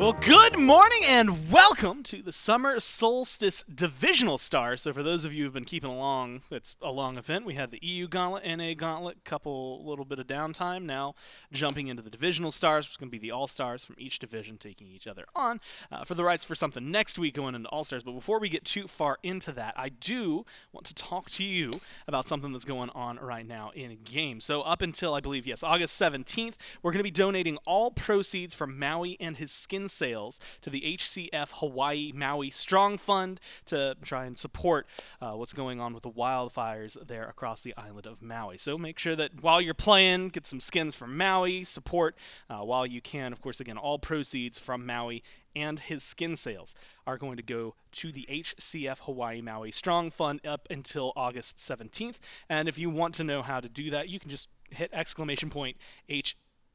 Well, good morning and welcome to the Summer Solstice Divisional Star. So for those of you who've been keeping along, it's a long event. We had the EU Gauntlet, NA Gauntlet, little bit of downtime. Now jumping into the Divisional Stars, which is going to be the All-Stars from each division taking each other on for the rights for something next week going into All-Stars. But before we get too far into that, I do want to talk to you about something that's going on right now in game. So up until, I believe, yes, August 17th, we're going to be donating all proceeds from Maui and his skin sales to the HCF Hawaii Maui Strong Fund to try and support what's going on with the wildfires there across the island of Maui. So make sure that while you're playing, get some skins from Maui, support while you can. Of course, again, all proceeds from Maui and his skin sales are going to go to the HCF Hawaii Maui Strong Fund up until August 17th. And if you want to know how to do that, you can just hit !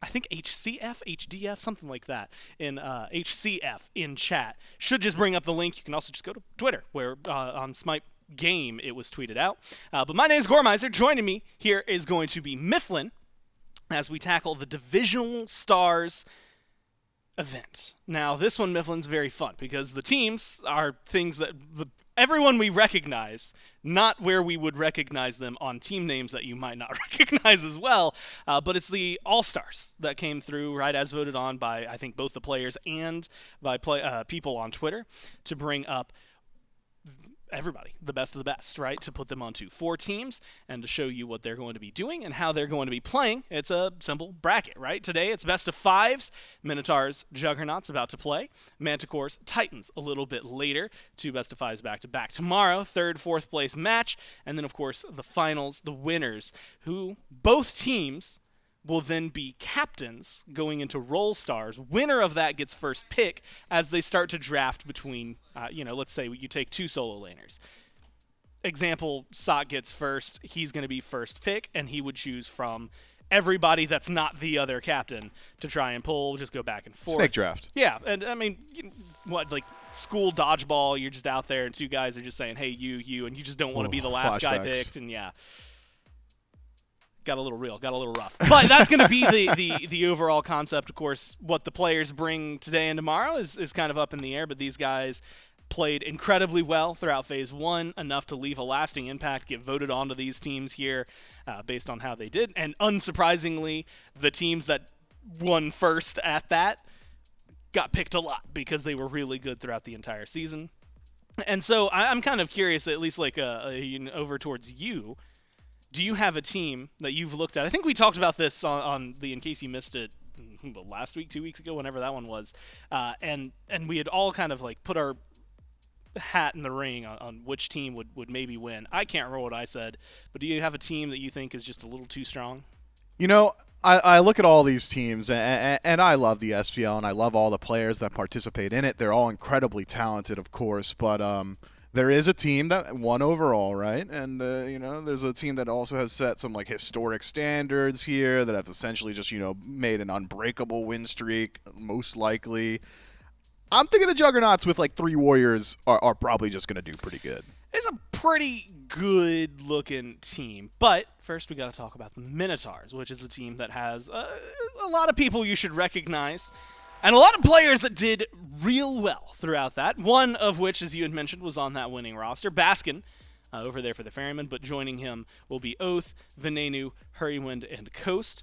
I think HCF, HDF, something like that, in HCF in chat. Should just bring up the link. You can also just go to Twitter, where on SMITE game it was tweeted out. But my name is Gormizer. Joining me here is going to be Mifflin as we tackle the Divisional Stars event. Now, this one, Mifflin's very fun because the teams are things that everyone we recognize, not where we would recognize them on team names that you might not recognize as well, but it's the All-Stars that came through, right, as voted on by, I think, both the players and by people on Twitter to bring up everybody, the best of the best, right, to put them onto 4 teams and to show you what they're going to be doing and how they're going to be playing. It's a simple bracket, right? Today it's best of 5s, Minotaurs, Juggernauts about to play, Manticores, Titans a little bit later, 2 best of 5s back-to-back tomorrow, 3rd, 4th place match, and then of course the finals, the winners, who both teams will then be captains going into Roll Stars. Winner of that gets first pick as they start to draft between, let's say you take 2 solo laners. Example, Sok gets first. He's going to be first pick, and he would choose from everybody that's not the other captain to try and pull, just go back and forth. Snake draft. Yeah, and I mean, like school dodgeball, you're just out there, and 2 guys are just saying, hey, you, and you just don't want to be the last guy picked, and yeah. Got a little real, got a little rough. But that's going to be the overall concept. Of course, what the players bring today and tomorrow is kind of up in the air, but these guys played incredibly well throughout Phase 1, enough to leave a lasting impact, get voted onto these teams here based on how they did. And unsurprisingly, the teams that won first at that got picked a lot because they were really good throughout the entire season. And so I'm kind of curious, at least like over towards you. Do you have a team that you've looked at? I think we talked about this on the In Case You Missed It last week, 2 weeks ago, whenever that one was. And we had all kind of like put our hat in the ring on which team would maybe win. I can't remember what I said, but do you have a team that you think is just a little too strong? You know, I look at all these teams, and I love the SPL, and I love all the players that participate in it. They're all incredibly talented, of course, but there is a team that won overall, right? And, there's a team that also has set some, like, historic standards here that have essentially just, made an unbreakable win streak, most likely. I'm thinking the Juggernauts with, like, 3 Warriors are probably just going to do pretty good. It's a pretty good-looking team. But first we got to talk about the Minotaurs, which is a team that has a lot of people you should recognize. And a lot of players that did real well throughout that, one of which, as you had mentioned, was on that winning roster. Baskin over there for the Ferryman, but joining him will be Oath, Venenu, Hurrywind, and Coast.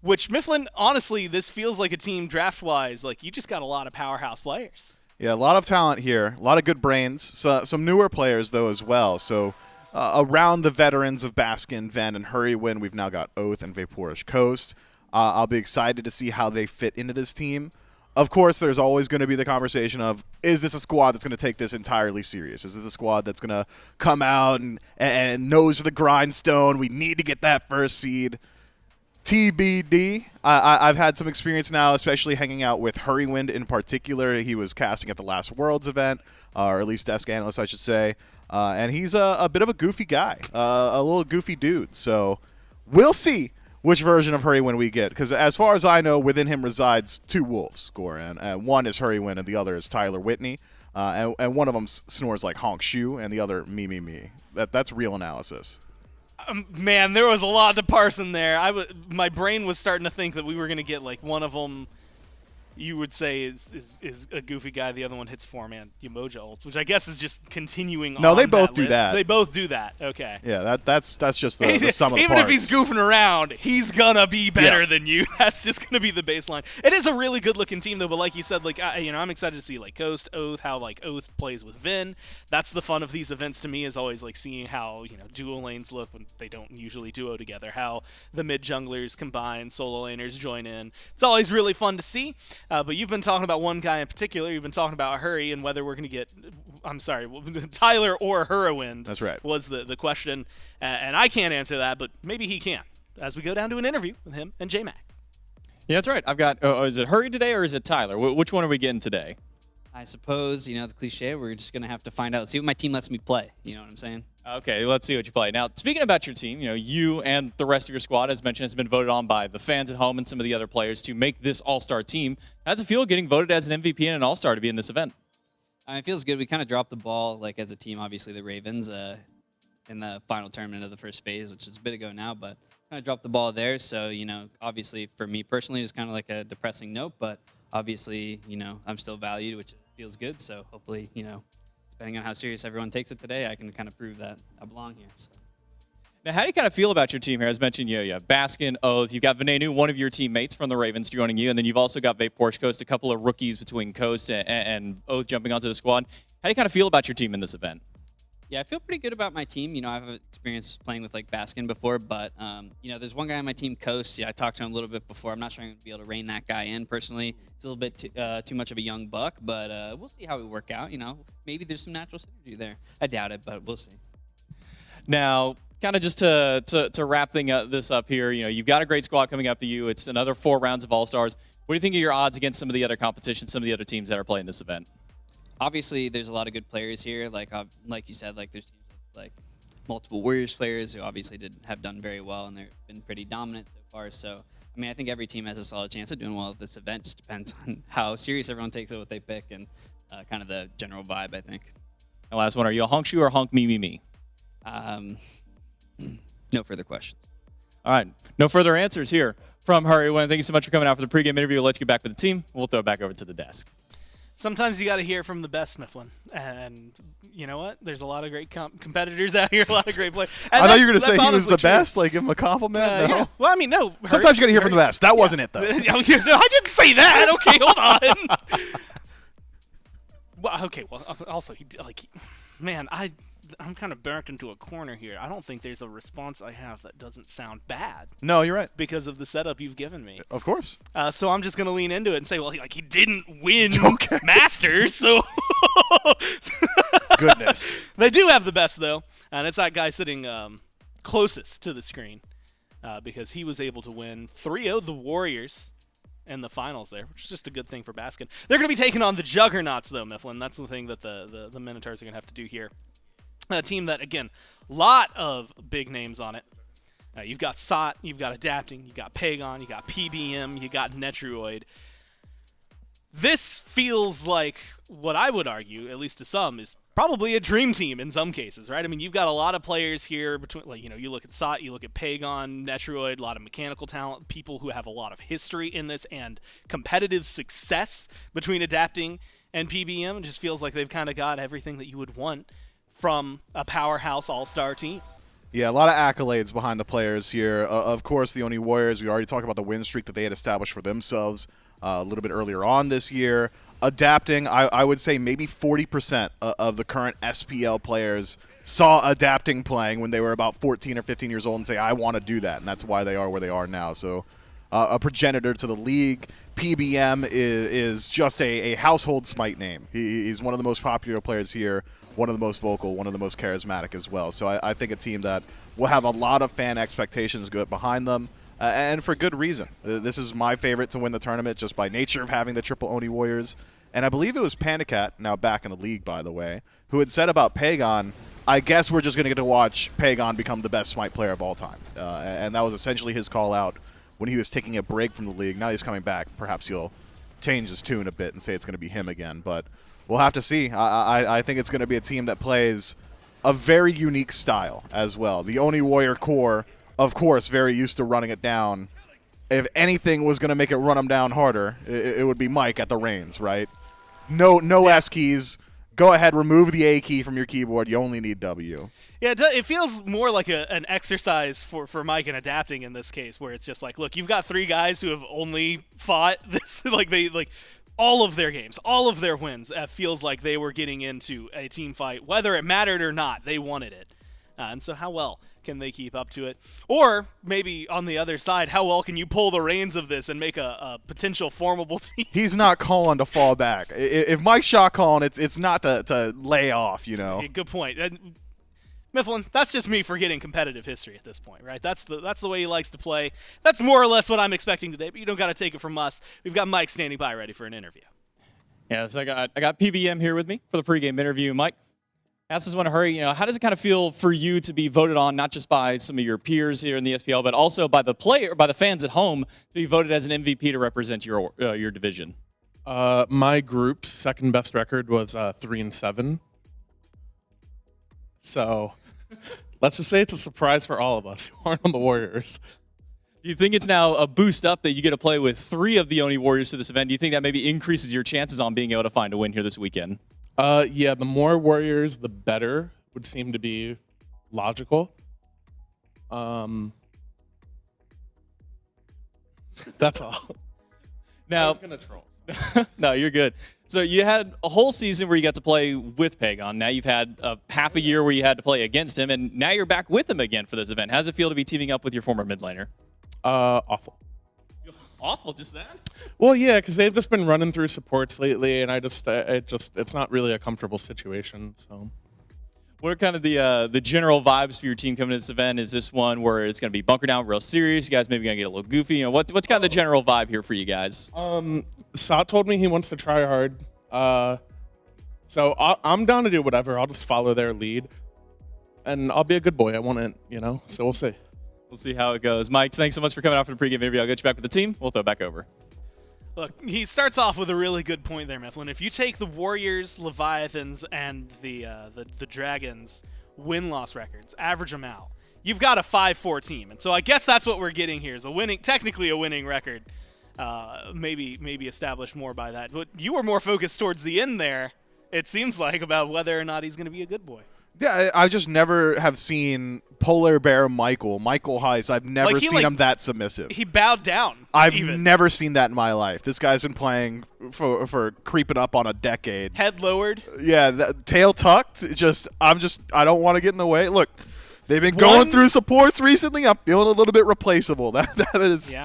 Which, Mifflin, honestly, this feels like a team draft-wise, like you just got a lot of powerhouse players. Yeah, a lot of talent here, a lot of good brains, some newer players, though, as well. So around the veterans of Baskin, Ven, and Hurrywind, we've now got Oath and Vaporish Coast. I'll be excited to see how they fit into this team. Of course, there's always going to be the conversation of, is this a squad that's going to take this entirely serious? Is this a squad that's going to come out and nose to the grindstone? We need to get that first seed. TBD. I've had some experience now, especially hanging out with Hurrywind in particular. He was casting at the last Worlds event, or at least desk analyst, I should say. And he's a bit of a goofy guy, a little goofy dude. So we'll see which version of Hurrywind we get, because as far as I know, within him resides 2 wolves, Goran, and one is Hurrywind and the other is Tyler Whitney, and one of them snores like honk shoe, and the other me. That's real analysis. Man, there was a lot to parse in there. My brain was starting to think that we were going to get like one of them you would say is a goofy guy. The other one hits 4-man Umoja ults, which I guess is just continuing on. No, they both that do list. that. They both do that. Okay. Yeah, that's just the sum of the Even parts. if he's goofing around, he's gonna be better than you. That's just gonna be the baseline. It is a really good looking team though, but like you said, like I'm excited to see like Coast, Oath, how like Oath plays with Vin. That's the fun of these events to me, is always like seeing how duo lanes look when they don't usually duo together. How the mid junglers combine, solo laners join in. It's always really fun to see. But you've been talking about one guy in particular. You've been talking about Hurry and whether we're going to get, Tyler or Hurriwind. That's right. Was the question. And I can't answer that, but maybe he can, as we go down to an interview with him and J-Mac. Yeah, that's right. I've got, is it Hurry today or is it Tyler? Which one are we getting today? I suppose, the cliche, we're just going to have to find out, see what my team lets me play. You know what I'm saying? Okay, let's see what you play. Now, speaking about your team, you and the rest of your squad, as mentioned, has been voted on by the fans at home and some of the other players to make this all-star team. How does it feel getting voted as an MVP and an all-star to be in this event? It feels good. We kind of dropped the ball, like, as a team, obviously, the Ravens, in the final tournament of the first phase, which is a bit ago now, but kind of dropped the ball there. So, obviously, for me personally, it's kind of like a depressing note, but obviously, I'm still valued, which feels good. So hopefully, depending on how serious everyone takes it today, I can kind of prove that I belong here. So. Now, how do you kind of feel about your team here? As mentioned, you have Baskin, Oath, you've got Venenu, one of your teammates from the Ravens joining you, and then you've also got Porsche Coast, a couple of rookies between Coast and Oath jumping onto the squad. How do you kind of feel about your team in this event? Yeah, I feel pretty good about my team. I have experience playing with like Baskin before, but there's one guy on my team, Coast. Yeah, I talked to him a little bit before. I'm not sure I'm going to be able to rein that guy in personally. It's a little bit too much of a young buck, but we'll see how we work out. Maybe there's some natural synergy there. I doubt it, but we'll see. Now, kind of just to wrap this up here, you've got a great squad coming up to you. It's another 4 rounds of All-Stars. What do you think of your odds against some of the other competitions, some of the other teams that are playing this event? Obviously, there's a lot of good players here. Like you said, like there's like multiple Warriors players who obviously have done very well, and they've been pretty dominant so far. So, I think every team has a solid chance of doing well at this event. Just depends on how serious everyone takes it, what they pick, and kind of the general vibe, I think. And last one, are you a honk shoe or honk me? No further questions. All right, no further answers here from Hurry. Thank you so much for coming out for the pregame interview. We'll let you get back with the team. We'll throw it back over to the desk. Sometimes you got to hear from the best, Mifflin. And you know what? There's a lot of great competitors out here, a lot of great players. I thought you were going to say he was the best, like give him a compliment. No. Yeah. Well, no. Sometimes you got to hear from the best. That wasn't it, though. No, I didn't say that. Okay, hold on. Well, also, I'm kind of backed into a corner here. I don't think there's a response I have that doesn't sound bad. No, you're right. Because of the setup you've given me. Of course. So I'm just going to lean into it and say, well, he didn't win Masters, so... Goodness. They do have the best, though, and it's that guy sitting closest to the screen because he was able to win 3-0 the Warriors in the finals there, which is just a good thing for Baskin. They're going to be taking on the Juggernauts, though, Mifflin. That's the thing that the Minotaurs are going to have to do here. A team that, again, lot of big names on it. You've got SOT, you've got Adapting, you've got Pagon, you got PBM, you got Netroid. This feels like what I would argue, at least to some, is probably a dream team in some cases, right? You've got a lot of players here between, you look at SOT, you look at Pagon, Netroid, a lot of mechanical talent, people who have a lot of history in this, and competitive success between Adapting and PBM. It just feels like they've kind of got everything that you would want from a powerhouse all-star team. Yeah, a lot of accolades behind the players here. Of course, the Oni Warriors, we already talked about the win streak that they had established for themselves a little bit earlier on this year. Adapting, I would say maybe 40% of the current SPL players saw Adapting playing when they were about 14 or 15 years old and say, I want to do that, and that's why they are where they are now. So a progenitor to the league. PBM is just a household SMITE name. He's one of the most popular players here, one of the most vocal, one of the most charismatic as well. So I think a team that will have a lot of fan expectations behind them, and for good reason. This is my favorite to win the tournament just by nature of having the triple Oni Warriors. And I believe it was Panicat, now back in the league, by the way, who had said about Pagon, I guess we're just going to get to watch Pagon become the best SMITE player of all time. And that was essentially his call out when he was taking a break from the league. Now he's coming back. Perhaps he'll change his tune a bit and say it's going to be him again. But we'll have to see. I think it's going to be a team that plays a very unique style as well. The Oni Warrior core, of course, very used to running it down if anything was going to make it run them down harder, it would be Mike at the reins, right? No S keys. Go ahead, remove the A key from your keyboard. You only need W. Yeah, it feels more like an exercise for Mike in adapting in this case, where it's just like, look, you've got 3 guys who have only fought this, like all of their games, all of their wins. Feels like they were getting into a team fight, whether it mattered or not. They wanted it, and so how well can they keep up to it? Or maybe on the other side, how well can you pull the reins of this and make a potential formidable team? He's not calling to fall back. If Mike's shot calling, it's not to lay off, you know. Good point. Mifflin, that's just me forgetting competitive history at this point, right? That's the way he likes to play. That's more or less what I'm expecting today, but you don't got to take it from us. We've got Mike standing by ready for an interview. Yeah, so I got PBM here with me for the pregame interview. Mike, ask us one to hurry. How does it kind of feel for you to be voted on, not just by some of your peers here in the SPL, but also by the fans at home to be voted as an MVP to represent your division? My group's second best record was 3-7. So let's just say it's a surprise for all of us who aren't on the Warriors. Do you think it's now a boost up that you get to play with 3 of the Oni Warriors to this event? Do you think that maybe increases your chances on being able to find a win here this weekend? Yeah, the more Warriors, the better would seem to be logical. That's all. Now, I was gonna troll. No, you're good. So you had a whole season where you got to play with Pagon. Now you've had half a year where you had to play against him, and now you're back with him again for this event. How does it feel to be teaming up with your former mid laner? Awful. Awful, just that? Well, yeah, because they've just been running through supports lately, and it's not really a comfortable situation. So, what are kind of the general vibes for your team coming to this event? Is this one where it's going to be bunker down, real serious? You guys maybe going to get a little goofy? What's kind of the general vibe here for you guys? Sot told me he wants to try hard. So I'm down to do whatever. I'll just follow their lead, and I'll be a good boy. I want to, so we'll see. We'll see how it goes. Mike, thanks so much for coming out for the pregame interview. I'll get you back with the team. We'll throw it back over. Look, he starts off with a really good point there, Mifflin. If you take the Warriors, Leviathans, and the Dragons win-loss records, average them out, you've got a 5-4 team. And so I guess that's what we're getting here is technically a winning record. Maybe established more by that. But you were more focused towards the end there, it seems like, about whether or not he's going to be a good boy. Yeah, I just never have seen Polar Bear Michael Heiss. I've never seen him that submissive. He bowed down. I've never seen that in my life. This guy's been playing for creeping up on a decade. Head lowered. Yeah, tail tucked. I don't want to get in the way. Look, they've been going through supports recently. I'm feeling a little bit replaceable. That is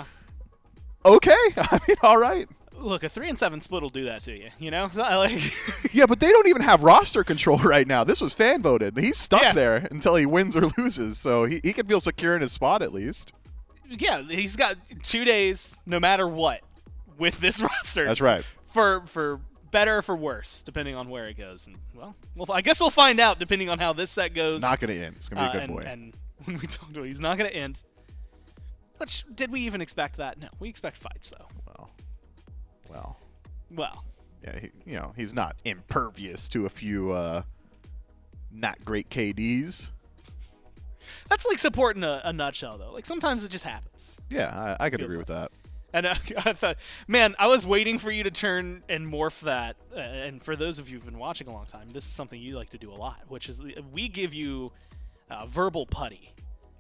okay. I mean, all right. Look, a 3-7 split will do that to you. It's not like yeah, but they don't even have roster control right now. This was fan voted. He's stuck there until he wins or loses, so he can feel secure in his spot at least. Yeah, he's got 2 days, no matter what, with this roster. That's right. For better or for worse, depending on where it goes. And well, I guess we'll find out depending on how this set goes. It's not going to end. It's going to be a good boy. And when we talk to him, he's not going to end. Which, did we even expect that? No, we expect fights though. Well. Yeah, he's not impervious to a few not great KDs. That's like support in a nutshell, though. Like, sometimes it just happens. Yeah, I could agree with that. And I thought, man, I was waiting for you to turn and morph that. And for those of you who've been watching a long time, this is something you like to do a lot, which is we give you verbal putty.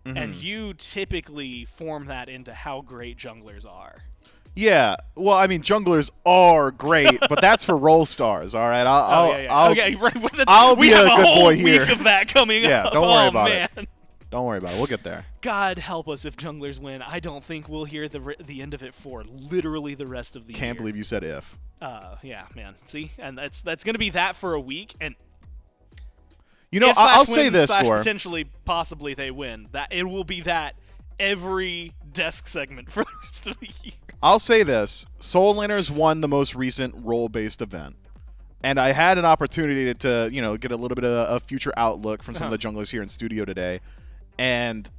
Mm-hmm. And you typically form that into how great junglers are. Yeah, well, I mean, junglers are great, but that's for role stars, all right? I'll be a good boy here. Week of that coming up. Yeah, don't worry about it. Don't worry about it. We'll get there. God help us if junglers win. I don't think we'll hear the end of it for literally the rest of the year. Can't believe you said if. Yeah, man. See, and that's going to be that for a week, and I'll say this, Score. Potentially, possibly they win. That it will be that every desk segment for the rest of the year. I'll say this. Soul Laners won the most recent role-based event. And I had an opportunity to get a little bit of a future outlook from some of the junglers here in studio today. And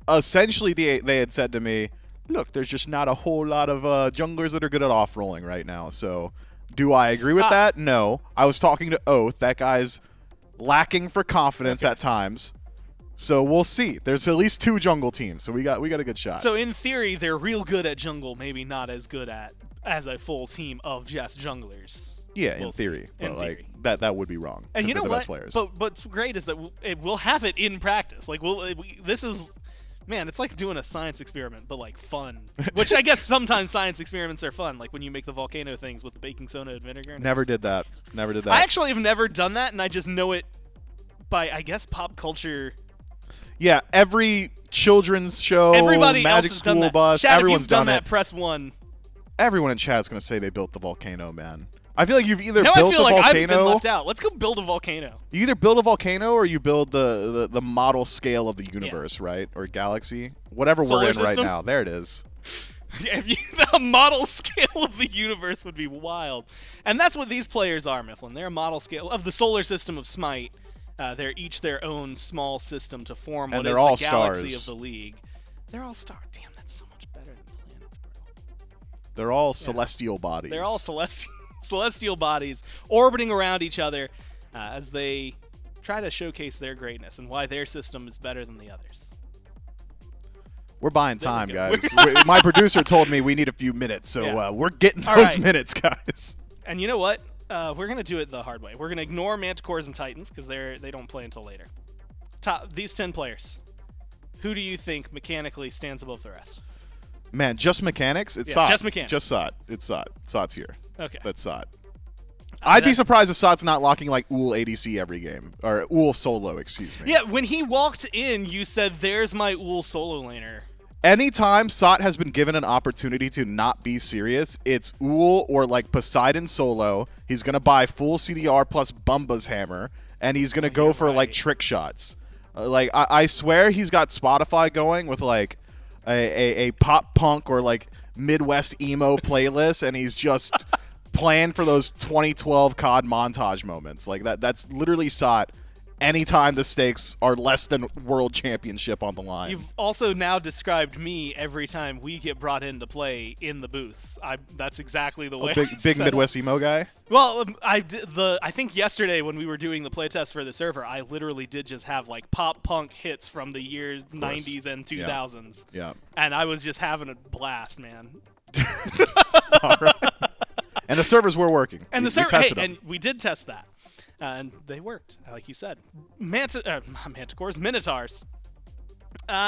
essentially they had said to me, look, there's just not a whole lot of junglers that are good at off-rolling right now. So do I agree with that? No. I was talking to Oath. That guy's lacking for confidence at times. So we'll see. There's at least 2 jungle teams, so we got a good shot. So in theory, they're real good at jungle, maybe not as good as a full team of just junglers. Yeah, We'll in see. theory, but In like theory. that would be wrong. And 'cause you know they're the what? best players. But what's great is that we'll have it in practice. Like this is, man, it's like doing a science experiment, but like fun. Which I guess sometimes science experiments are fun, like when you make the volcano things with the baking soda and vinegar. And Never everything. did that. Never did that. I actually have never done that, and I just know it by, I guess, pop culture. Yeah, every children's show, Everybody Magic else has done School that. Bus, Chad, everyone's if you've done it. that, press 1. Everyone in chat's gonna say they built the volcano, man. I feel like you've either Now I built feel a like I've been volcano. left out. Let's go build a volcano. You either build a volcano or you build the model scale of the universe, right? Or galaxy, whatever Solar we're in right system? now. There it is. Yeah, the model scale of the universe would be wild. And that's what these players are, Mifflin. They're a model scale of the solar system of SMITE. They're each their own small system to form And what they're is all the galaxy stars. of the league. They're all stars. Damn, that's so much better than planets, bro. They're all celestial bodies. They're all celestial bodies orbiting around each other as they try to showcase their greatness and why their system is better than the others. We're buying There we time, go. guys. My producer told me we need a few minutes, so Yeah. we're getting All those right. minutes, guys. And you know what? We're gonna do it the hard way. We're gonna ignore Mantacores and Titans because they don't play until later. These 10 players. Who do you think mechanically stands above the rest? Man, just mechanics? It's Yeah, Sot. just mechanics. Just Sot. It's Sot. Sot's here. Okay. That's Sot. I'd be that- surprised if Sot's not locking like Ull ADC every game. Or Ull solo, excuse me. Yeah, when he walked in, you said, "There's my Ull solo laner." Anytime Sot has been given an opportunity to not be serious, it's Ull or like Poseidon solo. He's going to buy full CDR plus Bumba's hammer, and he's going to go for like right. trick shots. Like, I swear he's got Spotify going with like a pop punk or like Midwest emo playlist, and he's just playing for those 2012 COD montage moments. Like that's literally Sot anytime the stakes are less than world championship on the line. You've also now described me every time we get brought in to play in the booths. That's exactly the way. I Big set up. Midwest emo guy. Well, I think yesterday when we were doing the playtest for the server, I literally did just have like pop punk hits from the years 90s and 2000s. Yeah. And I was just having a blast, man. All right. And the servers were working. And We the server, tested hey, them. and we did test that, and they worked, like you said. Mantacores, Minotaurs.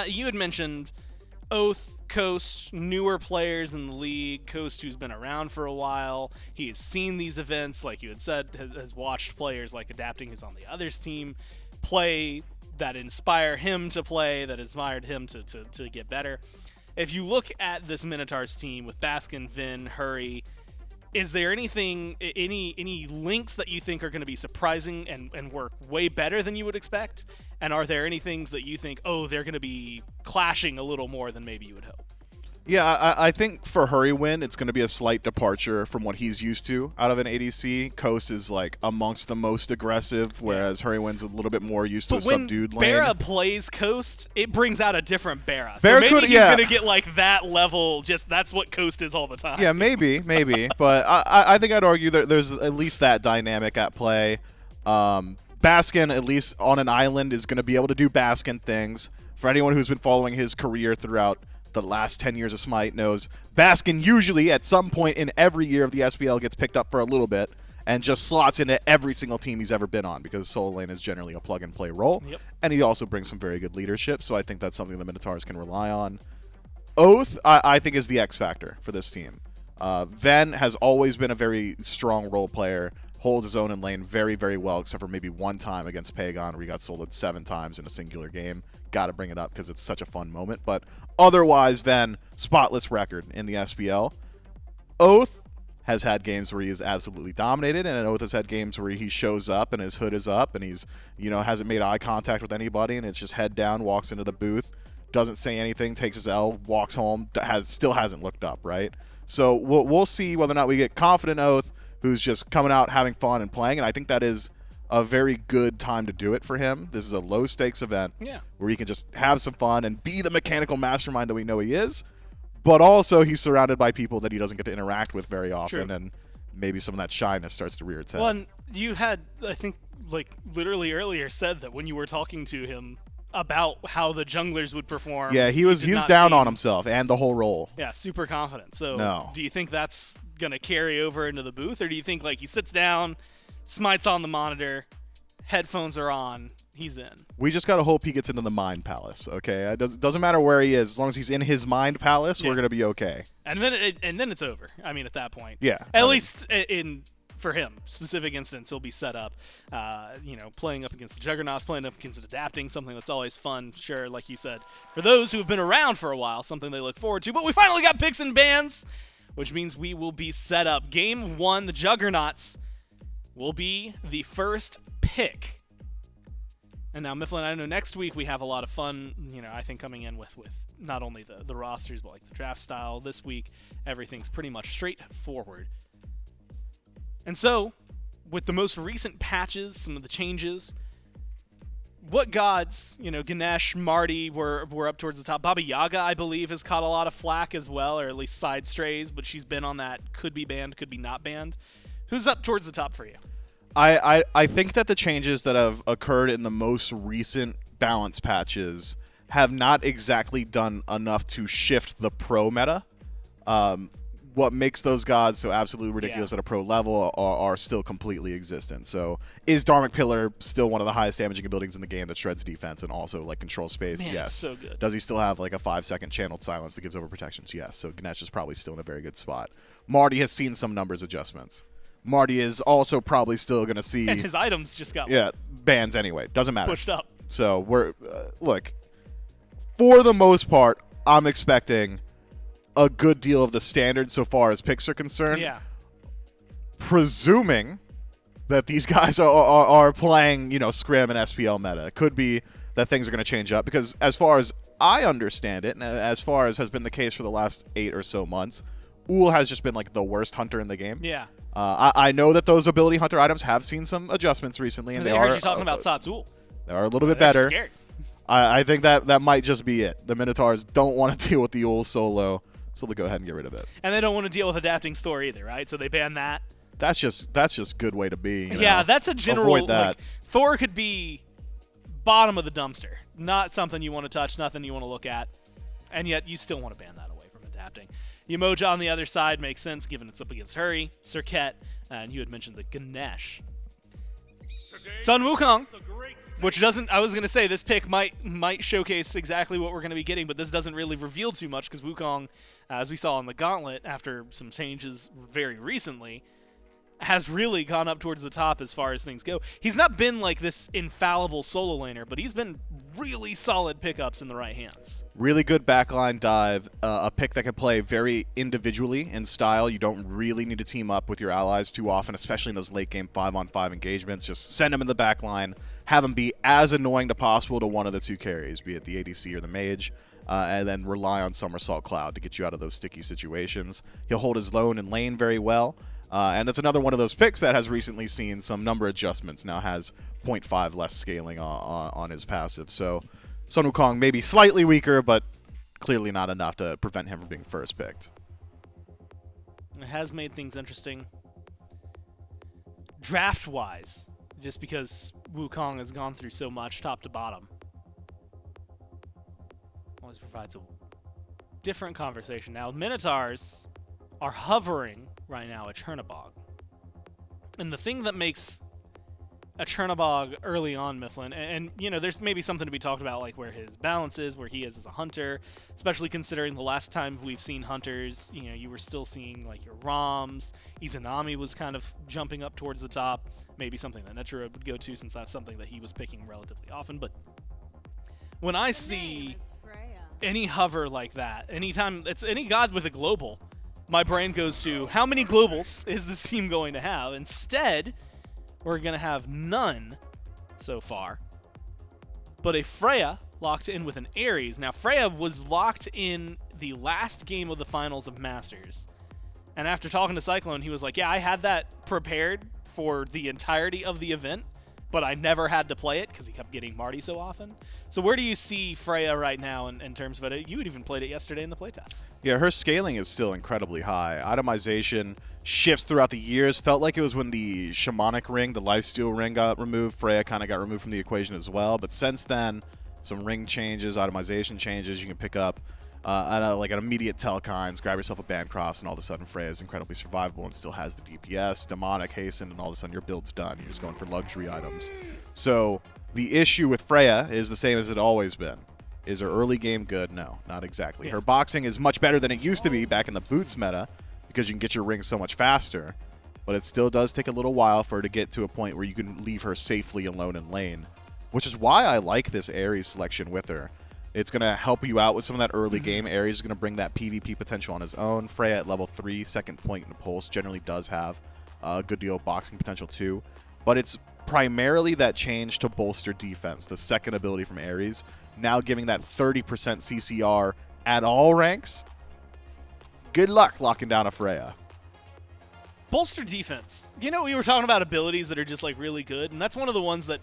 You had mentioned Oath, Coast, newer players in the league. Coast, who's been around for a while, he has seen these events, like you had said, has watched players like Adapting, who's on the other's team, play that inspire him to play, that inspired him to get better. If you look at this Minotaurs team with Baskin, Vin, Hurry, is there anything, any links that you think are going to be surprising and work way better than you would expect? And are there any things that you think, oh, they're going to be clashing a little more than maybe you would hope? Yeah, I think for Hurrywin, it's going to be a slight departure from what he's used to out of an ADC. Coast is like amongst the most aggressive, whereas Hurrywin's a little bit more used to But a when subdued lane. Barra plays Coast, it brings out a different Barra. Barra So maybe could- he's yeah. going to get like that level, just that's what Coast is all the time. Yeah, maybe. But I think I'd argue that there's at least that dynamic at play. Baskin, at least on an island, is going to be able to do Baskin things. For anyone who's been following his career throughout the last 10 years of Smite knows Baskin usually at some point in every year of the SPL gets picked up for a little bit and just slots into every single team he's ever been on because solo lane is generally a plug-and-play role. Yep. And he also brings some very good leadership, so I think that's something the Minotaurs can rely on. Oath, I think, is the X factor for this team. Ven has always been a very strong role player, holds his own in lane very, very well, except for maybe one time against Pagon where he got solded 7 times in a singular game. Got to bring it up because it's such a fun moment. But otherwise, Ven, spotless record in the SPL. Oath has had games where he is absolutely dominated, and Oath has had games where he shows up and his hood is up and he's, hasn't made eye contact with anybody and it's just head down, walks into the booth, doesn't say anything, takes his L, walks home, still hasn't looked up, right? So we'll see whether or not we get confident Oath, who's just coming out, having fun, and playing, and I think that is a very good time to do it for him. This is a low-stakes event where he can just have some fun and be the mechanical mastermind that we know he is, but also he's surrounded by people that he doesn't get to interact with very often, and maybe some of that shyness starts to rear its head. Well, and you had, I think, like literally earlier said that when you were talking to him about how the junglers would perform. Yeah, he was did not down on seem- himself and the whole role. Yeah, super confident. So No. do you think that's going to carry over into the booth, or do you think like he sits down, Smite's on the monitor, headphones are on, he's in? We just gotta hope he gets into the Mind Palace. Okay, it doesn't matter where he is, as long as he's in his Mind Palace, Yeah. we're gonna be okay. And then it's over. I mean, at that point. Yeah, At I mean- least in for him, specific instance, he'll be set up. Playing up against the Juggernauts, playing up against Adapting, something that's always fun. Sure, like you said, for those who have been around for a while, something they look forward to. But we finally got picks and bans, which means we will be set up. Game 1, the Juggernauts will be the first pick. And now, Mifflin, I know next week we have a lot of fun, I think coming in with not only the rosters, but like the draft style. This week, everything's pretty much straightforward. And so, with the most recent patches, some of the changes, what gods, Ganesh, Marty were up towards the top. Baba Yaga, I believe, has caught a lot of flack as well, or at least side strays, but she's been on that could be banned, could be not banned. Who's up towards the top for you? I think that the changes that have occurred in the most recent balance patches have not exactly done enough to shift the pro meta. What makes those gods so absolutely ridiculous at a pro level are still completely existent. So is Dharmic Pillar still one of the highest damaging abilities in the game that shreds defense and also like controls space? Man, yes. it's so good. Does he still have like a 5-second channeled silence that gives over protections? Yes. So Ganesh is probably still in a very good spot. Marty has seen some numbers adjustments. Marty is also probably still going to see And his items just got bans anyway. Doesn't matter. pushed up. So we're look, for the most part, I'm expecting a good deal of the standard so far as picks are concerned. Yeah. Presuming that these guys are playing, scrim and SPL meta. It could be that things are going to change up because as far as I understand it, and as far as has been the case for the last 8 or so months, Uhl has just been like the worst hunter in the game. Yeah. I know that those ability hunter items have seen some adjustments recently, and they they heard are you talking about Satul. they are a little bit They're better. scared. I think that might just be it. The Minotaurs don't want to deal with the Uhl solo, so they'll go ahead and get rid of it. And they don't want to deal with Adapting Store either, right? So they ban that. That's just good way to be. Yeah, that's a general. Avoid that. Like, Thor could be bottom of the dumpster, not something you want to touch, nothing you want to look at, and yet you still want to ban that away from Adapting. Yamoja on the other side makes sense given it's up against Hurry, Serket, and you had mentioned the Ganesh. Sun Wukong, which doesn't. I was gonna say this pick might showcase exactly what we're gonna be getting, but this doesn't really reveal too much because Wukong, as we saw in the Gauntlet after some changes very recently, has really gone up towards the top as far as things go. He's not been like this infallible solo laner, but he's been really solid pickups in the right hands. Really good backline dive, a pick that can play very individually in style. You don't really need to team up with your allies too often, especially in those late game 5-on-5 engagements. Just send them in the backline, have them be as annoying as possible to one of the two carries, be it the ADC or the mage, and then rely on Somersault Cloud to get you out of those sticky situations. He'll hold his lone and lane very well. And that's another one of those picks that has recently seen some number adjustments. Now has 0.5 less scaling on his passive. So Sun Wukong may be slightly weaker, but clearly not enough to prevent him from being first picked. It has made things interesting. Draft-wise, just because Wukong has gone through so much top to bottom, always provides a different conversation. Now, Minotaurs are hovering right now at Chernabog. And the thing that makes a Chernabog early on, Mifflin, and there's maybe something to be talked about, like where his balance is, where he is as a hunter, especially considering the last time we've seen hunters, you were still seeing like your Roms, Izanami was kind of jumping up towards the top, maybe something that Netra would go to since that's something that he was picking relatively often, but when I see any hover like that, anytime it's any god with a global, my brain goes to how many globals is this team going to have? Instead, we're going to have none so far, but a Freya locked in with an Ares. Now, Freya was locked in the last game of the finals of Masters, and after talking to Cyclone, he was like, yeah, I had that prepared for the entirety of the event, but I never had to play it because he kept getting Marty so often. So where do you see Freya right now in terms of it? You had even played it yesterday in the playtest. Yeah, her scaling is still incredibly high. Itemization shifts throughout the years. Felt like it was when the Shamanic ring, the Lifesteal ring got removed. Freya kind of got removed from the equation as well. But since then, some ring changes, itemization changes. You can pick up like an immediate Telkines, grab yourself a Bancroft, and all of a sudden Freya is incredibly survivable and still has the DPS, Demonic, Hasten, and all of a sudden your build's done. You're just going for luxury items. So the issue with Freya is the same as it always been. Is her early game good? No, not exactly. Yeah. Her boxing is much better than it used to be back in the boots meta because you can get your rings so much faster, but it still does take a little while for her to get to a point where you can leave her safely alone in lane, which is why I like this Ares selection with her. It's going to help you out with some of that early game. Ares is going to bring that PvP potential on his own. Freya at level 3, second point in the pulse, generally does have a good deal of boxing potential too. But it's primarily that change to bolster defense, the second ability from Ares, now giving that 30% CCR at all ranks. Good luck locking down a Freya. Bolster defense. You know, we were talking about abilities that are just like really good, and that's one of the ones that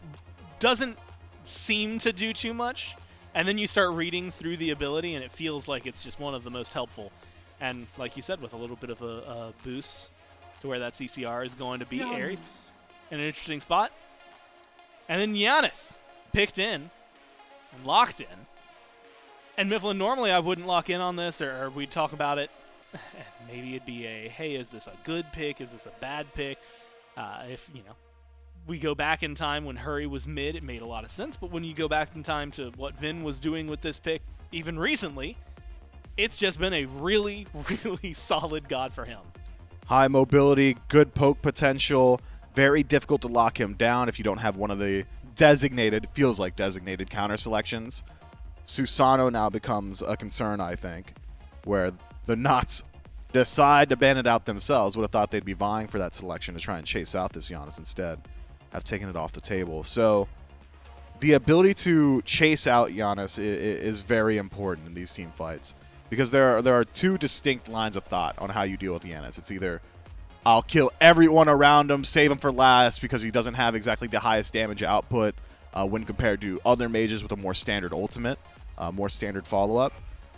doesn't seem to do too much. And then you start reading through the ability, and it feels like it's just one of the most helpful. And like you said, with a little bit of a boost to where that CCR is going to be, Ares in an interesting spot. And then Giannis picked in and locked in. And Mifflin, normally I wouldn't lock in on this, or we'd talk about it. Maybe it'd be a, hey, is this a good pick? Is this a bad pick? If, you know, we go back in time when Hurry was mid, it made a lot of sense. But when you go back in time to what Vin was doing with this pick, even recently, it's just been a really, really solid god for him. High mobility, good poke potential, very difficult to lock him down if you don't have one of the designated, feels like designated counter selections. Susano now becomes a concern, I think, where the Knots decide to ban it out themselves. Would have thought they'd be vying for that selection to try and chase out this Giannis instead. Have taken it off the table. So the ability to chase out Giannis is very important in these team fights because there are two distinct lines of thought on how you deal with Giannis. It's either I'll kill everyone around him, save him for last because he doesn't have exactly the highest damage output when compared to other mages with a more standard ultimate, more standard follow-up.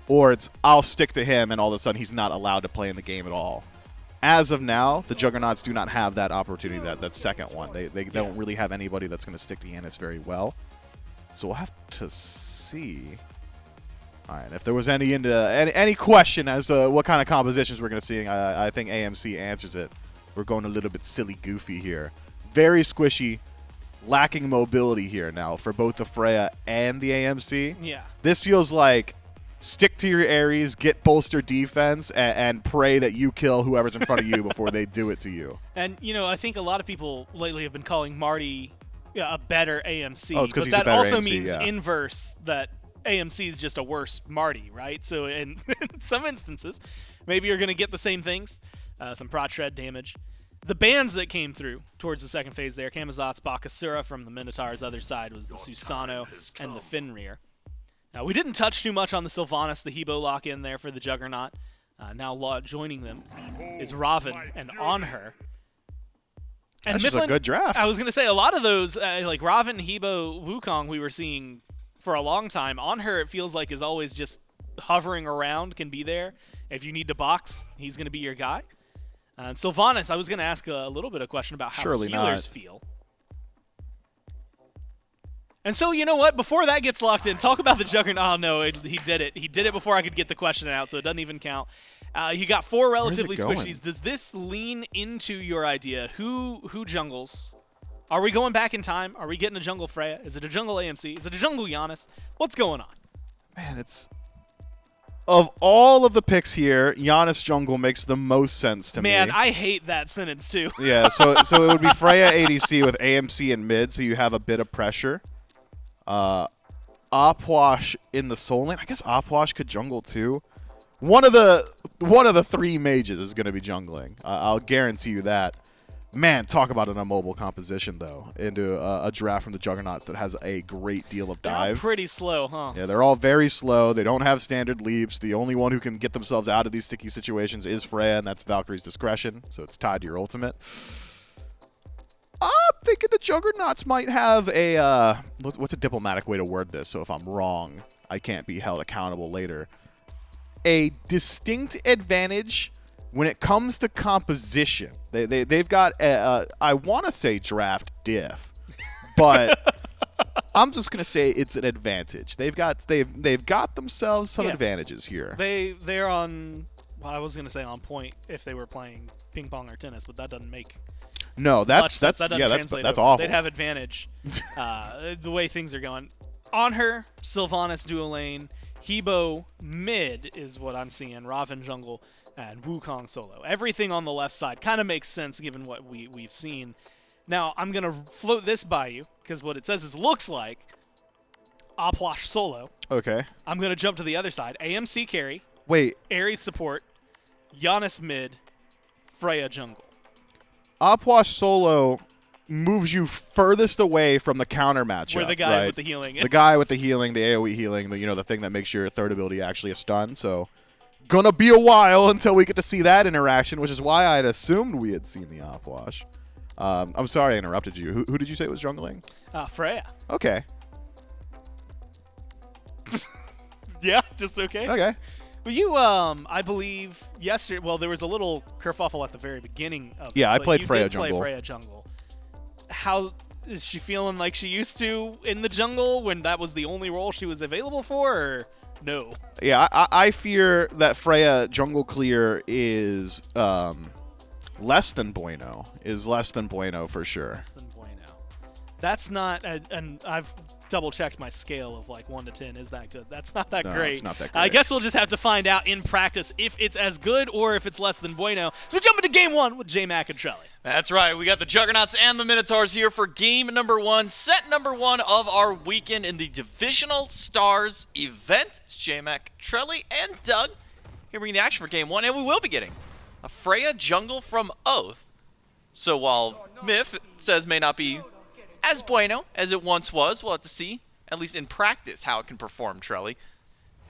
Or it's I'll stick to him and all of a sudden he's not allowed to play in the game at all. As of now, the Juggernauts do not have that opportunity, that second one. They don't really have anybody that's going to stick to Giannis very well. So we'll have to see. All right, if there was any question as to what kind of compositions we're going to see, I think AMC answers it. We're going a little bit silly goofy here. Very squishy, lacking mobility here now for both the Freya and the AMC. Yeah. This feels like stick to your Ares, get bolster defense, and pray that you kill whoever's in front of you before they do it to you. And, you know, I think a lot of people lately have been calling Marty a better AMC. Oh, it's 'cause but he's a that better also AMC, means yeah. inverse, that AMC is just a worse Marty, right? So in some instances, maybe you're going to get the same things, some prot shred damage. The bans that came through towards the second phase there, Camazot's Bakasura from the Minotaurs' other side was the Susano and the Fenrir. Now, we didn't touch too much on the Sylvanas, the Hebo lock-in there for the Juggernaut. Now joining them is Raven and On Her. And That's just a good draft. I was going to say, a lot of those, like Raven, Hebo, Wukong, we were seeing for a long time. On Her, it feels like, is always just hovering around, can be there. If you need to box, he's going to be your guy. And Sylvanas, I was going to ask a little bit of question about how Surely healers not. feel. And so, you know what? Before that gets locked in, talk about the Juggernaut. Oh, no, he did it. He did it before I could get the question out, so it doesn't even count. You got 4 relatively going? squishies. Does this lean into your idea? Who jungles? Are we going back in time? Are we getting a jungle Freya? Is it a jungle AMC? Is it a jungle Giannis? What's going on? Man, it's... Of all of the picks here, Giannis jungle makes the most sense to me. Man, I hate that sentence, too. Yeah, so it would be Freya ADC with AMC in mid, so you have a bit of pressure. Opwash in the Soul lane. I guess Opwash could jungle too. One of the 3 mages is going to be jungling. I'll guarantee you that. Man, talk about an immobile composition though into a draft from the Juggernauts that has a great deal of They're all dive. pretty slow, huh? Yeah, they're all very slow. They don't have standard leaps. The only one who can get themselves out of these sticky situations is Freya, and that's Valkyrie's discretion. So it's tied to your ultimate. I'm thinking the Juggernauts might have a, what's a diplomatic way to word this? So if I'm wrong, I can't be held accountable later. A distinct advantage when it comes to composition. They've got, I want to say draft diff, but I'm just gonna say it's an advantage. They've got themselves some advantages here. They're on. Well, I was gonna say on point if they were playing ping pong or tennis, but that doesn't make. No, that's that doesn't that's translate over. awful. They'd have advantage. The way things are going. On her, Sylvanas duo lane, Hebo mid is what I'm seeing. Raven jungle and Wukong solo. Everything on the left side kind of makes sense given what we've seen. Now, I'm going to float this by you, because what it says is looks like Apwash solo. Okay. I'm going to jump to the other side. AMC carry, Wait, Ares support, Giannis mid, Freya jungle. Apwash solo moves you furthest away from the counter matchup. Where the guy right? with the healing is. The guy with the healing, the AoE healing, the thing that makes your third ability actually a stun. So, gonna be a while until we get to see that interaction, which is why I'd assumed we had seen the Apwash. I'm sorry I interrupted you. Who did you say was jungling? Freya. Okay. Yeah, just okay. Okay. But you, I believe, yesterday, well, there was a little kerfuffle at the very beginning of it. Yeah, I but played you Freya did play jungle. Freya jungle. How is she feeling like she used to in the jungle when that was the only role she was available for, or no? Yeah, I fear that Freya jungle clear is less than bueno. Is less than bueno for sure. Less than bueno. That's not, and I've double-checked my scale of like 1 to 10. Is that good? That's not that No, great. it's not that I great. guess we'll just have to find out in practice if it's as good or if it's less than bueno. So we jump into game 1 with J-Mac and Trelly. That's right. We got the Juggernauts and the Minotaurs here for game number 1, set number 1 of our weekend in the Divisional Stars event. It's J-Mac, Trelly, and Doug here bringing the action for game 1, and we will be getting a Freya jungle from Oath. So while Myth says may not be as bueno as it once was, we'll have to see, at least in practice, how it can perform, Trelly.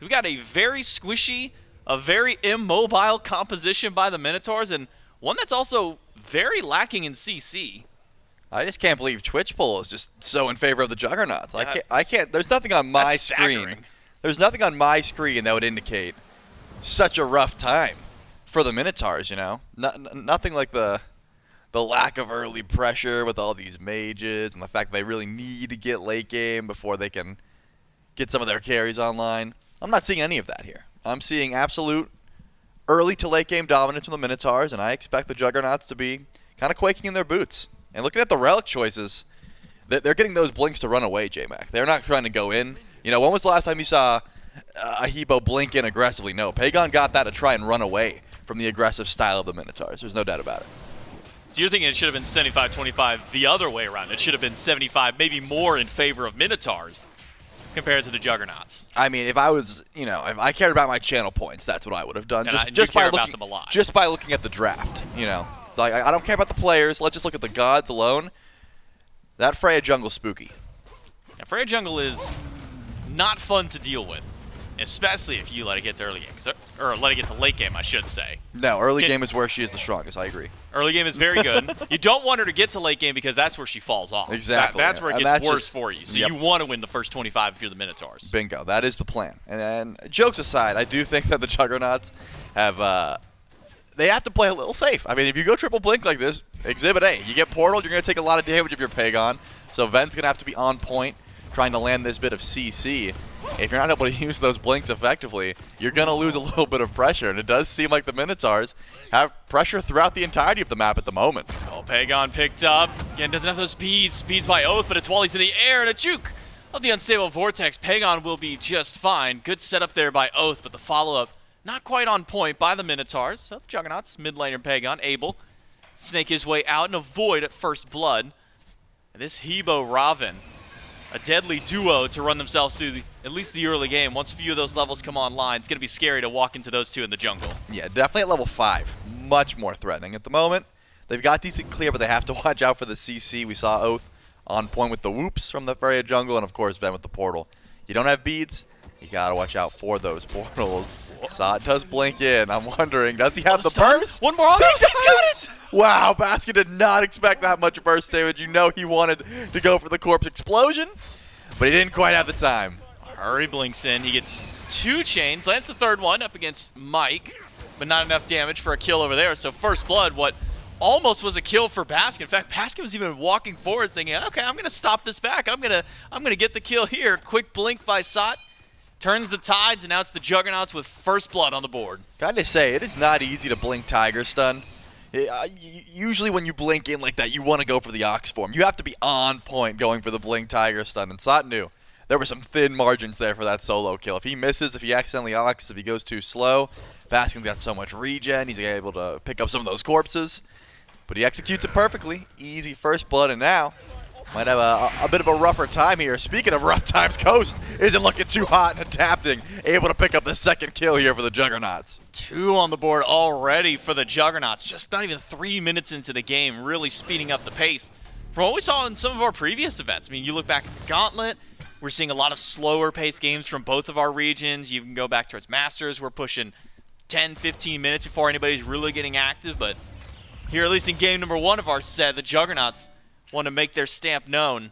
We got a very squishy, a very immobile composition by the Minotaurs, and one that's also very lacking in CC. I just can't believe Twitch poll is just so in favor of the Juggernauts. I can't. There's nothing on my That's screen. staggering. There's nothing on my screen that would indicate such a rough time for the Minotaurs. Nothing like the lack of early pressure with all these mages and the fact that they really need to get late game before they can get some of their carries online. I'm not seeing any of that here. I'm seeing absolute early to late game dominance from the Minotaurs, and I expect the Juggernauts to be kind of quaking in their boots. And looking at the relic choices, they're getting those blinks to run away, J-Mac. They're not trying to go in. When was the last time you saw a Hebo blink in aggressively? No, Pagon got that to try and run away from the aggressive style of the Minotaurs. There's no doubt about it. So you're thinking it should have been 75-25 the other way around. It should have been 75, maybe more in favor of Minotaurs compared to the Juggernauts. I mean, if I was, if I cared about my channel points, that's what I would have done. And Just you care by about looking, them a lot. just by looking at the draft. Like I don't care about the players. Let's just look at the gods alone. That Freya jungle spooky. Now, Freya jungle is not fun to deal with, especially if you let it get to early game, or let it get to late game, I should say. No, early game is where she is the strongest. I agree. Early game is very good. You don't want her to get to late game because that's where she falls off. Exactly. That's where it And gets that's worse just- for you. So yep. you want to win the first 25 if you're the Minotaurs. Bingo. That is the plan. And jokes aside, I do think that the Juggernauts have they have to play a little safe. I mean, if you go triple blink like this, Exhibit A, you get portal, you're going to take a lot of damage if you're Pagon. So Ven's going to have to be on point trying to land this bit of CC. If you're not able to use those blinks effectively, you're going to lose a little bit of pressure. And it does seem like the Minotaurs have pressure throughout the entirety of the map at the moment. Oh, Pagon picked up. Again, doesn't have those speeds. Speeds by Oath, but it's while he's in the air and a juke of the unstable Vortex. Pagon will be just fine. Good setup there by Oath, but the follow-up not quite on point by the Minotaurs. So Juggernauts, mid laner Pagon, able to snake his way out and avoid at first blood. And this Hebo Raven, a deadly duo to run themselves through at least the early game. Once a few of those levels come online, it's going to be scary to walk into those two in the jungle. Yeah, definitely at level 5. Much more threatening. At the moment, they've got decent clear, but they have to watch out for the CC. We saw Oath on point with the whoops from the Freya jungle, and of course Ven with the portal. You don't have beads, you got to watch out for those portals. Saw it does blink in. I'm wondering, does he have the burst? One more. He He's got it! Wow, Basket did not expect that much burst damage. You know he wanted to go for the corpse explosion, but he didn't quite have the time. Hurry blinks in. He gets 2 chains. Lands the third one up against Mike, but not enough damage for a kill over there. So first blood, what almost was a kill for Baskin. In fact, Baskin was even walking forward thinking, okay, I'm going to stop this back. I'm gonna get the kill here. Quick blink by Sot. Turns the tides, and now it's the Juggernauts with first blood on the board. Gotta say, it is not easy to blink Tiger Stun. Usually when you blink in like that, you want to go for the Ox form. You have to be on point going for the blink Tiger Stun, and Sot knew. There were some thin margins there for that solo kill. If he misses, if he accidentally Oxes, if he goes too slow, Baskin's got so much regen, he's able to pick up some of those corpses. But he executes it perfectly. Easy first blood, and now might have a bit of a rougher time here. Speaking of rough times, Coast isn't looking too hot and adapting. Able to pick up the second kill here for the Juggernauts. 2 on the board already for the Juggernauts. Just not even 3 minutes into the game, really speeding up the pace. From what we saw in some of our previous events, I mean, you look back at the Gauntlet, we're seeing a lot of slower paced games from both of our regions. You can go back towards Masters, we're pushing 10, 15 minutes before anybody's really getting active, but here, at least in game number 1 of our set, the Juggernauts want to make their stamp known.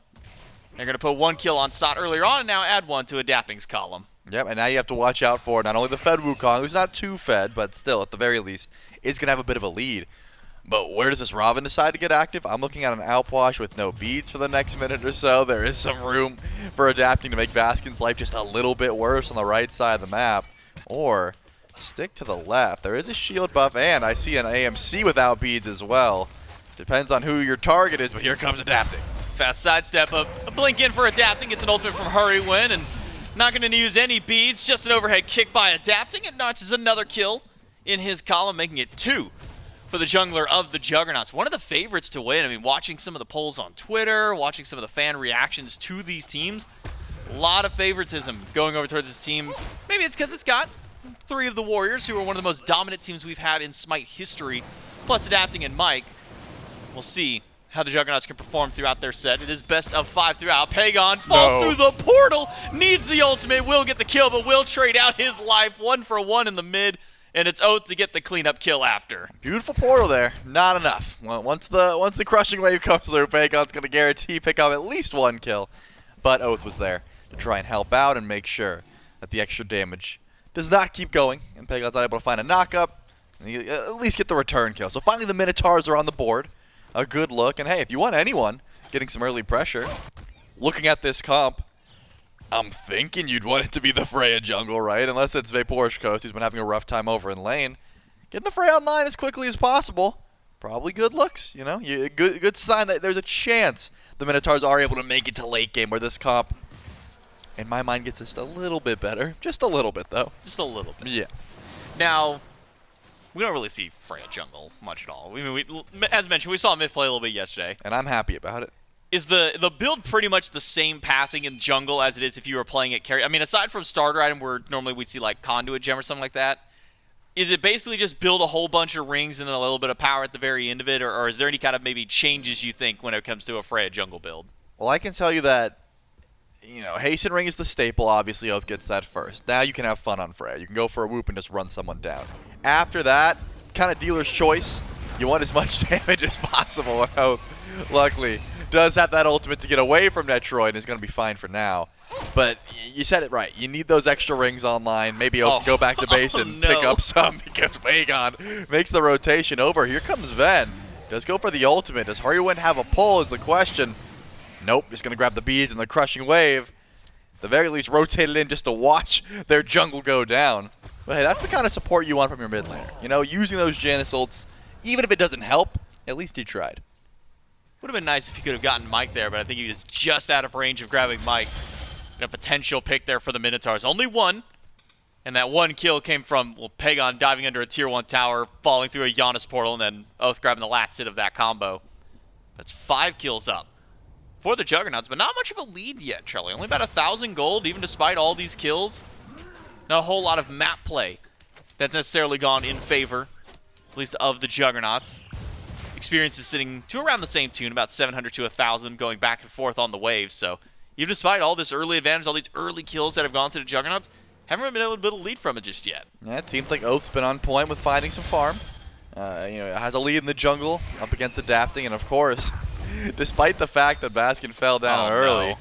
They're going to put 1 kill on Sot earlier on and now add 1 to Adapting's column. Yep, and now you have to watch out for not only the fed Wukong, who's not too fed, but still, at the very least, is going to have a bit of a lead. But where does this Robin decide to get active? I'm looking at an Outwash with no beads for the next minute or so. There is some room for Adapting to make Baskin's life just a little bit worse on the right side of the map. Or stick to the left. There is a shield buff, and I see an AMC without beads as well. Depends on who your target is, but here comes Adapting. Fast sidestep up, a blink in for Adapting, gets an ultimate from Hurry Win, and not going to use any beads, just an overhead kick by Adapting, and notches another kill in his column, making it 2 for the jungler of the Juggernauts. One of the favorites to win. I mean, watching some of the polls on Twitter, watching some of the fan reactions to these teams, a lot of favoritism going over towards this team. Maybe it's because it's got 3 of the Warriors, who are one of the most dominant teams we've had in SMITE history, plus Adapting and Mike. We'll see how the Juggernauts can perform throughout their set. It is best of 5 throughout. Pagon falls through the portal, needs the ultimate, will get the kill, but will trade out his life 1 for 1 in the mid, and it's Oath to get the cleanup kill after. Beautiful portal there. Not enough. Well, once the crushing wave comes through, Pagon's going to guarantee pick up at least 1 kill. But Oath was there to try and help out and make sure that the extra damage does not keep going, and Pagon's not able to find a knock-up, and he at least get the return kill. So finally the Minotaurs are on the board. A good look, and hey, if you want anyone getting some early pressure, looking at this comp, I'm thinking you'd want it to be the Freya jungle, right? Unless it's Vaporish Coast, who's been having a rough time over in lane. Getting the Freya online as quickly as possible. Probably good looks, you know? Good sign that there's a chance the Minotaurs are able to make it to late game, where this comp, in my mind, gets just a little bit better. Just a little bit, though. Just a little bit. Yeah. Now, we don't really see Freya jungle much at all. I mean, as mentioned, we saw Myth play a little bit yesterday. And I'm happy about it. Is the build pretty much the same pathing in jungle as it is if you were playing it carry? I mean, aside from starter item where normally we'd see like Conduit Gem or something like that, is it basically just build a whole bunch of rings and then a little bit of power at the very end of it, or is there any kind of maybe changes you think when it comes to a Freya jungle build? Well, I can tell you that, you know, Hasten Ring is the staple. Obviously, Oath gets that first. Now you can have fun on Freya. You can go for a whoop and just run someone down. After that, kind of dealer's choice. You want as much damage as possible. Oath, luckily, does have that ultimate to get away from Netroid and is going to be fine for now. But you said it right. You need those extra rings online. Maybe Oath can go back to base and pick up some, because Pagon makes the rotation over. Here comes Ven. Does go for the ultimate. Does Hurrywin have a pull is the question. Nope, just going to grab the beads and the crushing wave. At the very least, rotate it in just to watch their jungle go down. But hey, that's the kind of support you want from your mid laner. You know, using those Janus ults, even if it doesn't help, at least he tried. Would have been nice if you could have gotten Mike there, but I think he was just out of range of grabbing Mike. And a potential pick there for the Minotaurs. Only 1, and that 1 kill came from, well, Pagon diving under a tier 1 tower, falling through a Giannis portal, and then Oath grabbing the last hit of that combo. That's 5 kills up for the Juggernauts, but not much of a lead yet, Charlie. Only about 1,000 gold, even despite all these kills. Not a whole lot of map play that's necessarily gone in favor, at least of the Juggernauts. Experience is sitting to around the same tune, about 700 to 1,000, going back and forth on the wave. So even despite all this early advantage, all these early kills that have gone to the Juggernauts, haven't been able to build a lead from it just yet. Yeah, it seems like Oath's been on point with finding some farm. You know, has a lead in the jungle, up against Adapting, and of course, despite the fact that Baskin fell down early,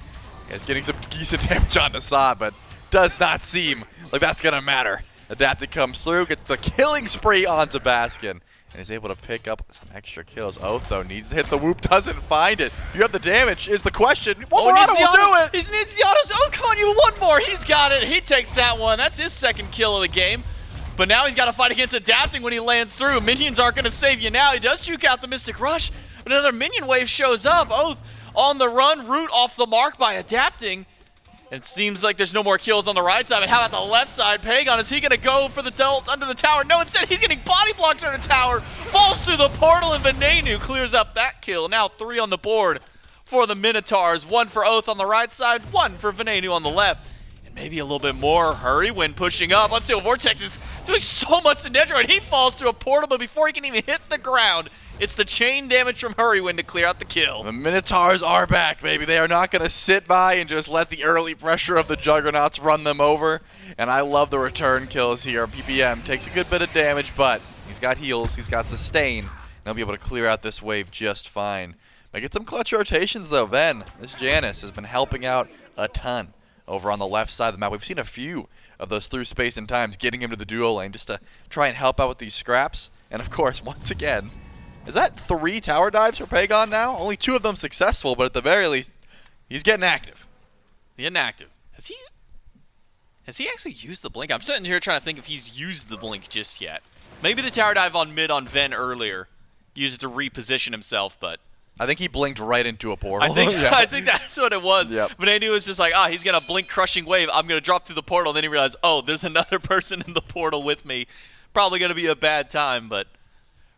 he's getting some decent damage on the side, but does not seem like that's going to matter. Adapting comes through, gets the killing spree onto Baskin, and is able to pick up some extra kills. Oath, though, needs to hit the whoop, doesn't find it. You have the damage, is the question. One more auto will do it! He needs the autos. Oh, come on, you one more. He's got it. He takes that one. That's his second kill of the game. But now he's got to fight against adapting when he lands through. Minions aren't going to save you now. He does juke out the Mystic Rush, but another minion wave shows up. Oath on the run, root off the mark by adapting. It seems like there's no more kills on the right side, but how about the left side? Pagon, is he going to go for the delt under the tower? No, instead he's getting body blocked under the tower. Falls through the portal, and Venenu clears up that kill. Now 3 on the board for the Minotaurs. 1 for Oath on the right side, 1 for Venenu on the left. And maybe a little bit more hurry when pushing up. Unstable Vortex is doing so much to Netroid. He falls through a portal, but before he can even hit the ground, it's the chain damage from Hurrywin to clear out the kill. The Minotaurs are back, baby. They are not going to sit by and just let the early pressure of the Juggernauts run them over. And I love the return kills here. PPM takes a good bit of damage, but he's got heals, he's got sustain, and he'll be able to clear out this wave just fine. Might get some clutch rotations, though. Ven, this Janus has been helping out a ton over on the left side of the map. We've seen a few of those through space and times getting him to the duo lane just to try and help out with these scraps. And, of course, once again, is that 3 tower dives for Pagon now? Only 2 of them successful, but at the very least, he's getting active. The inactive. Has he actually used the blink? I'm sitting here trying to think if he's used the blink just yet. Maybe the tower dive on mid on Ven earlier used it to reposition himself, but I think he blinked right into a portal. I think that's what it was. Yep. But Andy was just like, he's going to blink crushing wave. I'm going to drop through the portal. And then he realized, oh, there's another person in the portal with me. Probably going to be a bad time, but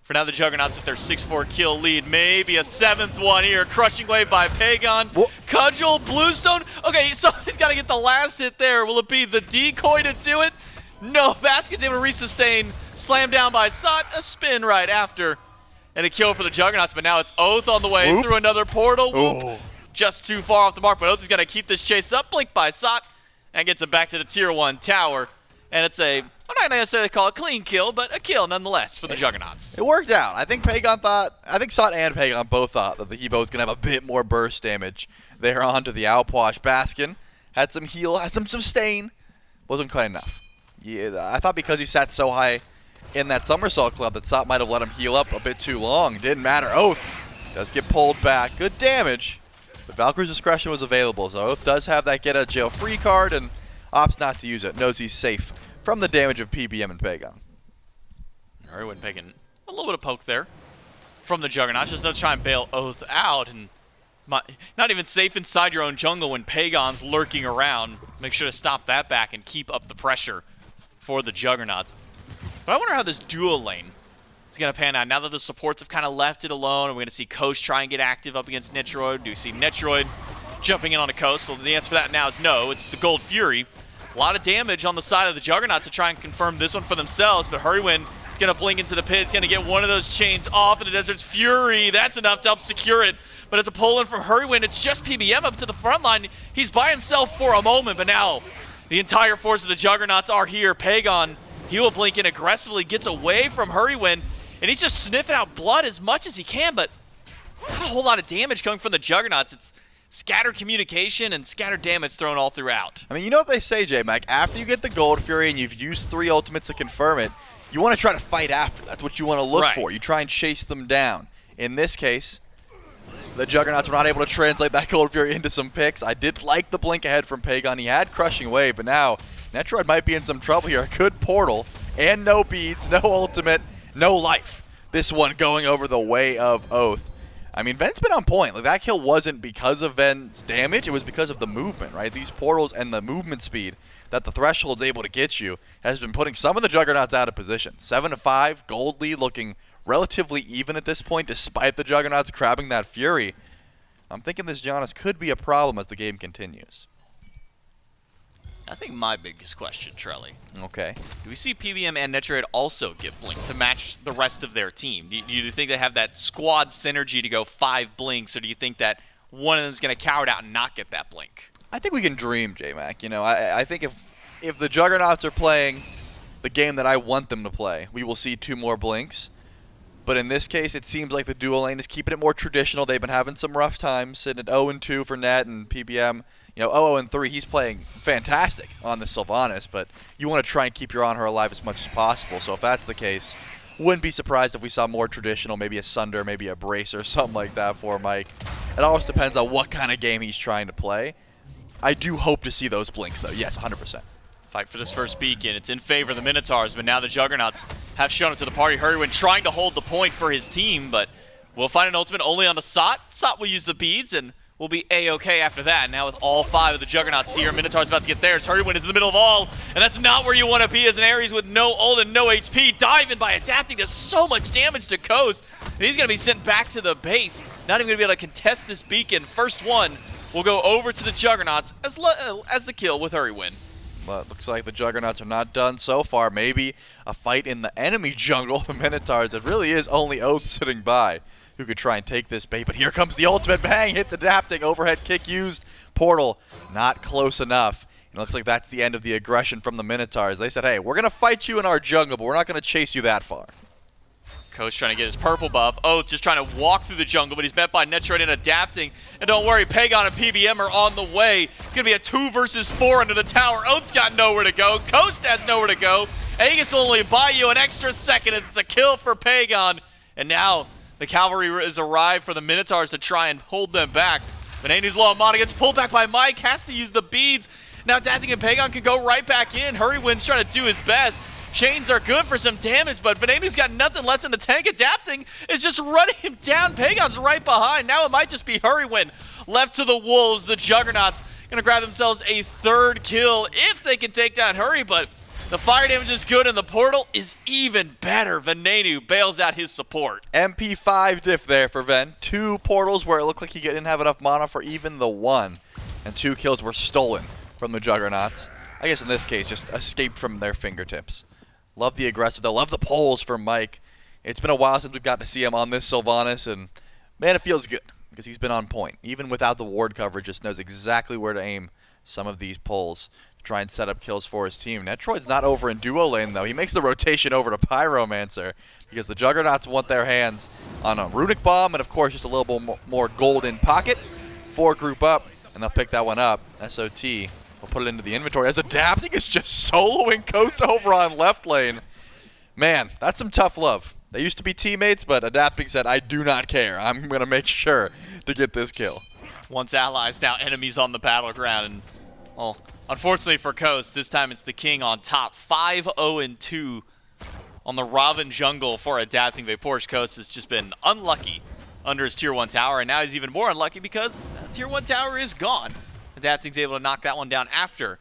for now, the Juggernauts with their 6-4 kill lead. Maybe a 7th one here. Crushing wave by Pagon. Cudgel, Bluestone. Okay, so he's got to get the last hit there. Will it be the decoy to do it? No, Basket's able to resustain. Slam down by Sot. A spin right after. And a kill for the Juggernauts, but now it's Oath on the way through another portal. Whoop. Just too far off the mark, but Oath is going to keep this chase up. Blink by Sot. And gets him back to the tier 1 tower. And it's I'm not going to necessarily call it a clean kill, but a kill nonetheless for the Juggernauts. It worked out. I think Sot and Pagon both thought that the Hebo was going to have a bit more burst damage there onto the Outwash. Baskin had some heal, had some sustain. Wasn't quite enough. Yeah, I thought because he sat so high in that somersault club that Sot might have let him heal up a bit too long. Didn't matter. Oath does get pulled back. Good damage. But Valkyrie's discretion was available, so Oath does have that get out of jail free card and opts not to use it. Knows he's safe from the damage of PBM and Pagon. Hurrywin taking a little bit of poke there from the Juggernauts. Just to try and bail Oath out. And not even safe inside your own jungle when Pagon's lurking around. Make sure to stop that back and keep up the pressure for the Juggernauts. But I wonder how this dual lane is going to pan out. Now that the supports have kind of left it alone, and we're going to see Coast try and get active up against Netroid. Do you see Netroid jumping in on a Coast? Well, the answer for that now is no. It's the Gold Fury. A lot of damage on the side of the Juggernauts to try and confirm this one for themselves, but Hurrywin is going to blink into the pit. He's going to get one of those chains off in the Desert's Fury. That's enough to help secure it, but it's a pull-in from Hurrywin. It's just PBM up to the front line. He's by himself for a moment, but now the entire force of the Juggernauts are here. Pagon, he will blink in aggressively, gets away from Hurrywin, and he's just sniffing out blood as much as he can, but not a whole lot of damage coming from the Juggernauts. It's scattered communication and scattered damage thrown all throughout. I mean, you know what they say, J-Mac? After you get the Gold Fury and you've used 3 ultimates to confirm it, you want to try to fight after. That's what you want to look for. You try and chase them down. In this case, the Juggernauts were not able to translate that Gold Fury into some picks. I did like the blink ahead from Pagon. He had Crushing Wave, but now Netroid might be in some trouble here. A good portal and no beads, no ultimate, no life. This one going over the way of Oath. I mean, Ven's been on point. Like, that kill wasn't because of Ven's damage. It was because of the movement, right? These portals and the movement speed that the Threshold's able to get you has been putting some of the Juggernauts out of position. 7-5, gold lead looking relatively even at this point, despite the Juggernauts grabbing that Fury. I'm thinking this Janus could be a problem as the game continues. I think my biggest question, Trelly. Okay. Do we see PBM and Netroid also get blink to match the rest of their team? Do you think they have that squad synergy to go 5 blinks, or do you think that one of them is going to cower it out and not get that blink? I think we can dream, J-Mac. You know, I think if the Juggernauts are playing the game that I want them to play, we will see 2 more blinks. But in this case, it seems like the dual lane is keeping it more traditional. They've been having some rough times, sitting at 0-2 for Net and PBM. You know, 0-3, he's playing fantastic on the Sylvanas, but you want to try and keep your on her alive as much as possible. So if that's the case, Wouldn't be surprised if we saw more traditional, maybe a Sunder, maybe a Brace or something like that for Mike. It always depends on what kind of game he's trying to play. I do hope to see those blinks, though. Yes, 100%. Fight for this first beacon. It's in favor of the Minotaurs, but now the Juggernauts have shown it to the party. Hurrywin trying to hold the point for his team, but we'll find an ultimate only on the Sot. Sot will use the beads, and we'll be A-okay after that. Now with all 5 of the Juggernauts here, Minotaurs about to get theirs. Hurrywin is in the middle of all, and that's not where you want to be as an Ares with no ult and no HP. Diving by adapting does so much damage to Coast, and he's going to be sent back to the base. Not even going to be able to contest this beacon. First one will go over to the Juggernauts as the kill with Hurrywin. But looks like the Juggernauts are not done so far. Maybe a fight in the enemy jungle, the Minotaurs. It really is only Oath sitting by who could try and take this bait. But here comes the ultimate. Bang! Hits adapting. Overhead kick used. Portal not close enough. It looks like that's the end of the aggression from the Minotaurs. They said, hey, we're going to fight you in our jungle, but we're not going to chase you that far. Coast trying to get his purple buff. Oath just trying to walk through the jungle, but he's met by Netroid and adapting. And don't worry, Pagon and PBM are on the way. It's going to be a 2 versus 4 under the tower. Oath's got nowhere to go. Coast has nowhere to go. Aegis will only buy you an extra second as it's a kill for Pagon. And now the cavalry has arrived for the Minotaurs to try and hold them back. Benenu's low on mana, gets pulled back by Mike, has to use the beads. Now Adapting and Pagon can go right back in. Hurrywin's trying to do his best. Chains are good for some damage, but Benenu's got nothing left in the tank. Adapting is just running him down. Pagon's right behind. Now it might just be Hurrywin left to the wolves. The Juggernauts going to grab themselves a 3rd kill if they can take down Hurry, but the fire damage is good and the portal is even better. Venenu bails out his support. MP5 diff there for Ven. 2 portals where it looked like he didn't have enough mana for even the 1. And 2 kills were stolen from the Juggernauts. I guess in this case, just escaped from their fingertips. Love the aggressive, though. Love the pulls from Mike. It's been a while since we've got to see him on this Sylvanas, and man, it feels good because he's been on point. Even without the ward coverage, just knows exactly where to aim some of these pulls to try and set up kills for his team. Netroid's not over in duo lane, though. He makes the rotation over to Pyromancer because the Juggernauts want their hands on a Runic Bomb and, of course, just a little bit more gold in pocket. 4 group up, and they'll pick that one up. SOT. We'll put it into the inventory as Adapting is just soloing Coast over on left lane. Man, that's some tough love. They used to be teammates, but Adapting said, I do not care. I'm going to make sure to get this kill. Once allies, now enemies on the battleground. And, well, unfortunately for Coast, this time it's the King on top. 5-0-2 on the Raven jungle for Adapting. Vapor's Coast has just been unlucky under his Tier 1 tower, and now he's even more unlucky because Tier 1 tower is gone. Adapting's able to knock that one down after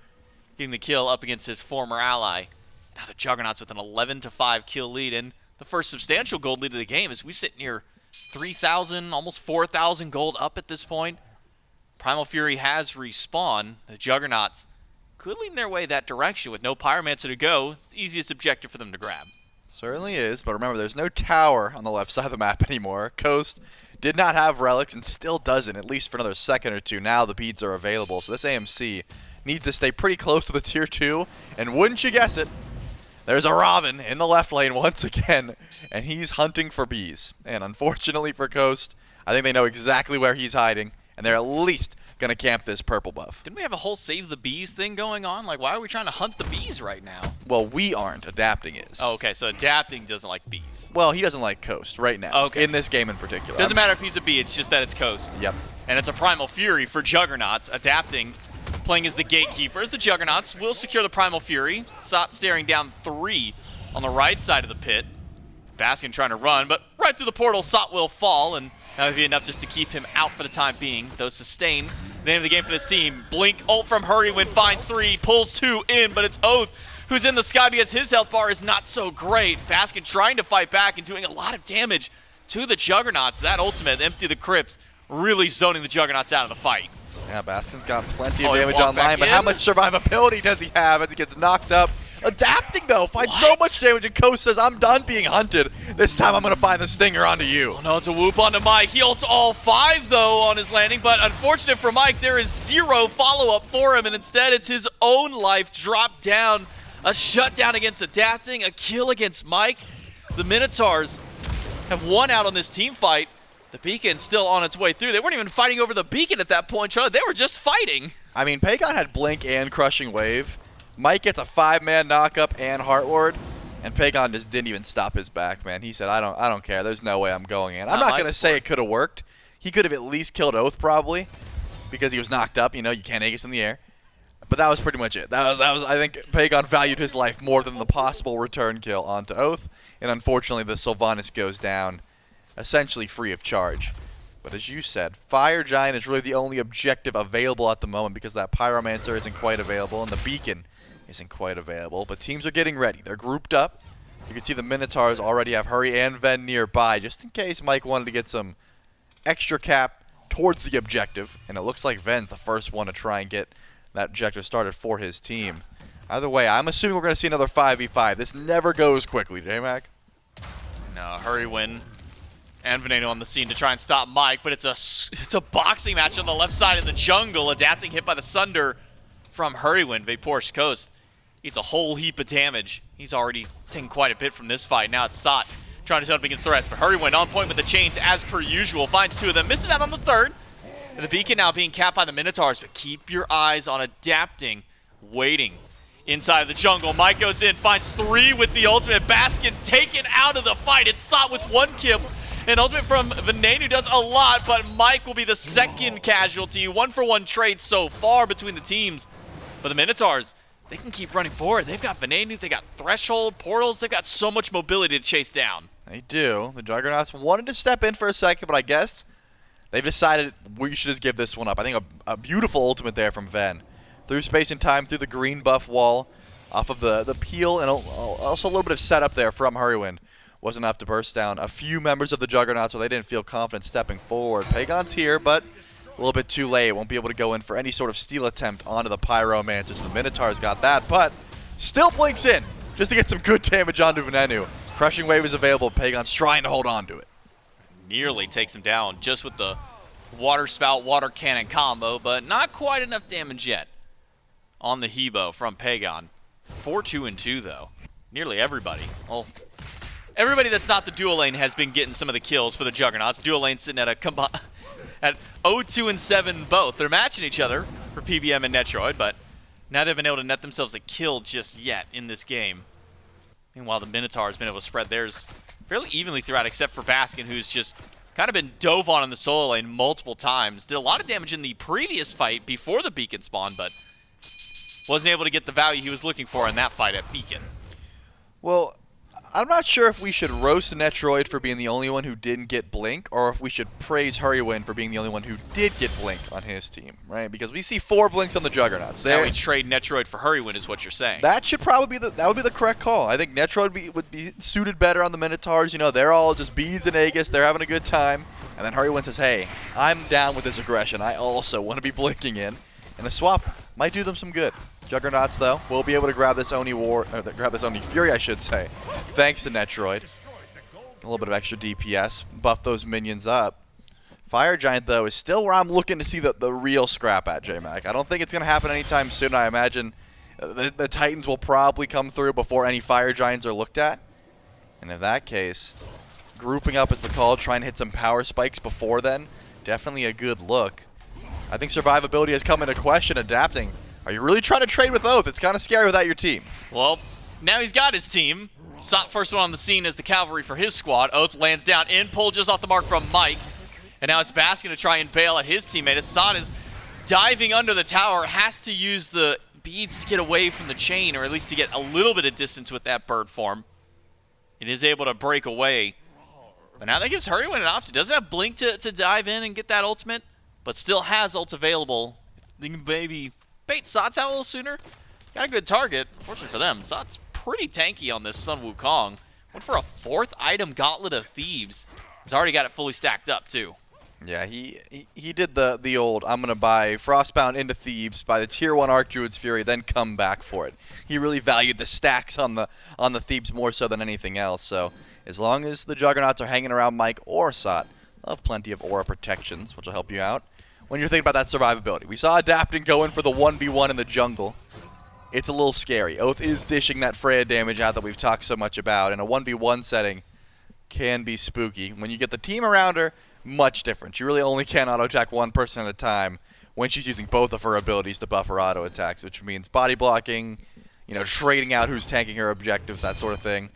getting the kill up against his former ally. Now the Juggernauts with an 11-5 kill lead, and the first substantial gold lead of the game as we sit near 3,000, almost 4,000 gold up at this point. Primal Fury has respawned. The Juggernauts could lead their way that direction with no Pyromancer to go. It's the easiest objective for them to grab. Certainly is, but remember, there's no tower on the left side of the map anymore. Coast did not have relics and still doesn't, at least for another second or two. Now the beads are available, so this AMC needs to stay pretty close to the Tier 2. And wouldn't you guess it, there's a Raven in the left lane once again, and he's hunting for bees. And unfortunately for Coast, I think they know exactly where he's hiding, and they're at least going to camp this purple buff. Didn't we have a whole save the bees thing going on? Like, why are we trying to hunt the bees right now? Well, we aren't. Adapting is. Oh, okay, so Adapting doesn't like bees. Well, he doesn't like Coast right now. Okay. In this game in particular. Doesn't matter if he's a bee, it's just that it's Coast. Yep. And it's a Primal Fury for Juggernauts. Adapting, playing as the Gatekeepers. The Juggernauts will secure the Primal Fury. Sot staring down 3 on the right side of the pit. Bastion trying to run, but right through the portal, Sot will fall, and that would be enough just to keep him out for the time being. Though sustain, the name of the game for this team. Blink ult from Hurrywin finds 3, pulls 2 in, but it's Oath who's in the sky because his health bar is not so great. Baskin trying to fight back and doing a lot of damage to the Juggernauts. That ultimate, Empty the Crypts, really zoning the Juggernauts out of the fight. Yeah, Bastion's got plenty of he damage walked back online, but how in. much survivability does he have as he gets knocked up? Adapting, though, finds so much damage, and Coast says, I'm done being hunted. This time I'm going to find the stinger onto you. Oh no, it's a whoop onto Mike. He ults all 5, though, on his landing, but unfortunate for Mike, there is 0 follow-up for him, and instead it's his own life dropped down. A shutdown against Adapting, a kill against Mike. The Minotaurs have won out on this team fight. The beacon's still on its way through. They weren't even fighting over the beacon at that point, Charlie. They were just fighting. I mean, Pagon had Blink and Crushing Wave. Mike gets a 5-man knockup and Heart Ward. And Pagon just didn't even stop his back, man. He said, I don't care. There's no way I'm going in. I'm Not not my going to say it could have worked. He could have at least killed Oath probably because he was knocked up. You know, you can't Aegis in the air. But that was pretty much it. That was. I think Pagon valued his life more than the possible return kill onto Oath. And unfortunately, the Sylvanas goes down essentially free of charge. But as you said, Fire Giant is really the only objective available at the moment because that Pyromancer isn't quite available and the Beacon isn't quite available. But teams are getting ready. They're grouped up. You can see the Minotaurs already have Hurry and Ven nearby just in case Mike wanted to get some extra cap towards the objective. And it looks like Ven's the first one to try and get that objective started for his team. Either way, I'm assuming we're going to see another 5v5. This never goes quickly, J-Mac. No, Hurry win. And Veneno on the scene to try and stop Mike, but it's a boxing match on the left side in the jungle. Adapting hit by the Sunder from Hurrywin. Vapor's Coast eats a whole heap of damage. He's already taken quite a bit from this fight. Now it's Sot trying to set up against the rest, but Hurrywin on point with the chains as per usual. Finds two of them, misses out on the third. And the Beacon now being capped by the Minotaurs, but keep your eyes on Adapting, waiting inside of the jungle. Mike goes in, finds three with the ultimate. Baskin taken out of the fight. It's Sot with one kill. An ultimate from Venenu does a lot, but Mike will be the second casualty. 1-for-1 trade so far between the teams. But the Minotaurs, they can keep running forward. They've got Venenu, they got Threshold, Portals, they've got so much mobility to chase down. They do. The Juggernauts wanted to step in for a second, but I guess they've decided we should just give this one up. I think a beautiful ultimate there from Ven. Through space and time, through the green buff wall, off of the peel, and also a little bit of setup there from Hurrywin. Was enough to burst down a few members of the Juggernauts, so they didn't feel confident stepping forward. Pagon's here, but a little bit too late. Won't be able to go in for any sort of steal attempt onto the Pyromancers. The Minotaurs got that, but still blinks in just to get some good damage onto Venenu. Crushing Wave is available. Pagon's trying to hold on to it. Nearly takes him down just with the Water Spout, Water Cannon combo, but not quite enough damage yet on the Hebo from Pagon. 4-2-2 though. Nearly everybody. Well, everybody that's not the dual lane has been getting some of the kills for the Juggernauts. Dual lane sitting at at 0-2-7 both. They're matching each other for PBM and Netroid, but now they've been able to net themselves a kill just yet in this game. Meanwhile, the Minotaur has been able to spread theirs fairly evenly throughout, except for Baskin, who's just kind of been dove on in the solo lane multiple times. Did a lot of damage in the previous fight before the Beacon spawn, but wasn't able to get the value he was looking for in that fight at Beacon. Well, I'm not sure if we should roast Netroid for being the only one who didn't get Blink, or if we should praise Hurrywin for being the only one who did get Blink on his team, right? Because we see 4 Blinks on the Juggernauts. Now we trade Netroid for Hurrywin is what you're saying. That should probably be that would be the correct call. I think Netroid would be suited better on the Minotaurs. You know, they're all just beads and Aegis. They're having a good time. And then Hurrywin says, hey, I'm down with this aggression. I also want to be blinking in. And a swap might do them some good. Juggernauts, though, will be able to grab this Oni Fury, I should say, thanks to Netroid. A little bit of extra DPS, buff those minions up. Fire Giant, though, is still where I'm looking to see the real scrap at, J-Mac. I don't think it's going to happen anytime soon. I imagine the Titans will probably come through before any Fire Giants are looked at. And in that case, grouping up is the call, trying to hit some power spikes before then. Definitely a good look. I think survivability has come into question. Adapting. Are you really trying to trade with Oath? It's kind of scary without your team. Well, now he's got his team. Sot first one on the scene as the cavalry for his squad. Oath lands down in, pull just off the mark from Mike. And now it's Baskin to try and bail at his teammate. As Sot is diving under the tower, has to use the beads to get away from the chain, or at least to get a little bit of distance with that bird form. It is able to break away. But now that gives Hurrywin an option. Doesn't have Blink to dive in and get that ultimate, but still has ult available. They can maybe bait Sots out a little sooner. Got a good target. Unfortunately for them, Sots pretty tanky on this Sun Wukong. Went for a 4th item, Gauntlet of Thieves. He's already got it fully stacked up, too. Yeah, he did the old, I'm going to buy Frostbound into Thieves, buy the Tier 1 Archdruid's Fury, then come back for it. He really valued the stacks on the Thieves more so than anything else. So as long as the Juggernauts are hanging around Mike or Sot, they'll have plenty of aura protections, which will help you out when you're thinking about that survivability. We saw Adapting go in for the 1v1 in the jungle. It's a little scary. Oath is dishing that Freya damage out that we've talked so much about, and a 1v1 setting can be spooky. When you get the team around her, much different. You really only can auto-attack one person at a time when she's using both of her abilities to buff her auto-attacks, which means body blocking, you know, trading out who's tanking her objectives, that sort of thing.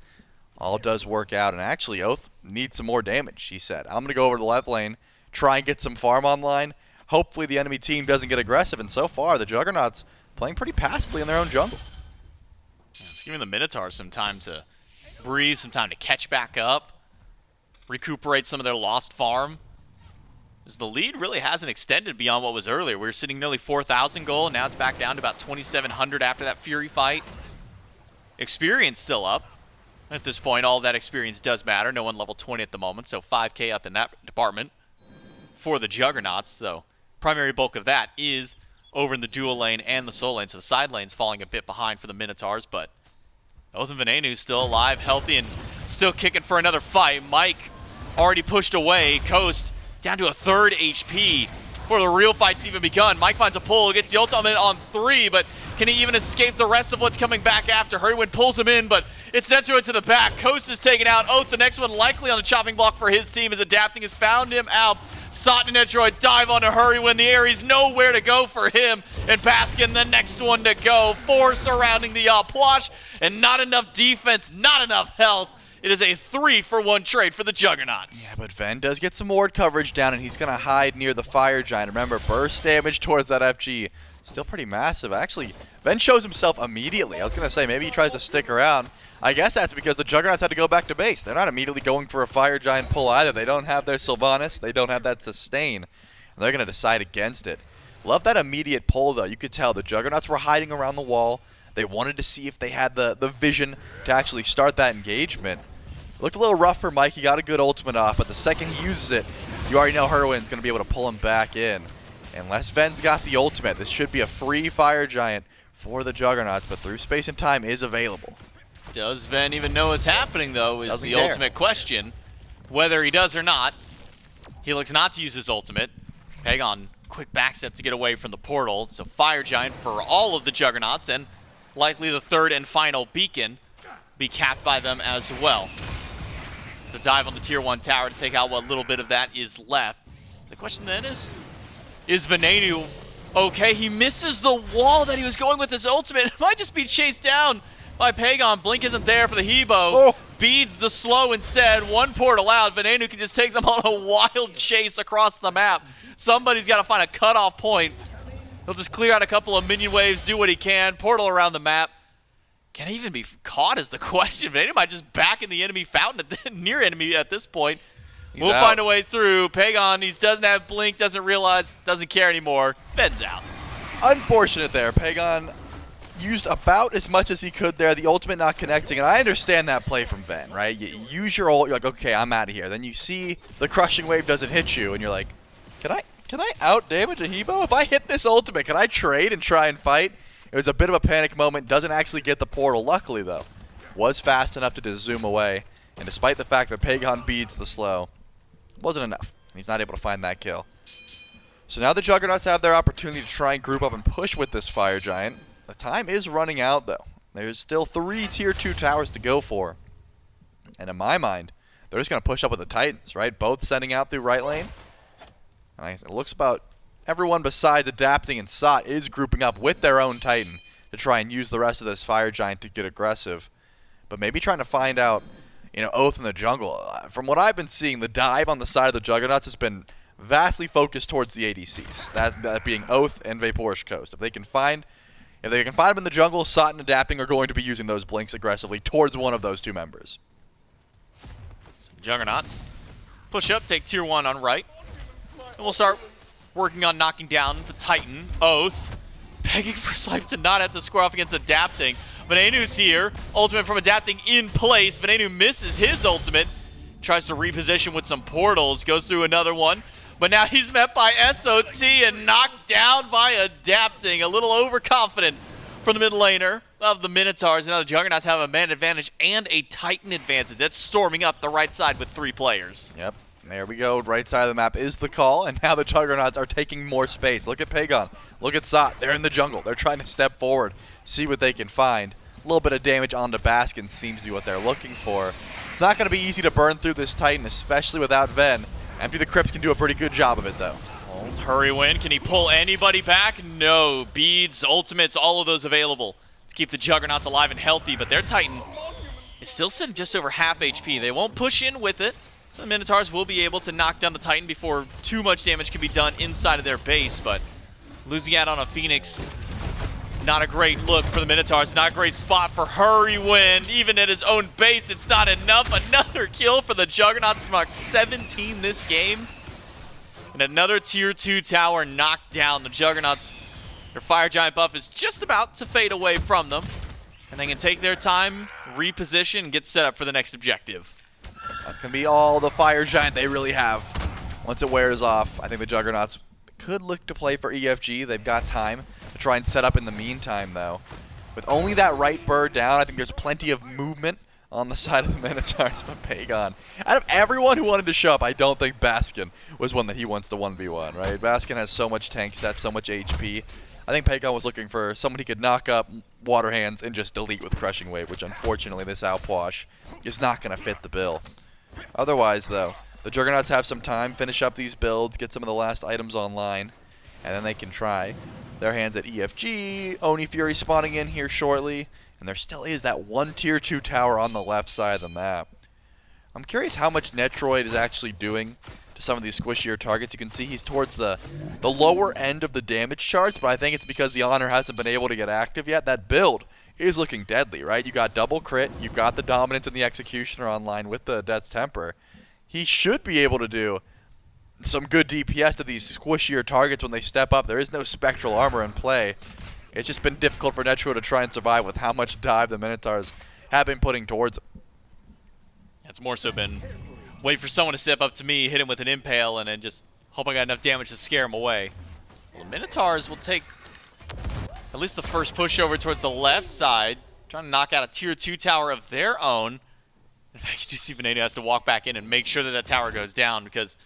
All does work out, and actually Oath needs some more damage, he said. I'm going to go over to the left lane, try and get some farm online. Hopefully the enemy team doesn't get aggressive, and so far the Juggernauts playing pretty passively in their own jungle. It's giving the Minotaurs some time to breathe, some time to catch back up, recuperate some of their lost farm. As the lead really hasn't extended beyond what was earlier. We were sitting nearly 4,000 gold, and now it's back down to about 2,700 after that Fury fight. Experience still up. At this point, all of that experience does matter. No one level 20 at the moment, so 5K up in that department for the Juggernauts. So primary bulk of that is over in the dual lane and the soul lane. So the side lane's falling a bit behind for the Minotaurs, but Oath and Venenu still alive, healthy, and still kicking for another fight. Mike already pushed away. Coast down to a third HP before the real fight's even begun. Mike finds a pull, gets the ultimate on 3, but can he even escape the rest of what's coming back after? Hurrywin pulls him in, but it's Netsuo to the back. Coast is taken out. Oath, the next one likely on the chopping block for his team, is adapting, has found him out. Sot and Netroid dive onto Hurrywin. The Ares nowhere to go for him. And Baskin, the next one to go. 4 surrounding the Opwash, and not enough defense, not enough health. It is a 3-for-1 trade for the Juggernauts. Yeah, but Ven does get some ward coverage down, and he's going to hide near the Fire Giant. Remember, burst damage towards that FG. Still pretty massive. Actually, Ven shows himself immediately. I was going to say, maybe he tries to stick around. I guess that's because the Juggernauts had to go back to base. They're not immediately going for a Fire Giant pull either. They don't have their Sylvanas. They don't have that sustain. And they're going to decide against it. Love that immediate pull, though. You could tell the Juggernauts were hiding around the wall. They wanted to see if they had the vision to actually start that engagement. Looked a little rough for Mike. He got a good ultimate off, but the second he uses it, you already know Hurrywin's going to be able to pull him back in. Unless Ven's got the ultimate, this should be a free Fire Giant for the Juggernauts, but through space and time is available. Does Ven even know what's happening, though, is Doesn't the care. ultimate question. Whether he does or not, he looks not to use his ultimate. Pagon, quick backstep to get away from the portal. So Fire Giant for all of the Juggernauts, and likely the third and final beacon be capped by them as well. It's a dive on the tier 1 tower to take out what little bit of that is left. The question then is Venenu okay? He misses the wall that he was going with his ultimate. It might just be chased down by Pagon. Blink isn't there for the Hebo. Oh. Beads the slow instead. One portal out. Venenu can just take them on a wild chase across the map. Somebody's got to find a cutoff point. He'll just clear out a couple of minion waves, do what he can, portal around the map. Can he even be caught is the question. Venenu might just back in the enemy fountain, near enemy at this point. We'll find a way through. Pagon, he doesn't have Blink, doesn't realize, doesn't care anymore. Ven's out. Unfortunate there. Pagon used about as much as he could there. The ultimate not connecting, and I understand that play from Ven, right? You use your ult, you're like, okay, I'm out of here. Then you see the crushing wave doesn't hit you, and you're like, can I out damage a Hebo? If I hit this ultimate, can I trade and try and fight? It was a bit of a panic moment. Doesn't actually get the portal. Luckily, though, was fast enough to just zoom away. And despite the fact that Pagon beads the slow, wasn't enough. He's not able to find that kill. So now the Juggernauts have their opportunity to try and group up and push with this Fire Giant. The time is running out, though. There's still 3 tier 2 towers to go for. And in my mind, they're just going to push up with the Titans, right? Both sending out through right lane. And it looks about everyone besides Adapting and Sot is grouping up with their own Titan to try and use the rest of this Fire Giant to get aggressive. But maybe trying to find out, you know, Oath in the jungle. From what I've been seeing, the dive on the side of the Juggernauts has been vastly focused towards the ADCs. That being Oath and Vaporish Coast. If they can find them in the jungle, Sot and Adapting are going to be using those blinks aggressively towards one of those 2 members. So Juggernauts push up, take tier 1 on right. And we'll start working on knocking down the Titan. Oath, begging for his life to not have to square off against Adapting. Venenu's here. Ultimate from Adapting in place. Venenu misses his ultimate. Tries to reposition with some portals. Goes through another one. But now he's met by SOT and knocked down by Adapting. A little overconfident from the mid laner of the Minotaurs. Now the Juggernauts have a man advantage and a Titan advantage. That's storming up the right side with 3 players. Yep. There we go. Right side of the map is the call, and now the Juggernauts are taking more space. Look at Pagon. Look at Sot. They're in the jungle. They're trying to step forward, see what they can find. A little bit of damage onto Baskin seems to be what they're looking for. It's not going to be easy to burn through this Titan, especially without Ven. Empty the Crypt can do a pretty good job of it, though. Hurrywin, can he pull anybody back? No. Beads, ultimates, all of those available. keep the Juggernauts alive and healthy, but their Titan is still sitting just over half HP. They won't push in with it, so the Minotaurs will be able to knock down the Titan before too much damage can be done inside of their base, but losing out on a Phoenix, not a great look for the Minotaurs, not a great spot for hi-rez. Even at his own base, it's not enough. Another kill for the Juggernauts, marked 17 this game. And another tier 2 tower knocked down. The Juggernauts, their Fire Giant buff is just about to fade away from them. And they can take their time, reposition, and get set up for the next objective. That's going to be all the Fire Giant they really have. Once it wears off, I think the Juggernauts could look to play for EFG. They've got time to try and set up in the meantime, though. With only that right bird down, I think there's plenty of movement on the side of the Minotaurs. But Pagon, out of everyone who wanted to show up, I don't think Baskin was one that he wants to 1v1, right? Baskin has so much tank stats, so much HP. I think Pagon was looking for someone he could knock up, Water Hands, and just delete with Crushing Wave, which unfortunately this Outwash is not going to fit the bill. Otherwise, though, the Juggernauts have some time, finish up these builds, get some of the last items online, and then they can try their hands at EFG. Oni Fury spawning in here shortly, and there still is that one tier 2 tower on the left side of the map. I'm curious how much Netroid is actually doing to some of these squishier targets. You can see he's towards the lower end of the damage charts, but I think it's because the Honor hasn't been able to get active yet. That build is looking deadly, right? You got double crit, you've got the Dominance and the Executioner online with the Death's Temper. He should be able to do some good DPS to these squishier targets when they step up. There is no Spectral Armor in play. It's just been difficult for Netro to try and survive with how much dive the Minotaurs have been putting towards him. It's more so been wait for someone to step up to me, hit him with an Impale, and then just hope I got enough damage to scare him away. Well, the Minotaurs will take at least the first push over towards the left side, trying to knock out a tier 2 tower of their own. In fact, you do see Veneno has to walk back in and make sure that that tower goes down, because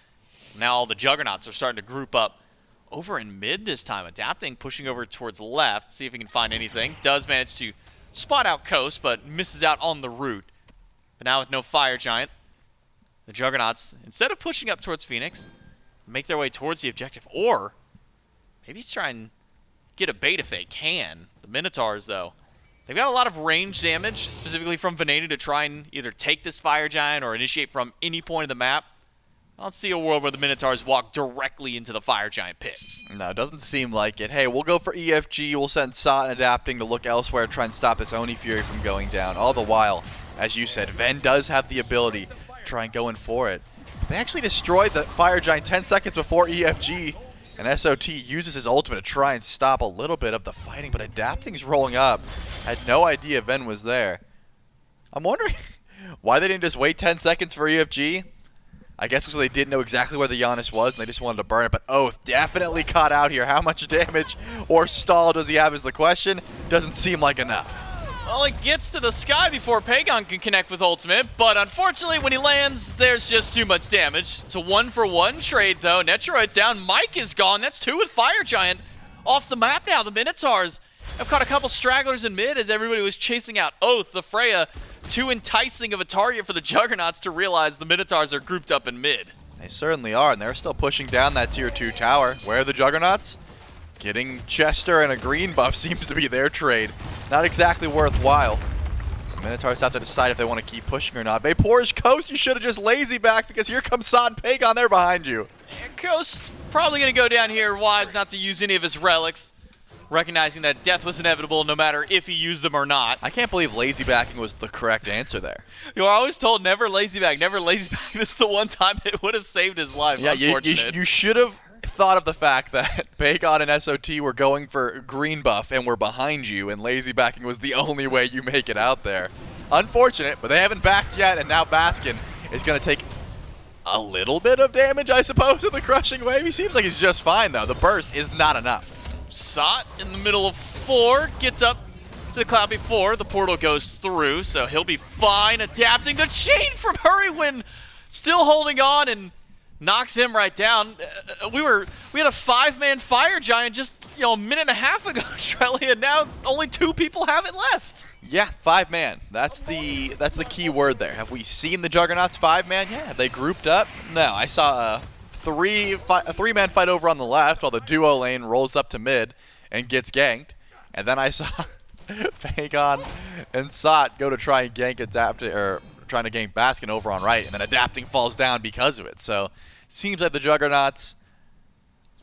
now all the Juggernauts are starting to group up over in mid this time. Adapting, pushing over towards left, see if he can find anything. Does manage to spot out Coast, but misses out on the route. But now with no Fire Giant, the Juggernauts, instead of pushing up towards Phoenix, make their way towards the objective. Or maybe try and get a bait if they can. The Minotaurs, though, they've got a lot of range damage, specifically from Veneno, to try and either take this Fire Giant or initiate from any point of the map. I don't see a world where the Minotaurs walk directly into the Fire Giant pit. No, it doesn't seem like it. Hey, we'll go for EFG. We'll send Sot and Adapting to look elsewhere, try and stop this Oni Fury from going down. All the while, as you said, Ven does have the ability to try and go in for it. But they actually destroyed the Fire Giant 10 seconds before EFG, and SOT uses his ultimate to try and stop a little bit of the fighting, but Adapting's rolling up. Had no idea Ven was there. I'm wondering why they didn't just wait 10 seconds for EFG. I guess because they didn't know exactly where the Giannis was and they just wanted to burn it. But Oath definitely caught out here. How much damage or stall does he have is the question. Doesn't seem like enough. Well, it gets to the sky before Pagon can connect with ultimate, but unfortunately when he lands, there's just too much damage. It's a 1-for-1 trade, though. Netroid's down. Mike is gone. That's 2 with Fire Giant off the map now. The Minotaurs have caught a couple stragglers in mid as everybody was chasing out Oath, the Freya. Too enticing of a target for the Juggernauts to realize the Minotaurs are grouped up in mid. They certainly are, and they're still pushing down that tier 2 tower. Where are the Juggernauts? Getting Chester and a green buff seems to be their trade. Not exactly worthwhile. So Minotaurs have to decide if they want to keep pushing or not. Vapor's Coast, you should have just lazy back because here comes Sod and Pagon there behind you. And Coast probably going to go down here wise not to use any of his relics, recognizing that death was inevitable no matter if he used them or not. I can't believe lazy backing was the correct answer there. You are always told never lazy back, never lazy back. This is the one time it would have saved his life. Yeah, you should have thought of the fact that Pagon and SOT were going for green buff and were behind you, and lazy backing was the only way you make it out there. Unfortunate, but they haven't backed yet, and now Baskin is going to take a little bit of damage, I suppose, with the Crushing Wave. He seems like he's just fine, though. The burst is not enough. Sot in the middle of 4, gets up to the cloud before the portal goes through, so he'll be fine. Adapting the chain from hi-rez, still holding on and knocks him right down. We had a 5-man Fire Giant just a minute and a half ago, Trelly, and now only 2 people have it left. Yeah, 5-man. That's the key word there. Have we seen the Juggernauts 5-man? Yeah. Have they grouped up? No. I saw a 3-man fight over on the left while the duo lane rolls up to mid and gets ganked. And then I saw Pagon and Sot go to try and gank Adapting, or trying to gank Baskin over on right, and then Adapting falls down because of it. So seems like the Juggernauts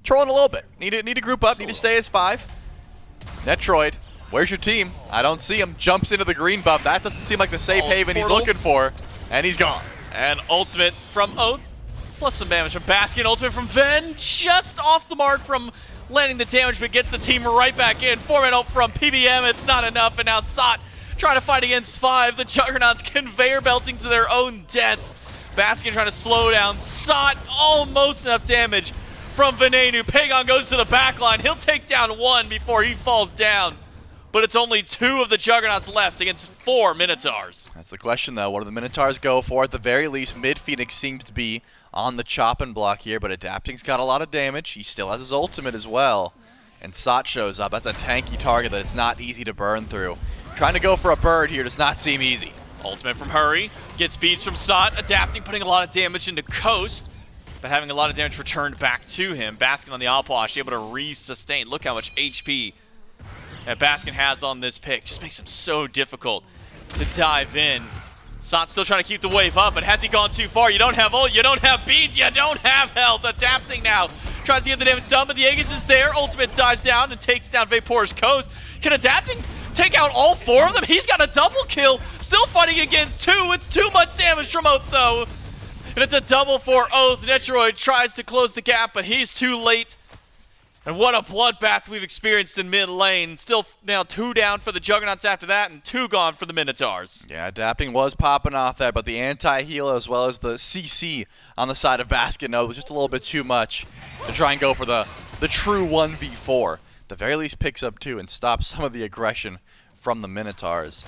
trolling a little bit. Need to group up, need to stay as 5. Netroid, where's your team? I don't see him. Jumps into the green buff. That doesn't seem like the safe haven he's looking for, and he's gone. And ultimate from Oath, plus some damage from Baskin. Ultimate from Ven, just off the mark from landing the damage, but gets the team right back in. 4-man ult from PBM, it's not enough, and now Sot trying to fight against 5. The Juggernauts conveyor belting to their own deaths. Baskin trying to slow down Sot, almost enough damage from Venenu. Pagon goes to the back line. He'll take down 1 before he falls down. But it's only 2 of the Juggernauts left against 4 Minotaurs. That's the question, though. What do the Minotaurs go for? At the very least, mid-Phoenix seems to be on the chopping block here, but Adapting's got a lot of damage. He still has his ultimate as well. And Sot shows up. That's a tanky target that it's not easy to burn through. Trying to go for a bird here does not seem easy. Ultimate from Hurry. Gets beats from Sot. Adapting, putting a lot of damage into Coast, but having a lot of damage returned back to him. Baskin on the Alposh, able to re-sustain. Look how much HP that Baskin has on this pick. Just makes him so difficult to dive in. Sot's still trying to keep the wave up, but has he gone too far? You don't have ult, you don't have beads, you don't have health. Adapting now. Tries to get the damage done, but the Aegis is there. Ultimate dives down and takes down Vapor's Coast. Can Adapting take out all 4 of them? He's got a double kill. Still fighting against 2. It's too much damage from Oath, though. And it's a double for Oath. Netroid tries to close the gap, but he's too late. And what a bloodbath we've experienced in mid lane. Still now 2 down for the Juggernauts after that, and 2 gone for the Minotaurs. Yeah, Adapting was popping off there, but the anti-heal as well as the CC on the side of Baskin was just a little bit too much to try and go for the true 1v4. The very least picks up 2 and stops some of the aggression from the Minotaurs.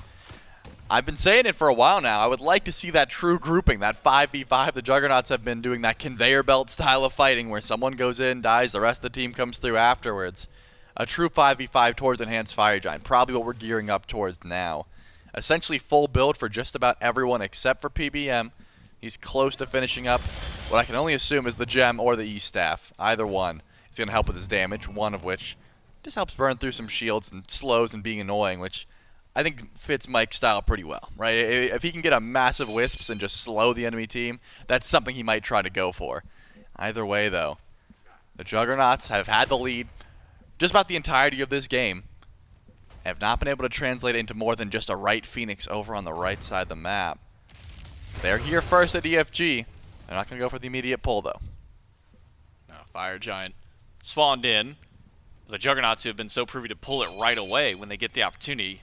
I've been saying it for a while now. I would like to see that true grouping, that 5v5. The Juggernauts have been doing that conveyor belt style of fighting where someone goes in, dies, the rest of the team comes through afterwards. A true 5v5 towards Enhanced Fire Giant, probably what we're gearing up towards now. Essentially full build for just about everyone except for PBM. He's close to finishing up what I can only assume is the gem or the E-Staff. Either one is going to help with his damage, one of which just helps burn through some shields and slows and being annoying, which I think fits Mike's style pretty well, right? If he can get a massive wisps and just slow the enemy team, that's something he might try to go for. Either way, though, the Juggernauts have had the lead just about the entirety of this game, have not been able to translate it into more than just a right Phoenix over on the right side of the map. They're here first at EFG. They're not going to go for the immediate pull, though. No, Fire Giant spawned in. The Juggernauts, who have been so privy to pull it right away when they get the opportunity,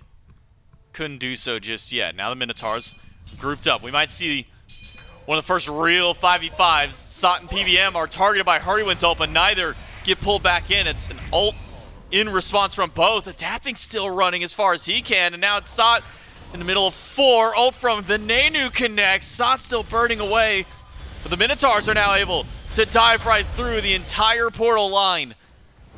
couldn't do so just yet. Now the Minotaurs grouped up. We might see one of the first real 5v5s. Sot and PBM are targeted by Hurrywind's ult, but neither get pulled back in. It's an ult in response from both. Adapting still running as far as he can, and now it's Sot in the middle of 4. Ult from Venenu connects. Sot still burning away, but the Minotaurs are now able to dive right through the entire portal line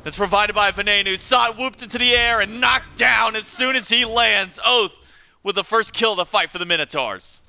that's provided by Venenu. Sot whooped into the air and knocked down as soon as he lands. Oath with the first kill of the fight for the Minotaurs.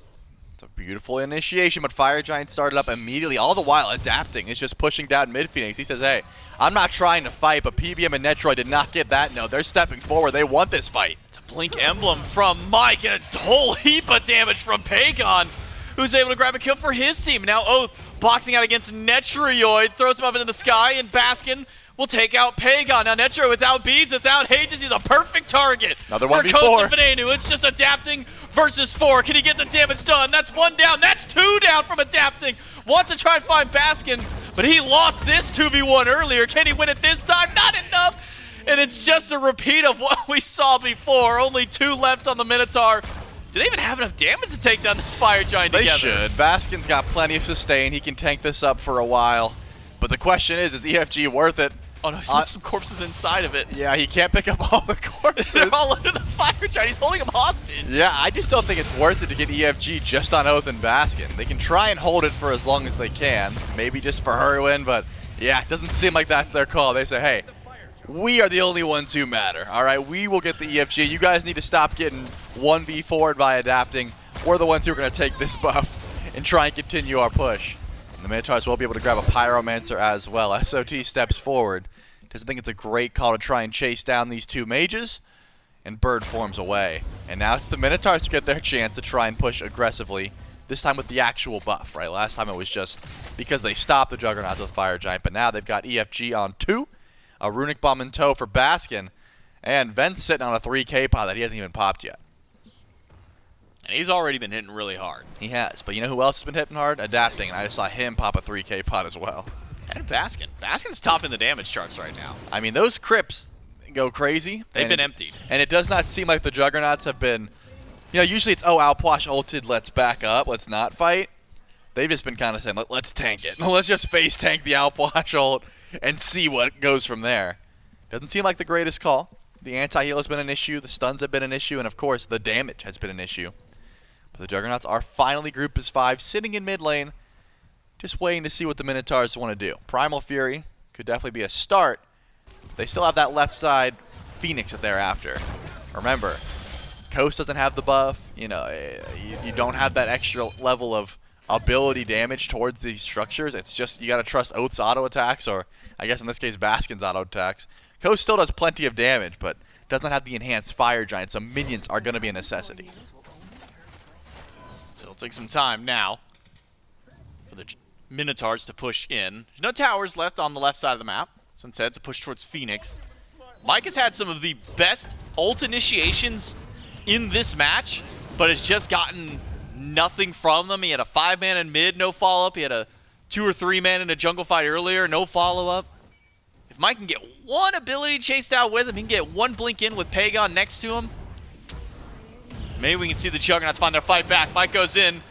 It's a beautiful initiation, but Fire Giant started up immediately. All the while, Adapting is just pushing down mid-Phoenix. He says, hey, I'm not trying to fight, but PBM and Netroid did not get that. No, they're stepping forward. They want this fight. It's a Blink Emblem from Mike and a whole heap of damage from Pagon, who's able to grab a kill for his team. Now Oath boxing out against Netroid, throws him up into the sky, and Baskin will take out Pagon. Now Netroid without beads, without Hages, he's a perfect target. Another for 1v4. Coast and Venenu. It's just Adapting versus 4. Can he get the damage done? That's 1 down. That's 2 down from Adapting. Wants to try and find Baskin, but he lost this 2v1 earlier. Can he win it this time? Not enough. And it's just a repeat of what we saw before. Only 2 left on the Minotaur. Do they even have enough damage to take down this Fire Giant They together? should. Baskin's got plenty of sustain. He can tank this up for a while. But the question is EFG worth it? Oh no, he's left some corpses inside of it. Yeah, he can't pick up all the corpses. They're all under the Fire Giant. He's holding him hostage. Yeah, I just don't think it's worth it to get EFG just on Oath and Baskin. They can try and hold it for as long as they can. Maybe just for Hurwin, but yeah, it doesn't seem like that's their call. They say, hey, we are the only ones who matter. All right, we will get the EFG. You guys need to stop getting 1v4'd by Adapting. We're the ones who are going to take this buff and try and continue our push. And the Minotaurs will be able to grab a Pyromancer as well. SOT steps forward. Doesn't think it's a great call to try and chase down these 2 mages. and Bird forms away. And now it's the Minotaurs to get their chance to try and push aggressively, this time with the actual buff, right? Last time it was just because they stopped the Juggernauts with Fire Giant, but now they've got EFG on 2, a Runic Bomb in tow for Baskin, and Vent's sitting on a 3K pod that he hasn't even popped yet. And he's already been hitting really hard. He has, but you know who else has been hitting hard? Adapting, and I just saw him pop a 3K pod as well. And Baskin. Baskin's topping the damage charts right now. I mean, those crypts go crazy. They've been emptied. And it does not seem like the Juggernauts have been, you know, usually it's, oh, Alposh ulted, let's back up, let's not fight. They've just been kind of saying, let's tank it. Let's just face tank the Alposh ult and see what goes from there. Doesn't seem like the greatest call. The anti-heal has been an issue, the stuns have been an issue, and of course, the damage has been an issue. But the Juggernauts are finally grouped as 5, sitting in mid lane, just waiting to see what the Minotaurs want to do. Primal Fury could definitely be a start. They still have that left side Phoenix that they're after. Remember, Coast doesn't have the buff. You know, you don't have that extra level of ability damage towards these structures. It's just you got to trust Oath's auto attacks, or I guess in this case Baskin's auto attacks. Coast still does plenty of damage, but does not have the enhanced Fire Giant, so minions are going to be a necessity. So it'll take some time now for the Minotaurs to push in. There's no towers left on the left side of the map, so instead it's a push towards Phoenix. Mike has had some of the best ult initiations in this match, but has just gotten nothing from them. He had a 5-man in mid, no follow-up. He had a 2 or 3-man in a jungle fight earlier, no follow-up. If Mike can get one ability chased out with him, he can get one blink in with Pagon next to him. Maybe we can see the Juggernauts find their fight back. Mike goes in,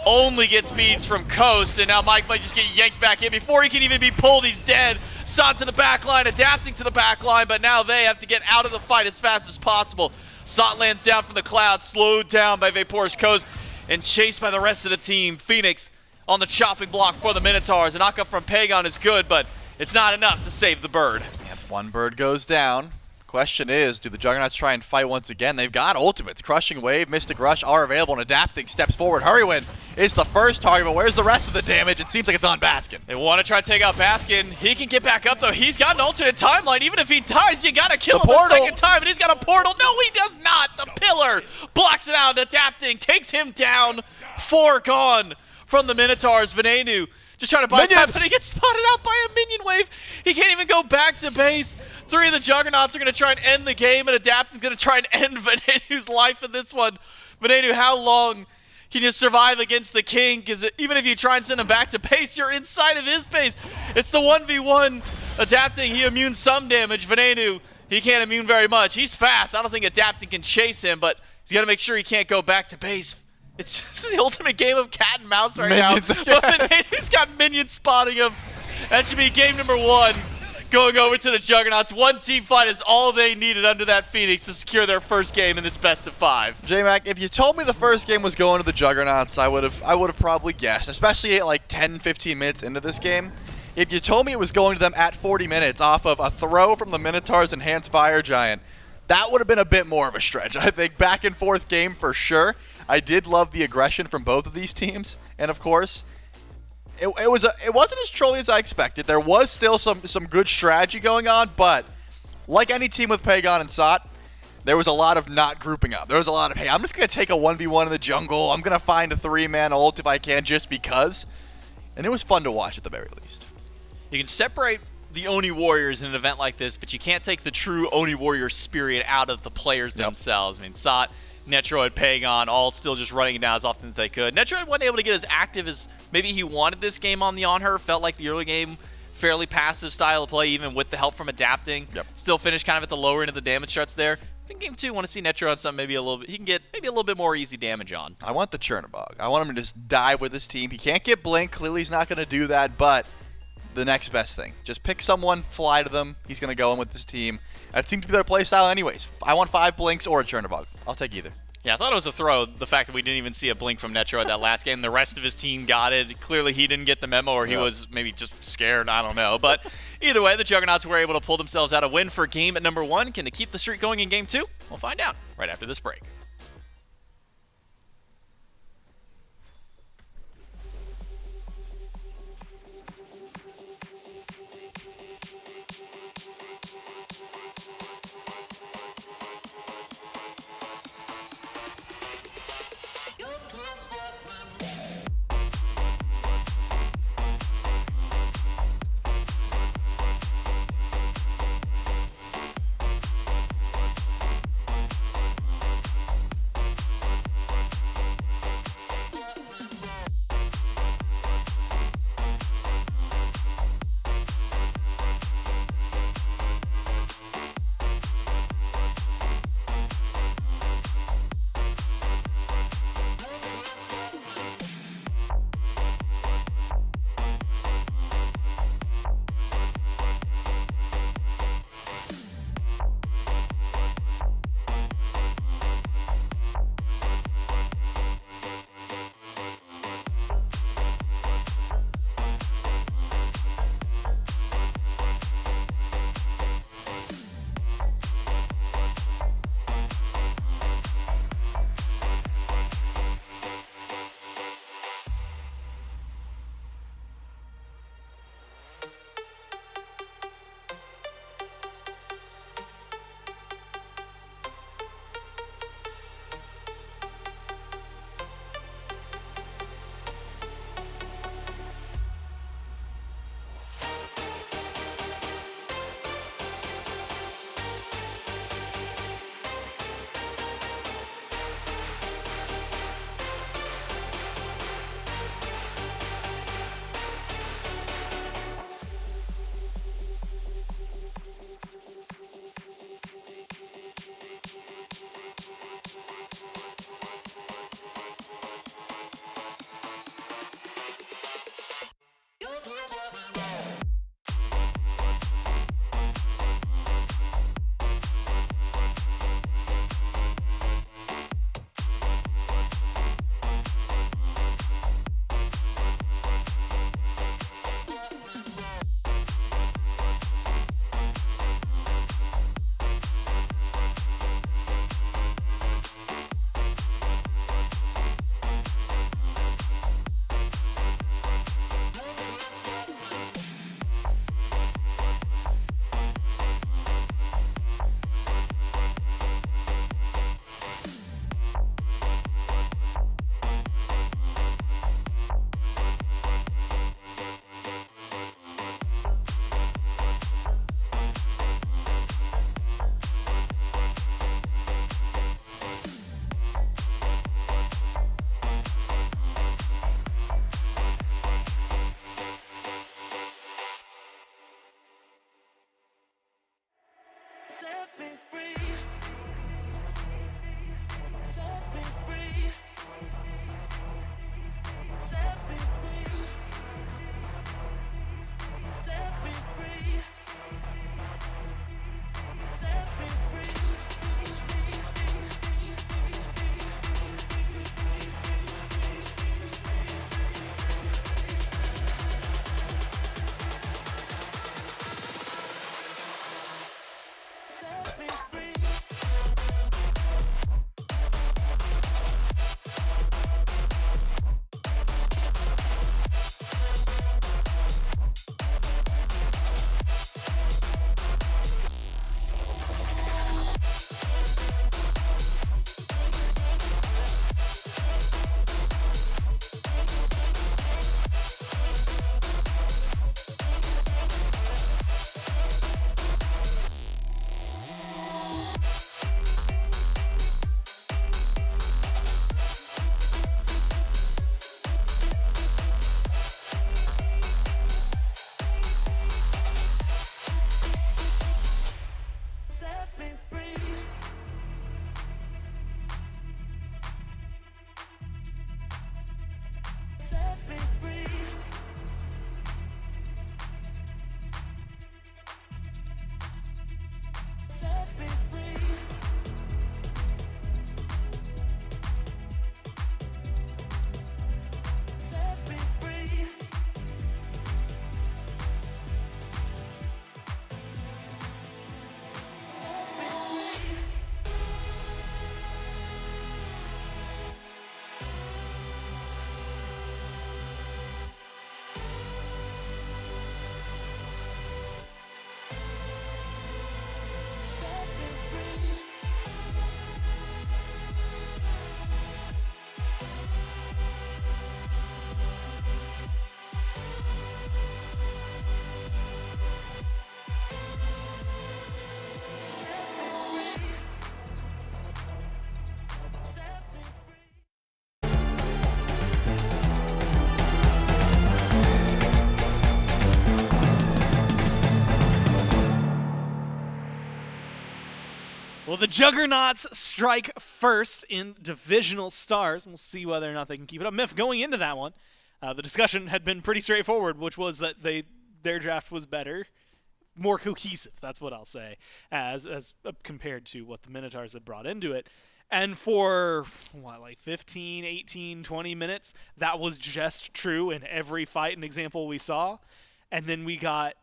only gets beads from Coast, and now Mike might just get yanked back in. Before he can even be pulled, he's dead. Sot to the back line, adapting to the back line, but now they have to get out of the fight as fast as possible. Sot lands down from the clouds, slowed down by Vapor's Coast, and chased by the rest of the team. Phoenix on the chopping block for the Minotaurs. The knockup from Pagon is good, but it's not enough to save the bird. Yep, one bird goes down. Question is, do the Juggernauts try and fight once again? They've got ultimates. Crushing Wave, Mystic Rush are available, and Adapting steps forward. Hurrywin is the first target, but where's the rest of the damage? It seems like it's on Baskin. They want to try to take out Baskin. He can get back up, though. He's got an alternate timeline. Even if he dies, you got to kill him the second time, and he's got a portal. No, he does not. The pillar blocks it out. Adapting takes him down. 4 gone from the Minotaurs. Venenu just trying to buy time, but he gets spotted out by a minion wave. He can't even go back to base. 3 of the Juggernauts are going to try and end the game, and Adapting's going to try and end Venenu's life in this one. Venenu, how long can you survive against the King? Because even if you try and send him back to base, you're inside of his base. It's the 1v1. Adapting, he immunes some damage. Venenu, he can't immune very much. He's fast. I don't think Adapting can chase him, but he's got to make sure he can't go back to base. It's the ultimate game of cat and mouse right Minions now. But he's got minions spotting him. That should be game number 1. Going over to the Juggernauts. One team fight is all they needed under that Phoenix to secure their first game in this best of 5. J-Mac, if you told me the first game was going to the Juggernauts, I would have probably guessed, especially at like 10, 15 minutes into this game. If you told me it was going to them at 40 minutes off of a throw from the Minotaurs Enhanced Fire Giant, that would have been a bit more of a stretch. I think back and forth game for sure. I did love the aggression from both of these teams, and of course, it wasn't as trolly as I expected. There was still some good strategy going on, but like any team with Pagon and Sot, there was a lot of not grouping up. There was a lot of, hey, I'm just going to take a 1v1 in the jungle. I'm going to find a 3-man ult if I can just because. And it was fun to watch at the very least. You can separate the Oni Warriors in an event like this, but you can't take the true Oni Warrior spirit out of the players themselves. I mean, Sot, Netroid, Pagon, all still just running it down as often as they could. Netroid wasn't able to get as active as maybe he wanted this game on the On-Her. Felt like the early game, fairly passive style of play, even with the help from Adapting. Yep. Still finished kind of at the lower end of the damage charts there. I think game 2, want to see Netroid on something maybe a little bit. He can get maybe a little bit more easy damage on. I want the Chernobog. I want him to just dive with his team. He can't get Blink. Clearly he's not going to do that, but the next best thing. Just pick someone, fly to them. He's going to go in with his team. That seems to be their play style anyways. I want 5 Blinks or a Chernobog. I'll take either. Yeah, I thought it was a throw, the fact that we didn't even see a blink from Netroid that last game. The rest of his team got it. Clearly he didn't get the memo, or he was maybe just scared. I don't know. But either way, the Juggernauts were able to pull themselves out a win for game at number 1. Can they keep the streak going in game 2? We'll find out right after this break. Well, the Juggernauts strike first in Divisional Stars, and we'll see whether or not they can keep it up. Miff, going into that one, the discussion had been pretty straightforward, which was that their draft was better, more cohesive, that's what I'll say, as compared to what the Minotaurs had brought into it. And for, like 15, 18, 20 minutes, that was just true in every fight and example we saw. And then we got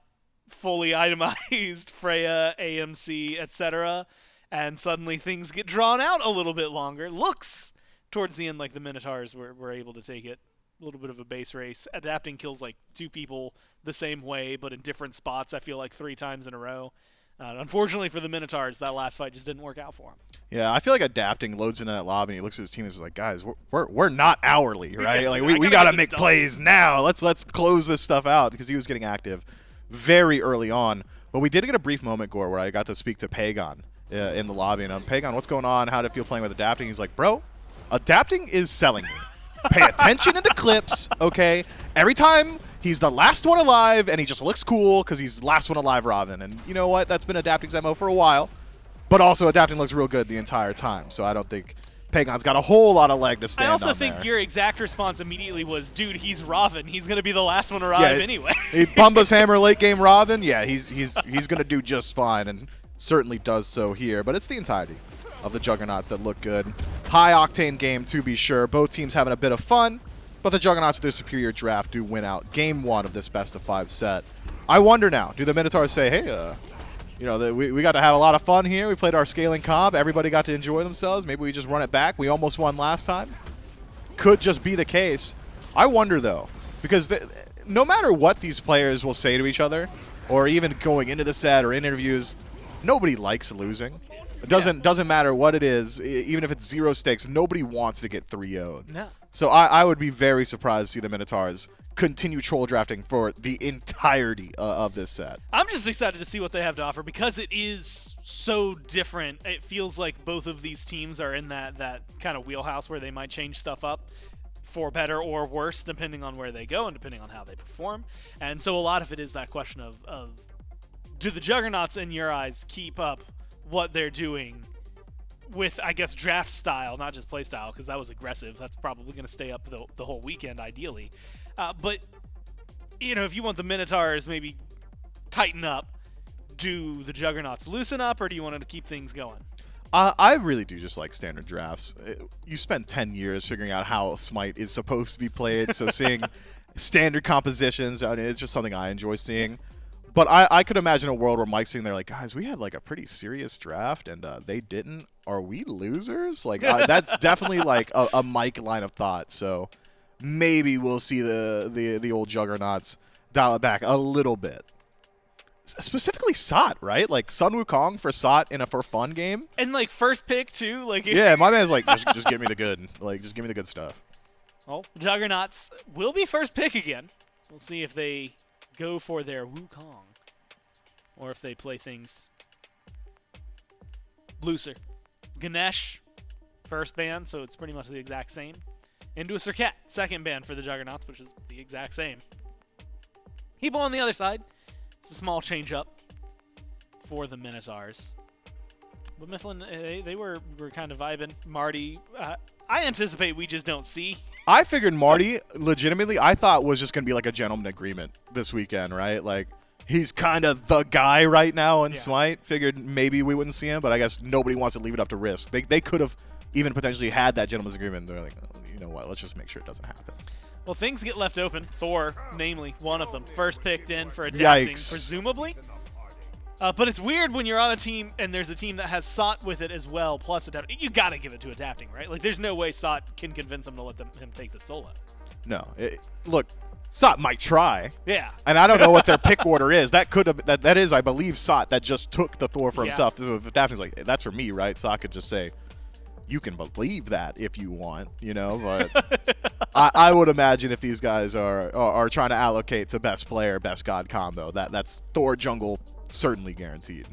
fully itemized Freya, AMC, etc., and suddenly things get drawn out a little bit longer. Looks towards the end like the Minotaurs were able to take it a little bit of a base race. Adapting kills like 2 people the same way, but in different spots, I feel like 3 times in a row. Unfortunately for the Minotaurs, that last fight just didn't work out for them. Yeah, I feel like Adapting loads into that lobby and he looks at his team and is like, guys, we're not hourly, right? Yeah, like I we gotta gotta get make this done. plays now. Let's close this stuff out, because he was getting active very early on. But we did get a brief moment, Gore, where I got to speak to Pagon in the lobby, and Pagon, what's going on? How did it feel playing with Adapting? He's like, bro, Adapting is selling me. Pay attention to the clips, okay? Every time he's the last one alive, and he just looks cool because he's last one alive Robin. And you know what? That's been Adapting's MO for a while. But also, Adapting looks real good the entire time. So I don't think Pagon's got a whole lot of leg to stand on. I also think there. your exact response immediately was, dude, he's Robin. He's going to be the last one to arrive anyway. Bumba's Hammer late game Robin, yeah, he's going to do just fine, and certainly does so here. But it's the entirety of the Juggernauts that look good. High-octane game, to be sure. Both teams having a bit of fun, but the Juggernauts with their superior draft do win out Game 1 of this best-of-5 set. I wonder now, do the Minotaurs say, hey, you know, we got to have a lot of fun here. We played our scaling comp. Everybody got to enjoy themselves. Maybe we just run it back. We almost won last time. Could just be the case. I wonder, though, because no matter what these players will say to each other, or even going into the set or interviews, nobody likes losing. It doesn't matter what it is, even if it's 0 stakes, nobody wants to get 3-0'd. No. So I would be very surprised to see the Minotaurs continue troll drafting for the entirety of this set. I'm just excited to see what they have to offer because it is so different. It feels like both of these teams are in that kind of wheelhouse where they might change stuff up for better or worse depending on where they go and depending on how they perform. And so a lot of it is that question of do the Juggernauts, in your eyes, keep up what they're doing with, I guess, draft style, not just play style, because that was aggressive. That's probably going to stay up the whole weekend, ideally. But, you know, if you want the Minotaurs maybe tighten up, do the Juggernauts loosen up, or do you want to keep things going? I really do just like standard drafts. You spend 10 years figuring out how Smite is supposed to be played, so seeing standard compositions, I mean, it's just something I enjoy seeing. But I could imagine a world where Mike's sitting there like, guys, we had like a pretty serious draft, and they didn't. Are we losers? Like, that's definitely like a Mike line of thought. So maybe we'll see the old Juggernauts dial it back a little bit. Specifically SOT, right? Like Sun Wukong for SOT in a for fun game. And like first pick too, like Yeah, my man's like, just give me the good. Like, just give me the good stuff. Well, Juggernauts will be first pick again. We'll see if they go for their Wukong or if they play things looser. Ganesh, first ban, so it's pretty much the exact same. Into a Serket, second ban for the Juggernauts, which is the exact same. Hebo on the other side. It's a small change up for the Minotaurs. But Mifflin, they were kind of vibing. Marty, I anticipate we just don't see. I figured Marty, legitimately, I thought was just going to be like a gentleman agreement this weekend, right? Like, he's kind of the guy right now in Smite. Figured maybe we wouldn't see him, but I guess nobody wants to leave it up to risk. They could have even potentially had that gentleman's agreement. They're like, oh, you know what, let's just make sure it doesn't happen. Well, things get left open. Thor, namely, one of them. First picked in for adapting, presumably. But it's weird when you're on a team and there's a team that has SOT with it as well, plus adapting. You got to give it to adapting, right? Like, there's no way SOT can convince them to let him take the solo. No. Look, SOT might try. Yeah. And I don't know what their pick order is. That could have that is, I believe, SOT that just took the Thor for himself. So if Daphne's like, that's for me, right? SOT could just say, you can believe that if you want, you know, but I would imagine if these guys are trying to allocate to best player, best god combo, that's Thor jungle certainly guaranteed.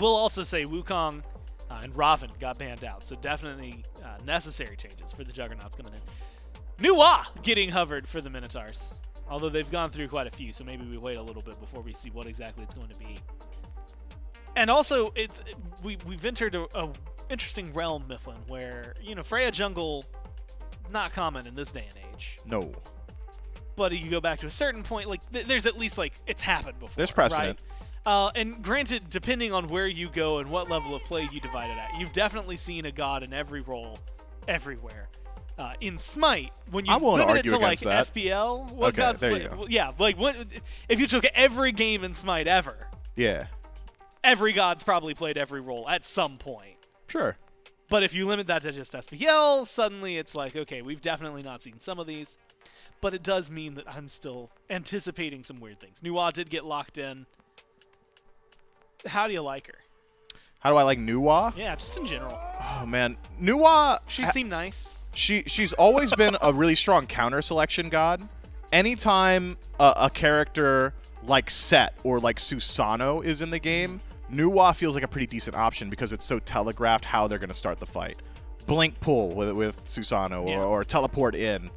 We'll also say Wukong and Raven got banned out, so definitely necessary changes for the Juggernauts coming in. Nuwa getting hovered for the Minotaurs, although they've gone through quite a few, so maybe we wait a little bit before we see what exactly it's going to be. And also, we've entered a interesting realm, Mifflin, where, you know, Freya jungle, not common in this day and age. No. But you go back to a certain point, like, there's at least, like, it's happened before. There's precedent. Right? And granted, depending on where you go and what level of play you divide it at, you've definitely seen a god in every role, everywhere. In Smite, when you limit it to, like, SPL, what okay, gods there play? you go. Yeah, like, if you took every game in Smite ever, Yeah. every god's probably played every role at some point. Sure. But if you limit that to just SPL, suddenly it's like, okay, we've definitely not seen some of these. But it does mean that I'm still anticipating some weird things. Nuwa did get locked in. How do you like her? How do I like Nuwa? Yeah, just in general. Oh, man. Nuwa... She seemed nice. She's always been a really strong counter selection god. Anytime a character like Set or like Susano is in the game, Nuwa feels like a pretty decent option because it's so telegraphed how they're going to start the fight. Blink pull with Susano or teleport in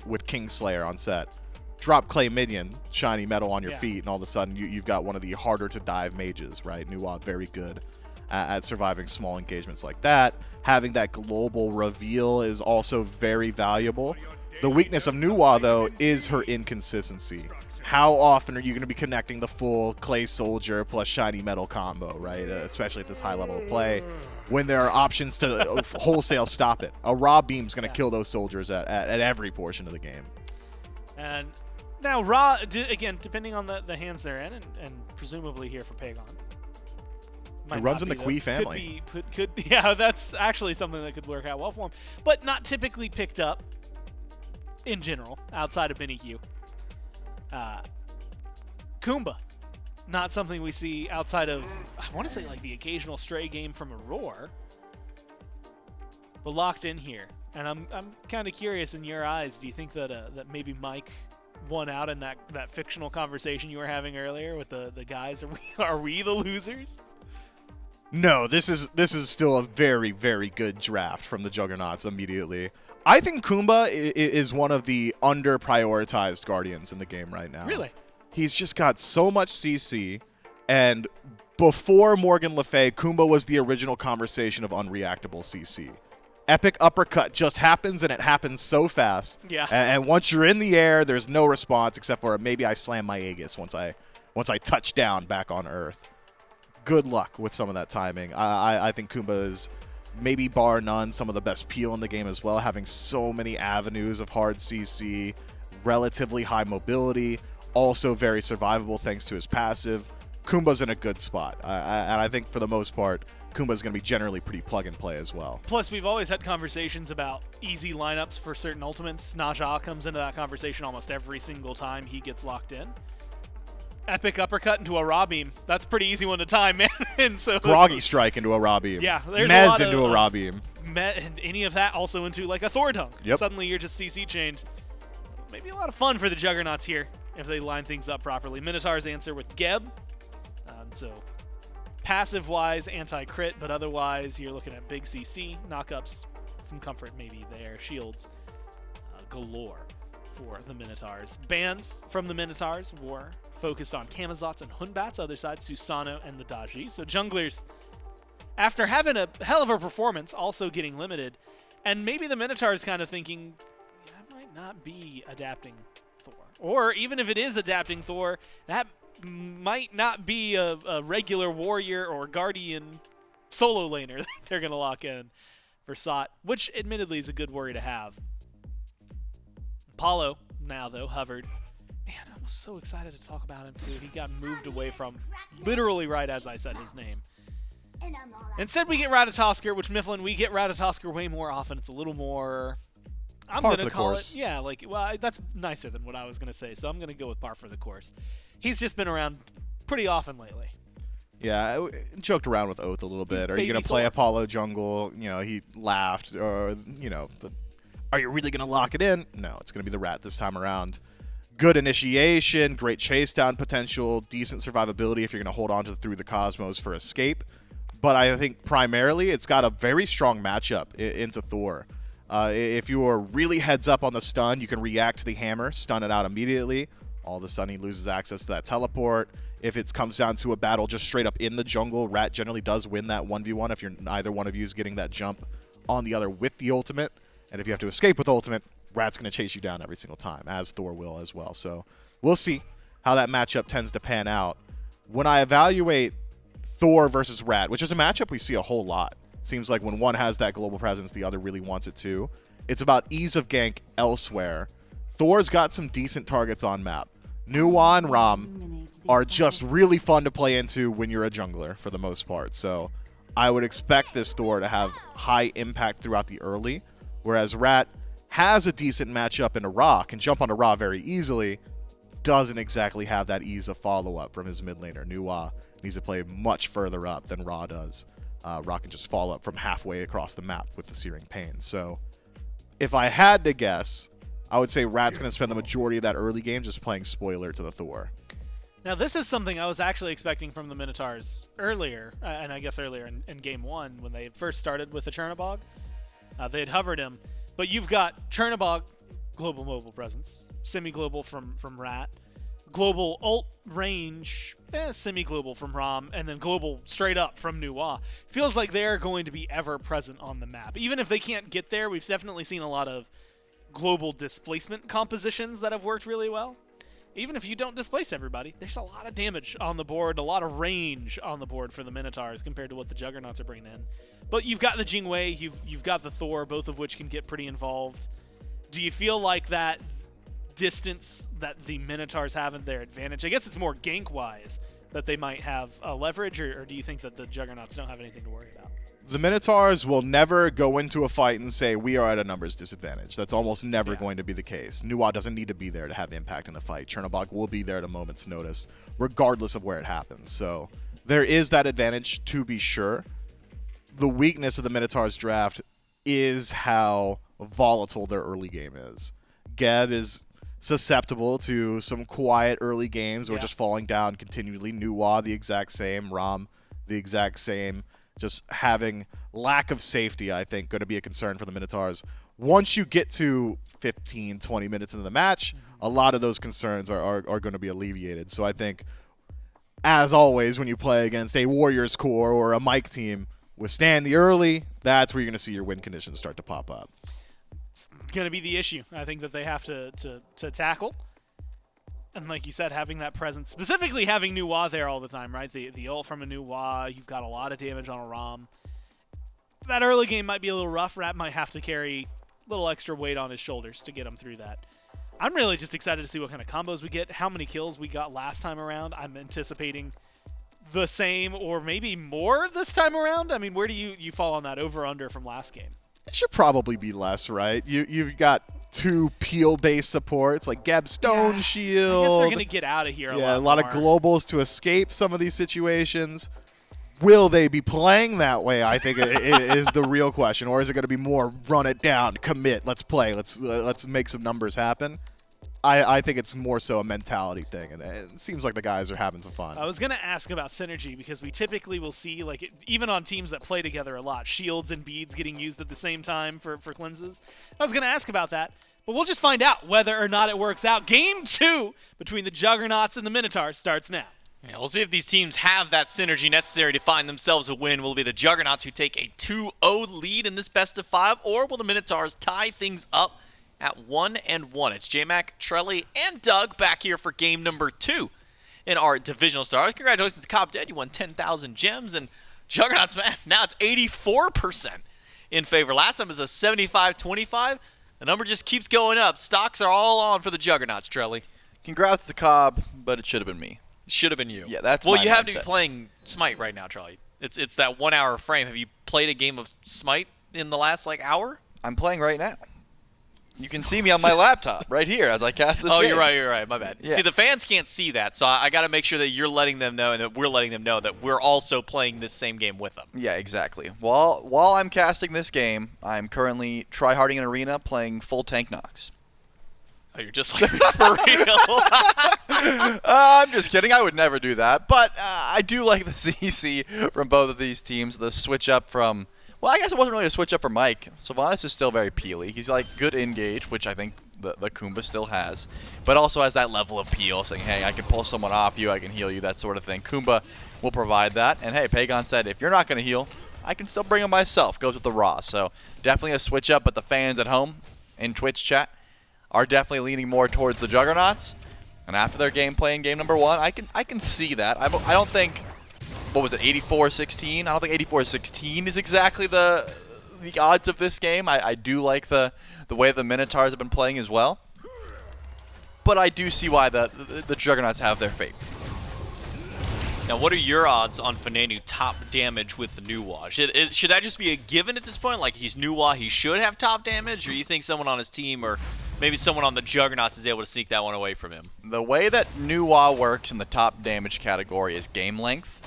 with Kingslayer on Set. Drop Clay Minion, shiny metal on your feet, and all of a sudden you've got one of the harder to dive mages, right? Nuwa very good at surviving small engagements like that. Having that global reveal is also very valuable. The weakness of Nuwa, though, is her inconsistency. How often are you going to be connecting the full Clay Soldier plus Shiny Metal combo, right? Especially at this high level of play, when there are options to wholesale stop it. A Raw Beam's going to kill those soldiers at every portion of the game. And now Ra, again, depending on the hands they're in, and presumably here for Pagon. It runs in the Kui family. Could be, yeah, that's actually something that could work out well for him. But not typically picked up in general, outside of Mini-Q. Kumba, not something we see outside of, I want to say, like the occasional stray game from Aurora, but locked in here. And I'm kind of curious, in your eyes, do you think that that maybe Mike won out in that fictional conversation you were having earlier with the guys? Are we the losers? No, this is still a very, very good draft from the Juggernauts immediately. I think Kumba is one of the under-prioritized Guardians in the game right now. Really? He's just got so much CC, And before Morgan Le Fay, Kumba was the original conversation of unreactable CC. Epic uppercut just happens, and it happens so fast. Yeah. And once you're in the air, there's no response except for maybe I slam my Aegis once I touch down back on Earth. Good luck with some of that timing. I think Kumba is maybe bar none some of the best peel in the game as well, having so many avenues of hard CC, relatively high mobility, also very survivable thanks to his passive. Kumba's in a good spot, and I think for the most part, Kumba's going to be generally pretty plug-and-play as well. Plus, we've always had conversations about easy lineups for certain ultimates. Naja comes into that conversation almost every single time he gets locked in. Epic uppercut into a raw beam. That's a pretty easy one to time, man. And so Groggy strike into a raw beam. Yeah, there's Mez a lot into of, a raw beam. And any of that also into like a Thor dunk. Yep. Suddenly you're just CC chained. Maybe a lot of fun for the Juggernauts here if they line things up properly. Minotaurs answer with Geb. So passive-wise, anti-crit, but otherwise you're looking at big CC, knockups, some comfort maybe there, shields galore for the Minotaurs. Bans from the Minotaurs were focused on Kamazots and Hunbats, other side Susano and the Daji. So junglers, after having a hell of a performance, also getting limited, and maybe the Minotaurs kind of thinking, that might not be adapting Thor. Or even if it is adapting Thor, that might not be a regular warrior or guardian solo laner that they're going to lock in for Sot, which admittedly is a good worry to have. Apollo now, though, hovered. Man, I was so excited to talk about him, too. He got moved away from literally right as I said his name. Instead, we get Ratatosker, which Mifflin, we get Ratatosker way more often. It's a little more... I'm Par going for to the call course. it... Yeah, like, well, that's nicer than what I was going to say, so I'm going to go with par for the course. He's just been around pretty often lately. Yeah, I joked around with Oath a little bit. Are you Baby going to play Thor. Apollo jungle? You know, he laughed. Or, you know, are you really going to lock it in? No, it's going to be the Rat this time around. Good initiation, great chase down potential, decent survivability if you're going to hold on to through the Cosmos for escape. But I think primarily it's got a very strong matchup into Thor. If you are really heads up on the stun, you can react to the hammer, stun it out immediately. All of a sudden, he loses access to that teleport. If it comes down to a battle just straight up in the jungle, Rat generally does win that 1v1 if either one of you is getting that jump on the other with the ultimate. And if you have to escape with ultimate, Rat's going to chase you down every single time, as Thor will as well. So we'll see how that matchup tends to pan out. When I evaluate Thor versus Rat, which is a matchup we see a whole lot, seems like when one has that global presence, the other really wants it too. It's about ease of gank elsewhere. Thor's got some decent targets on map. Nuwa and Ram are just really fun to play into when you're a jungler for the most part. So I would expect this Thor to have high impact throughout the early, whereas Rat has a decent matchup in a Ra, can jump on a Ra very easily, doesn't exactly have that ease of follow-up from his mid laner. Nuwa needs to play much further up than Ra does. Ra can just follow up from halfway across the map with the Searing Pain. So if I had to guess, I would say Rat's going to spend the majority of that early game just playing spoiler to the Thor. Now, this is something I was actually expecting from the Minotaurs earlier, and I guess earlier in Game 1 when they first started with the Chernobog. They had hovered him, but you've got Chernobog, global mobile presence, semi-global from Rat, global ult range, semi-global from Ram, and then global straight up from Nuwa. Feels like they're going to be ever present on the map. Even if they can't get there, we've definitely seen a lot of global displacement compositions that have worked really well. Even if you don't displace everybody, there's a lot of damage on the board, a lot of range on the board for the Minotaurs compared to what the Juggernauts are bringing in. But you've got the Jingwei, you've got the Thor, both of which can get pretty involved. Do you feel like that distance that the Minotaurs have in their advantage, I guess it's more gank-wise, that they might have a leverage, or do you think that the Juggernauts don't have anything to worry about? The Minotaurs will never go into a fight and say, we are at a numbers disadvantage. That's almost never going to be the case. Nuwa doesn't need to be there to have impact in the fight. Chernobog will be there at a moment's notice, regardless of where it happens. So there is that advantage, to be sure. The weakness of the Minotaurs draft is how volatile their early game is. Geb is susceptible to some quiet early games or just falling down continually. Nuwa, the exact same. Ram, the exact same. Just having lack of safety, I think, going to be a concern for the Minotaurs. Once you get to 15, 20 minutes into the match, a lot of those concerns are going to be alleviated. So I think as always, when you play against a Warriors core or a Mike team, withstand the early, that's where you're going to see your win conditions start to pop up. It's going to be the issue, I think, that they have to tackle. And like you said, having that presence, specifically having Nuwa there all the time, right? The ult from a Nuwa, you've got a lot of damage on a Rom. That early game might be a little rough. Rat might have to carry a little extra weight on his shoulders to get him through that. I'm really just excited to see what kind of combos we get, how many kills we got last time around. I'm anticipating the same or maybe more this time around. I mean, where do you fall on that over-under from last game? It should probably be less, right? You've got 2 peel-based supports like Geb Stone Shield. I guess they're going to get out of here a lot more. of globals to escape some of these situations. Will they be playing that way, I think, is the real question. Or is it going to be more run it down, commit, let's play, let's make some numbers happen? I think it's more so a mentality thing, and it seems like the guys are having some fun. I was going to ask about synergy because we typically will see, like, even on teams that play together a lot, shields and beads getting used at the same time for cleanses. I was going to ask about that, but we'll just find out whether or not it works out. Game 2 between the Juggernauts and the Minotaurs starts now. Yeah, we'll see if these teams have that synergy necessary to find themselves a win. Will it be the Juggernauts who take a 2-0 lead in this best-of-5, or will the Minotaurs tie things up at 1-1? It's J-Mac, Trelly, and Doug back here for game number 2 in our Divisional Stars. Congratulations to Cobb Dead. You won 10,000 gems, and Juggernauts, man, now it's 84% in favor. Last time it was a 75-25. The number just keeps going up. Stocks are all on for the Juggernauts, Trelly. Congrats to Cobb, but it should have been me. Should have been you. Yeah, that's well, my you have to be mindset. playing Smite right now, Charlie. It's that 1 hour frame. Have you played a game of Smite in the last hour? I'm playing right now. You can see me on my laptop right here as I cast this Oh, game. you're right. My bad. Yeah. See, the fans can't see that, so I got to make sure that you're letting them know and that we're letting them know that we're also playing this same game with them. Yeah, exactly. While I'm casting this game, I'm currently tryharding an arena playing full tank Nox. Oh, you're just like for real. I'm just kidding. I would never do that. But I do like the CC from both of these teams. The switch up from, well, I guess it wasn't really a switch up for Mike. Sylvanas is still very peely. He's like good engage, which I think the Kumba still has, but also has that level of peel, saying, hey, I can pull someone off you, I can heal you, that sort of thing. Kumba will provide that. And hey, Pagon said, if you're not going to heal, I can still bring him myself. Goes with the Raw. So definitely a switch up, but the fans at home in Twitch chat are definitely leaning more towards the Juggernauts. And after their gameplay in game number 1, I can see that. I don't think, what was it, 84-16? I don't think 84-16 is exactly the odds of this game. I do like the way the Minotaurs have been playing as well. But I do see why the Juggernauts have their fate. Now, what are your odds on Fanenu top damage with the Nuwa? Should that just be a given at this point? Like, he's Nuwa, he should have top damage? Or you think someone on his team or maybe someone on the Juggernauts is able to sneak that one away from him? The way that Nuwa works in the top damage category is game length.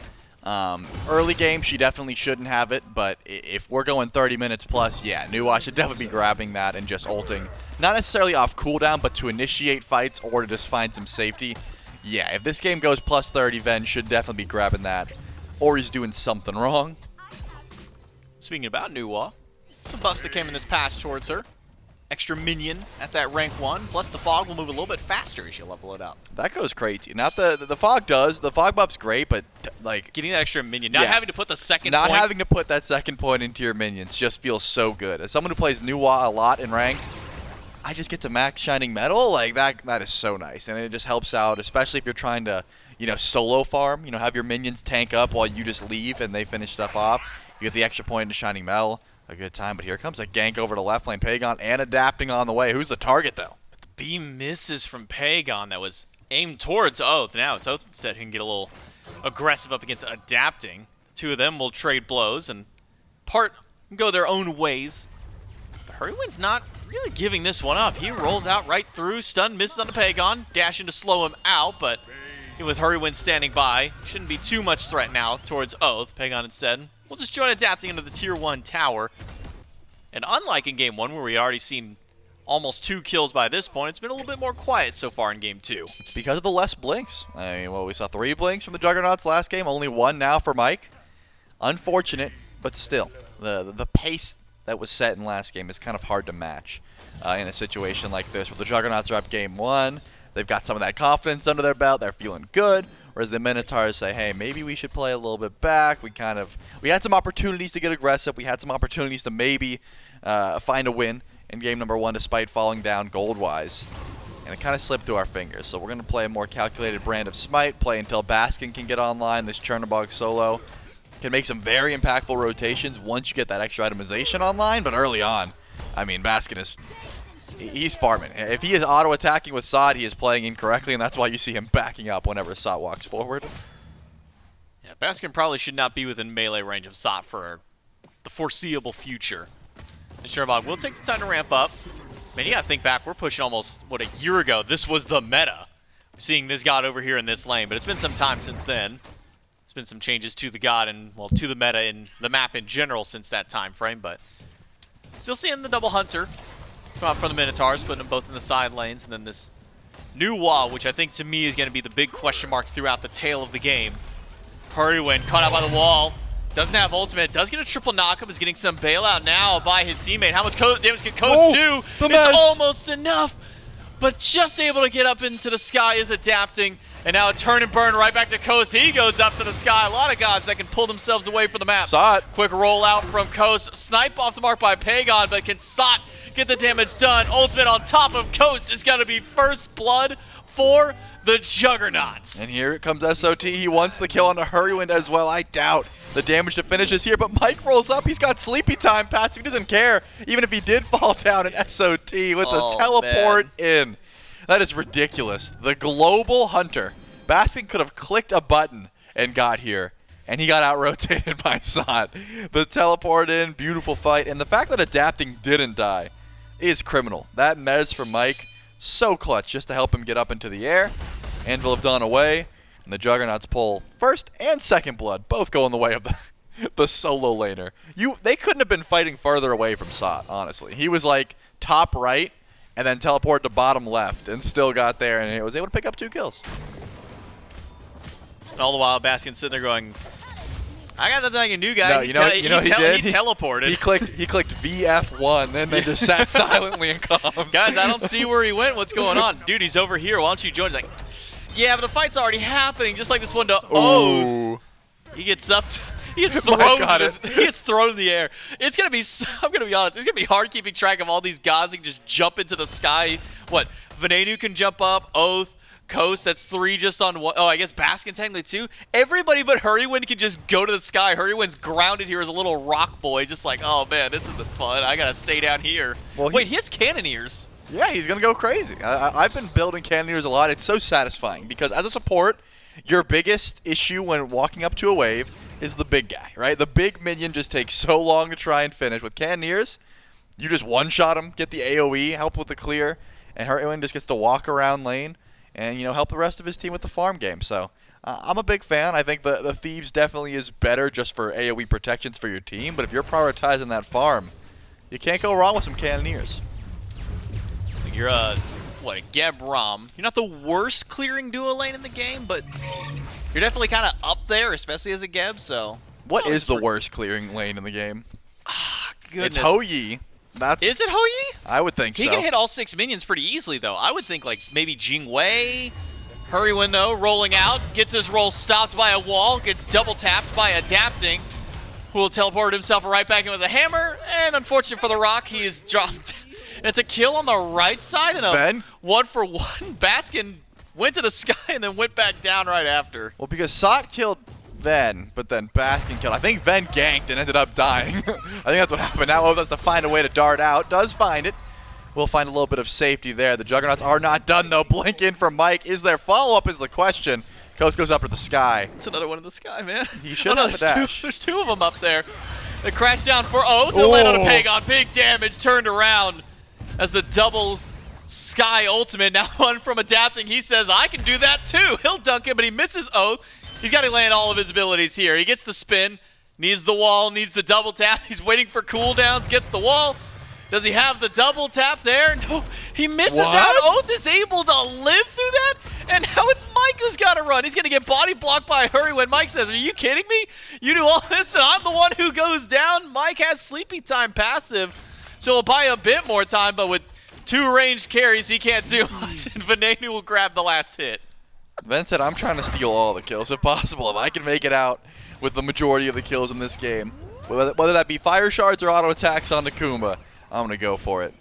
Early game, she definitely shouldn't have it, but if we're going 30 minutes plus, yeah, Nuwa should definitely be grabbing that and just ulting. Not necessarily off cooldown, but to initiate fights or to just find some safety. Yeah, if this game goes plus 30, Ven should definitely be grabbing that, or he's doing something wrong. Speaking about Nuwa, some buffs that came in this patch towards her. Extra minion at that rank 1, plus the fog will move a little bit faster as you level it up. That goes crazy. Not the fog does. The fog buff's great, but like Getting that extra minion, not Yeah. having to put the second not point. having to put that second point into your minions just feels so good. As someone who plays Nuwa a lot in ranked, I just get to max Shining Metal. Like that is so nice, and it just helps out, especially if you're trying to, solo farm. Have your minions tank up while you just leave and they finish stuff off. You get the extra point into Shining Metal. A good time, but here comes a gank over to left lane. Pagon and adapting on the way. Who's the target though? Beam misses from Pagon that was aimed towards Oath. Now it's Oath instead who can get a little aggressive up against adapting. The two of them will trade blows and go their own ways. But Hurrywind's not really giving this one up. He rolls out right through, stun misses on the Pagon, dashing to slow him out, but with Hurrywind standing by, shouldn't be too much threat now towards Oath. Pagon instead will just join adapting into the tier 1 tower. And unlike in game 1 where we had already seen almost 2 kills by this point, it's been a little bit more quiet so far in game 2. It's because of the less blinks. I mean, well, we saw 3 blinks from the Juggernauts last game, only 1 now for Mike. Unfortunate, but still, the pace that was set in last game is kind of hard to match in a situation like this where the Juggernauts are up game 1. They've got some of that confidence under their belt. They're feeling good. Whereas the Minotaurs say, hey, maybe we should play a little bit back. We had some opportunities to get aggressive. We had some opportunities to maybe find a win in game number 1 despite falling down gold-wise. And it kind of slipped through our fingers. So we're going to play a more calculated brand of Smite, play until Baskin can get online. This Chernobog solo can make some very impactful rotations once you get that extra itemization online. But early on, I mean, Baskin he's farming. If he is auto-attacking with Sot, he is playing incorrectly, and that's why you see him backing up whenever Sot walks forward. Yeah, Baskin probably should not be within melee range of Sot for the foreseeable future. And Chernobog will take some time to ramp up. Man, you gotta think back, we're pushing almost, a year ago. This was the meta. Seeing this god over here in this lane, but it's been some time since then. There's been some changes to the god and, well, to the meta in the map in general since that time frame, but still seeing the double hunter come out from the Minotaurs, putting them both in the side lanes, and then this new wall, which I think to me is gonna be the big question mark throughout the tail of the game. Hurrywin caught out by the wall. Doesn't have ultimate. Does get a triple knockup. Is getting some bailout now by his teammate. How much damage can Coast do? It's almost enough. But just able to get up into the sky is adapting. And now a turn and burn right back to Coast. He goes up to the sky. A lot of gods that can pull themselves away from the map. Sot. Quick rollout from Coast. Snipe off the mark by Pagon, but can Sot get the damage done? Ultimate on top of Coast is going to be first blood for the Juggernauts. And here it comes SOT. He wants the kill on the Hurrywin as well. I doubt the damage to finish is here, but Mike rolls up. He's got sleepy time passive. He doesn't care, even if he did fall down in SOT with the teleport in. That is ridiculous. The global hunter. Baskin could have clicked a button and got here, and he got out-rotated by Sot. The teleport in, beautiful fight, and the fact that adapting didn't die is criminal. That mez from Mike, so clutch just to help him get up into the air. Anvil have done away, and the Juggernauts pull first and second blood, both go in the way of the solo laner. They couldn't have been fighting farther away from Sot, honestly. He was like top right, and then teleported to bottom left, and still got there, and he was able to pick up 2 kills. And all the while, Baskin's sitting there going, I got nothing I can do, guys. No, you know he did? He teleported. He clicked VF1 and then just sat silently in comms. Guys, I don't see where he went. What's going on? Dude, he's over here. Why don't you join? He's like, yeah, but the fight's already happening, just like this one to Oath. He gets up. He gets thrown in the air. It's going to be, I'm going to be honest, it's going to be hard keeping track of all these gods that can just jump into the sky. What? Venenu can jump up, Oath, Coast, that's 3 just on one. Oh, I guess Baskin technically 2. Everybody but Hurrywin can just go to the sky. Hurrywin's grounded here as a little rock boy, just like, oh man, this isn't fun. I gotta stay down here. Well, wait, he has Cannoneers. Yeah, he's gonna go crazy. I've been building Cannoneers a lot. It's so satisfying because as a support, your biggest issue when walking up to a wave is the big guy, right? The big minion just takes so long to try and finish. With Cannoneers, you just one-shot him, get the AoE, help with the clear, and Hurrywin just gets to walk around lane and, you know, help the rest of his team with the farm game. So I'm a big fan. I think the Thieves definitely is better just for AoE protections for your team, but if you're prioritizing that farm, you can't go wrong with some Cannoneers. You're a Geb Rom. You're not the worst clearing duo lane in the game, but you're definitely kind of up there, especially as a Geb, so. What is the worst clearing lane in the game? Ah, goodness. It's Hou-Yi. Is it Hou-Yi? I would think so. He can hit all 6 minions pretty easily, though. I would think, like, maybe Jingwei. Hurrywin, though, rolling out. Gets his roll stopped by a wall. Gets double tapped by Adapting, who will teleport himself right back in with a hammer. And unfortunate for the Rock, he is dropped. And it's a kill on the right side. And a 1-for-1. Baskin went to the sky and then went back down right after. Well, because Sot killed Ven, but then Baskin killed. I think Ven ganked and ended up dying. I think that's what happened. Now Oath has to find a way to dart out. Does find it. We'll find a little bit of safety there. The Juggernauts are not done, though. Blink in from Mike. Is there follow-up is the question. Coast goes up to the sky. It's another one in the sky, man. He should have a dash. There's 2 of them up there. They crash down for Oath. They'll land on a Pagon. Big damage. Turned around as the double sky ultimate. Now one from Adapting. He says, I can do that too. He'll dunk it, but he misses Oath. He's got to land all of his abilities here. He gets the spin, needs the wall, needs the double tap. He's waiting for cooldowns, gets the wall. Does he have the double tap there? No, he misses out. Oath is able to live through that, and now it's Mike who's got to run. He's going to get body blocked by Hurrywin. Mike says, are you kidding me? You do all this, and I'm the one who goes down. Mike has Sleepy Time passive, so he'll buy a bit more time, but with 2 ranged carries, he can't do much, and Venenu will grab the last hit. Ven said, I'm trying to steal all the kills if possible. If I can make it out with the majority of the kills in this game, whether that be fire shards or auto attacks on Nakuma, I'm going to go for it.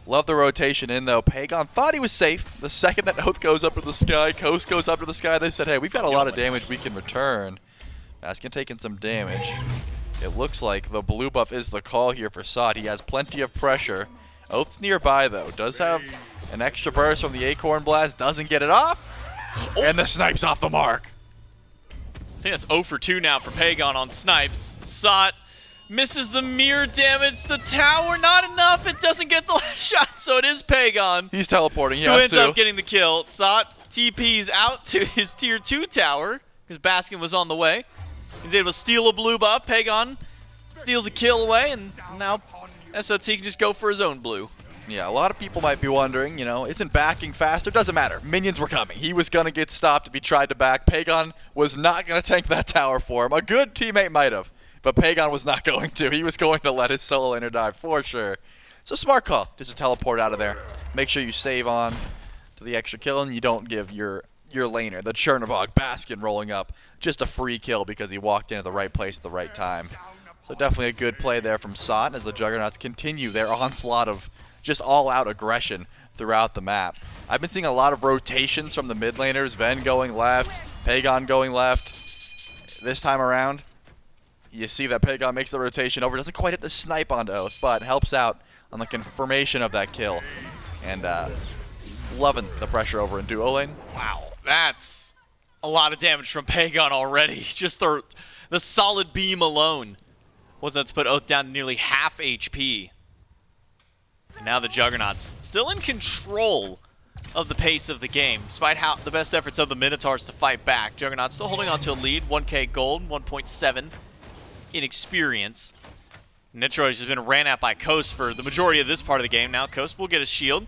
Love the rotation in, though. Pagon thought he was safe. The second that Oath goes up to the sky, Coast goes up to the sky, they said, hey, we've got a lot of damage we can return. Baskin taking some damage. It looks like the blue buff is the call here for Sot. He has plenty of pressure. Oath's nearby, though. Does have an extra burst from the Acorn Blast. Doesn't get it off. And the snipe's off the mark. I think that's 0 for 2 now for Pagon on snipes. Sot misses the mirror damage. The tower, not enough. It doesn't get the last shot, so it is Pagon He's teleporting. He who has ends to. up getting the kill. Sot TP's out to his tier 2 tower because Baskin was on the way. He's able to steal a blue buff. Pagon steals a kill away, and now SOT can just go for his own blue. Yeah, a lot of people might be wondering, you know, isn't backing faster? Doesn't matter. Minions were coming. He was going to get stopped if he tried to back. Pagon was not going to tank that tower for him. A good teammate might have, but Pagon was not going to. He was going to let his solo laner die for sure. It's a smart call just to teleport out of there. Make sure you save on to the extra kill, and you don't give your laner, the Chernivog Baskin rolling up, just a free kill because he walked in at the right place at the right time. So definitely a good play there from Sot as the Juggernauts continue their onslaught of just all-out aggression throughout the map. I've been seeing a lot of rotations from the mid laners. Ven going left, Pagon going left. This time around, you see that Pagon makes the rotation over. Doesn't quite hit the snipe onto Oath, but helps out on the confirmation of that kill. And loving the pressure over in duo lane. Wow, that's a lot of damage from Pagon already. Just the solid beam alone was enough to put Oath down to nearly half HP. And now the Juggernauts still in control of the pace of the game, despite how the best efforts of the Minotaurs to fight back. Juggernauts still holding on to a lead, 1k gold, 1.7 in experience. Netroid has been ran at by Coast for the majority of this part of the game. Now Coast will get a shield.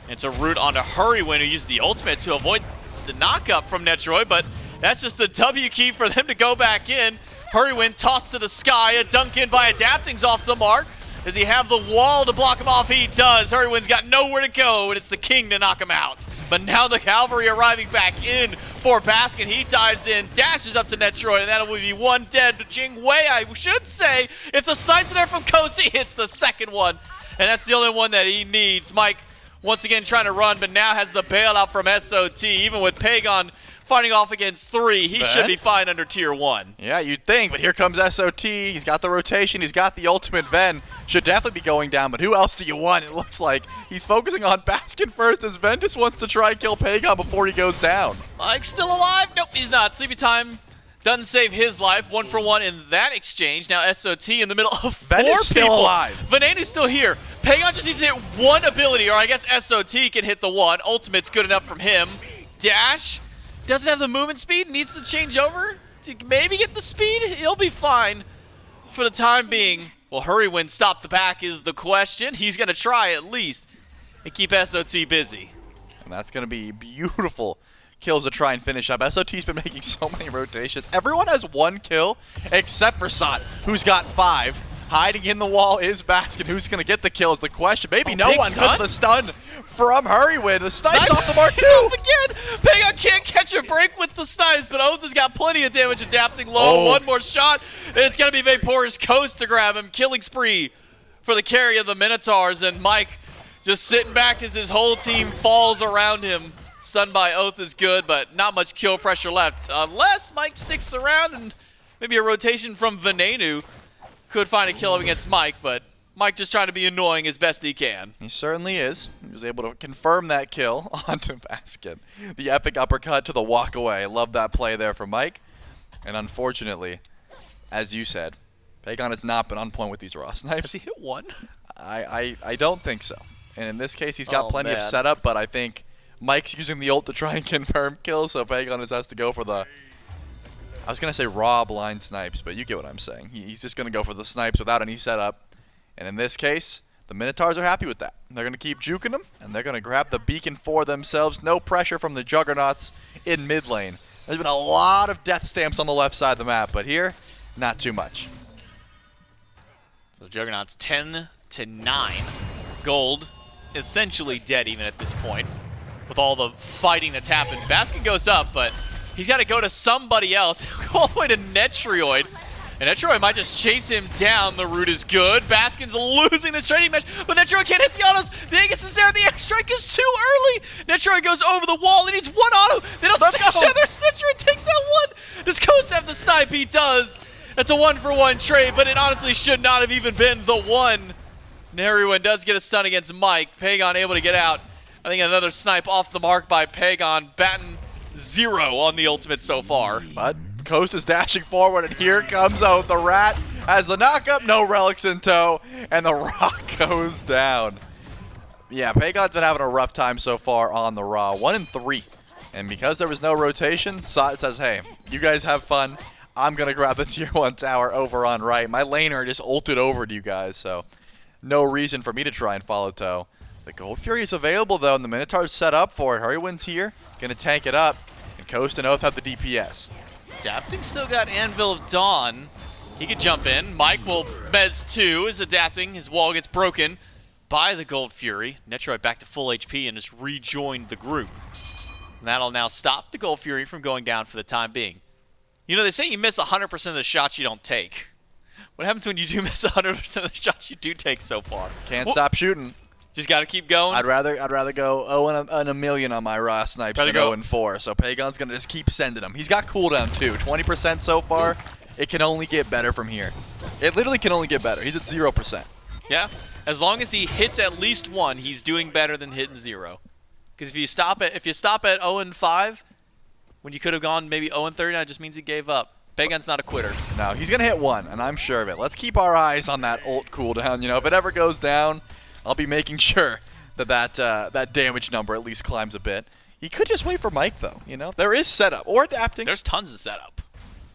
It's a root onto Hurrywin, who used the ultimate to avoid the knockup from Netroid, but that's just the W key for them to go back in. Hurrywin tossed to the sky, a dunk in by Adapting's off the mark. Does he have the wall to block him off? He does. Hurrywin's got nowhere to go, and it's the King to knock him out. But now the Cavalry arriving back in for Baskin. He dives in, dashes up to Netroid, and that'll be one dead. Jing Wei, I should say, if the snipes are there from Coast, he hits the second one. And that's the only one that he needs. Mike once again trying to run, but now has the bailout from SOT. Even with Pagon fighting off against 3, he should be fine under tier 1. Yeah, you'd think, but here comes SOT. He's got the rotation. He's got the ultimate. Ven should definitely be going down, but who else do you want? It looks like he's focusing on Baskin first as Ven just wants to try and kill Pagon before he goes down. Mike's still alive? Nope, he's not. Sleepy Time doesn't save his life. 1 for 1 in that exchange. Now SOT in the middle of 4 Ven is still people. alive. Venenu's still here. Pagon just needs to hit one ability, or I guess SOT can hit the one. Ultimate's good enough from him. Dash doesn't have the movement speed, needs to change over to maybe get the speed. He'll be fine for the time being. Will Hurrywin stop the back is the question. He's going to try at least and keep SOT busy. And that's going to be beautiful kills to try and finish up. SOT's been making so many rotations. Everyone has 1 kill except for Sot, who's got 5. Hiding in the wall is Baskin. Who's going to get the kill is the question. Maybe no one because of the stun from Hurrywin. The snipe's off the mark He's too. off again. Pagon can't catch a break with the snipes, but Oath has got plenty of damage adapting low. One more shot, and it's going to be Vapor's Coast to grab him. Killing spree for the carry of the Minotaurs, and Mike just sitting back as his whole team falls around him. Stunned by Oath is good, but not much kill pressure left. Unless Mike sticks around and maybe a rotation from Venenu could find a kill against Mike, but Mike just trying to be annoying as best he can. He certainly is. He was able to confirm that kill onto Baskin. The epic uppercut to the walk away. Love that play there from Mike. And unfortunately, as you said, Pagon has not been on point with these raw snipes. Has he hit one? I don't think so. And in this case, he's got plenty of man. setup, but I think Mike's using the ult to try and confirm kills, so Pagon has to go for the... I was going to say raw blind snipes, but you get what I'm saying. He's just going to go for the snipes without any setup. And in this case, the Minotaurs are happy with that. They're going to keep juking them, and they're going to grab the beacon for themselves. No pressure from the Juggernauts in mid lane. There's been a lot of death stamps on the left side of the map, but here, not too much. So Juggernauts 10-9. Gold essentially dead even at this point. with all the fighting that's happened. Baskin goes up, but he's got to go to somebody else. He'll go all the way to Netroid. And Netroid might just chase him down. The route is good. Baskin's losing this trading match, but Netroid can't hit the autos. The Aegis is there. The airstrike is too early. Netroid goes over the wall. He needs one auto. They don't see each other. Netroid takes out one. Does Coast have the snipe? He does. That's a 1-for-1 trade, but it honestly should not have even been the one. Neruin does get a stun against Mike. Pagon able to get out. I think another snipe off the mark by Pagon. Batting 0 on the ultimate so far. But Coast is dashing forward, and here comes Oath. The Rat has the knockup, no relics in tow, and the rock goes down. Yeah, Pagon's been having a rough time so far on the Raw. 1-3. And because there was no rotation, Sot says, hey, you guys have fun. I'm going to grab the tier 1 tower over on right. My laner just ulted over to you guys, so no reason for me to try and follow tow. The Gold Fury is available, though, and the Minotaurs set up for it. Hurrywind's here, going to tank it up, and Coast and Oath have the DPS. Adapting still got Anvil of Dawn. He could jump in. Mike will Mez 2 is adapting. His wall gets broken by the Gold Fury. Netroid back to full HP and just rejoined the group. And that'll now stop the Gold Fury from going down for the time being. You know, they say you miss 100% of the shots you don't take. What happens when you do miss 100% of the shots you do take so far? Can't stop shooting. Just got to keep going. I'd rather go 0 and a million on my raw snipes than 0 and 4. So Pagon's gonna just keep sending them. He's got cooldown too, 20% so far. It can only get better from here. It literally can only get better. He's at 0%. Yeah, as long as he hits at least 1, he's doing better than hitting 0. Because if you stop at 0 and 5, when you could have gone maybe 0 and 30, that just means he gave up. Pagon's not a quitter. No, he's gonna hit 1, and I'm sure of it. Let's keep our eyes on that ult cooldown. You know, if it ever goes down, I'll be making sure that damage number at least climbs a bit. He could just wait for Mike, though. You know, there is setup or adapting. There's tons of setup,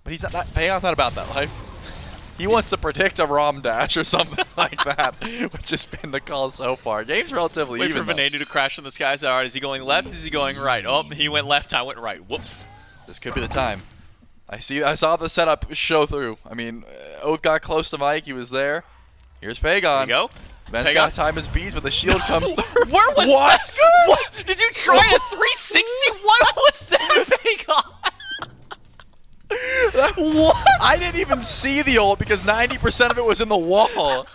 but he's not. Pagon's not about that life. He wants to predict a ROM dash or something like that, which has been the call so far. Game's relatively even. Wait for Venenu to crash in the skies. All right, is he going left? Is he going right? Oh, he went left. I went right. Whoops. This could be the time. I saw the setup show through. I mean, Oath got close to Mike. He was there. Here's Pagon. There you go. Ben's got time his beads, but the shield comes through. Where was what? that? What? Did you try a 360? What was that, Pagon? What? I didn't even see the ult because 90% of it was in the wall.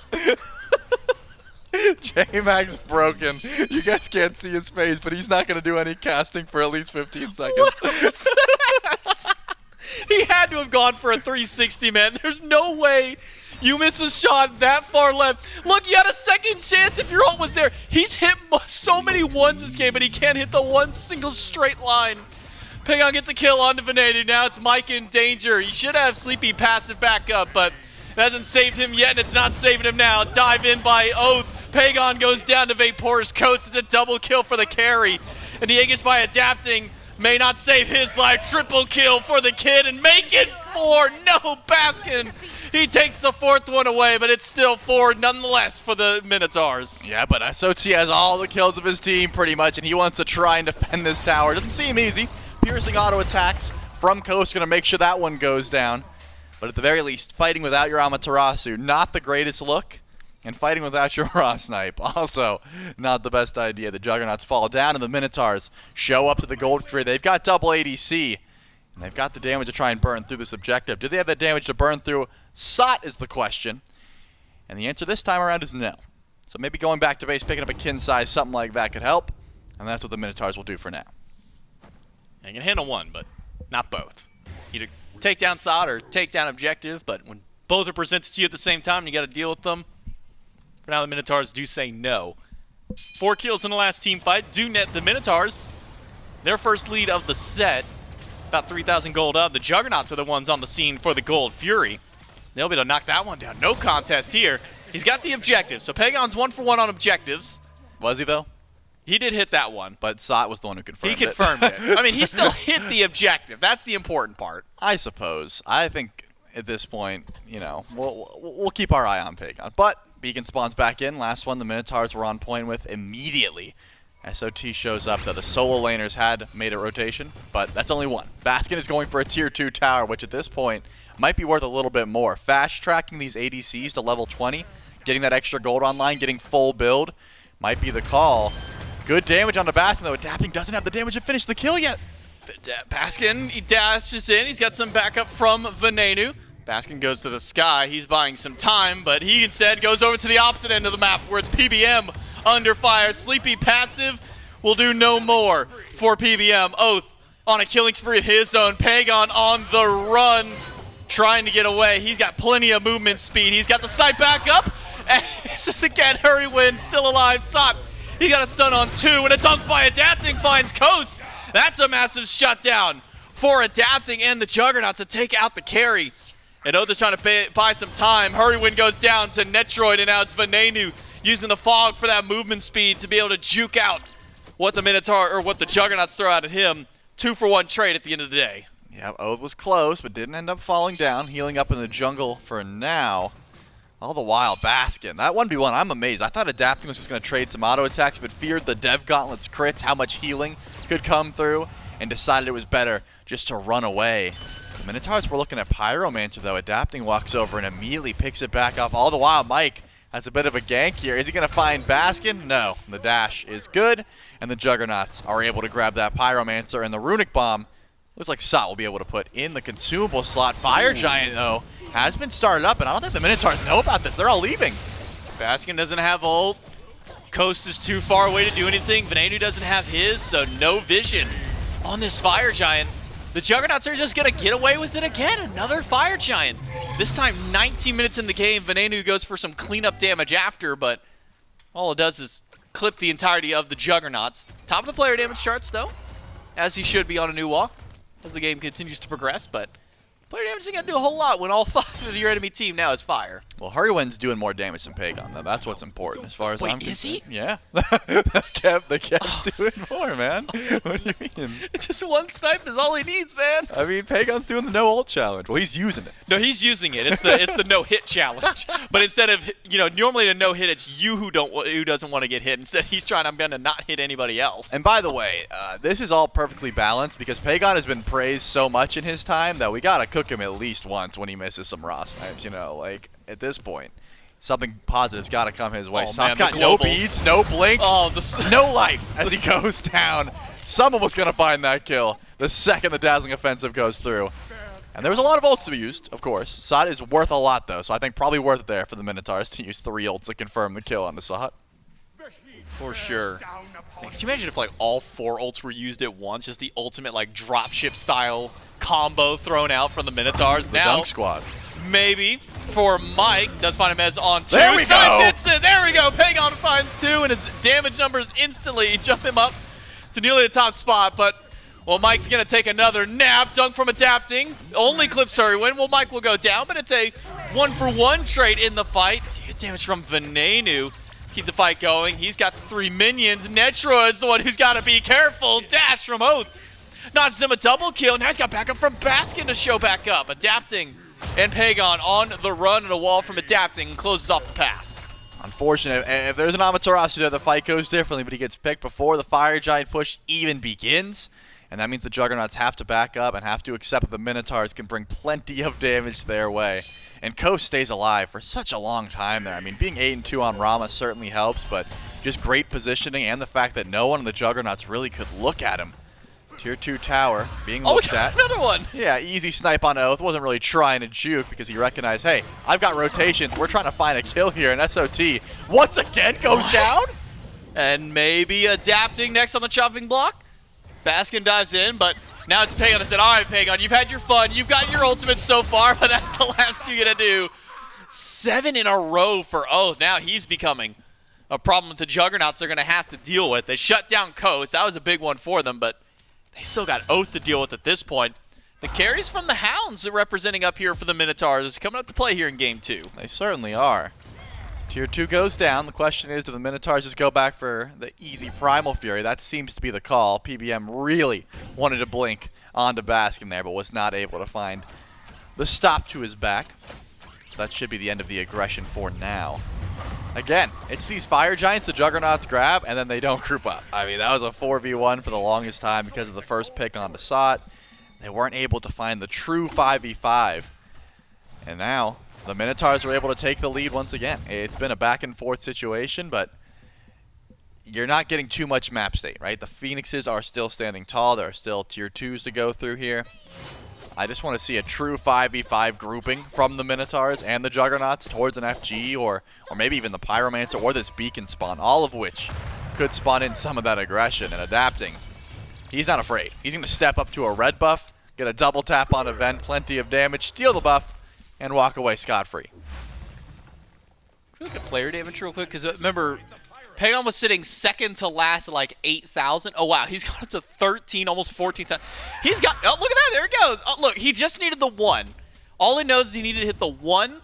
J-Mag's broken. You guys can't see his face, but he's not going to do any casting for at least 15 seconds. He had to have gone for a 360, man. There's no way you miss a shot that far left. Look, you had a second chance if your ult was there. He's hit so many ones this game, but he can't hit the one single straight line. Pagon gets a kill onto Venenu. Now it's Mike in danger. He should have Sleepy pass it back up, but it hasn't saved him yet, and it's not saving him now. Dive in by Oath. Pagon goes down to Vapor's Coast. It's a double kill for the carry. And the Aegis by adapting may not save his life. Triple kill for the kid and make it 4. No, Baskin. He takes the 4th one away, but it's still 4 nonetheless for the Minotaurs. Yeah, but SOT has all the kills of his team pretty much, and he wants to try and defend this tower. Doesn't seem easy. Piercing auto attacks from Coast, going to make sure that one goes down. But at the very least, fighting without your Amaterasu, not the greatest look. And fighting without your raw snipe, also not the best idea. The Juggernauts fall down, and the Minotaurs show up to the Gold Fury. They've got double ADC, and they've got the damage to try and burn through this objective. Do they have that damage to burn through? Sot is the question. And the answer this time around is no. So maybe going back to base, picking up a kin size, something like that could help. And that's what the Minotaurs will do for now. You can handle one, but not both. Either take down Sot or take down objective, but when both are presented to you at the same time, you got to deal with them. For now, the Minotaurs do say no. 4 kills in the last team fight do net the Minotaurs their first lead of the set. About 3,000 gold up. The Juggernauts are the ones on the scene for the Gold Fury. They'll be able to knock that one down. No contest here. He's got the objective. So Pagon's 1 for 1 on objectives. Was he, though? He did hit that one. But Sot was the one who confirmed it. He confirmed it. I mean, he still hit the objective. That's the important part. I suppose. I think at this point, you know, we'll keep our eye on Pagon. But Beacon spawns back in. Last one the Minotaurs were on point with immediately. SOT shows up, though the solo laners had made a rotation, but that's only one. Baskin is going for a tier 2 tower, which at this point might be worth a little bit more. Fast tracking these ADCs to level 20, getting that extra gold online, getting full build, might be the call. Good damage on the Baskin, though. Adapting doesn't have the damage to finish the kill yet. Baskin, he dashes in. He's got some backup from Venenu. Baskin goes to the sky. He's buying some time, but he instead goes over to the opposite end of the map where it's PBM under fire. Sleepy passive will do no more for PBM. Oath on a killing spree of his own. Pagon on the run, trying to get away. He's got plenty of movement speed. He's got the snipe back up. And this is again Hurrywin, still alive. Sot, he got a stun on 2, and a dunk by Adapting finds Coast. That's a massive shutdown for Adapting and the Juggernauts to take out the carry. And Oath is trying to buy some time. Hurrywin goes down to Netroid, and now it's Venenu using the fog for that movement speed to be able to juke out what the Minotaur or what the Juggernauts throw out at him. 2-for-1 trade at the end of the day. Yeah, Oath was close, but didn't end up falling down. Healing up in the jungle for now. All the while, Baskin. That 1v1, I'm amazed. I thought Adapting was just going to trade some auto attacks, but feared the Dev Gauntlet's crits, how much healing could come through, and decided it was better just to run away. The Minotaurs were looking at Pyromancer, though. Adapting walks over and immediately picks it back up. All the while, Mike has a bit of a gank here. Is he going to find Baskin? No. The dash is good, and the Juggernauts are able to grab that Pyromancer, and the Runic Bomb looks like Sot will be able to put in the consumable slot. Fire Giant, though, has been started up, and I don't think the Minotaurs know about this. They're all leaving. Baskin doesn't have ult. Coast is too far away to do anything. Venenu doesn't have his, so no vision on this Fire Giant. The Juggernauts are just going to get away with it again. Another Fire Giant. This time, 19 minutes in the game. Venenu goes for some cleanup damage after, but all it does is clip the entirety of the Juggernauts. Top of the player damage charts, though, as he should be on a new wall as the game continues to progress, but player damage isn't going to do a whole lot when all 5 of your enemy team now is fire. Well, Hurrywin's doing more damage than Pagon, though. That's what's important as far as I'm Wait, is he? concerned. Yeah. the Kev's doing more, man. What do you mean? It's just one snipe is all he needs, man. I mean, Pagon's doing the no ult challenge. Well, he's using it. No, he's using it. It's the no hit challenge. But instead of normally the no hit, it's you who doesn't want to get hit. Instead, he's trying. I'm gonna not hit anybody else. And by the way, this is all perfectly balanced because Pagon has been praised so much in his time that we gotta cook him at least once when he misses some raw snipes. Like at this point, something positive's got to come his way. Oh, Sot's man, got no beads, no blink, no life as he goes down. Someone was gonna find that kill the second the dazzling offensive goes through. And there was a lot of ults to be used, of course. Sot is worth a lot, though, so I think probably worth it there for the Minotaurs to use 3 ults to confirm the kill on the Sot. For sure. Man, could you imagine if all 4 ults were used at once? Just the ultimate dropship style combo thrown out from the Minotaurs. The now, Dunk Squad. Maybe for Mike. Does find him as on 2. There we go! Hits it. There we go. Pagon finds 2, and his damage numbers instantly jump him up to nearly the top spot, but well, Mike's going to take another nap. Dunk from Adapting. Only clips Hurrywin. Well, Mike will go down, but it's a 1-for-1 trade in the fight. Good damage from Venenu. Keep the fight going. He's got 3 minions. Netroid's the one who's got to be careful. Dash from Oath. Notches him a double kill. Now he's got backup from Baskin to show back up. Adapting and Pagon on the run, and a wall from Adapting and closes off the path. Unfortunate. If there's an Amaterasu there, the fight goes differently, but he gets picked before the Fire Giant push even begins. And that means the Juggernauts have to back up and have to accept that the Minotaurs can bring plenty of damage their way. And Coast stays alive for such a long time there. I mean, being 8-2 on Rama certainly helps, but just great positioning and the fact that no one in the Juggernauts really could look at him. Tier 2 tower being looked at. Another one! Yeah, easy snipe on Oath. Wasn't really trying to juke because he recognized, hey, I've got rotations. We're trying to find a kill here, and SOT once again goes down. And maybe Adapting next on the chopping block. Baskin dives in, but now it's Pagon. I said, all right, Pagon, you've had your fun. You've got your ultimate so far, but that's the last you're going to do. 7 in a row for Oath. Now he's becoming a problem that the Juggernauts are going to have to deal with. They shut down Coast. That was a big one for them, but they still got Oath to deal with at this point. The carries from the Hounds are representing up here for the Minotaurs is coming up to play here in Game 2. They certainly are. Tier 2 goes down. The question is, do the Minotaurs just go back for the easy Primal Fury? That seems to be the call. PBM really wanted to blink onto Baskin there, but was not able to find the stop to his back. So that should be the end of the aggression for now. Again, it's these Fire Giants the Juggernauts grab, and then they don't group up. I mean, that was a 4v1 for the longest time because of the first pick on the Sot. They weren't able to find the true 5v5. And now the Minotaurs were able to take the lead once again. It's been a back-and-forth situation, but you're not getting too much map state, right? The Phoenixes are still standing tall. There are still tier 2s to go through here. I just want to see a true 5v5 grouping from the Minotaurs and the Juggernauts towards an FG or maybe even the Pyromancer or this Beacon spawn, all of which could spawn in some of that aggression and adapting. He's not afraid. He's going to step up to a red buff, get a double tap on event, plenty of damage, steal the buff, and walk away scot-free. Look at player damage real quick, because remember, Pagon was sitting second to last at like 8,000. Oh, wow. He's got up to 13, almost 14,000. He's got, oh, look at that. There it goes. Oh, look, he just needed the 1. All he knows is he needed to hit the 1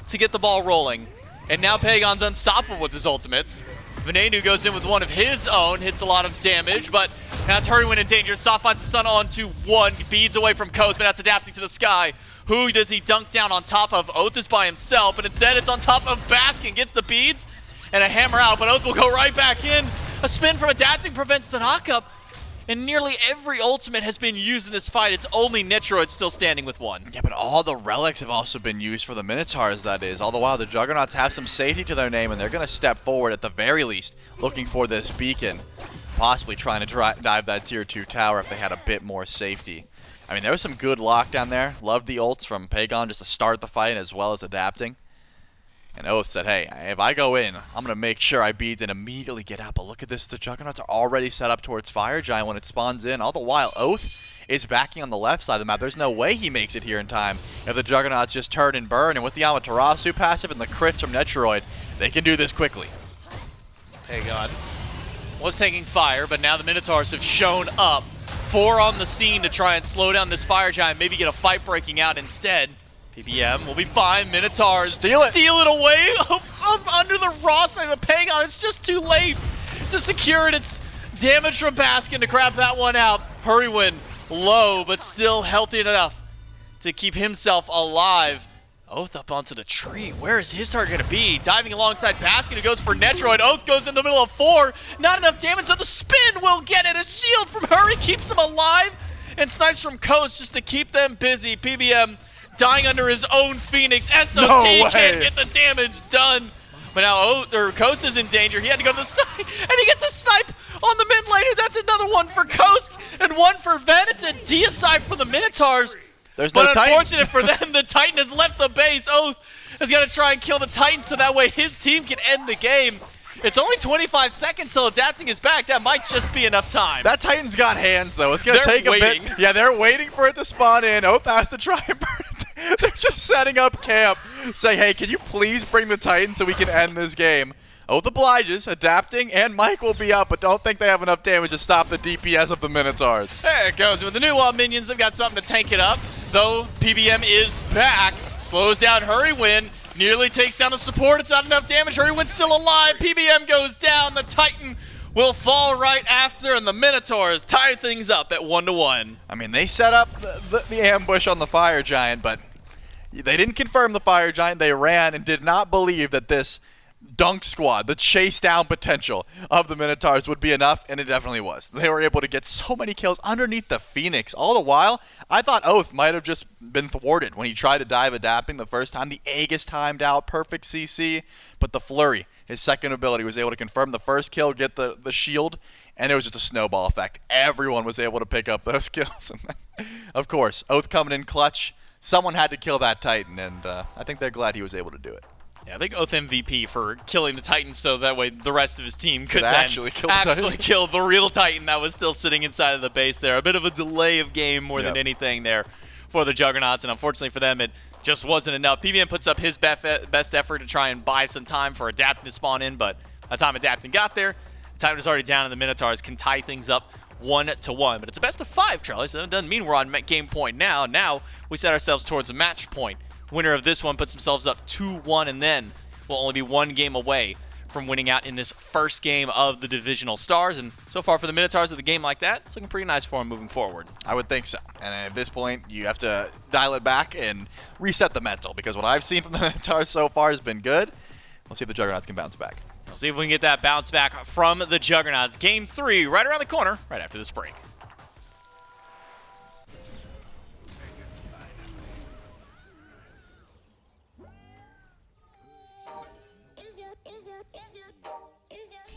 to get the ball rolling. And now Pagon's unstoppable with his ultimates. Venenu goes in with one of his own, hits a lot of damage, but now it's Hurrywin in danger. Soft finds the sun onto 1, beads away from Coast, but that's adapting to the sky. Who does he dunk down on top of? Oath is by himself, but instead it's on top of Baskin. Gets the beads and a hammer out, but Oath will go right back in. A spin from adapting prevents the knockup, and nearly every ultimate has been used in this fight. It's only Nitroid still standing with 1. Yeah, but all the relics have also been used for the Minotaurs, that is. All the while, the Juggernauts have some safety to their name, and they're going to step forward at the very least, looking for this beacon, possibly trying to dive that tier 2 tower if they had a bit more safety. I mean, there was some good lockdown there. Loved the ults from Pagon just to start the fight as well as adapting. And Oath said, hey, if I go in, I'm going to make sure I beads and immediately get out. But look at this. The Juggernauts are already set up towards Fire Giant when it spawns in. All the while, Oath is backing on the left side of the map. There's no way he makes it here in time if the Juggernauts just turn and burn. And with the Amaterasu passive and the crits from Netroid, they can do this quickly. Pagon was taking fire, but now the Minotaurs have shown up. 4 on the scene to try and slow down this Fire Giant, maybe get a fight breaking out instead. PBM will be fine. Minotaurs steal it away under the raw side of Pagon. It's just too late to secure it. It's damage from Baskin to grab that one out. Hurrywin low, but still healthy enough to keep himself alive. Oath up onto the tree. Where is his target going to be? Diving alongside Baskin, who goes for Netroid. Oath goes in the middle of 4. Not enough damage, so the spin will get it. A shield from Hurry keeps him alive. And snipes from Coast just to keep them busy. PBM dying under his own Phoenix. SOT can't get the damage done. But now Coast is in danger. He had to go to the side, and he gets a snipe on the mid lane. That's another one for Coast and one for Ven. It's a deicide for the Minotaurs. There's no But Titan. unfortunate for them, the Titan has left the base. Oath has got to try and kill the Titan so that way his team can end the game. It's only 25 seconds till adapting is back. That might just be enough time. That Titan's got hands, though. It's going to take a bit. Yeah, they're waiting for it to spawn in. Oath has to try and burn it. They're just setting up camp, saying, hey, can you please bring the Titan so we can end this game? Oath obliges, adapting, and Mike will be out, but don't think they have enough damage to stop the DPS of the Minotaurs. There it goes. With the new minions, they've got something to tank it up. Though PBM is back, slows down Hurrywin, nearly takes down the support. It's not enough damage. Hurrywin's still alive. PBM goes down. The Titan will fall right after, and the Minotaurs tie things up at 1-1. I mean, they set up the ambush on the Fire Giant, but they didn't confirm the Fire Giant. They ran and did not believe that this dunk squad, the chase down potential of the Minotaurs would be enough, and it definitely was. They were able to get so many kills underneath the Phoenix. All the while, I thought Oath might have just been thwarted when he tried to dive adapting the first time. The Aegis timed out, perfect CC, but the Flurry, his second ability, was able to confirm the first kill, get the shield, and it was just a snowball effect. Everyone was able to pick up those kills. And of course, Oath coming in clutch. Someone had to kill that Titan, and I think they're glad he was able to do it. Yeah, I think Oath MVP for killing the Titan so that way the rest of his team could then actually kill the real Titan that was still sitting inside of the base there. A bit of a delay of game more than anything there for the Juggernauts, and unfortunately for them, it just wasn't enough. PBM puts up his best effort to try and buy some time for adapting to spawn in, but by the time adapting got there, the Titan was already down, and the Minotaurs can tie things up 1-1. But it's a best of 5, Charlie, so it doesn't mean we're on game point now. Now we set ourselves towards a match point. Winner of this one puts themselves up 2-1, and then will only be 1 game away from winning out in this first game of the Divisional Stars. And so far for the Minotaurs with a game like that, it's looking pretty nice for them moving forward. I would think so. And at this point, you have to dial it back and reset the mental, because what I've seen from the Minotaurs so far has been good. We'll see if the Juggernauts can bounce back. We'll see if we can get that bounce back from the Juggernauts. Game 3 right around the corner, right after this break. Is your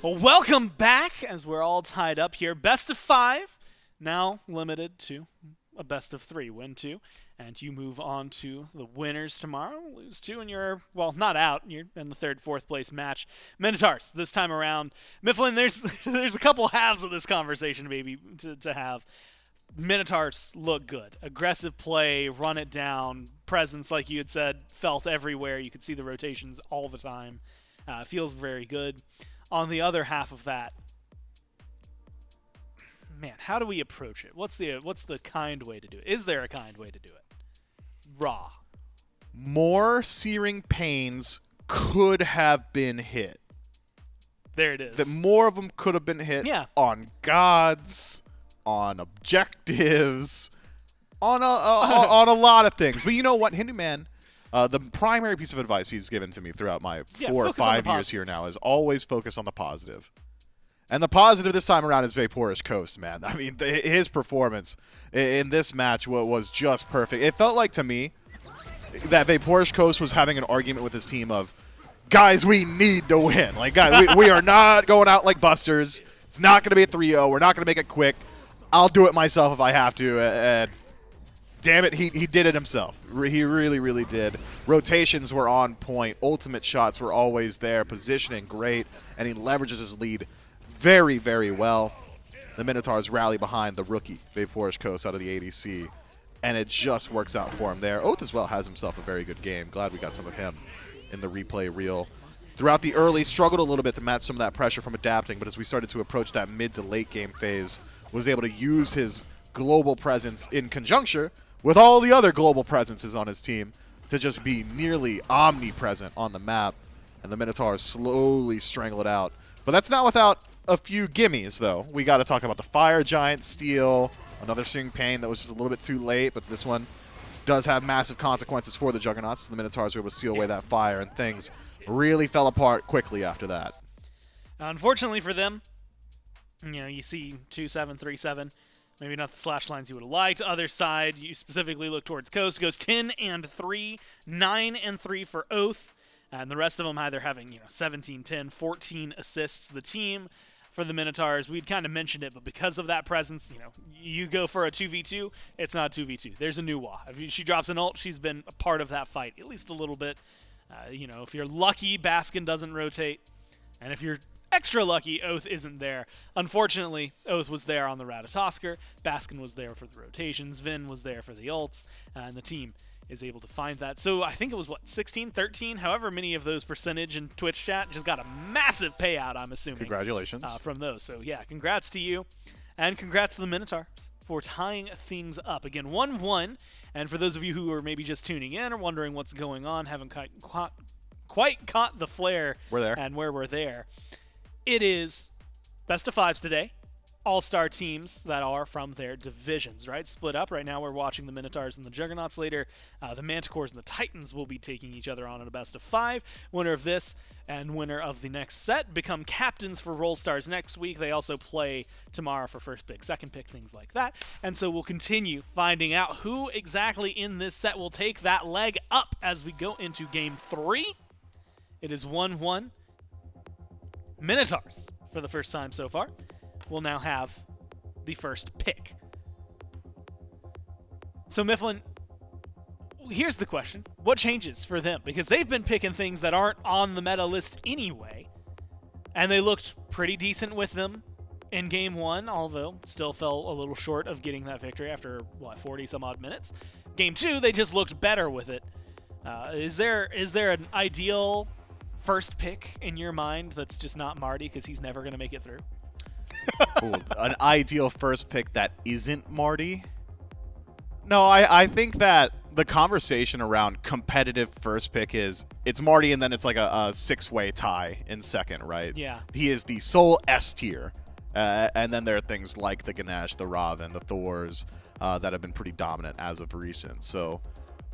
Well, welcome back as we're all tied up here. Best of 5, now limited to a best of 3. Win 2, and you move on to the winners tomorrow. Lose 2, and you're, well, not out. You're in the 3rd, 4th place match. Minotaurs, this time around. Mifflin, there's a couple halves of this conversation maybe to have. Minotaurs look good. Aggressive play, run it down, presence, like you had said, felt everywhere. You could see the rotations all the time. Feels very good. On the other half of that, man, how do we approach it? What's the kind way to do it? Is there a kind way to do it? Raw. More searing pains could have been hit. There it is. That more of them could have been hit on gods, on objectives, on a lot of things. But you know what, Hinduman, the primary piece of advice he's given to me throughout my 4 or 5 years here now is always focus on the positive. And the positive this time around is Vapourish Coast, man. I mean, his performance in this match was just perfect. It felt like to me that Vapourish Coast was having an argument with his team of, guys, we need to win. Like, guys, we are not going out like busters. It's not going to be a 3-0. We're not going to make it quick. I'll do it myself if I have to. damn it, he did it himself. He really, really did. Rotations were on point. Ultimate shots were always there. Positioning great. And he leverages his lead very, very well. The Minotaurs rally behind the rookie, Vaporish Coast, out of the ADC. And it just works out for him there. Oath as well has himself a very good game. Glad we got some of him in the replay reel. Throughout the early, struggled a little bit to match some of that pressure from adapting, but as we started to approach that mid to late game phase, was able to use his global presence in conjuncture with all the other global presences on his team to just be nearly omnipresent on the map. And the Minotaurs slowly strangle it out. But that's not without a few gimmies, though. We got to talk about the Fire Giant steal, another Sing Pain that was just a little bit too late, but this one does have massive consequences for the Juggernauts. The Minotaurs were able to steal away that fire, and things really fell apart quickly after that. Unfortunately for them, you see 2-7, 3-7. Maybe not the slash lines you would have liked. Other side, you specifically look towards Coast. It goes 10-3, 9-3 for Oath. And the rest of them either having 17, 10, 14 assists. The team for the Minotaurs, we'd kind of mentioned it, but because of that presence, you go for a 2v2, it's not 2v2. There's a new Wa. If she drops an ult, she's been a part of that fight, at least a little bit. If you're lucky, Baskin doesn't rotate. And if you're extra lucky, Oath isn't there. Unfortunately, Oath was there on the Ratatosker. Baskin was there for the rotations. Vin was there for the ults. And the team is able to find that. So I think it was, 16, 13? However many of those percentage in Twitch chat just got a massive payout, I'm assuming. Congratulations. From those. So, yeah, congrats to you. And congrats to the Minotaurs for tying things up. Again, 1-1. And for those of you who are maybe just tuning in or wondering what's going on, haven't quite caught the flair We're there. and where we're there, it is best of fives today. All-star teams that are from their divisions, right? Split up. Right now we're watching the Minotaurs and the Juggernauts. Later, the Manticores and the Titans will be taking each other on in a best of five. Winner of this and winner of the next set become captains for Roll Stars next week. They also play tomorrow for first pick, second pick, things like that. And so we'll continue finding out who exactly in this set will take that leg up as we go into game 3. It is 1-1. Minotaurs, for the first time so far, will now have the first pick. So Mifflin, here's the question. What changes for them? Because they've been picking things that aren't on the meta list anyway. And they looked pretty decent with them in game 1, although still fell a little short of getting that victory after, 40 some odd minutes. Game 2, they just looked better with it. Is there an ideal first pick in your mind that's just not Marty because he's never going to make it through? Ooh, an ideal first pick that isn't Marty? No, I think that the conversation around competitive first pick is it's Marty and then it's like a six-way tie in second, right? Yeah. He is the sole S tier. And then there are things like the Ganesh, the Raven, the Thors that have been pretty dominant as of recent. So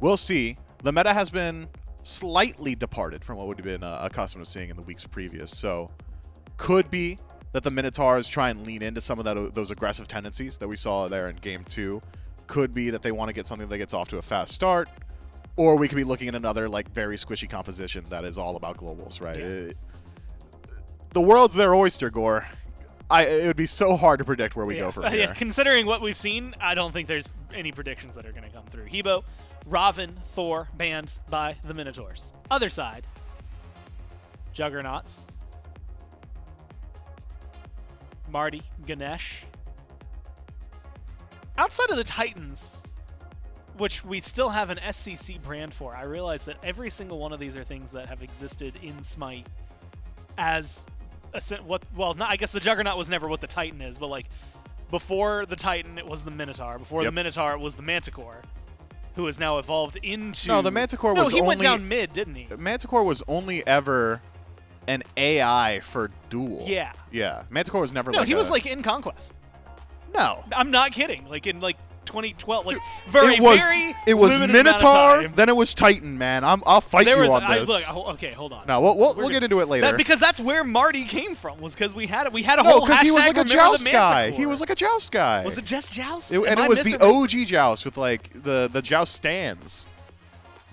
we'll see. The meta has been slightly departed from what would have been accustomed to seeing in the weeks previous. So could be that the Minotaurs try and lean into some of those aggressive tendencies that we saw there in Game 2. Could be that they want to get something that gets off to a fast start. Or we could be looking at another very squishy composition that is all about globals, right? Yeah. The world's their oyster, Gore. It would be so hard to predict where we go from here. Yeah, considering what we've seen, I don't think there's any predictions that are going to come through. Hebo, Raven, Thor, banned by the Minotaurs. Other side, Juggernauts, Marty, Ganesh. Outside of the Titans, which we still have an SCC brand for, I realize that every single one of these are things that have existed in SMITE as I guess the Juggernaut was never what the Titan is, but before the Titan it was the Minotaur. Before the Minotaur it was the Manticore, who has now evolved into... No, the Manticore was he went down mid, didn't he? Manticore was only ever an AI for duel. Yeah. Yeah. Manticore was never No, he was in Conquest. No. I'm not kidding. In 2012, Dude, very it was limited Minotaur, then it was Titan, man. I'll fight you on this. Okay, hold on. No, we'll get into it later. Because that's where Marty came from. Was because we had a whole hashtag. He was like a joust guy. Manticore. He was like a joust guy. Was it just joust? And it was the OG joust with the joust stands.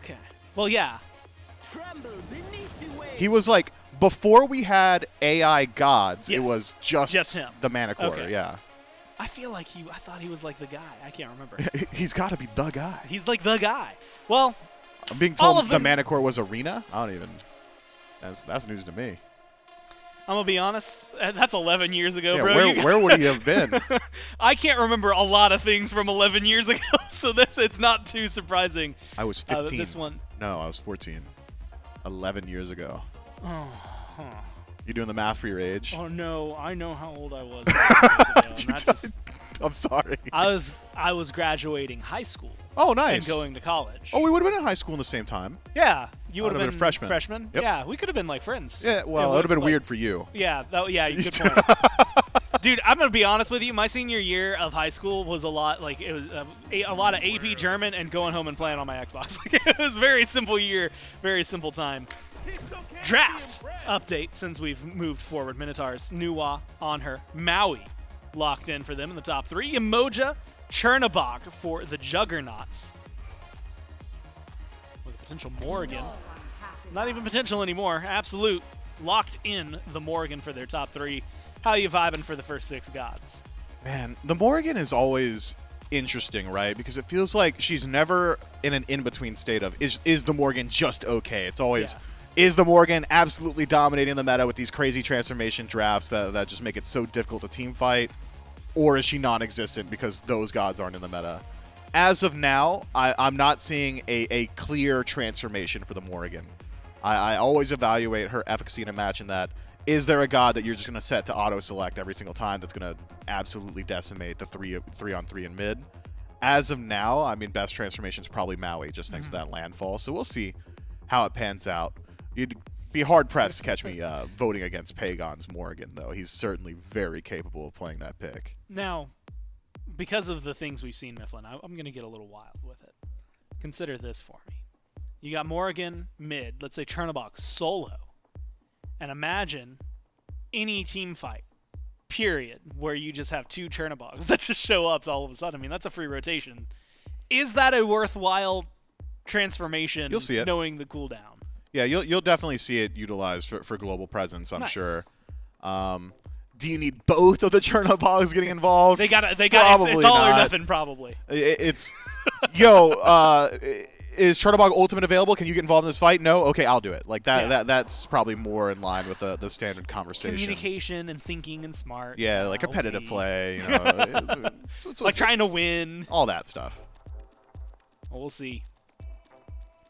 Okay. Well, yeah. He was before we had AI gods. Yes. It was just him. the Manticore. Okay. Yeah. I feel like I thought he was like the guy. I can't remember. He's got to be the guy. He's like the guy. Well, I'm being all told of the them- Manticore was Arena. I don't even. That's news to me. I'm gonna be honest. That's 11 years ago, Yeah, bro. where would he have been? I can't remember a lot of things from 11 years ago, so it's not too surprising. I was that 15. this one. No, I was 14. 11 years ago. Oh, huh. You doing the math for your age? Oh no, I know how old I was. 11 years ago, and that just- I'm sorry. I was graduating high school Oh, nice. and going to college. Oh, we would have been in high school in the same time. Yeah, you would I'd have have been a freshman. Freshman? Yep. Yeah, we could have been like friends. Yeah, well, it would have been like- weird for you. Yeah, yeah, good point. Dude, I'm gonna be honest with you. My senior year of high school was a lot like it was a lot of AP German and going home and playing on my Xbox. It was a very simple year, very simple time. Draft update since we've moved forward. Minotaurs, Nuwa on her, Maui locked in for them in the top 3. Emoja, Chernobog for the Juggernauts. With a potential Morrigan. Not even potential anymore. Absolute locked in the Morrigan for their top 3. How you vibing for the first 6 gods? Man, the Morrigan is always interesting, right? Because it feels like she's never in an in-between state of, is the Morrigan just okay? It's always, is the Morrigan absolutely dominating the meta with these crazy transformation drafts that just make it so difficult to team fight? Or is she non-existent because those gods aren't in the meta? As of now, I'm not seeing a clear transformation for the Morrigan. I always evaluate her efficacy in a match in that, is there a god that you're just going to set to auto-select every single time that's going to absolutely decimate the 3-on-3 in mid? As of now, I mean, best transformation is probably Maui, just next to that landfall. So we'll see how it pans out. You'd be hard-pressed to catch me voting against Pagon's Morrigan, though. He's certainly very capable of playing that pick. Now, because of the things we've seen, Mifflin, I'm going to get a little wild with it. Consider this for me. You got Morrigan mid, let's say Chernobog solo. And imagine any team fight, period, where you just have 2 Chernobogs that just show up all of a sudden. I mean, that's a free rotation. Is that a worthwhile transformation? You'll see it. Knowing the cooldown. Yeah, you'll definitely see it utilized for global presence, I'm Nice. sure. Do you need both of the Chernobyls getting involved? They got it's Probably all or not. nothing, probably. It's is Chernobog Ultimate available? Can you get involved in this fight? No? Okay, I'll do it. Like that. Yeah. That's probably more in line with the standard conversation. Communication and thinking and smart. Yeah, like competitive Okay. play. You know, Like trying to win. all that stuff. Well, we'll see.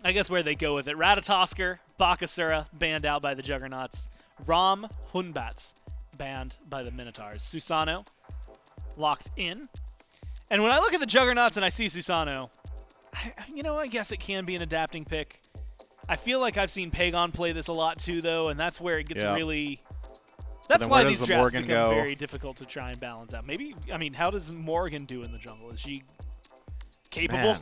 I guess where they go with it. Ratatosker, Bakasura, banned out by the Juggernauts. Rom Hunbats, banned by the Minotaurs. Susano, locked in. And when I look at the Juggernauts and I see Susano, I guess it can be an adapting pick. I feel like I've seen Pagon play this a lot too, though, and that's where it gets Yeah. really... That's then why where these does the drafts Morgan become go? very difficult to try and balance out. Maybe, how does Morgan do in the jungle? Is she capable? Man.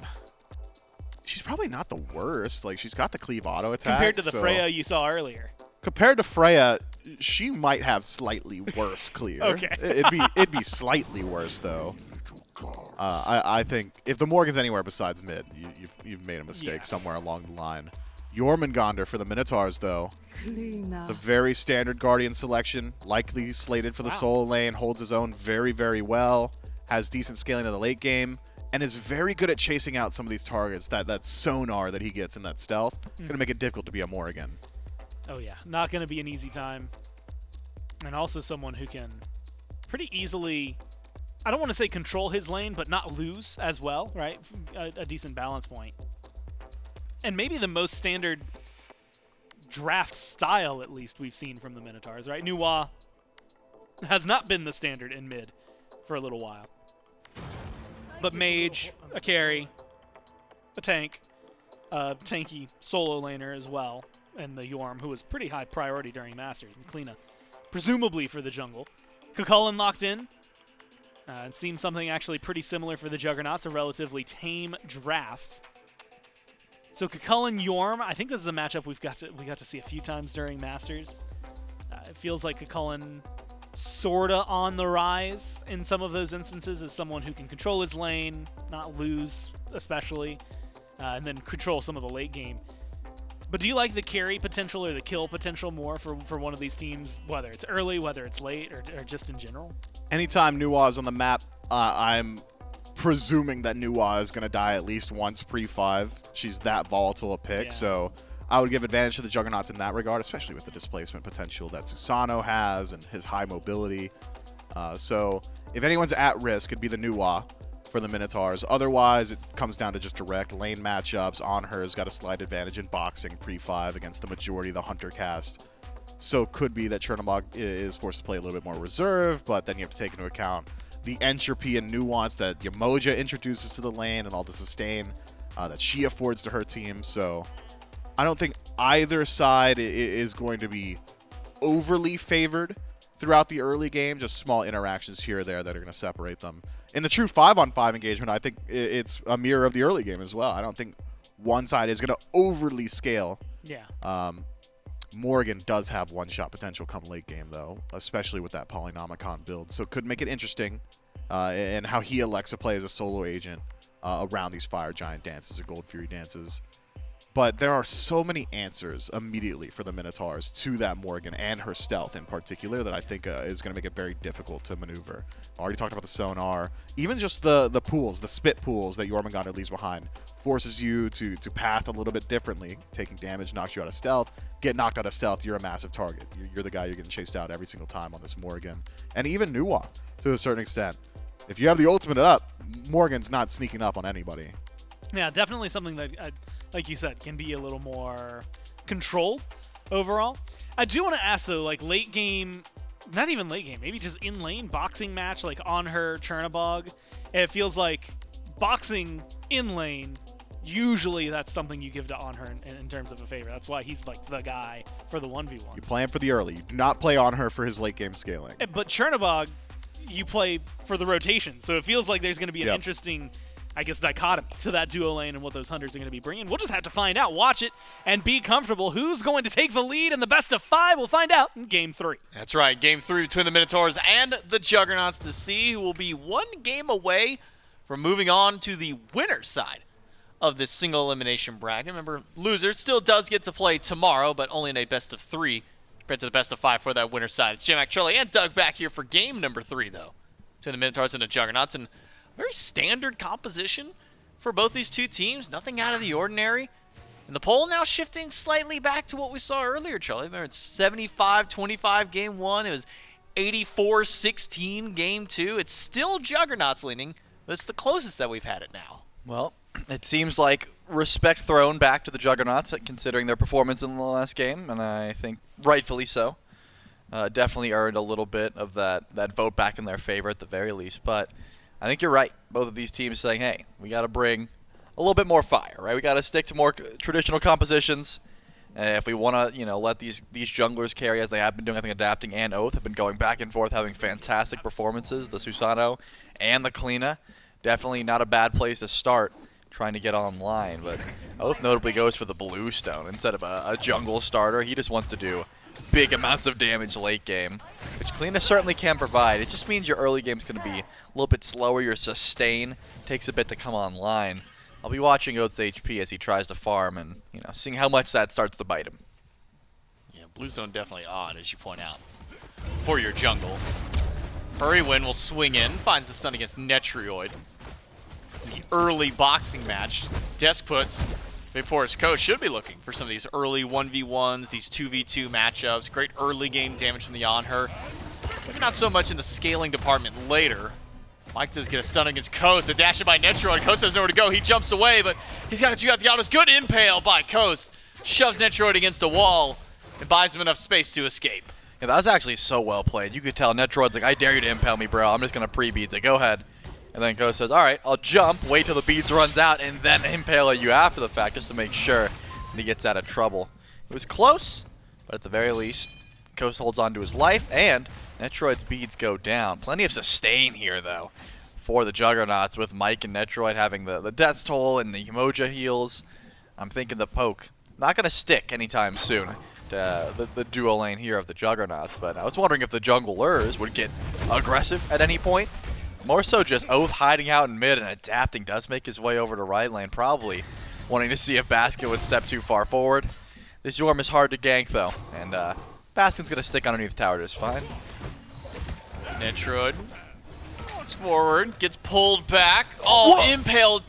She's probably not the worst. Like, she's got the cleave auto attack. Compared to the so- Freya you saw earlier. Compared to Freya, she might have slightly worse clear. Okay. It'd be slightly worse though. I think if the Morgan's anywhere besides mid, you've made a mistake Yeah. somewhere along the line. Jormungandr for the Minotaurs though. It's a very standard Guardian selection, likely slated for the solo lane, holds his own very, very well, has decent scaling in the late game, and is very good at chasing out some of these targets. That sonar that he gets in that stealth, gonna make it difficult to be a Morrigan. Oh yeah, not going to be an easy time. And also someone who can pretty easily, I don't want to say control his lane, but not lose as well, right? A decent balance point. And maybe the most standard draft style, at least, we've seen from the Minotaurs, right? Nuwa has not been the standard in mid for a little while. But mage, a carry, a tank, a tanky solo laner as well, and the Yorm, who was pretty high priority during Masters, and Kleena, presumably for the jungle. Cucullin locked in. It seems something actually pretty similar for the Juggernauts, a relatively tame draft. So Cucullin Yorm, I think this is a matchup we got to see a few times during Masters. It feels like Cucullin sorta on the rise in some of those instances as someone who can control his lane, not lose especially, and then control some of the late game. But do you like the carry potential or the kill potential more for one of these teams, whether it's early, whether it's late, or just in general? Anytime Nuwa is on the map, I'm presuming that Nuwa is going to die at least once pre-5. She's that volatile a pick, Yeah. so I would give advantage to the Juggernauts in that regard, especially with the displacement potential that Susano has and his high mobility. So if anyone's at risk, it'd be the Nuwa for the Minotaurs. Otherwise, it comes down to just direct lane matchups. On her's got a slight advantage in boxing pre-5 against the majority of the Hunter cast. So it could be that Chernobog is forced to play a little bit more reserved, but then you have to take into account the entropy and nuance that Yamoja introduces to the lane and all the sustain that she affords to her team. So I don't think either side is going to be overly favored throughout the early game, just small interactions here or there that are going to separate them. In the true 5-on-5 engagement, I think it's a mirror of the early game as well. I don't think one side is going to overly scale. Yeah. Morgan does have one-shot potential come late game, though, especially with that Polynomicon build. So it could make it interesting and how he elects to play as a solo agent around these Fire Giant dances or Gold Fury dances. But there are so many answers immediately for the Minotaurs to that Morgan and her stealth in particular that I think is going to make it very difficult to maneuver. I already talked about the sonar. Even just the pools, the spit pools that Jormungandr leaves behind forces you to path a little bit differently. Taking damage knocks you out of stealth. Get knocked out of stealth, you're a massive target. You're the guy you're getting chased out every single time on this Morgan. And even Nuwa, to a certain extent. If you have the ultimate up, Morgan's not sneaking up on anybody. Yeah, definitely something that, like you said, can be a little more controlled overall. I do want to ask, though, like late game, not even late game, maybe just in lane boxing match, like on her Chernobog. It feels like boxing in lane, usually that's something you give to on her in terms of a favor. That's why he's like the guy for the 1v1s. You play him for the early. You do not play on her for his late game scaling. But Chernobog, you play for the rotation. So it feels like there's going to be an Yep. interesting, I guess, dichotomy to that duo lane and what those hunters are going to be bringing. We'll just have to find out. Watch it and be comfortable. Who's going to take the lead in the best of 5? We'll find out in Game 3. That's right. Game 3 between the Minotaurs and the Juggernauts to see who will be one game away from moving on to the winner's side of this single elimination bracket. Remember, loser still does get to play tomorrow, but only in a best of 3 compared to the best of 5 for that winner's side. It's J-Mac, Charlie, and Doug back here for game number 3, though, between the Minotaurs and the Juggernauts. And very standard composition for both these two teams. Nothing out of the ordinary. And the poll now shifting slightly back to what we saw earlier, Charlie. Remember, it's 75-25 game 1. It was 84-16 game 2. It's still Juggernauts leaning, but it's the closest that we've had it now. Well, it seems like respect thrown back to the Juggernauts, considering their performance in the last game, and I think rightfully so. Definitely earned a little bit of that vote back in their favor at the very least, but I think you're right. Both of these teams saying, hey, we got to bring a little bit more fire, right? We got to stick to more traditional compositions. If we want to, let these junglers carry as they have been doing, I think Adapting and Oath have been going back and forth, having fantastic performances. The Susano and the Kleena, definitely not a bad place to start trying to get online. But Oath notably goes for the Bluestone instead of a jungle starter. He just wants to do big amounts of damage late game, which Kleena certainly can provide. It just means your early game's going to be a little bit slower. Your sustain takes a bit to come online. I'll be watching Oath's HP as he tries to farm and, seeing how much that starts to bite him. Yeah, Bluestone definitely odd, as you point out, for your jungle. Hurrywin will swing in, finds the stun against Netrioid. The early boxing match, Despots, Vaporous Coast should be looking for some of these early 1v1s, these 2v2 matchups. Great early game damage from the on-her. Maybe not so much in the scaling department later. Mike does get a stun against Coast. The dash in by Netrioid. Coast has nowhere to go. He jumps away, but he's got to check out the autos. Good impale by Coast. Shoves Netrioid against the wall and buys him enough space to escape. Yeah, that was actually so well played. You could tell Netroid's like, I dare you to impale me, bro. I'm just going to pre-beads it. Go ahead. And then Ghost says, all right, I'll jump, wait till the beads runs out, and then impale you after the fact just to make sure that he gets out of trouble. It was close, but at the very least, Ghost holds on to his life, and Netroid's beads go down. Plenty of sustain here, though, for the Juggernauts, with Mike and Netroid having the Death's Toll and the Umoja heals. I'm thinking the poke not going to stick anytime soon to the duo lane here of the Juggernauts, but I was wondering if the junglers would get aggressive at any point. More so just Oath hiding out in mid and Adapting does make his way over to right lane, probably wanting to see if Basket would step too far forward. This Yorm is hard to gank, though. And Baskin's going to stick underneath tower just fine. Netroid walks forward, gets pulled back. Oh, Whoa. impaled.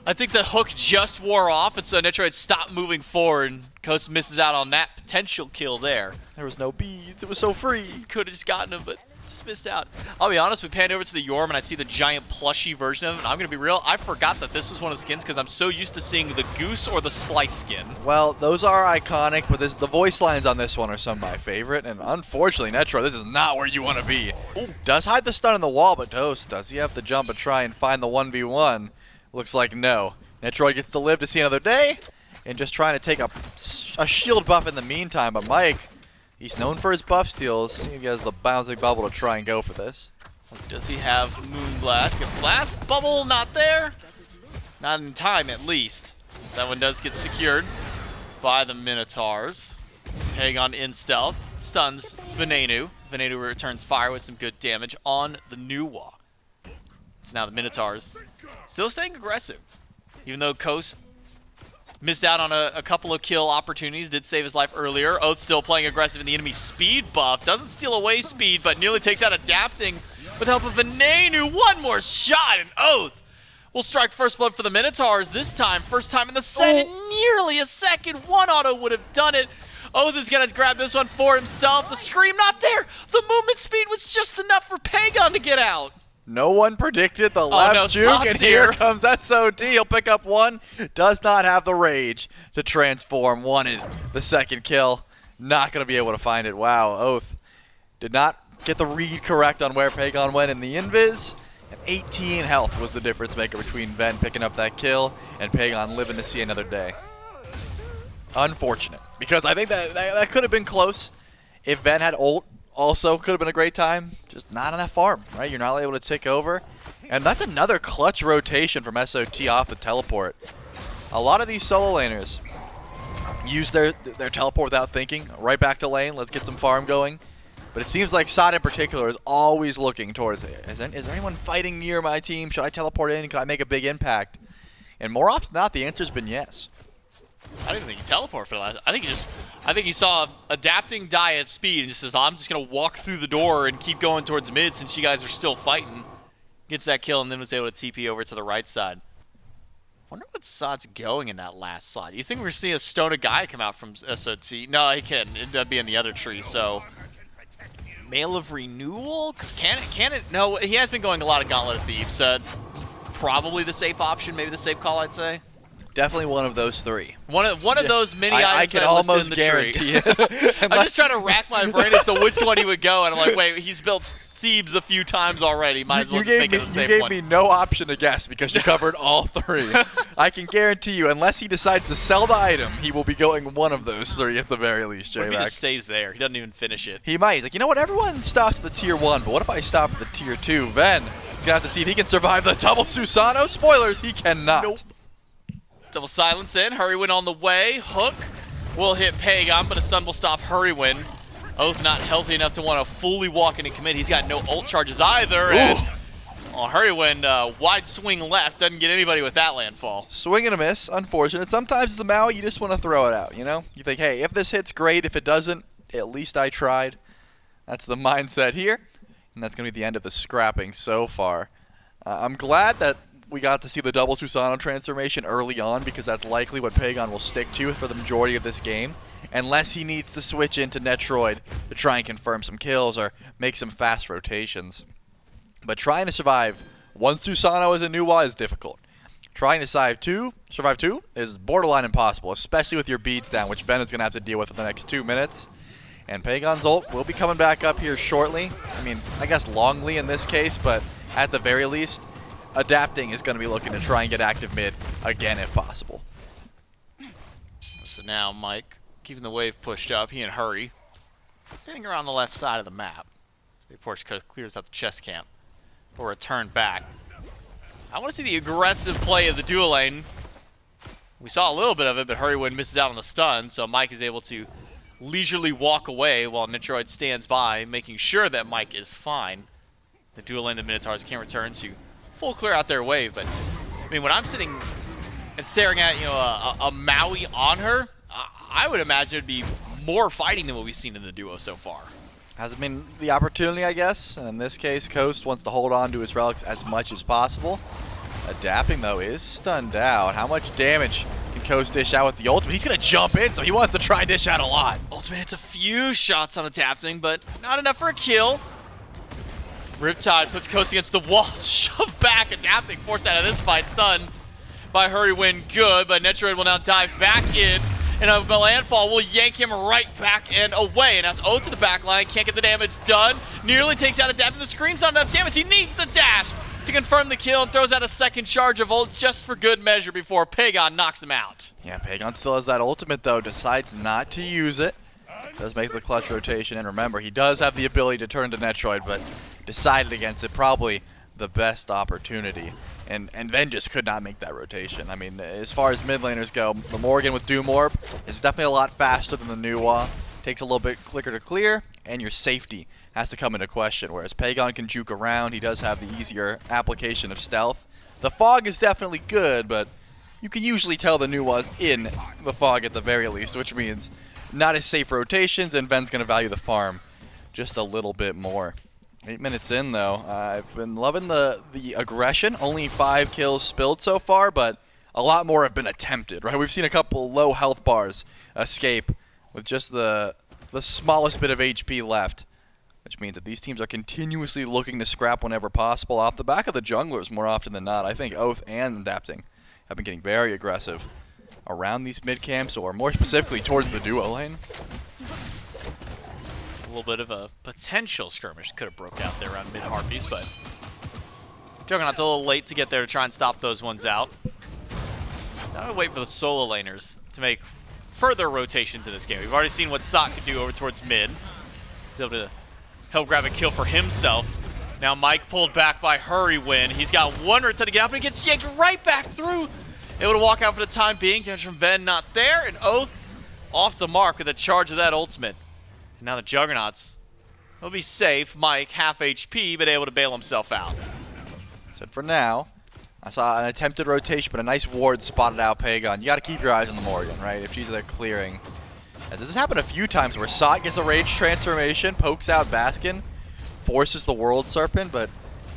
I think the hook just wore off, and so Netroid stopped moving forward. Coast misses out on that potential kill there. There was no beads. It was so free. Could have just gotten him, but just missed out. I'll be honest, we panned over to the Yorm, and I see the giant plushy version of it, and I'm going to be real, I forgot that this was one of the skins because I'm so used to seeing the Goose or the Splice skin. Well, those are iconic, but the voice lines on this one are some of my favorite. And unfortunately, Netroid, this is not where you want to be. Ooh, does hide the stun on the wall, but Toast, does he have to jump and try and find the 1v1? Looks like no. Netroid gets to live to see another day, and just trying to take a shield buff in the meantime. But Mike, he's known for his buff steals. He has the bouncing bubble to try and go for this. Does he have Moonblast? Blast bubble not there? Not in time, at least. That one does get secured by the Minotaurs. Pagon in stealth stuns Venenu. Venenu returns fire with some good damage on the Nuwa. So now the Minotaurs still staying aggressive. Even though Coast missed out on a couple of kill opportunities, did save his life earlier. Oath still playing aggressive in the enemy speed buff. Doesn't steal away speed, but nearly takes out Adapting with help of Venenu. One more shot, and Oath will strike first blood for the Minotaurs. This time, first time in the set in nearly a second. One auto would have done it. Oath is going to grab this one for himself. The scream not there. The movement speed was just enough for Pagon to get out. No one predicted the left juke, Sot's and here here. comes SOD. He'll pick up one. Does not have the rage to transform. Wanted the second kill. Not going to be able to find it. Wow, Oath did not get the read correct on where Pagon went in the invis. And 18 health was the difference maker between Ven picking up that kill and Pagon living to see another day. Unfortunate, because I think that could have been close. If Ven had ult, also could have been a great time. Just not enough farm, right? You're not able to take over. And that's another clutch rotation from SOT off the teleport. A lot of these solo laners use their teleport without thinking. Right back to lane, let's get some farm going. But it seems like SOT in particular is always looking towards it. Is there anyone fighting near my team? Should I teleport in? Can I make a big impact? And more often than not, the answer's been yes. I didn't think he teleported for the last. I think he saw Adapting die at speed and just says, I'm just going to walk through the door and keep going towards mid since you guys are still fighting. Gets that kill and then was able to TP over to the right side. Wonder what SOT's going in that last slot. You think we're seeing a Stone of Gaia come out from SOT? No, he couldn't. It'd be in the other tree, so. Mail of Renewal? Because can it? No, he has been going a lot of Gauntlet of Thieves. Probably the safe option, maybe the safe call, I'd say. Definitely one of those three. One of those mini items I can I listed almost in the guarantee tree. it. I'm just trying to rack my brain as to which one he would go, and I'm like, wait, he's built Thebes a few times already. Might as well just make it a safe you gave one. me no option to guess because you covered all three. I can guarantee you, unless he decides to sell the item, he will be going one of those three at the very least, What if he J-Mac. just stays there? He doesn't even finish it. He might. He's like, you know what? Everyone stops at the tier 1, but what if I stop at the tier 2? Ven, he's going to have to see if he can survive the double Susano. Spoilers, he cannot. Nope. Double silence in. Hurrywin on the way. Hook will hit Pagon, but a stun will stop Hurrywin. Oath not healthy enough to want to fully walk in and commit. He's got no ult charges either. And Hurrywin, wide swing left. Doesn't get anybody with that landfall. Swing and a miss. Unfortunate. Sometimes as a Maui, you just want to throw it out, you know? You think, hey, if this hits, great. If it doesn't, at least I tried. That's the mindset here. And that's going to be the end of the scrapping so far. I'm glad that we got to see the double Susano transformation early on because that's likely what Pagon will stick to for the majority of this game. Unless he needs to switch into Netroid to try and confirm some kills or make some fast rotations. But trying to survive one Susano as a Nuwa is difficult. Trying to survive two is borderline impossible, especially with your beads down, which Ben is going to have to deal with for the next 2 minutes. And Pagon's ult will be coming back up here shortly. I mean, I guess Longley in this case, but at the very least, Adapting is going to be looking to try and get active mid again if possible. So now Mike, keeping the wave pushed up, he and Hurry, standing around the left side of the map. The Porsche Coast clears out the chest camp. We'll return back. I want to see the aggressive play of the dual lane. We saw a little bit of it, but Hurrywin misses out on the stun, so Mike is able to leisurely walk away while Netroid stands by, making sure that Mike is fine. The dual lane of the Minotaurs can return to full clear out their wave, but I mean, when I'm sitting and staring at, you know, a Maui on her, I would imagine it'd be more fighting than what we've seen in the duo so far. Hasn't been the opportunity, I guess. And in this case, Coast wants to hold on to his relics as much as possible. Adapting, though, is stunned out. How much damage can Coast dish out with the ultimate? He's going to jump in, so he wants to try and dish out a lot. Ultimate hits a few shots on Adapting, but not enough for a kill. Riptide puts Coast against the wall, shoved back. Adapting, forced out of this fight, stunned by Hurry Win. Good, but Netroid will now dive back in. And a landfall will yank him right back and away. And that's Oath to the back line. Can't get the damage done. Nearly takes out Adapting. The Scream's not enough damage. He needs the dash to confirm the kill and throws out a second charge of ult just for good measure before Pagon knocks him out. Yeah, Pagon still has that ultimate, though. Decides not to use it. Does make the clutch rotation. And remember, he does have the ability to turn to Netroid, but decided against it. Probably the best opportunity. And then just could not make that rotation. I mean, as far as mid laners go, the Morgan with Doom Orb is definitely a lot faster than the Nuwa. Takes a little bit quicker to clear, and your safety has to come into question. Whereas Pagon can juke around, he does have the easier application of stealth. The fog is definitely good, but you can usually tell the Nuwa's in the fog at the very least, which means not as safe rotations, and Ven's going to value the farm just a little bit more. 8 minutes in, though. I've been loving the aggression. Only 5 kills spilled so far, but a lot more have been attempted, right? We've seen a couple low health bars escape with just the smallest bit of HP left, which means that these teams are continuously looking to scrap whenever possible off the back of the junglers more often than not. I think Oath and Adapting have been getting very aggressive around these mid camps, or more specifically towards the duo lane. A little bit of a potential skirmish could have broke out there around mid Harpies, but Juggernauts a little late to get there to try and stop those ones out. Now we wait for the solo laners to make further rotations in this game. We've already seen what Sok could do over towards mid. He's able to help grab a kill for himself. Now Mike pulled back by Hurry Win. He's got one return to get out, but he gets yanked right back through. Able to walk out for the time being. Damage from Ven not there, and Oath off the mark with a charge of that ultimate. And now the Juggernauts will be safe. Mike, half HP, but able to bail himself out. So for now, I saw an attempted rotation, but a nice ward spotted out Pagon. You got to keep your eyes on the Morgan, right? If she's there clearing. As this has happened a few times where Sot gets a rage transformation, pokes out Baskin, forces the World Serpent, but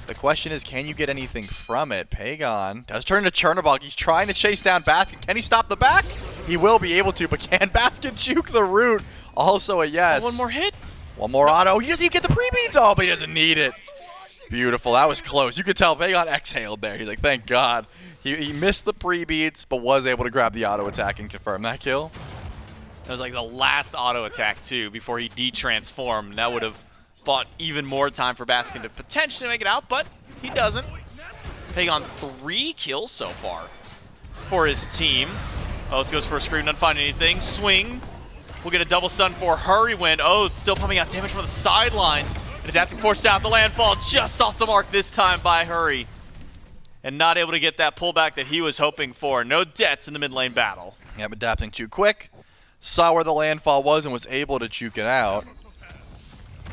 the question is, can you get anything from it? Pagon does turn into Chernobog. He's trying to chase down Baskin. Can he stop the back? He will be able to, but can Baskin juke the root? Also a yes. One more hit. One more auto. He doesn't even get the pre-beats. Oh, but he doesn't need it. Beautiful. That was close. You could tell Pagon exhaled there. He's like, thank God. He missed the pre-beats, but was able to grab the auto attack and confirm that kill. That was like the last auto attack, too, before he de-transformed. That would have bought even more time for Baskin to potentially make it out, but he doesn't. Pagon 3 kills so far for his team. Oath goes for a scream, doesn't find anything. Swing. We'll get a double stun for Hurry Win. Oath still pumping out damage from the sidelines. And Adapting forced out the landfall just off the mark this time by Hurry. And not able to get that pullback that he was hoping for. No deaths in the mid lane battle. Yep, Adapting too quick. Saw where the landfall was and was able to juke it out.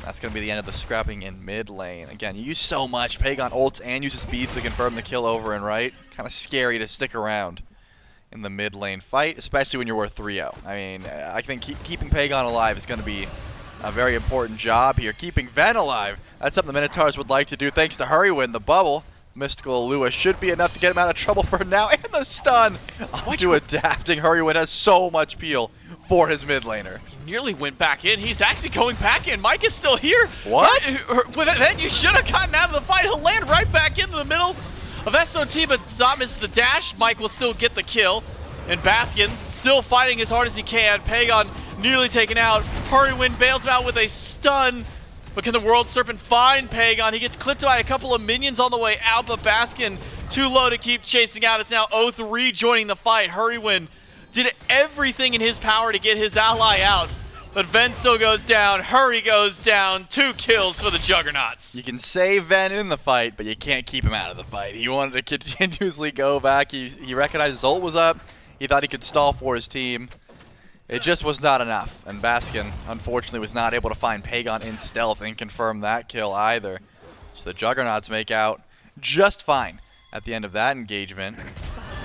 That's going to be the end of the scrapping in mid lane. Again, you use so much. Pagon ults and uses beads to confirm the kill over and right. Kind of scary to stick around in the mid lane fight, especially when you're worth 3-0. I mean, I think keeping Pagon alive is going to be a very important job here. Keeping Ven alive, that's something the Minotaurs would like to do. Thanks to Hurry Win, the bubble. Mystical Lua should be enough to get him out of trouble for now. And the stun onto Adapting. Hurry Win has so much peel for his mid laner. He nearly went back in. He's actually going back in. Mike is still here. What? With that, you should have gotten out of the fight. He'll land right back into the middle of SOT, but Zot misses the dash. Mike will still get the kill. And Baskin still fighting as hard as he can. Pagon nearly taken out. Hurry Win bails him out with a stun. But can the World Serpent find Pagon? He gets clipped by a couple of minions on the way out, but Baskin too low to keep chasing out. It's now Oath rejoining the fight. Hurry Win did everything in his power to get his ally out. But Ven still goes down. Hurry goes down. 2 kills for the Juggernauts. You can save Ven in the fight, but you can't keep him out of the fight. He wanted to continuously go back. He recognized his ult was up. He thought he could stall for his team. It just was not enough. And Baskin, unfortunately, was not able to find Pagon in stealth and confirm that kill either. So the Juggernauts make out just fine at the end of that engagement.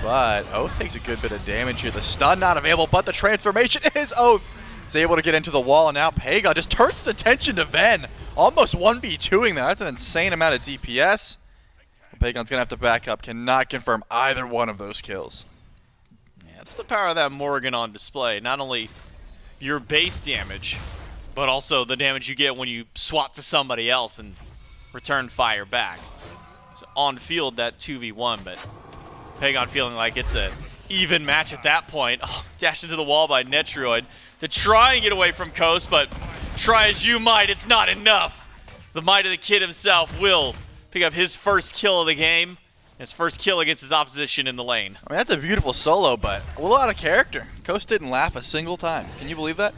but Oath takes a good bit of damage here. The stun not available, but the transformation is Oath. Is able to get into the wall, and now Pagon just turns his attention to Ven. Almost 1v2ing that. That's an insane amount of DPS. Pagon's going to have to back up. Cannot confirm either one of those kills. Yeah, that's the power of that Morrigan on display. Not only your base damage, but also the damage you get when you swap to somebody else and return fire back. So on field, that 2v1, but Pagon feeling like it's a even match at that point. Oh, dashed into the wall by Netroid to try and get away from Coast, but try as you might, it's not enough. The might of the kid himself will pick up his first kill of the game, his first kill against his opposition in the lane. I mean, that's a beautiful solo, but a little out of character. Coast didn't laugh a single time. Can you believe that?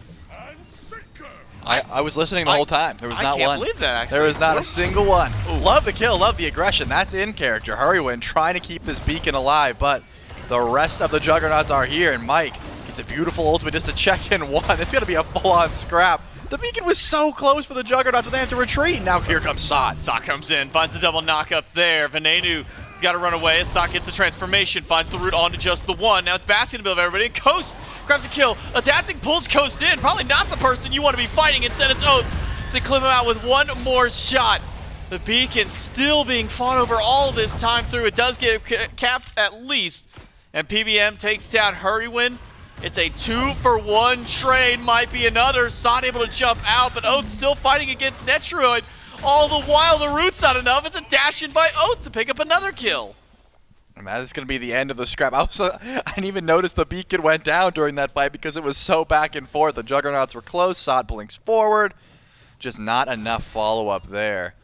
I was listening the whole time. There was not one. I can't believe that, actually. There was not a single one. Ooh. Love the kill, love the aggression. That's in character. Hurrywin trying to keep this beacon alive, but the rest of the Juggernauts are here, and Mike gets a beautiful ultimate just to check in one. It's going to be a full-on scrap. The beacon was so close for the Juggernauts, but they have to retreat. Now here comes Sot. Sot comes in, finds the double knock up there. Venenu has got to run away as Sot gets the transformation, finds the route onto just the one. Now it's Bastion above everybody, and Coast grabs a kill. Adapting pulls Coast in. Probably not the person you want to be fighting. Instead, it's Oath to clip him out with one more shot. The beacon still being fought over all this time through. It does get capped at least. And PBM takes down Hurrywin. It's a 2-for-1 trade. Might be another. Sot able to jump out, but Oath still fighting against Netroid. All the while, the route's not enough. It's a dash in by Oath to pick up another kill. And that is going to be the end of the scrap. I didn't even notice the beacon went down during that fight because it was so back and forth. The Juggernauts were close. Sot blinks forward. Just not enough follow-up there.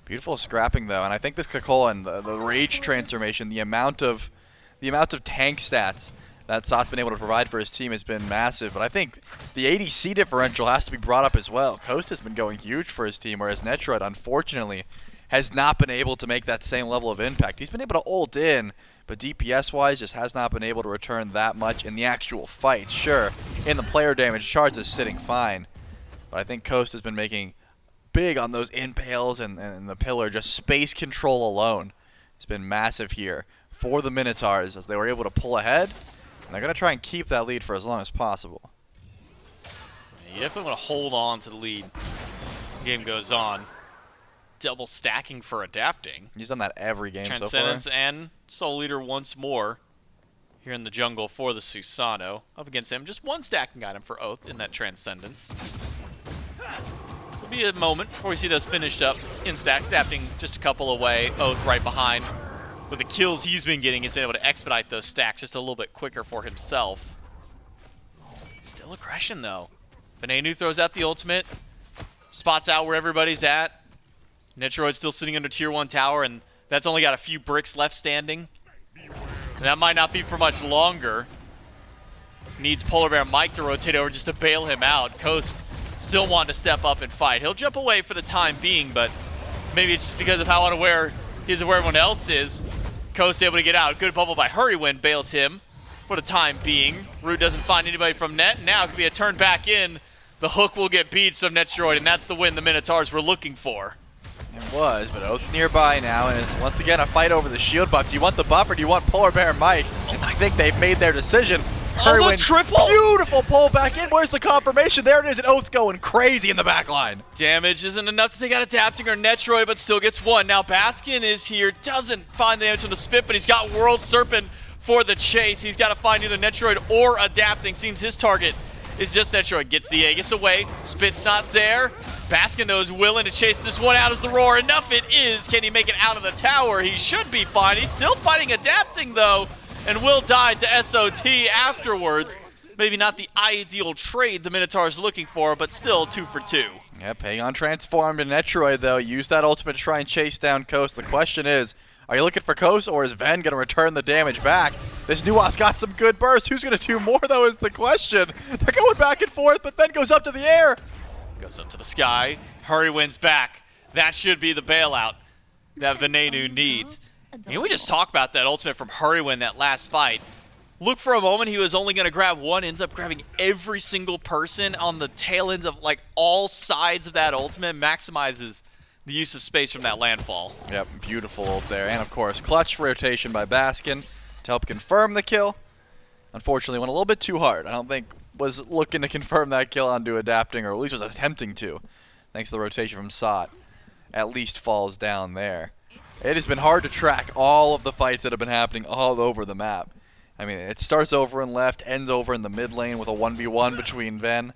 Beautiful scrapping, though. And I think this Kakolan, the rage transformation, the amount of tank stats that Sot's been able to provide for his team has been massive. But I think the ADC differential has to be brought up as well. Coast has been going huge for his team, whereas Netroid, unfortunately, has not been able to make that same level of impact. He's been able to ult in, but DPS-wise just has not been able to return that much in the actual fight. Sure, in the player damage, Shards is sitting fine. But I think Coast has been making big on those impales and the pillar. Just space control alone has been massive here for the Minotaurs as they were able to pull ahead. And they're going to try and keep that lead for as long as possible. You definitely want to hold on to the lead as the game goes on. Double stacking for adapting. He's done that every game so far. Transcendence and Soul Leader once more here in the jungle for the Susano. Up against him, just one stacking item for Oath in that Transcendence. This will be a moment before we see those finished up in stacks. Adapting just a couple away, Oath right behind. With the kills he's been getting, he's been able to expedite those stacks just a little bit quicker for himself. Still aggression, though. Venenu throws out the ultimate, spots out where everybody's at. Netroid's still sitting under tier 1 tower, and that's only got a few bricks left standing. And that might not be for much longer. Needs Polar Bear Mike to rotate over just to bail him out. Coast still wanting to step up and fight. He'll jump away for the time being, but maybe it's just because of how unaware he is of where everyone else is. Coast able to get out. Good bubble by Hurrywin bails him for the time being. Root doesn't find anybody from net. Now it could be a turn back in. The hook will get beat some Netroid, and that's the win the Minotaurs were looking for. It was, but Oath's nearby now, and it's once again a fight over the shield buff. Do you want the buff or do you want Polar Bear Mike? I think they've made their decision. Oh, the triple! Beautiful pull back in. Where's the confirmation? There it is, and Oath's going crazy in the back line. Damage isn't enough to take out Adapting or Netroid, but still gets one. Now Baskin is here, doesn't find the damage from the spit, but he's got World Serpent for the chase. He's got to find either Netroid or Adapting. Seems his target is just Netroid. Gets the Aegis away, spit's not there. Baskin, though, is willing to chase this one out as the roar. Enough it is. Can he make it out of the tower? He should be fine. He's still fighting Adapting, though, and will die to SOT afterwards. Maybe not the ideal trade the Minotaur's looking for, but still 2 for 2. Yeah, Pagon transformed to Netroid, though. Used that ultimate to try and chase down Coast. The question is, are you looking for Coast, or is Ven going to return the damage back? This Nua's got some good burst. Who's going to do more, though, is the question. They're going back and forth, but Ven goes up to the air. Goes up to the sky. Hurrywin's back. That should be the bailout that Venenu needs. And we just talked about that ultimate from Hurrywin that last fight. Look, for a moment, he was only going to grab one, ends up grabbing every single person on the tail ends of, like, all sides of that ultimate, maximizes the use of space from that landfall. Yep, beautiful ult there. And, of course, clutch rotation by Baskin. to help confirm the kill. Unfortunately, went a little bit too hard. I don't think was looking to confirm that kill onto adapting, or at least was attempting to. Thanks to the rotation from Sot. At least falls down there. It has been hard to track all of the fights that have been happening all over the map. I mean, it starts over in left, ends over in the mid lane with a 1v1 between Ven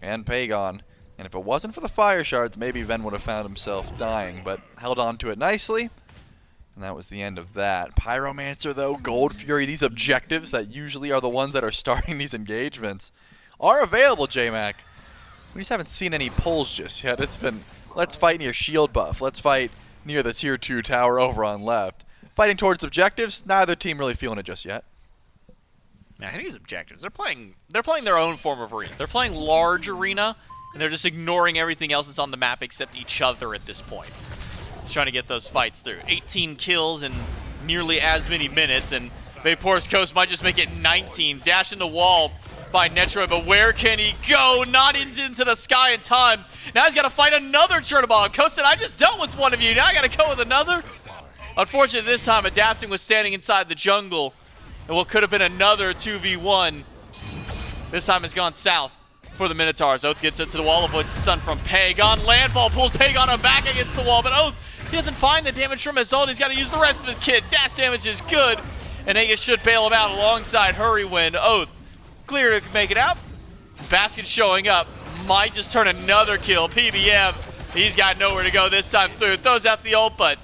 and Pagon. And if it wasn't for the fire shards, maybe Ven would have found himself dying, but held on to it nicely. And that was the end of that. Pyromancer, though, Gold Fury, these objectives that usually are the ones that are starting these engagements are available, J-Mac. We just haven't seen any pulls just yet. It's been, let's fight near shield buff. Let's fight near the tier 2 tower over on left. Fighting towards objectives, neither team really feeling it just yet. Now, these objectives, they're playing their own form of arena. They're playing large arena, and they're just ignoring everything else that's on the map except each other at this point. Just trying to get those fights through. 18 kills in nearly as many minutes, and Vapor's Coast might just make it 19. Dash in the wall by Netroid, but where can he go? Not into the sky in time. Now he's got to fight another Chernobog. Coast said, I just dealt with one of you. Now I got to go with another. Unfortunately, this time, Adapting was standing inside the jungle, and what could have been another 2v1. This time it's gone south for the Minotaurs. Oath gets it to the wall, avoids the stun from Pagon. Landfall pulls Pagon back against the wall, but Oath, he doesn't find the damage from his ult. He's got to use the rest of his kit. Dash damage is good, and Aegis should bail him out alongside Hurrywin. Oath clear to make it out. Basket showing up. Might just turn another kill. PBM, he's got nowhere to go this time through. Throws out the ult, but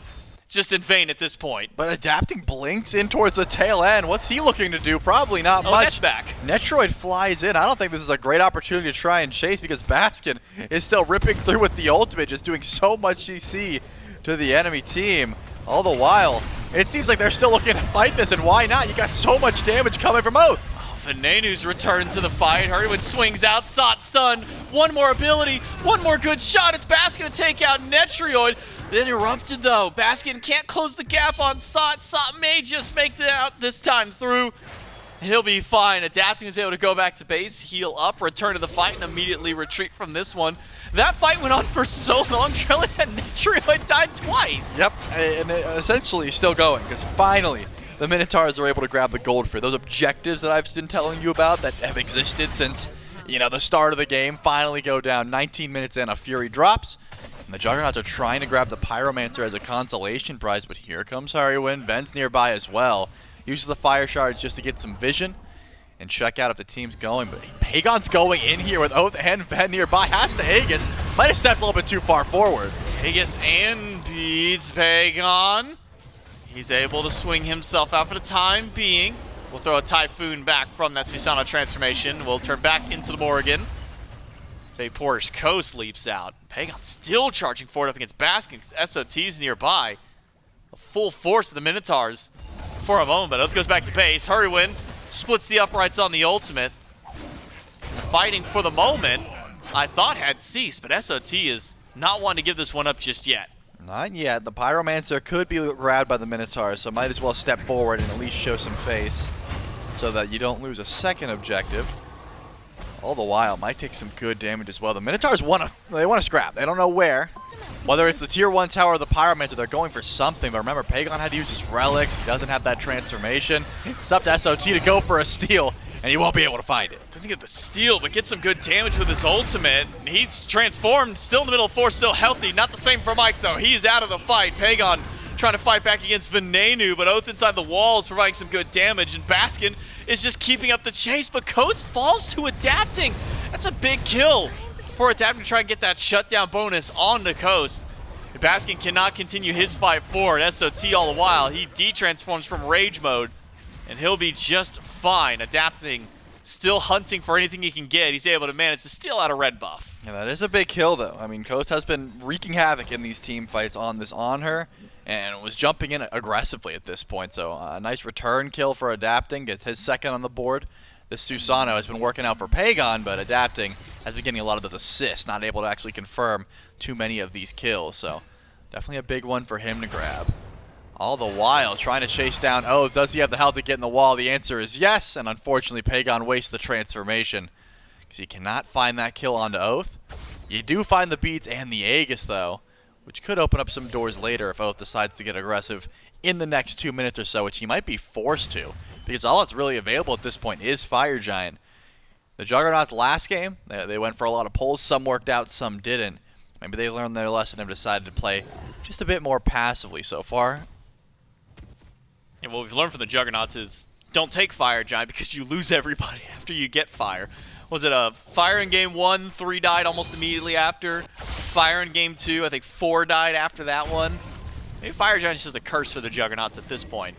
it's just in vain at this point. But Adapting blinks in towards the tail end. What's he looking to do? Probably not much. Net's back. Netroid flies in. I don't think this is a great opportunity to try and chase because Baskin is still ripping through with the ultimate, just doing so much CC to the enemy team. All the while, it seems like they're still looking to fight this, and why not? You got so much damage coming from Oath. Venenu's returned to the fight. Hurrywin swings out. Sot stun. One more ability. One more good shot. It's Baskin to take out Netroid. Then erupted though. Baskin can't close the gap on Sot. Sot may just make it out this time through. He'll be fine. Adapting is able to go back to base, heal up, return to the fight, and immediately retreat from this one. That fight went on for so long, Trillin and Netroid died twice. Yep, and essentially still going because finally the Minotaurs are able to grab the gold for those objectives that I've been telling you about that have existed since, you know, the start of the game. Finally go down. 19 minutes in, a Fury drops. And the Juggernauts are trying to grab the Pyromancer as a consolation prize, but here comes Hurrywin. Ven's nearby as well. Uses the Fire Shards just to get some vision and check out if the team's going. But Pagon's going in here with Oath and Ven nearby. Has to Aegis. Might have stepped a little bit too far forward. Aegis and beats Pagon. He's able to swing himself out for the time being. We'll throw a Typhoon back from that Susanoo transformation. We'll turn back into the Morrigan. Vapor's Coast leaps out. Pagon still charging forward up against Baskin because SOT's nearby. The full force of the Minotaurs for a moment, but Oath goes back to base. Hurrywin splits the uprights on the ultimate. Fighting for the moment, I thought had ceased, but SOT is not one to give this one up just yet. Not yet. The Pyromancer could be grabbed by the Minotaurs, so might as well step forward and at least show some face so that you don't lose a second objective. All the while, might take some good damage as well. The Minotaurs want to scrap. They don't know where. Whether it's the tier 1 tower or the Pyromancer, they're going for something. But remember, Pagon had to use his relics. He doesn't have that transformation. It's up to SOT to go for a steal, and he won't be able to find it. Doesn't get the steal, but gets some good damage with his ultimate. He's transformed, still in the middle of force, still healthy. Not the same for Mike, though. He's out of the fight. Pagon trying to fight back against Venenu, but Oath inside the walls providing some good damage, and Baskin is just keeping up the chase, but Coast falls to Adapting. That's a big kill for Adapting to try and get that shutdown bonus on the Coast. Baskin cannot continue his fight forward. SOT all the while, he de-transforms from Rage mode, and he'll be just fine. Adapting, still hunting for anything he can get. He's able to manage to steal out a red buff. Yeah, that is a big kill, though. I mean, Coast has been wreaking havoc in these team fights on this Honor, and was jumping in aggressively at this point. So a nice return kill for Adapting, gets his second on the board. This Susanoo has been working out for Pagon, but Adapting has been getting a lot of those assists, not able to actually confirm too many of these kills. So definitely a big one for him to grab. All the while trying to chase down Oath. Does he have the health to get in the wall? The answer is yes, and unfortunately Pagon wastes the transformation because he cannot find that kill onto Oath. You do find the beats and the Aegis, though. which could open up some doors later if Oath decides to get aggressive in the next 2 minutes or so, which he might be forced to, because all that's really available at this point is Fire Giant. The Juggernauts last game, they went for a lot of pulls. Some worked out, some didn't. Maybe they learned their lesson and have decided to play just a bit more passively so far. And what we've learned from the Juggernauts is don't take Fire Giant because you lose everybody after you get Fire. Was it a Fire in game 1, 3 died almost immediately after? Fire in game 2, I think 4 died after that one. Maybe Fire Giant is just a curse for the Juggernauts at this point.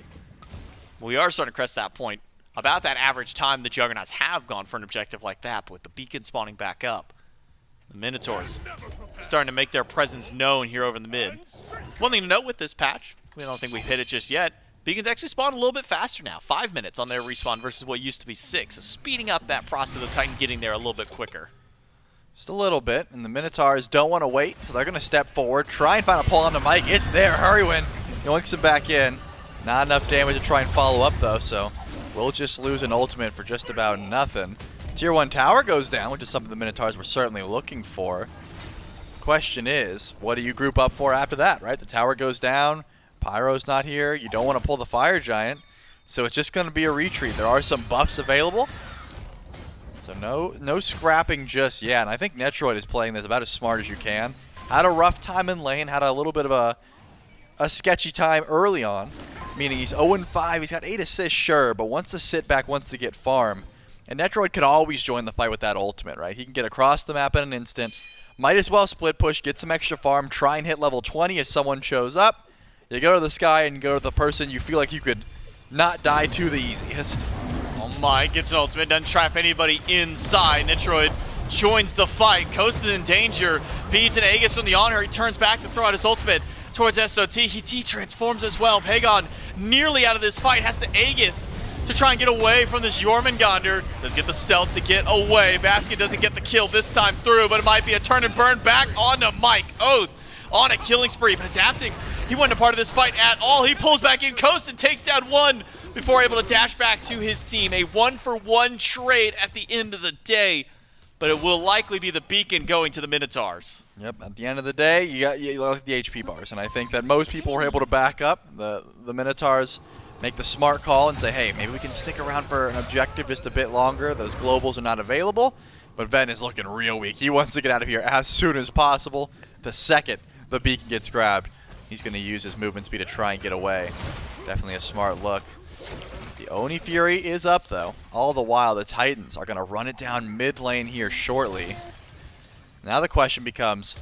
We are starting to crest that point. About that average time the Juggernauts have gone for an objective like that, but with the beacon spawning back up. The Minotaurs starting to make their presence known here over in the mid. One thing to note with this patch, we don't think we've hit it just yet, beacons actually spawn a little bit faster now. 5 minutes on their respawn versus what used to be 6. So speeding up that process of the Titan getting there a little bit quicker. Just a little bit, and the Minotaurs don't want to wait, so they're going to step forward, try and find a pull on the mic. It's there, Hurrywin yoinks him back in. Not enough damage to try and follow up, though, so we'll just lose an ultimate for just about nothing. Tier 1 tower goes down, which is something the Minotaurs were certainly looking for. Question is, what do you group up for after that, right? The tower goes down, Pyro's not here, you don't want to pull the Fire Giant, so it's just going to be a retreat. There are some buffs available. So no scrapping just yet, and I think Netroid is playing this about as smart as you can. Had a rough time in lane, had a little bit of a sketchy time early on, meaning he's 0-5, he's got 8 assists, sure, but wants to sit back, wants to get farm. And Netroid could always join the fight with that ultimate, right? He can get across the map in an instant, might as well split push, get some extra farm, try and hit level 20 as someone shows up. You go to the sky and go to the person you feel like you could not die to the easiest. Oh my, gets an ultimate, doesn't trap anybody inside. Netroid joins the fight. Coast is in danger. Beats an Aegis from the honor. He turns back to throw out his ultimate towards SOT. He T-transforms as well. Pagon nearly out of this fight. Has to Aegis to try and get away from this Jormungandr. Does get the stealth to get away. Basket doesn't get the kill this time through, but it might be a turn and burn back onto Mike. Oath on a killing spree, but adapting. He wasn't a part of this fight at all. He pulls back in Coast and takes down one before able to dash back to his team. A 1-for-1 trade at the end of the day, but it will likely be the beacon going to the Minotaurs. Yep, at the end of the day, you look at the HP bars, and I think that most people were able to back up. The Minotaurs make the smart call and say, hey, maybe we can stick around for an objective just a bit longer. Those globals are not available, but Ven is looking real weak. He wants to get out of here as soon as possible. The second the beacon gets grabbed, he's going to use his movement speed to try and get away. Definitely a smart look. The Oni Fury is up, though. All the while, the Titans are going to run it down mid lane here shortly. Now the question becomes,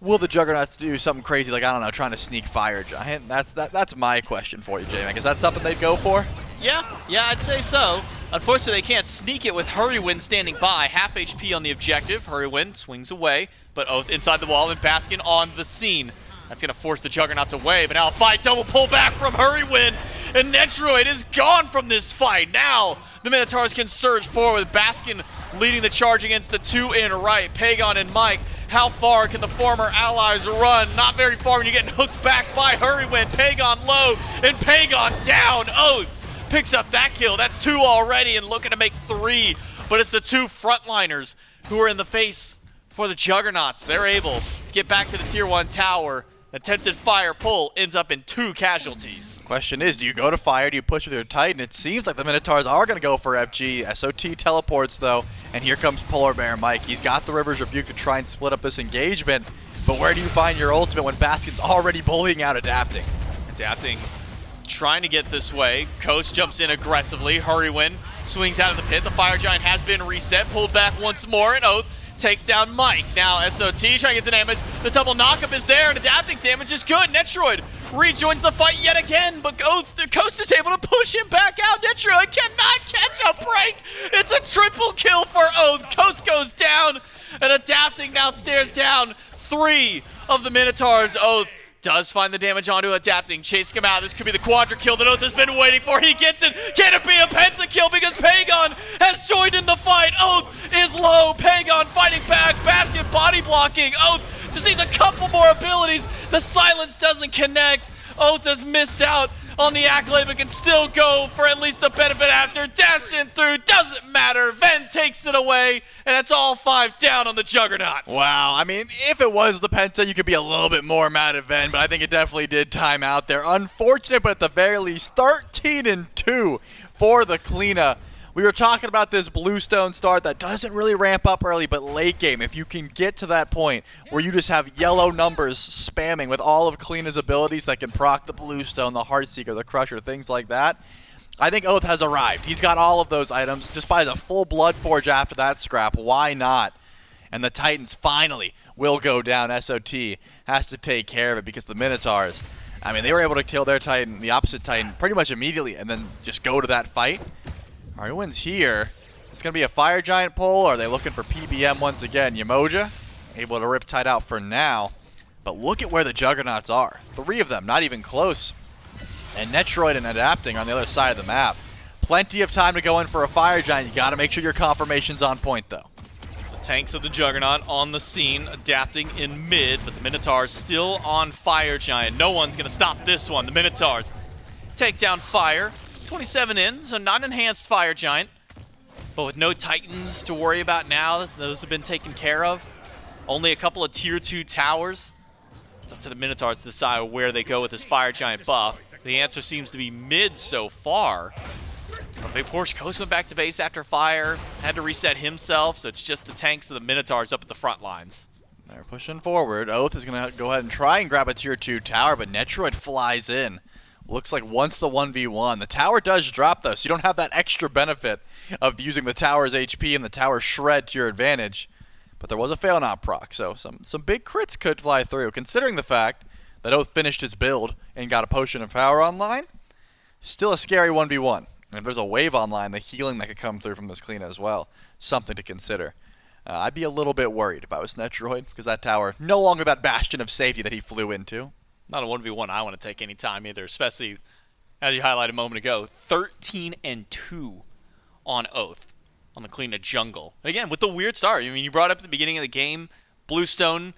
will the Juggernauts do something crazy like, I don't know, trying to sneak Fire Giant? That's my question for you, J-Mac. Is that something they'd go for? Yeah, I'd say so. Unfortunately, they can't sneak it with Hurrywin standing by. Half HP on the objective. Hurrywin swings away, but Oath inside the wall and Baskin on the scene. That's going to force the Juggernauts away, but now a fight double pull back from Hurrywin, and Netroid is gone from this fight. Now the Minotaurs can surge forward with Baskin leading the charge against the two in right. Pagon and Mike, how far can the former allies run? Not very far when you're getting hooked back by Hurrywin. Pagon low and Pagon down. Oath picks up that kill. That's 2 already and looking to make 3, but it's the 2 frontliners who are in the face for the Juggernauts. They're able to get back to the Tier 1 tower. Attempted fire pull ends up in 2 casualties. Question is, do you go to fire? Do you push with your Titan? It seems like the Minotaurs are going to go for FG. SOT teleports, though, and here comes Polar Bear Mike. He's got the River's Rebuke to try and split up this engagement, but where do you find your ultimate when Baskin's already bullying out adapting? Adapting, trying to get this way. Coast jumps in aggressively. Hurrywin swings out of the pit. The Fire Giant has been reset, pulled back once more, and Oath takes down Mike. Now SOT trying to get some damage. The double knockup is there, and Adapting's damage is good. Netroid rejoins the fight yet again, but the Coast is able to push him back out. Netroid cannot catch a break. It's a triple kill for Oath. Coast goes down, and Adapting now stares down 3 of the Minotaurs. Oath does find the damage onto Adapting, chasing him out. This could be the quadra kill that Oath has been waiting for. He gets it. Can it be a pentakill because Pagon has joined in the fight? Oath is low. Pagon fighting back. Basket body blocking. Oath just needs a couple more abilities. The silence doesn't connect. Oath has missed out on the Accolade, but can still go for at least the benefit after. Dashing through, doesn't matter. Ven takes it away, and that's all 5 down on the Juggernauts. Wow, I mean, if it was the Penta, you could be a little bit more mad at Ven, but I think it definitely did time out there. Unfortunate, but at the very least, 13-2 for the Kleena. We were talking about this Bluestone start that doesn't really ramp up early, but late game, if you can get to that point where you just have yellow numbers spamming with all of Kleena's abilities that can proc the Bluestone, the Heartseeker, the Crusher, things like that, I think Oath has arrived. He's got all of those items. Just buys a full Blood Forge after that scrap. Why not? And the Titans finally will go down. SOT has to take care of it because the Minotaurs, I mean, they were able to kill their Titan, the opposite Titan, pretty much immediately and then just go to that fight. Harwin's here. It's going to be a Fire Giant pull, or are they looking for PBM once again? Yamoja able to rip Tide out for now. But look at where the Juggernauts are. 3 of them, not even close. And Netroid and Adapting on the other side of the map. Plenty of time to go in for a Fire Giant. You got to make sure your confirmation's on point, though. It's the tanks of the Juggernaut on the scene, Adapting in mid, but the Minotaurs still on Fire Giant. No one's going to stop this one. The Minotaurs take down Fire. 27 in, so not enhanced Fire Giant, but with no Titans to worry about now. Those have been taken care of. Only a couple of tier 2 towers. It's up to the Minotaurs to decide where they go with this Fire Giant buff. The answer seems to be mid so far. But Porsche Coast went back to base after Fire, had to reset himself, so it's just the tanks of the Minotaurs up at the front lines. They're pushing forward. Oath is going to go ahead and try and grab a tier 2 tower, but Netroid flies in. Looks like once the 1v1. The tower does drop, though, so you don't have that extra benefit of using the tower's HP and the tower shred to your advantage. But there was a fail not proc, so some big crits could fly through. Considering the fact that Oath finished his build and got a Potion of Power online, still a scary 1v1. And if there's a wave online, the healing that could come through from this Kleena as well, something to consider. I'd be a little bit worried if I was Netroid, because that tower, no longer that bastion of safety that he flew into. Not a 1v1 I want to take any time either, especially, as you highlighted a moment ago, 13-2 on Oath on the Kleena jungle. And again, with the weird start. I mean, you brought up at the beginning of the game, Bluestone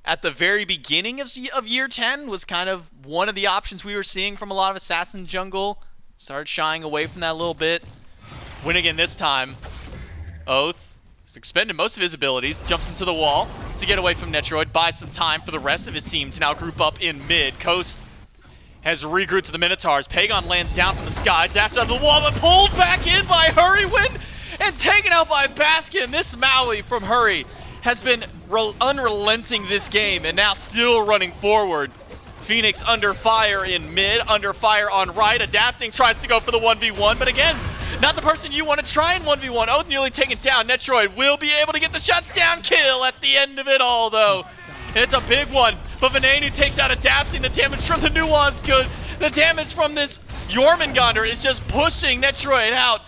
at the very beginning of year 10 was kind of one of the options we were seeing from a lot of Assassin jungle. Started shying away from that a little bit. Win again this time. Oath expended most of his abilities, jumps into the wall to get away from Netroid, buys some time for the rest of his team to now group up in mid. Coast has regrouped to the Minotaurs. Pagon lands down from the sky, dashed out of the wall, but pulled back in by Hurrywin and taken out by Baskin. This Maui from Hurry has been unrelenting this game and now still running forward. Phoenix under fire in mid, under fire on right. Adapting tries to go for the 1v1, but again, not the person you want to try in 1v1. Oath nearly taken down. Netroid will be able to get the shutdown kill at the end of it all, though. It's a big one, but Venenu takes out Adapting. The damage from the Nuance good. The damage from this Jormungandr is just pushing Netroid out.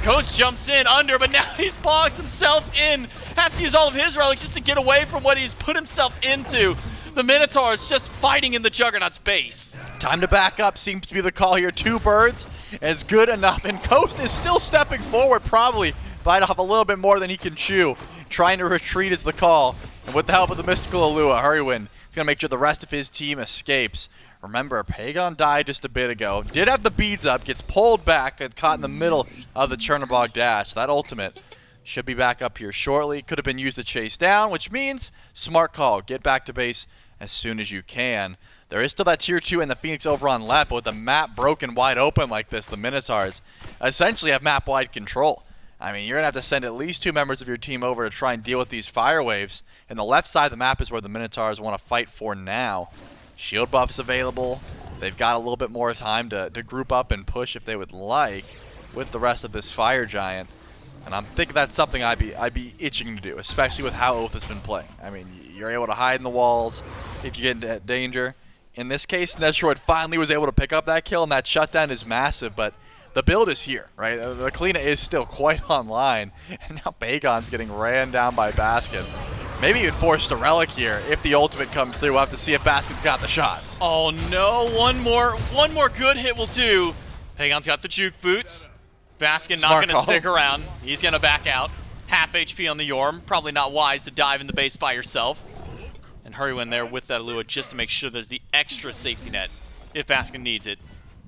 Ghost jumps in under, but now he's bogged himself in. Has to use all of his relics just to get away from what he's put himself into. The Minotaur is just fighting in the Juggernaut's base. Time to back up seems to be the call here. 2 birds is good enough, and Coast is still stepping forward, probably bite off a little bit more than he can chew. Trying to retreat is the call, and with the help of the Mystical Alua, Hurrywin is going to make sure the rest of his team escapes. Remember, Pagon died just a bit ago. Did have the beads up, gets pulled back, and caught in the middle of the Chernobog dash. That ultimate should be back up here shortly. Could have been used to chase down, which means smart call. Get back to base as soon as you can. There is still that tier 2 and the Phoenix over on left, but with the map broken wide open like this, the Minotaurs essentially have map-wide control. I mean, you're going to have to send at least 2 members of your team over to try and deal with these fire waves. And the left side of the map is where the Minotaurs want to fight for now. Shield buffs available. They've got a little bit more time to group up and push if they would like with the rest of this Fire Giant. And I'm thinking that's something I'd be itching to do, especially with how Oath has been playing. I mean, you're able to hide in the walls if you get into danger. In this case, Netroid finally was able to pick up that kill, and that shutdown is massive, but the build is here, right? The Kleena is still quite online, and now Pagon's getting ran down by Baskin. Maybe you'd force the Relic here if the ultimate comes through. We'll have to see if Baskin's got the shots. Oh no, one more good hit will do. Pagon's got the juke boots. Baskin not going to stick around. He's going to back out. Half HP on the Yorm. Probably not wise to dive in the base by yourself. And Hurrywin there with that Lua just to make sure there's the extra safety net if Baskin needs it.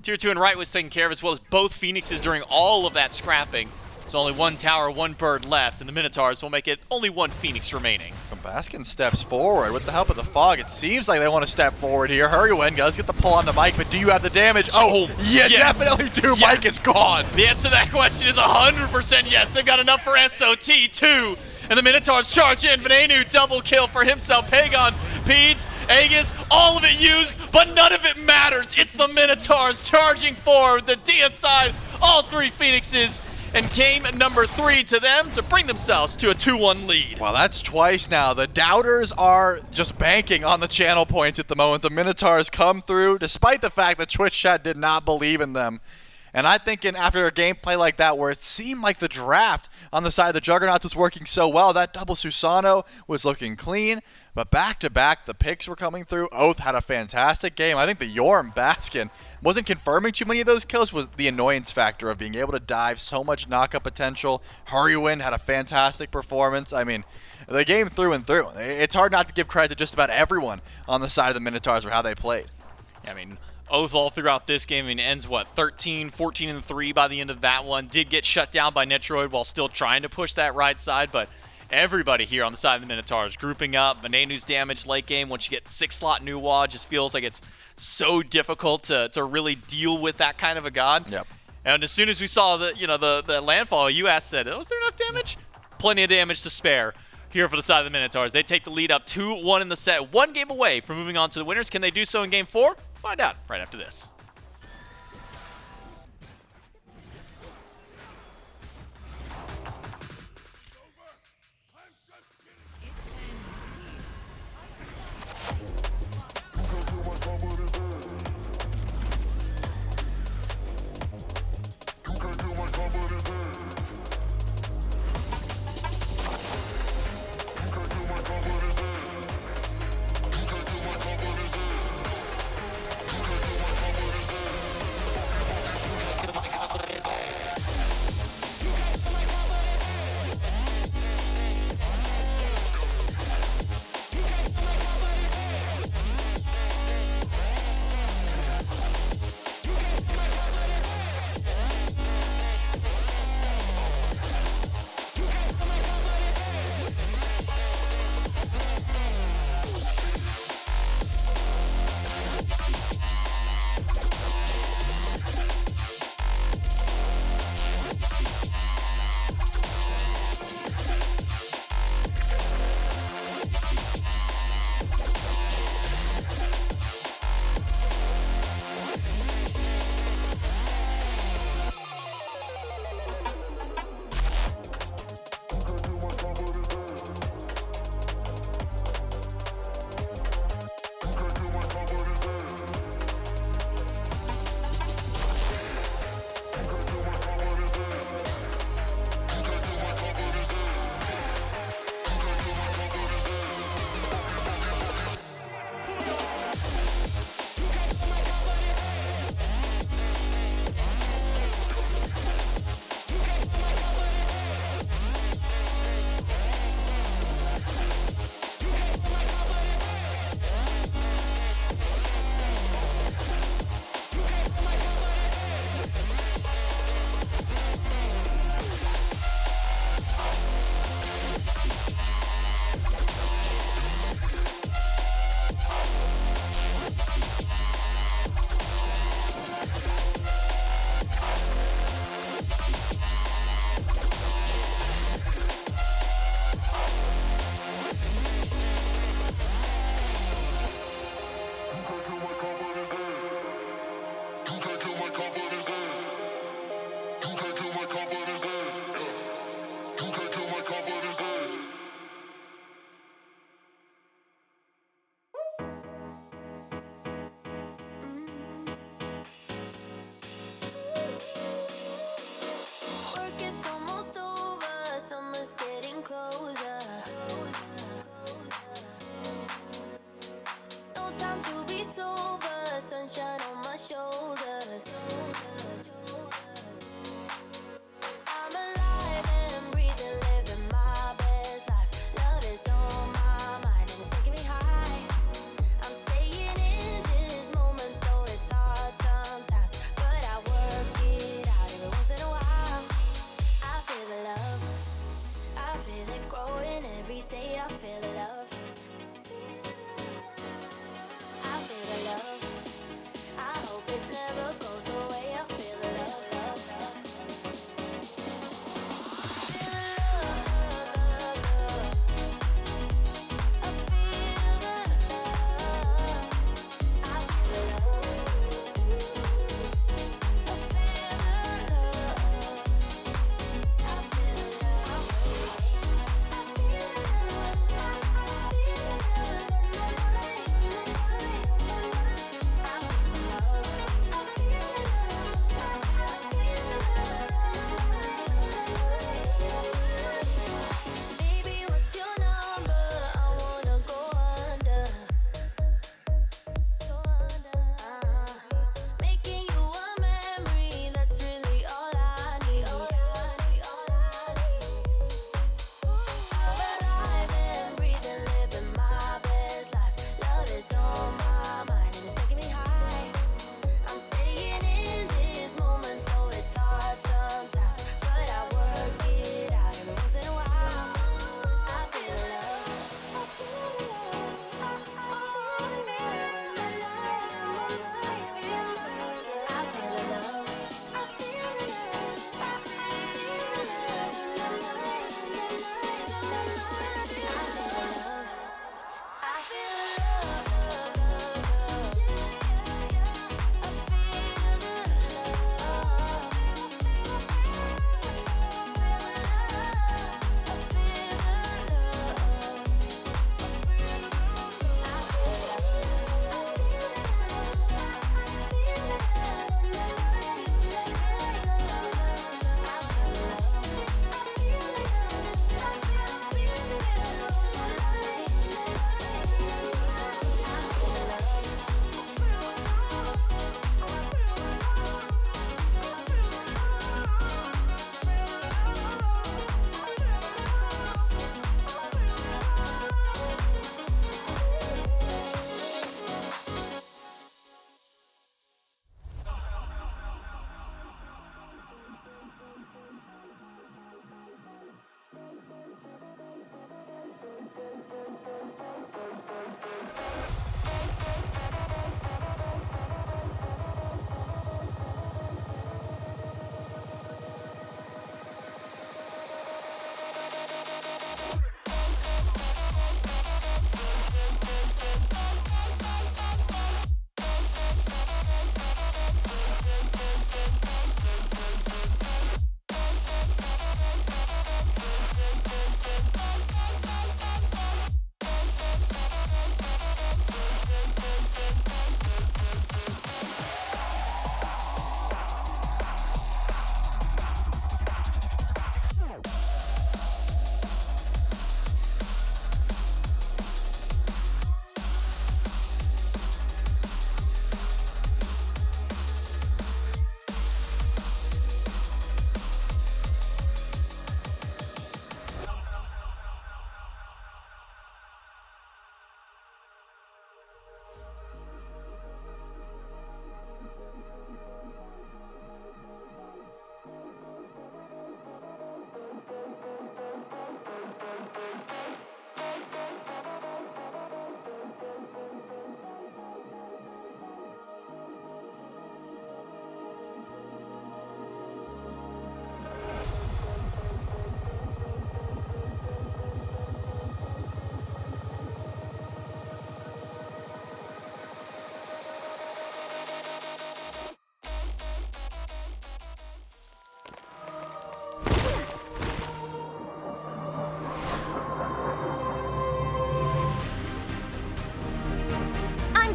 Tier 2 and right was taken care of, as well as both Phoenixes during all of that scrapping. There's only one tower, one bird left, and the Minotaurs will make it only one Phoenix remaining. Baskin steps forward with the help of the fog. It seems like they want to step forward here. Hurrywin does get the pull on the Mike, but do you have the damage? Oh, you yes. definitely do. Yeah. Mike is gone. The answer to that question is 100% yes. They've got enough for SOT2. And the Minotaurs charge in. Venenu double kill for himself. Pagon, Peds, Aegis, all of it used, but none of it matters. It's the Minotaurs charging forward. The DS side, all 3 Phoenixes. And game number 3 to them to bring themselves to a 2-1 lead. Well, that's twice now. The doubters are just banking on the channel points at the moment. The Minotaurs come through, despite the fact that Twitch chat did not believe in them. And I'm thinking after a gameplay like that, where it seemed like the draft on the side of the Juggernauts was working so well, that double Susano was looking clean. But back-to-back, the picks were coming through. Oath had a fantastic game. I think the Yorm Baskin wasn't confirming too many of those kills, was the annoyance factor of being able to dive, so much knockup potential. Hurrywin had a fantastic performance. I mean, the game through and through. It's hard not to give credit to just about everyone on the side of the Minotaurs for how they played. I mean, Oath all throughout this game, I mean, ends, what, 13, 14, and 3 by the end of that one. Did get shut down by Netroid while still trying to push that right side, but everybody here on the side of the Minotaurs grouping up. Venenu's damage late game, once you get 6-slot Nuwa, just feels like it's so difficult to really deal with that kind of a god. Yep. And as soon as we saw the landfall, US said, was there enough damage? Plenty of damage to spare here for the side of the Minotaurs. They take the lead up 2-1 in the set, 1 game away from moving on to the winners. Can they do so in game 4? Find out right after this.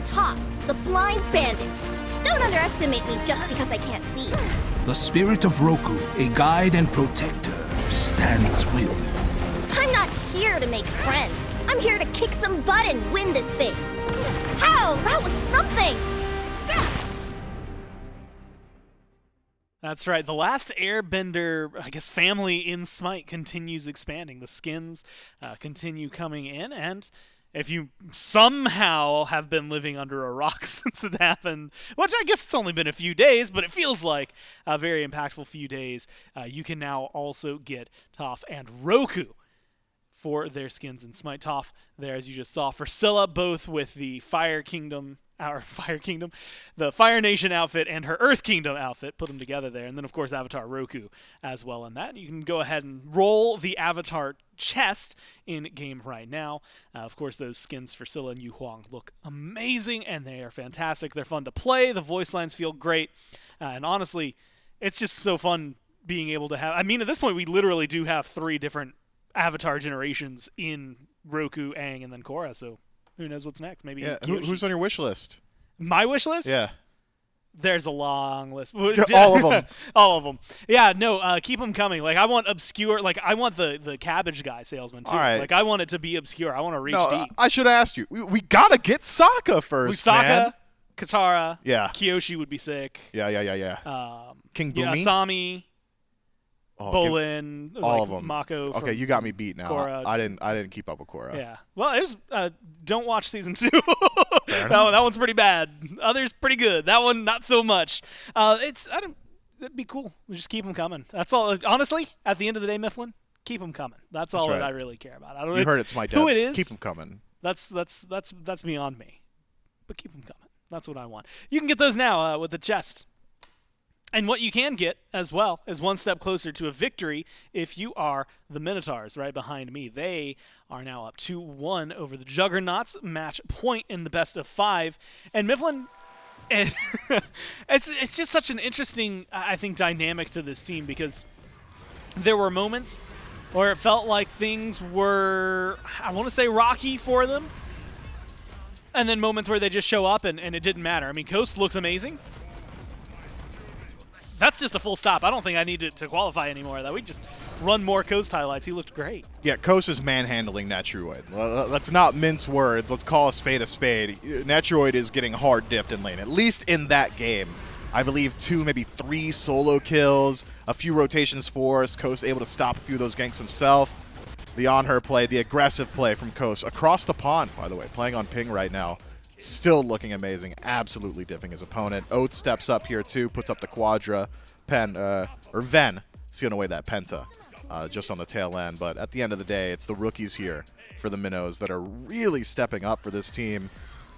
Toph, the blind bandit. Don't underestimate me just because I can't see. The spirit of Roku, a guide and protector, stands with you. I'm not here to make friends. I'm here to kick some butt and win this thing. How? That was something! That's right. The last Airbender, I guess, family in Smite continues expanding. The skins continue coming in, and if you somehow have been living under a rock since it happened, which I guess it's only been a few days, but it feels like a very impactful few days, you can now also get Toph and Roku for their skins in Smite. Toph there, as you just saw, for Scylla, both with the the Fire Nation outfit and her Earth Kingdom outfit, put them together there. And then, of course, Avatar Roku as well in that. You can go ahead and roll the Avatar chest in game right now. Of course, those skins for Scylla and Yu Huang look amazing, and they are fantastic. They're fun to play. The voice lines feel great. And honestly, it's just so fun being able to have... I mean, at this point, we literally do have 3 different Avatar generations in Roku, Aang, and then Korra, so... Who knows what's next? Maybe who's on your wish list? My wish list? Yeah. There's a long list. All of them. All of them. Yeah, no, keep them coming. Like, I want obscure, like, I want the cabbage guy salesman, too. All right. Like, I want it to be obscure. I want to reach deep. I should have asked you. We got to get Sokka first, man. Sokka, Katara. Yeah. Kyoshi would be sick. Yeah. King Boomy? Yeah, Asami. Bolin, all like of them. Mako. Okay, you got me beat now. Korra. I didn't keep up with Korra. Yeah. Well, it was. Don't watch season 2. that one's pretty bad. Others pretty good. That one not so much. That'd be cool. Just keep them coming. That's all. Honestly, at the end of the day, Mifflin, keep them coming. That's all right. that I really care about. I don't. You heard it's my devs. Who it is? Keep them coming. That's beyond me. But keep them coming. That's what I want. You can get those now with the chest. And what you can get, as well, is one step closer to a victory if you are the Minotaurs right behind me. They are now up 2-1 over the Juggernauts, match point in the best of 5. And Mifflin, it's just such an interesting, I think, dynamic to this team, because there were moments where it felt like things were, I want to say, rocky for them. And then moments where they just show up and it didn't matter. I mean, Coast looks amazing. That's just a full stop. I don't think I need to qualify anymore of that. We just run more Coast highlights. He looked great. Yeah, Coast is manhandling Naturoid. Let's not mince words. Let's call a spade a spade. Naturoid is getting hard diffed in lane, at least in that game. I believe 2, maybe 3 solo kills, a few rotations for us. Coast able to stop a few of those ganks himself. The on-her play, the aggressive play from Coast across the pond, by the way, playing on ping right now. Still looking amazing, absolutely diffing his opponent. Oath steps up here too, puts up the Quadra. Ven sealing away that Penta just on the tail end. But at the end of the day, it's the rookies here for the Minnows that are really stepping up for this team,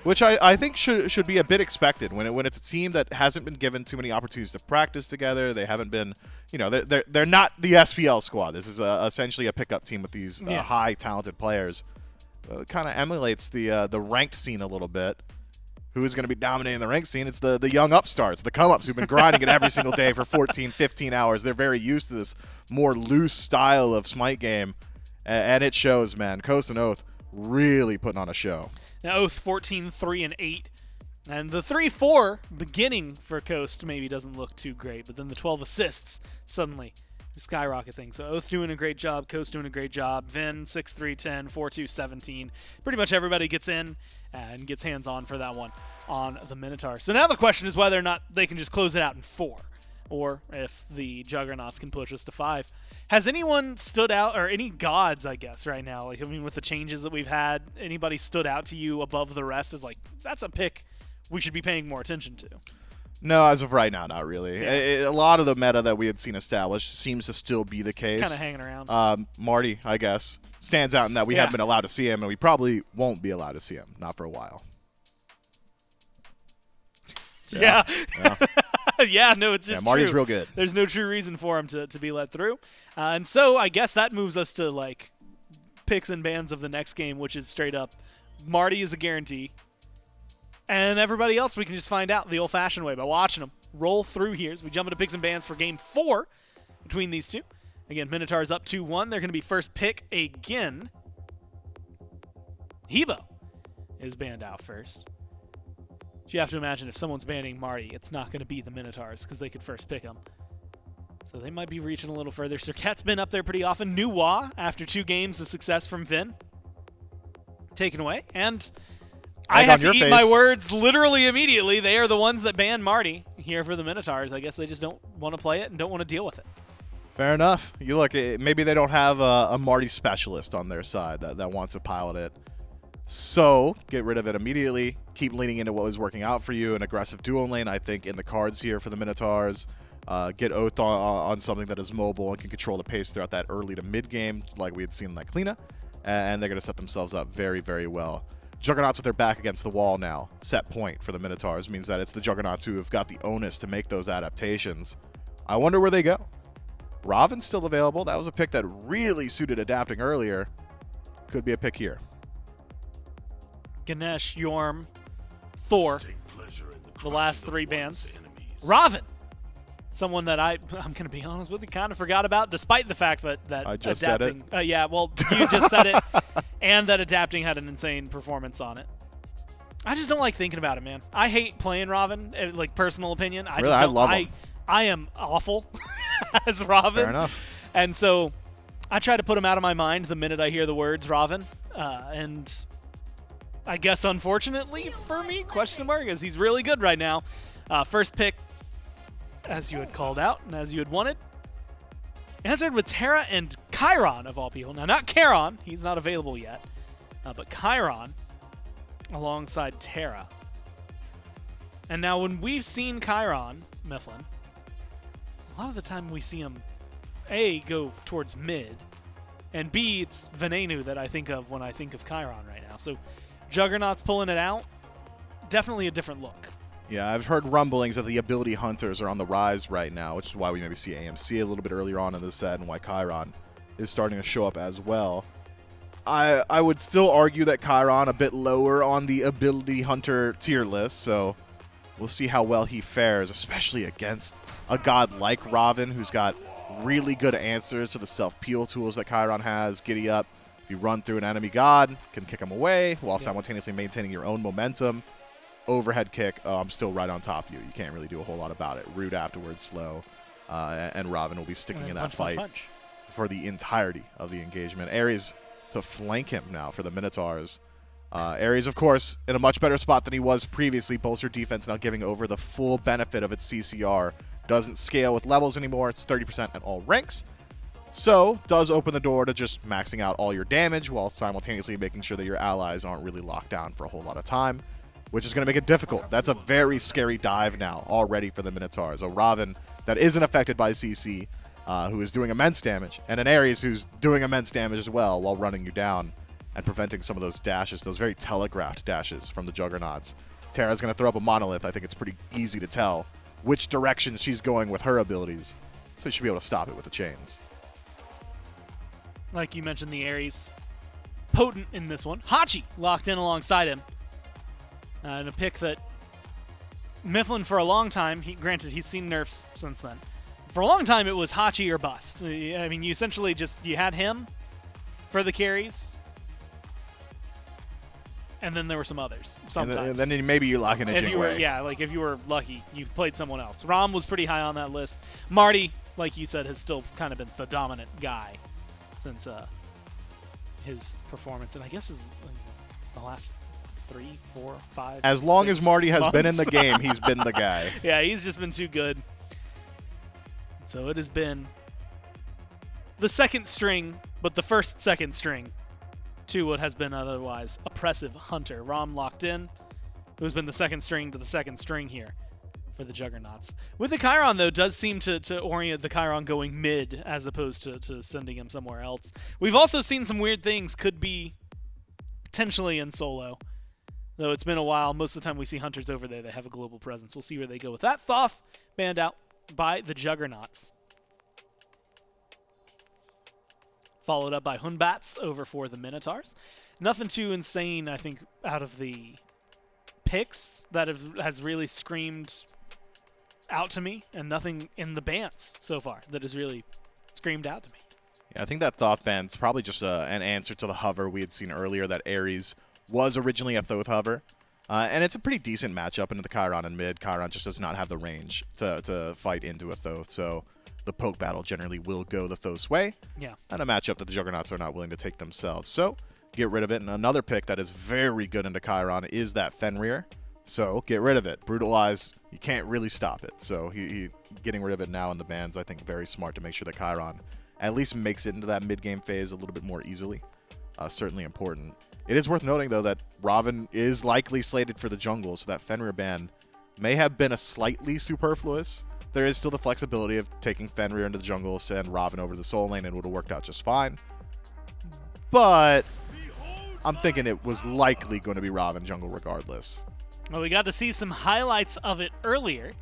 which I think should be a bit expected when it's a team that hasn't been given too many opportunities to practice together. They haven't been, they're not the SPL squad. This is essentially a pickup team with these high talented players. It kind of emulates the ranked scene a little bit. Who is going to be dominating the ranked scene? It's the young upstarts, the come-ups who've been grinding it every single day for 14, 15 hours. They're very used to this more loose style of Smite game, and it shows, man. Coast and Oath really putting on a show. Now Oath 14, 3, and 8. And the 3-4 beginning for Coast maybe doesn't look too great, but then the 12 assists suddenly skyrocket things. So Oath doing a great job, Coast doing a great job. Vin 6-3, 10, 4-2, 17. Pretty much everybody gets in and gets hands on for that one on the Minotaur. So now the question is whether or not they can just close it out in 4, or if the Juggernauts can push us to 5. Has anyone stood out, or any gods, I guess, right now? Like, I mean, with the changes that we've had, anybody stood out to you above the rest as like, that's a pick we should be paying more attention to? No, as of right now, not really. Yeah. A lot of the meta that we had seen established seems to still be the case. Kind of hanging around. Marty, I guess, stands out in that we haven't been allowed to see him, and we probably won't be allowed to see him, not for a while. Yeah. No, it's just Marty's true. real good. There's no true reason for him to be let through. And so I guess that moves us to, like, picks and bans of the next game, which is straight up Marty is a guarantee. And everybody else we can just find out the old-fashioned way by watching them roll through here as we jump into picks and bans for Game 4 between these two. Again, Minotaurs up 2-1. They're going to be first pick again. Hebo is banned out first. You have to imagine if someone's banning Marty, it's not going to be the Minotaurs because they could first pick him. So they might be reaching a little further. Serket's been up there pretty often. Nuwa, after 2 games of success from Vin, taken away. And I have to eat my words literally immediately. They are the ones that banned Marty here for the Minotaurs. I guess they just don't want to play it and don't want to deal with it. Fair enough. You look, maybe they don't have a Marty specialist on their side that wants to pilot it. So get rid of it immediately. Keep leaning into what was working out for you. An aggressive dual lane, I think, in the cards here for the Minotaurs. Get Oath on something that is mobile and can control the pace throughout that early to mid game, like we had seen in Lyclina. And they're going to set themselves up very, very well. Juggernauts with their back against the wall now. Set point for the Minotaurs means that it's the Juggernauts who have got the onus to make those adaptations. I wonder where they go. Raven's still available. That was a pick that really suited adapting earlier. Could be a pick here. Ganesh, Yorm, Thor, the last 3 bans. Raven, someone that I'm going to be honest with you, kind of forgot about, despite the fact that I just adapting. said it. Yeah, well, you just said it, and that adapting had an insane performance on it. I just don't like thinking about it, man. I hate playing Raven, like personal opinion. I really, just don't, I love him. I am awful as Raven. Fair enough. And so I try to put him out of my mind the minute I hear the words Raven, and I guess unfortunately for me, question mark, is he's really good right now. First pick, as you had called out and as you had wanted, answered with Terra and Chiron of all people. Now, not Charon, he's not available yet, but Chiron alongside Terra. And now when we've seen Chiron, Mifflin, a lot of the time we see him, A, go towards mid, and B, it's Venenu that I think of when I think of Chiron right now. So Juggernauts pulling it out, definitely a different look. Yeah, I've heard rumblings that the ability hunters are on the rise right now, which is why we maybe see AMC a little bit earlier on in the set and why Chiron is starting to show up as well. I would still argue that Chiron a bit lower on the ability hunter tier list, so we'll see how well he fares, especially against a god like Raven, who's got really good answers to the self-peel tools that Chiron has. Giddy up. If you run through an enemy god, can kick him away while simultaneously maintaining your own momentum. Overhead kick, I'm still right on top of you. You can't really do a whole lot about it. Root afterwards, slow. And Raven will be sticking in that fight for the entirety of the engagement. Ares to flank him now for the Minotaurs. Ares, of course, in a much better spot than he was previously. Bolster defense now giving over the full benefit of its CCR. Doesn't scale with levels anymore. It's 30% at all ranks. So, does open the door to just maxing out all your damage while simultaneously making sure that your allies aren't really locked down for a whole lot of time, which is going to make it difficult. That's a very scary dive now already for the Minotaurs. A Raven that isn't affected by CC, who is doing immense damage, and an Ares who's doing immense damage as well while running you down and preventing some of those dashes, those very telegraphed dashes from the Juggernauts. Terra's going to throw up a Monolith. I think it's pretty easy to tell which direction she's going with her abilities, so you should be able to stop it with the chains. Like you mentioned, the Ares potent in this one. Hachi locked in alongside him. And a pick that Mifflin for a long time, granted he's seen nerfs since then. For a long time it was Hachi or bust. I mean, you essentially you had him for the carries, and then there were some others sometimes. And then maybe you lock in a Jingwei. Yeah, like if you were lucky, you played someone else. Rom was pretty high on that list. Marty, like you said, has still kind of been the dominant guy since his performance, and I guess the last 3, 4, 5. As long 6 as Marty has months. been in the game, he's been the guy. Yeah, he's just been too good. So it has been the second string, but the second string to what has been otherwise oppressive Hunter. Rom locked in, who's been the second string to the second string here for the Juggernauts. With the Chiron, though, does seem to orient the Chiron going mid as opposed to sending him somewhere else. We've also seen some weird things could be potentially in solo. Though it's been a while, most of the time we see Hunters over there, they have a global presence. We'll see where they go with that. Thoth banned out by the Juggernauts. Followed up by Hunbats over for the Minotaurs. Nothing too insane, I think, out of the picks that has really screamed out to me, and nothing in the bans so far that has really screamed out to me. Yeah, I think that Thoth ban's probably just an answer to the hover we had seen earlier, that Ares was originally a Thoth hover. And it's a pretty decent matchup into the Chiron and mid. Chiron just does not have the range to fight into a Thoth, so the poke battle generally will go the Thoth's way. Yeah. And a matchup that the Juggernauts are not willing to take themselves. So get rid of it. And another pick that is very good into Chiron is that Fenrir. So get rid of it. Brutalize. You can't really stop it. So he getting rid of it now in the bans, I think, very smart to make sure that Chiron at least makes it into that mid-game phase a little bit more easily. Certainly important. It is worth noting, though, that Robin is likely slated for the jungle, so that Fenrir ban may have been a slightly superfluous. There is still the flexibility of taking Fenrir into the jungle, send Robin over to the Soul lane, and it would have worked out just fine. But I'm thinking it was likely going to be Robin jungle regardless. Well, we got to see some highlights of it earlier.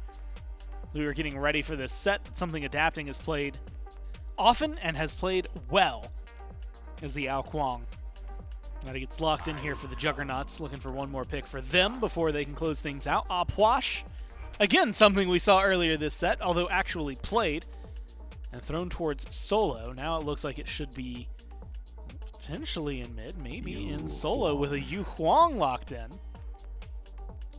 We were getting ready for this set. Something Adapting has played often and has played well is the Ao Kuang. Now he gets locked in here for the Juggernauts, looking for one more pick for them before they can close things out. Apwash, again, something we saw earlier this set, although actually played, and thrown towards solo. Now it looks like it should be potentially in mid, maybe in solo with a Yu Huang locked in.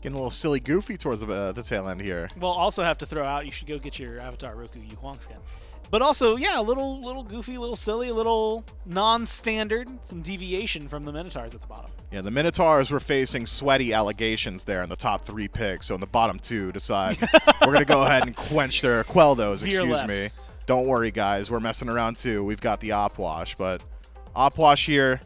Getting a little silly goofy towards the tail end here. We'll also have to throw out, you should go get your Avatar Roku Yu Huang skin. But also, yeah, a little goofy, a little silly, a little non-standard, some deviation from the Minotaurs at the bottom. Yeah, the Minotaurs were facing sweaty allegations there in the top 3 picks, so in the bottom 2 decide we're going to go ahead and quell those, excuse me. Don't worry, guys, we're messing around too. We've got the Opwash, but Opwash here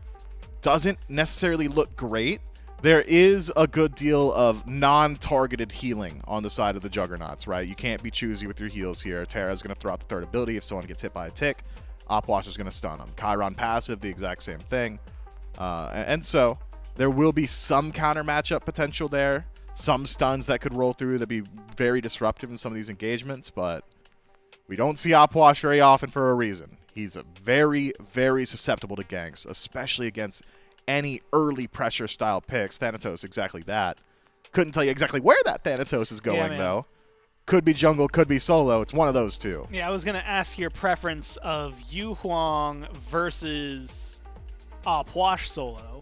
doesn't necessarily look great. There is a good deal of non-targeted healing on the side of the Juggernauts, right? You can't be choosy with your heals here. Terra's going to throw out the third ability if someone gets hit by a tick. Opwash is going to stun them. Chiron passive, the exact same thing. And so there will be some counter matchup potential there. Some stuns that could roll through that'd be very disruptive in some of these engagements, but we don't see Opwash very often for a reason. He's a very, very susceptible to ganks, especially against any early pressure style picks. Thanatos, exactly that. Couldn't tell you exactly where that Thanatos is going, though. Could be jungle, could be solo. It's one of those two. Yeah, I was going to ask your preference of Yu Huang versus Apwash solo.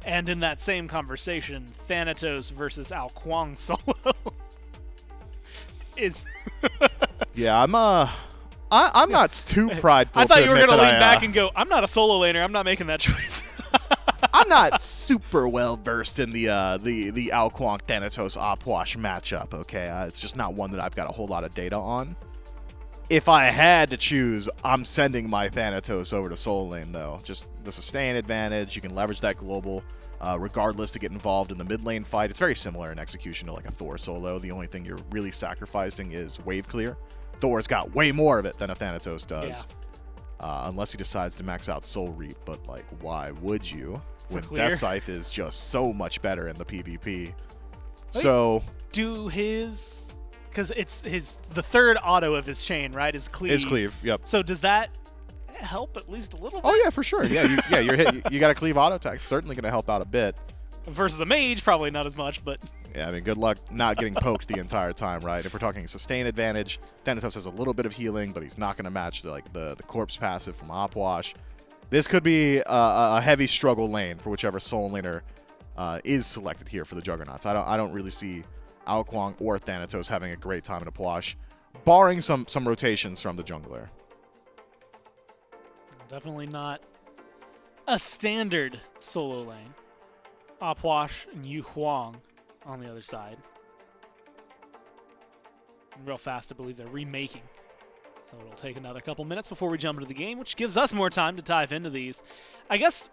And in that same conversation, Thanatos versus Ao Kuang solo. Yeah, I'm not too prideful. I thought you were going to lean back and go, I'm not a solo laner. I'm not making that choice. I'm not super well versed in the Ao Kuang Thanatos Opwash matchup. Okay, it's just not one that I've got a whole lot of data on. If I had to choose, I'm sending my Thanatos over to Soul Lane, though. Just the sustain advantage. You can leverage that global, regardless, to get involved in the mid lane fight. It's very similar in execution to like a Thor solo. The only thing you're really sacrificing is wave clear. Thor's got way more of it than a Thanatos does. Yeah. Unless he decides to max out Soul Reap, but like, why would you? When Death Scythe is just so much better in the PvP. So do his, because it's the third auto of his chain, right? Is cleave. Is cleave. Yep. So does that help at least a little bit? Oh yeah, for sure. Yeah, you're hit. You got a cleave auto attack. Certainly going to help out a bit. Versus a mage, probably not as much, but yeah, I mean, good luck not getting poked the entire time, right? If we're talking sustain advantage, Thanatos has a little bit of healing, but he's not going to match the corpse passive from Opwash. This could be a heavy struggle lane for whichever Soul laner is selected here for the Juggernauts. I don't really see Ao Kuang or Thanatos having a great time in Opwash, barring some rotations from the jungler. Definitely not a standard solo lane. Opwash and Yu Huang on the other side. Real fast, I believe they're remaking. So it'll take another couple minutes before we jump into the game, which gives us more time to dive into these. I guess,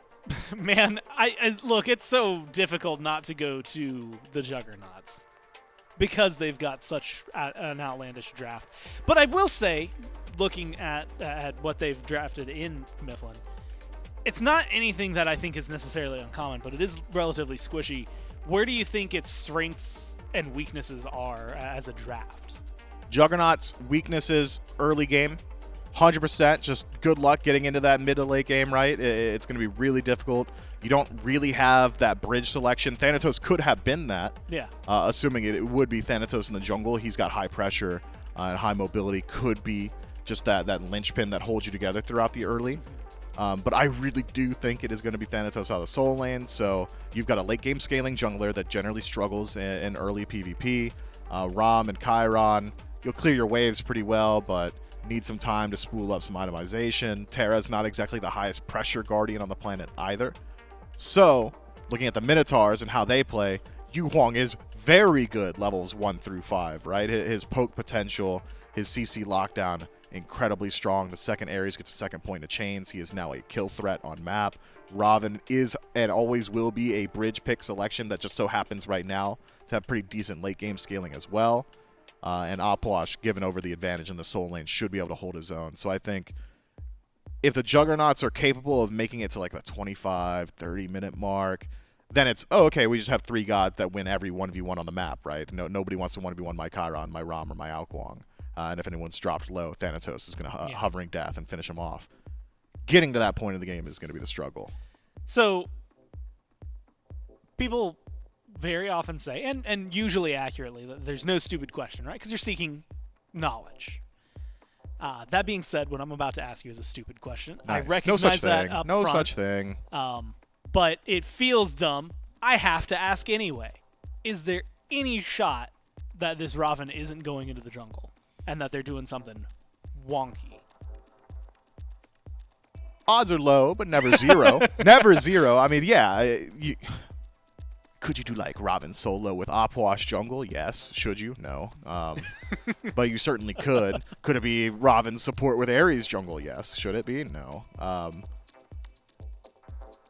man, I look, it's so difficult not to go to the Juggernauts because they've got such an outlandish draft. But I will say, looking at what they've drafted in Mifflin, it's not anything that I think is necessarily uncommon, but it is relatively squishy. Where do you think its strengths and weaknesses are as a draft? Juggernauts' weaknesses, early game, 100%. Just good luck getting into that mid to late game, right? It's going to be really difficult. You don't really have that bridge selection. Thanatos could have been that. Yeah. Assuming it would be Thanatos in the jungle. He's got high pressure and high mobility. Could be just that linchpin that holds you together throughout the early. But I really do think it is going to be Thanatos out of the Soul lane. So you've got a late game scaling jungler that generally struggles in early PvP. Rom and Chiron, you'll clear your waves pretty well, but need some time to spool up some itemization. Terra's not exactly the highest pressure guardian on the planet either. So looking at the Minotaurs and how they play, Yu Huang is very good levels 1 through 5, right? His poke potential, his CC lockdown, incredibly strong. The second Ares gets a second point of chains. He is now a kill threat on map. Raven is and always will be a bridge pick selection that just so happens right now to have pretty decent late game scaling as well. And Apwash, given over the advantage in the Soul lane, should be able to hold his own. So I think if the Juggernauts are capable of making it to like the 25, 30-minute mark, then it's, oh, okay, we just have 3 gods that win every 1v1 on the map, right? Nobody wants to 1v1 my Chiron, my Rom, or my Alkwang. And if anyone's dropped low, Thanatos is going to hovering death and finish him off. Getting to that point in the game is going to be the struggle. So people very often say, and usually accurately, that there's no stupid question, right? Because you're seeking knowledge. That being said, what I'm about to ask you is a stupid question. Nice. I recognize that up No front, such thing. but it feels dumb. I have to ask anyway. Is there any shot that this Raven isn't going into the jungle and that they're doing something wonky? Odds are low, but never zero. Never zero. I mean, yeah. Could you do like Raven solo with Apwash jungle? Yes. Should you? No. But you certainly could. Could it be Raven support with Ares jungle? Yes. Should it be? No.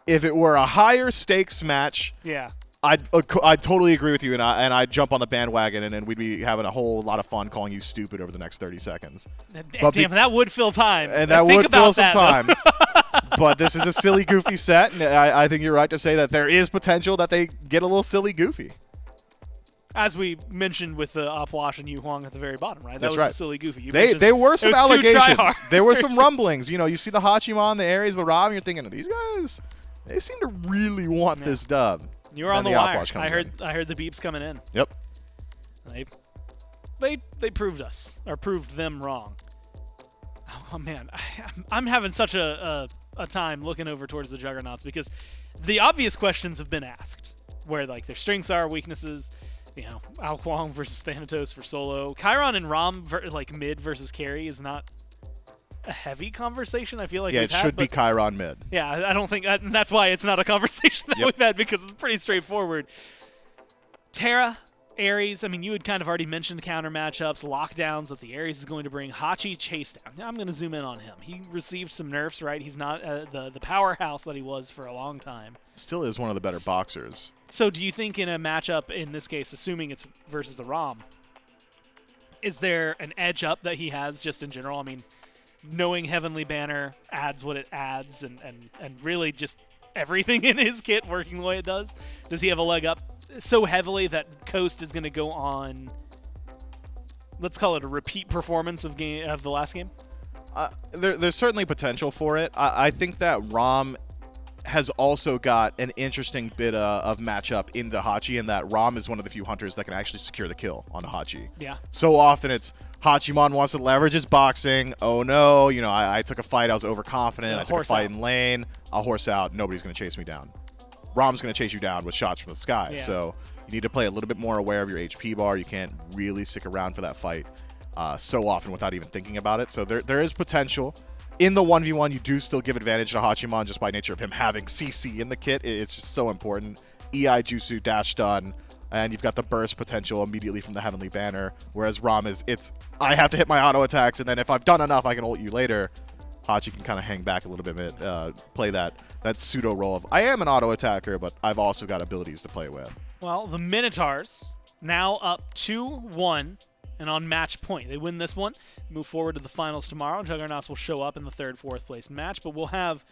If it were a higher stakes match, Yeah. I'd totally agree with you, and I'd jump on the bandwagon, and we'd be having a whole lot of fun calling you stupid over the next 30 seconds. Damn, that would fill time. And that Think would about fill some that, time. But this is a silly, goofy set, and I think you're right to say that there is potential that they get a little silly, goofy. As we mentioned with the Apwash and Yu Huang at the very bottom, right? That was right. the silly goofy. You There mentioned were some it was too allegations. tryhard. There were some rumblings. You know, you see the Hachiman, the Ares, the Rob, and you're thinking, these guys, they seem to really want this dub. You were on Then the wire. Apwash comes I heard the beeps coming in. Yep. They proved us, or proved them wrong. Oh man, I'm having such a time looking over towards the Juggernauts because the obvious questions have been asked, where like their strengths are, weaknesses. You know, Alkwang versus Thanatos for solo. Chiron and Rom like mid versus carry is not a heavy conversation. I feel like Yeah, we've it should be Chiron mid. Yeah, I don't think that's why it's not a conversation that we've had, because it's pretty straightforward. Terra, Ares, I mean, you had kind of already mentioned counter matchups, lockdowns that the Ares is going to bring. Hachi chase down. Now I'm going to zoom in on him. He received some nerfs, right? He's not the powerhouse that he was for a long time. Still is one of the better boxers. So do you think in a matchup, in this case, assuming it's versus the Rom, is there an edge up that he has just in general? I mean, knowing Heavenly Banner adds what it adds, and really just everything in his kit working the way it does. Does he have a leg up so heavily that Coast is going to go on, let's call it a repeat performance of the last game? There's certainly potential for it. I think that Rom has also got an interesting bit of matchup in the Hachi, in that Rom is one of the few hunters that can actually secure the kill on a Hachi. Yeah. So often it's Hachimon wants to leverage his boxing. Oh no, you know, I took a fight, I was overconfident, I took a fight in lane, I'll horse out, nobody's going to chase me down. Rom's going to chase you down with shots from the sky. Yeah. So you need to play a little bit more aware of your HP bar. You can't really stick around for that fight so often without even thinking about it. So there is potential. In the 1v1, you do still give advantage to Hachiman just by nature of him having CC in the kit. It's just so important. EI Jutsu, dash stun, and you've got the burst potential immediately from the Heavenly Banner, whereas Rom it's I have to hit my auto attacks, and then if I've done enough, I can ult you later. Hachi can kind of hang back a little bit, play that pseudo role of I am an auto attacker, but I've also got abilities to play with. Well, the Minotaurs now up 2-1 and on match point. They win this one, move forward to the finals tomorrow. Juggernauts will show up in the 3rd, 4th place match, but we'll have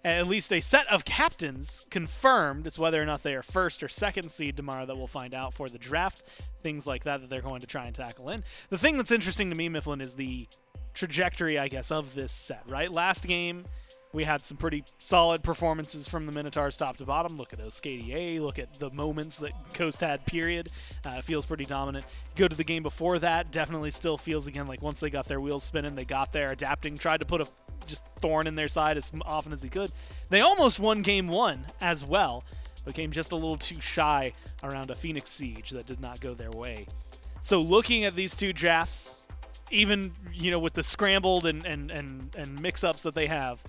at least a set of captains confirmed. It's whether or not they are 1st or 2nd seed tomorrow that we'll find out for the draft. Things like that they're going to try and tackle in. The thing that's interesting to me, Mifflin, is the trajectory, I guess, of this set, right? Last game, we had some pretty solid performances from the Minotaurs top to bottom. Look at Oskadier, look at the moments that Coast had, period. Feels pretty dominant. Go to the game before that, definitely still feels, again, like once they got their wheels spinning, they got there, adapting, tried to put just thorn in their side as often as he could. They almost won game 1 as well, but came just a little too shy around a Phoenix Siege that did not go their way. So looking at these two drafts, even with the scrambled and mix-ups that they have,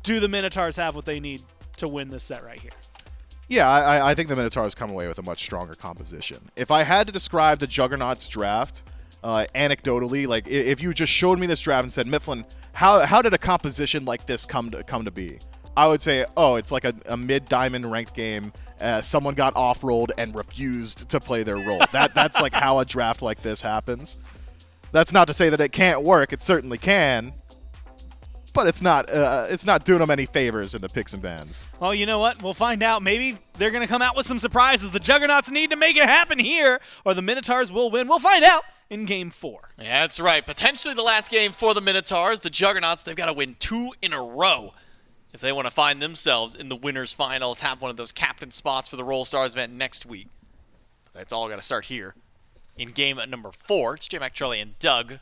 do the Minotaurs have what they need to win this set right here? Yeah, I think the Minotaurs come away with a much stronger composition. If I had to describe the Juggernauts draft anecdotally, like if you just showed me this draft and said, Mifflin, how did a composition like this come to be? I would say, oh, it's like a mid-diamond ranked game. Someone got off-rolled and refused to play their role. That's like how a draft like this happens. That's not to say that it can't work. It certainly can. But it's not doing them any favors in the picks and bans. Well, you know what? We'll find out. Maybe they're going to come out with some surprises. The Juggernauts need to make it happen here, or the Minotaurs will win. We'll find out in Game 4. Yeah, that's right. Potentially the last game for the Minotaurs. The Juggernauts, they've got to win 2 in a row if they want to find themselves in the winners finals, have one of those captain spots for the Roll Stars event next week. That's all got to start here in game number 4. It's J-Mac, Charlie, and Doug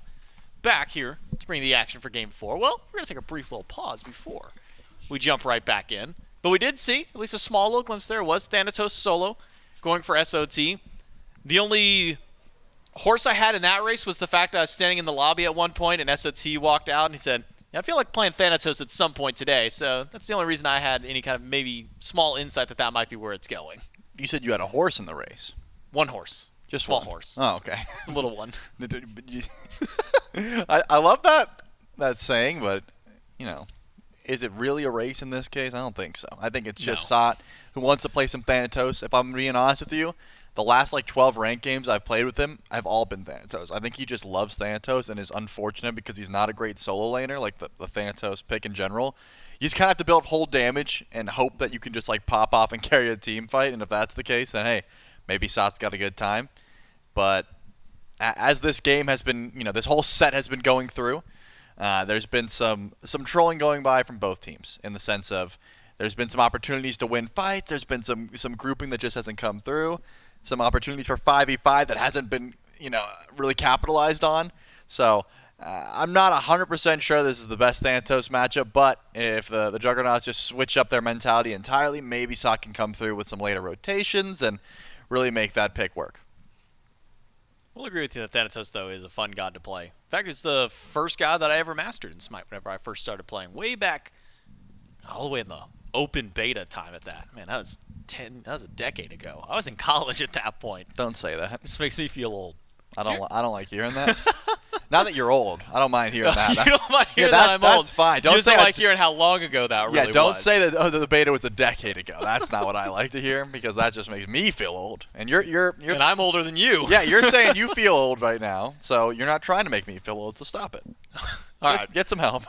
back here to bring the action for game 4. Well, we're going to take a brief little pause before we jump right back in. But we did see, at least a small little glimpse there, was Thanatos solo going for SOT. The only horse I had in that race was the fact that I was standing in the lobby at one point and SOT walked out and he said, yeah, I feel like playing Thanatos at some point today. So that's the only reason I had any kind of maybe small insight that might be where it's going. You said you had a horse in the race. One horse. Just small one horse. Oh, okay. It's a little one. I love that saying, but, is it really a race in this case? I don't think so. I think it's just Sot who wants to play some Thanatos. If I'm being honest with you, the last 12 ranked games I've played with him, I've all been Thanatos. I think he just loves Thanatos and is unfortunate because he's not a great solo laner, like the Thanatos pick in general. You just kind of have to build up whole damage and hope that you can just pop off and carry a team fight, and if that's the case, then hey, maybe Sot's got a good time. But as this game has been, this whole set has been going through, there's been some trolling going by from both teams in the sense of there's been some opportunities to win fights, there's been some grouping that just hasn't come through, some opportunities for 5v5 that hasn't been, really capitalized on. So I'm not 100% sure this is the best Thanatos matchup, but if the Juggernauts just switch up their mentality entirely, maybe Sot can come through with some later rotations and really make that pick work. We'll agree with you that Thanatos, though, is a fun god to play. In fact, it's the first god that I ever mastered in Smite whenever I first started playing. Way back, all the way in the open beta time at that. Man, that was a decade ago. I was in college at that point. Don't say that. This makes me feel old. I don't like hearing that. Now that you're old, I don't mind hearing that. You don't mind hearing that I'm old. That's fine. You just don't like hearing how long ago that really was. Yeah, don't say that the beta was a decade ago. That's not what I like to hear because that just makes me feel old. And you're and I'm older than you. Yeah, you're saying you feel old right now, so you're not trying to make me feel old, so stop it. All right. Get some help.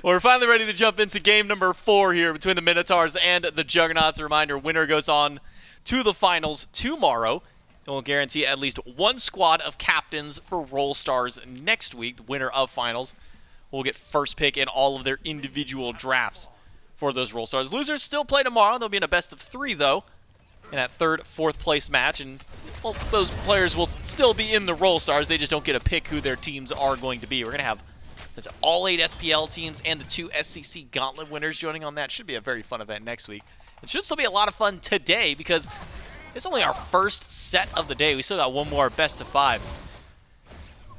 Well, we're finally ready to jump into game number 4 here between the Minotaurs and the Juggernauts. A reminder, winner goes on to the finals tomorrow. And we'll guarantee at least one squad of captains for Roll Stars next week. The winner of finals will get first pick in all of their individual drafts for those Roll Stars. Losers still play tomorrow. They'll be in a best of 3, though, in that 3rd, 4th place match. And well, those players will still be in the Roll Stars. They just don't get to pick who their teams are going to be. We're going to have all 8 SPL teams and the 2 SCC Gauntlet winners joining on that. Should be a very fun event next week. It should still be a lot of fun today because it's only our first set of the day. We still got one more best of 5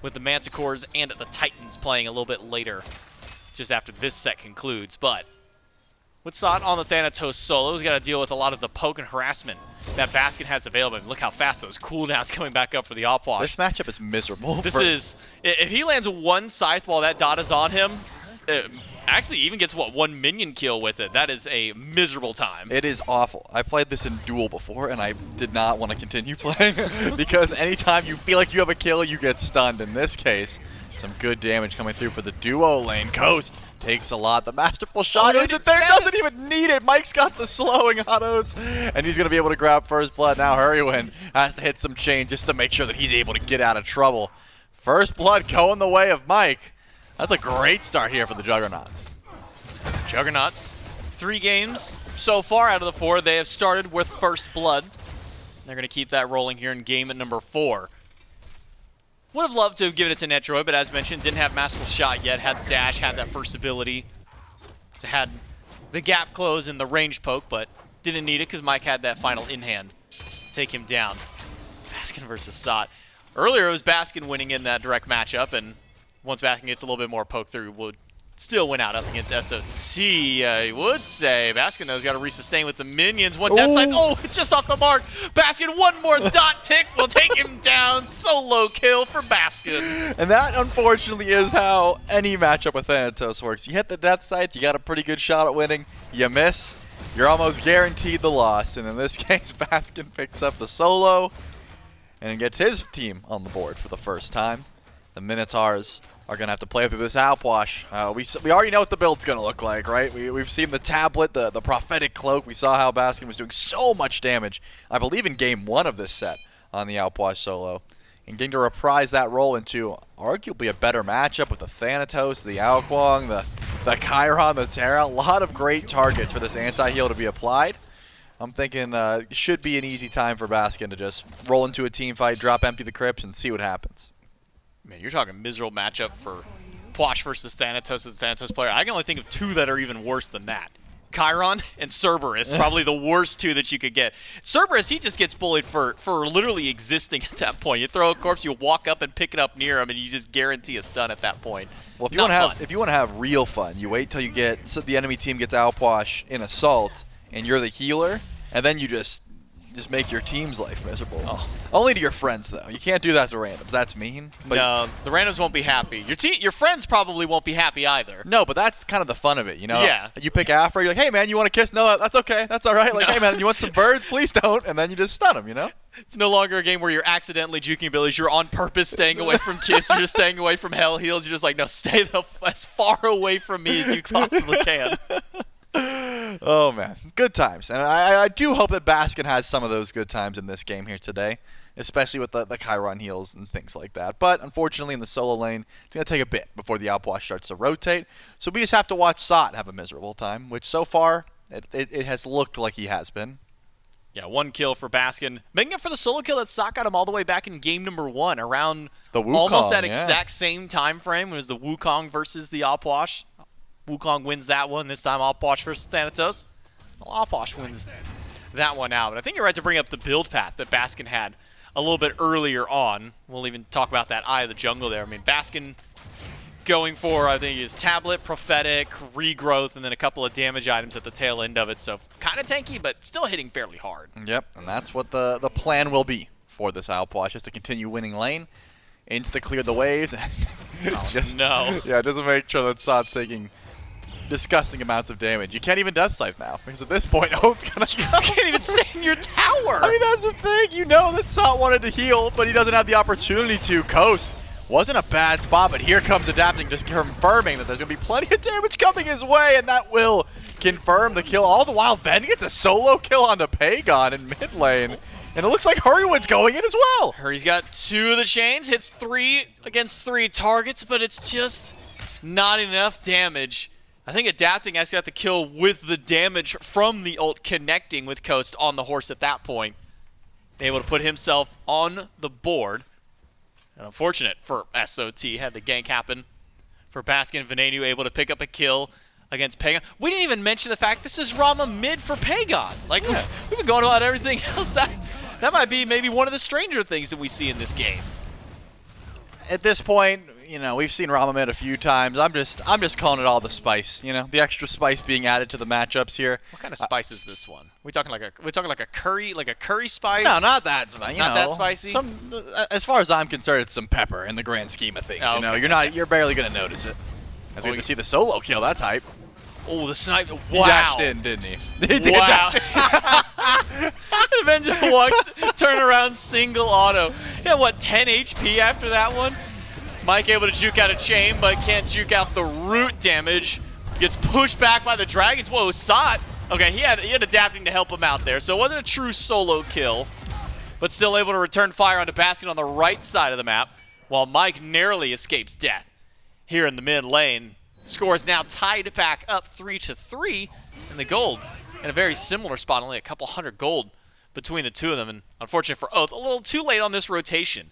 with the Manticores and the Titans playing a little bit later just after this set concludes. But with Sot on the Thanatos solo, he's got to deal with a lot of the poke and harassment that Baskin has available. And look how fast those cooldowns coming back up for the Opwash. This matchup is miserable. This is, if he lands one scythe while that dot is on him, actually even gets, one minion kill with it. That is a miserable time. It is awful. I played this in Duel before, and I did not want to continue playing because anytime you feel like you have a kill, you get stunned. In this case, some good damage coming through for the duo lane. Coast takes a lot. The masterful shot isn't there. Doesn't even need it. Mike's got the slowing autos, and he's going to be able to grab first blood. Now Hurrywin has to hit some chain just to make sure that he's able to get out of trouble. First blood going the way of Mike. That's a great start here for the Juggernauts. Juggernauts, 3 games so far out of the 4. They have started with first blood. They're going to keep that rolling here in game number 4. Would have loved to have given it to Netroid, but as mentioned, didn't have Masterful Shot yet. Had the dash, had that first ability. So had the gap close and the range poke, but didn't need it because Mike had that final in-hand to take him down. Baskin versus Sot. Earlier, it was Baskin winning in that direct matchup, and once Baskin gets a little bit more poke through, would still win out up against SOT. I would say Baskin, though, has got to resustain with the minions. One death side. Oh, just off the mark. Baskin, one more dot tick will take him down. Solo kill for Baskin. And that, unfortunately, is how any matchup with Thanatos works. You hit the death sites, you got a pretty good shot at winning. You miss, you're almost guaranteed the loss. And in this case, Baskin picks up the solo and gets his team on the board for the first time. The Minotaurs are going to have to play through this outwash. We already know what the build's going to look like, right? We've seen the tablet, the prophetic cloak. We saw how Baskin was doing so much damage, I believe, in game 1 of this set on the outwash solo. And getting to reprise that role into arguably a better matchup with the Thanatos, the Aokwang, the Chiron, the Terra. A lot of great targets for this anti-heal to be applied. I'm thinking it should be an easy time for Baskin to just roll into a team fight, drop empty the crypts, and see what happens. Man, you're talking miserable matchup for Pwash versus Thanatos as a Thanatos player. I can only think of 2 that are even worse than that. Chiron and Cerberus, probably the worst 2 that you could get. Cerberus, he just gets bullied for literally existing at that point. You throw a corpse, you walk up and pick it up near him, and you just guarantee a stun at that point. Well, if you want to have real fun, you wait till you get the enemy team gets outwash in assault, and you're the healer, and then you just make your team's life miserable. Oh. Only to your friends, though. You can't do that to randoms. That's mean. But no, the randoms won't be happy. Your friends probably won't be happy either. No, but that's kind of the fun of it, you know? Yeah. You pick Afro, you're like, hey, man, you want to kiss? No, that's okay. That's all right. Like, No. hey, man, you want some birds? Please don't. And then you just stun them, you know? It's no longer a game where you're accidentally juking abilities. You're on purpose staying away from Kiss. You're just staying away from Hell Heals. You're just like, no, stay as far away from me as you possibly can. Oh, man. Good times. And I do hope that Baskin has some of those good times in this game here today, especially with the Chiron heals and things like that. But unfortunately, in the solo lane, it's going to take a bit before the outwash starts to rotate. So we just have to watch Sot have a miserable time, which so far, it has looked like he has been. Yeah, 1 kill for Baskin. Making up for the solo kill that Sot got him all the way back in game number 1, around the Wukong, almost that exact same time frame. It was the Wukong versus the Outwash. Wukong wins that one. This time, Outwash versus Thanatos. Well, Outwash wins that one out. But I think you're right to bring up the build path that Baskin had a little bit earlier on. We'll even talk about that Eye of the Jungle there. I mean, Baskin going for, I think, his tablet, prophetic, regrowth, and then a couple of damage items at the tail end of it. So kind of tanky, but still hitting fairly hard. Yep, and that's what the plan will be for this Outwash, is to continue winning lane, insta-clear the waves, and just to make sure that Sot's taking disgusting amounts of damage. You can't even Death Scythe now, because at this point, Oath's gonna go. You can't even stay in your tower! I mean, that's the thing. You know that Sot wanted to heal, but he doesn't have the opportunity to. Coast wasn't a bad spot, but here comes Adapting, just confirming that there's going to be plenty of damage coming his way, and that will confirm the kill. All the while, Ven gets a solo kill onto Pagon in mid lane, and it looks like Hurrywood's going in as well. Hurry's got 2 of the chains, hits 3 against 3 targets, but it's just not enough damage. I think Adapting actually got the kill with the damage from the ult connecting with Coast on the horse at that point. Able to put himself on the board. And unfortunate for SOT, had the gank happen for Baskin. Venenu able to pick up a kill against Pagon. We didn't even mention the fact this is Rama mid for Pagon. Like, we've been going about everything else. That might be maybe one of the stranger things that we see in this game. At this point, you know, we've seen Rama mid a few times. I'm just calling it all the spice. You know, the extra spice being added to the matchups here. What kind of spice is this one? We talking like a curry spice? No, not that spicy. Not that spicy. As far as I'm concerned, it's some pepper in the grand scheme of things. Oh, you know, okay. you're barely gonna notice it. As we get to see the solo kill, that's hype. Oh, the sniper! Wow. He dashed in, didn't he? He did Wow. dash. Ben just walked, turn around, single auto. Yeah, what, 10 HP after that one? Mike able to juke out a chain, but can't juke out the root damage. Gets pushed back by the dragons. Whoa, Sot. Okay, he had Adapting to help him out there, so it wasn't a true solo kill, but still able to return fire onto Baskin on the right side of the map, while Mike narrowly escapes death. Here in the mid lane, score is now tied back up 3-3 in the gold. In a very similar spot, only a couple hundred gold between the two of them, and unfortunate for Oath, a little too late on this rotation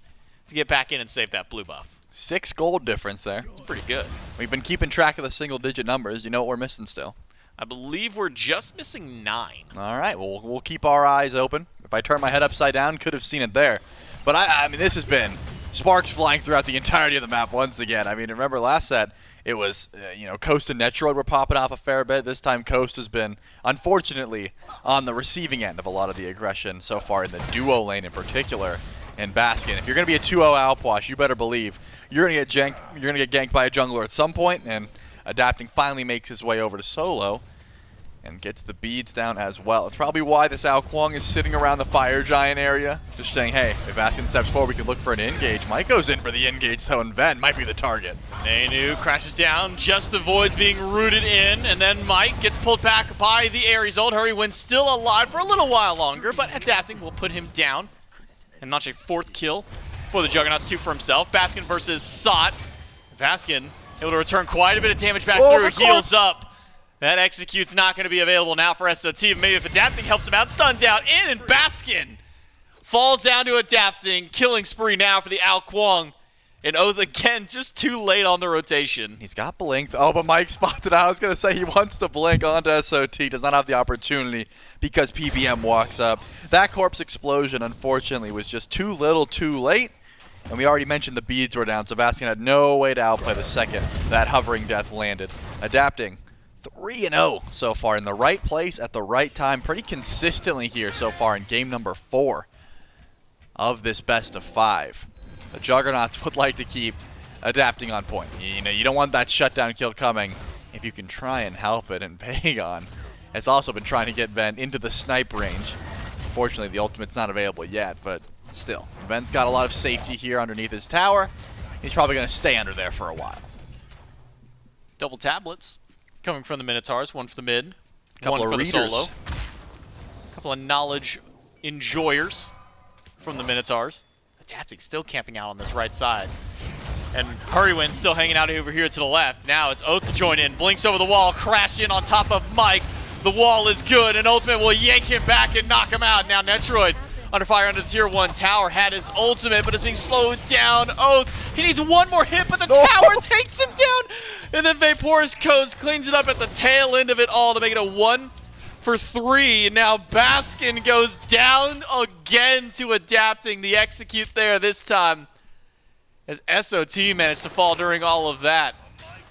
to get back in and save that blue buff. 6 gold difference there. It's pretty good. We've been keeping track of the single-digit numbers. You know what we're missing still? I believe we're just missing 9. All right, well, we'll keep our eyes open. If I turn my head upside down, could have seen it there. But, I mean, this has been sparks flying throughout the entirety of the map once again. I mean, remember last set, it was, Coast and Netroid were popping off a fair bit. This time, Coast has been, unfortunately, on the receiving end of a lot of the aggression so far in the duo lane in particular. And Baskin, if you're going to be a 2-0 Outwash, you better believe you're going to get ganked by a jungler at some point, and Adapting finally makes his way over to solo and gets the beads down as well. It's probably why this Ao Kuang is sitting around the Fire Giant area, just saying, hey, if Baskin steps forward, we can look for an engage. Mike goes in for the engage, though, and Ven might be the target. Nanu crashes down, just avoids being rooted in, and then Mike gets pulled back by the Ares ult. Hurrywin's still alive for a little while longer, but Adapting will put him down. And notch a 4th kill for the Juggernauts, 2 for himself. Baskin versus Sot. Baskin able to return quite a bit of damage back through, heals up. That execute's not going to be available now for SOT. Maybe if Adapting helps him out, stun down in, and Baskin falls down to Adapting. Killing spree now for the Ao Kuang. And Oath again, just too late on the rotation. He's got Blink. Oh, but Mike spotted out. I was going to say he wants to Blink onto SOT. Does not have the opportunity because PBM walks up. That corpse explosion, unfortunately, was just too little too late. And we already mentioned the beads were down. Sebastian had no way to outplay the second that hovering death landed. Adapting 3-0 so far in the right place at the right time. Pretty consistently here so far in game number 4 of this best of 5. The Juggernauts would like to keep Adapting on point. You don't want that shutdown kill coming if you can try and help it. And Pagon has also been trying to get Ven into the snipe range. Fortunately, the ultimate's not available yet, but still. Ven's got a lot of safety here underneath his tower. He's probably going to stay under there for a while. Double tablets coming from the Minotaurs. One for the mid, Couple one of for readers. the solo. Couple of knowledge enjoyers from the Minotaurs. Adapting still camping out on this right side. And Hurrywin still hanging out over here to the left. Now it's Oath to join in. Blinks over the wall, crash in on top of Mike. The wall is good, and Ultimate will yank him back and knock him out. Now Netroid under fire under the tier 1 tower, had his ultimate, but is being slowed down. Oath, he needs one more hit, but the tower takes him down. And then Vaporous Coast cleans it up at the tail end of it all to make it a 1 for 3. And now Baskin goes down again to Adapting. The execute there this time as SOT managed to fall during all of that.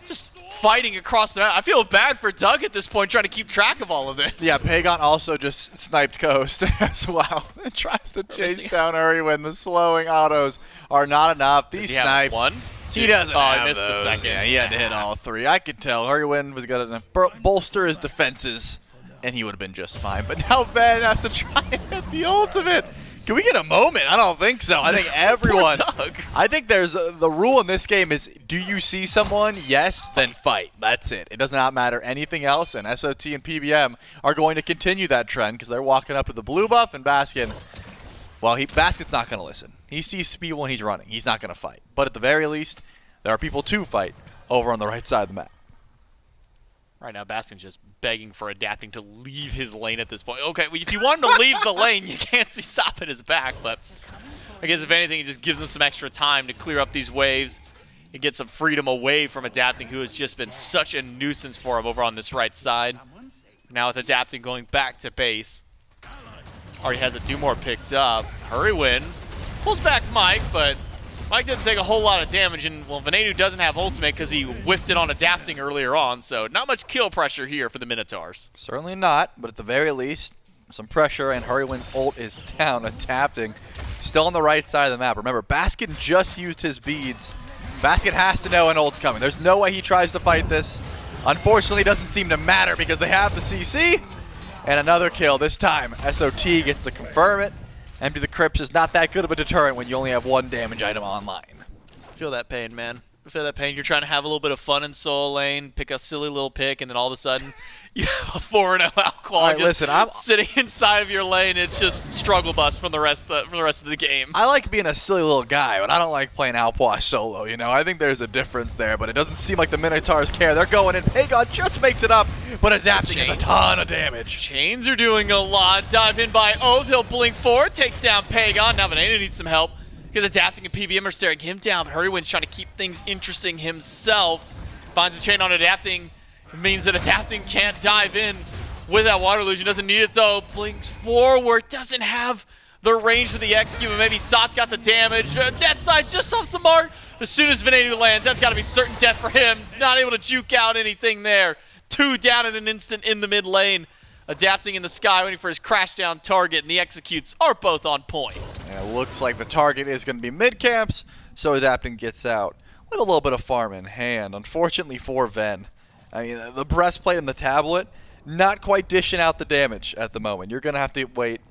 Just fighting across the map. I feel bad for Doug at this point trying to keep track of all of this. Yeah, Pagon also just sniped Coast as well. And tries to chase down Hurrywin. The slowing autos are not enough. These snipes. One? He doesn't have he missed those. the second. Yeah, he had to hit all 3. I could tell Hurrywin was going to bolster his defenses, and he would have been just fine. But now Ben has to try and hit the ultimate. Can we get a moment? I don't think so. I think everyone. Poor Doug. I think there's the rule in this game is: do you see someone? Yes, then fight. That's it. It does not matter anything else. And SOT and PBM are going to continue that trend because they're walking up to the blue buff, and Baskin. Well, Baskin's not going to listen. He sees people when he's running. He's not going to fight. But at the very least, there are people to fight over on the right side of the map. Right now, Baskin's just begging for Adapting to leave his lane at this point. Okay, well, if you want him to leave the lane, you can't see stopping his back, but I guess if anything, it just gives him some extra time to clear up these waves and get some freedom away from Adapting, who has just been such a nuisance for him over on this right side. Now with Adapting going back to base, already has a Dumore picked up. Hurrywin pulls back Mike, but Mike doesn't take a whole lot of damage, and well, Venenu doesn't have ultimate because he whiffed it on Adapting earlier on, so not much kill pressure here for the Minotaurs. Certainly not, but at the very least, some pressure, and Hurrywin's ult is down. Adapting still on the right side of the map. Remember, Baskin just used his beads. Baskin has to know an ult's coming. There's no way he tries to fight this. Unfortunately, it doesn't seem to matter because they have the CC. And another kill. This time, SOT gets to confirm it. Empty the Crypts is not that good of a deterrent when you only have 1 damage item online. I feel that pain, man. I feel that pain. You're trying to have a little bit of fun in Soul Lane, pick a silly little pick, and then all of a sudden, you have a 4-0 Alqual just sitting inside of your lane. It's just struggle bus from the rest of the game. I like being a silly little guy, but I don't like playing Outwash solo, you know? I think there's a difference there, but it doesn't seem like the Minotaurs care. They're going in. Pagon just makes it up, but Adapting is a ton of damage. Chains are doing a lot. Dive in by Oath. He'll blink forward, takes down Pagon. Now Venenu needs some help. Because Adapting and PBM are staring him down. But Hurrywind's trying to keep things interesting himself. Finds a chain on Adapting. It means that Adapting can't dive in with that water illusion. Doesn't need it though. Blinks forward. Doesn't have the range for the execute, but maybe Sot's got the damage. Death side just off the mark. As soon as Venenu lands, that's got to be certain death for him. Not able to juke out anything there. 2 down in an instant in the mid lane. Adapting in the sky, waiting for his crash down target, and the executes are both on point. And it looks like the target is going to be mid camps, so Adapting gets out with a little bit of farm in hand. Unfortunately for Ven, I mean, the breastplate and the tablet, not quite dishing out the damage at the moment. You're going to have to wait,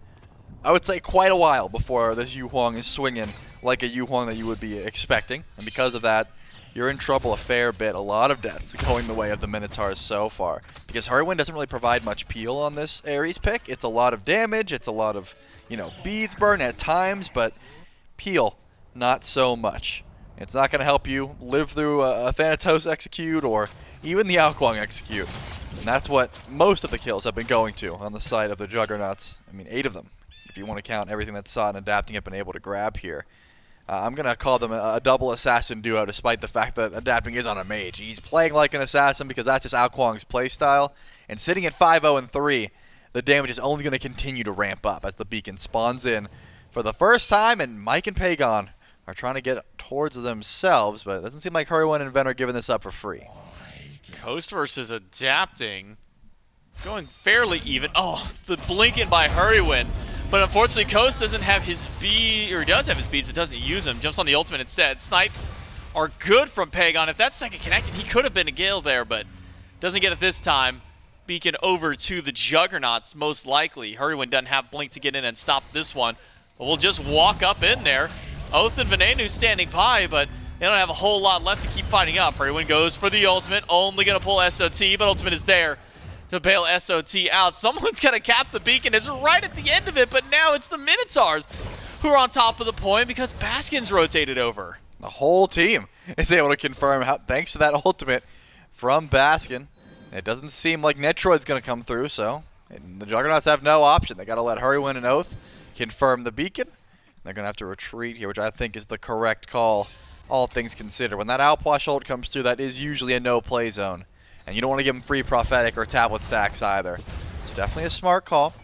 I would say, quite a while before this Yu Huang is swinging like a Yu Huang that you would be expecting. And because of that, you're in trouble a fair bit. A lot of deaths going the way of the Minotaurs so far. Because Hurrywin doesn't really provide much peel on this Ares pick. It's a lot of damage. It's a lot of, beads burn at times. But peel, not so much. It's not going to help you live through a Thanatos execute or even the Ao Kuang execute. And that's what most of the kills have been going to on the side of the Juggernauts. I mean, 8 of them, if you want to count everything that Sot and Adapting have been able to grab here. I'm going to call them a double assassin duo, despite the fact that Adapting is on a mage. He's playing like an assassin because that's his Ao Kuang's playstyle. And sitting at 5-0-3, the damage is only going to continue to ramp up as the beacon spawns in for the first time. And Mike and Pagon are trying to get towards themselves, but it doesn't seem like Hurrywin and Ven are giving this up for free. Coast versus Adapting. Going fairly even. Oh, the blink in by Hurrywin. But unfortunately, Coast doesn't have his bead, or he does have his beads, but doesn't use them. Jumps on the ultimate instead. Snipes are good from Pagon. If that second connected, he could have been a Gale there, but doesn't get it this time. Beacon over to the Juggernauts, most likely. Hurrywin doesn't have blink to get in and stop this one. But we'll just walk up in there. Oath and Venenu standing by, but they don't have a whole lot left to keep fighting up. Hurrywin goes for the ultimate, only going to pull SOT, but ultimate is there to bail SOT out. Someone's going to cap the beacon. It's right at the end of it, but now it's the Minotaurs who are on top of the point because Baskin's rotated over. The whole team is able to confirm thanks to that ultimate from Baskin. It doesn't seem like Netroid's going to come through, so the Juggernauts have no option. They got to let Hurrywin and Oath confirm the beacon. They're going to have to retreat here, which I think is the correct call, all things considered. When that Outwash ult comes through, that is usually a no-play zone. And you don't want to give them free prophetic or tablet stacks either. It's definitely a smart call.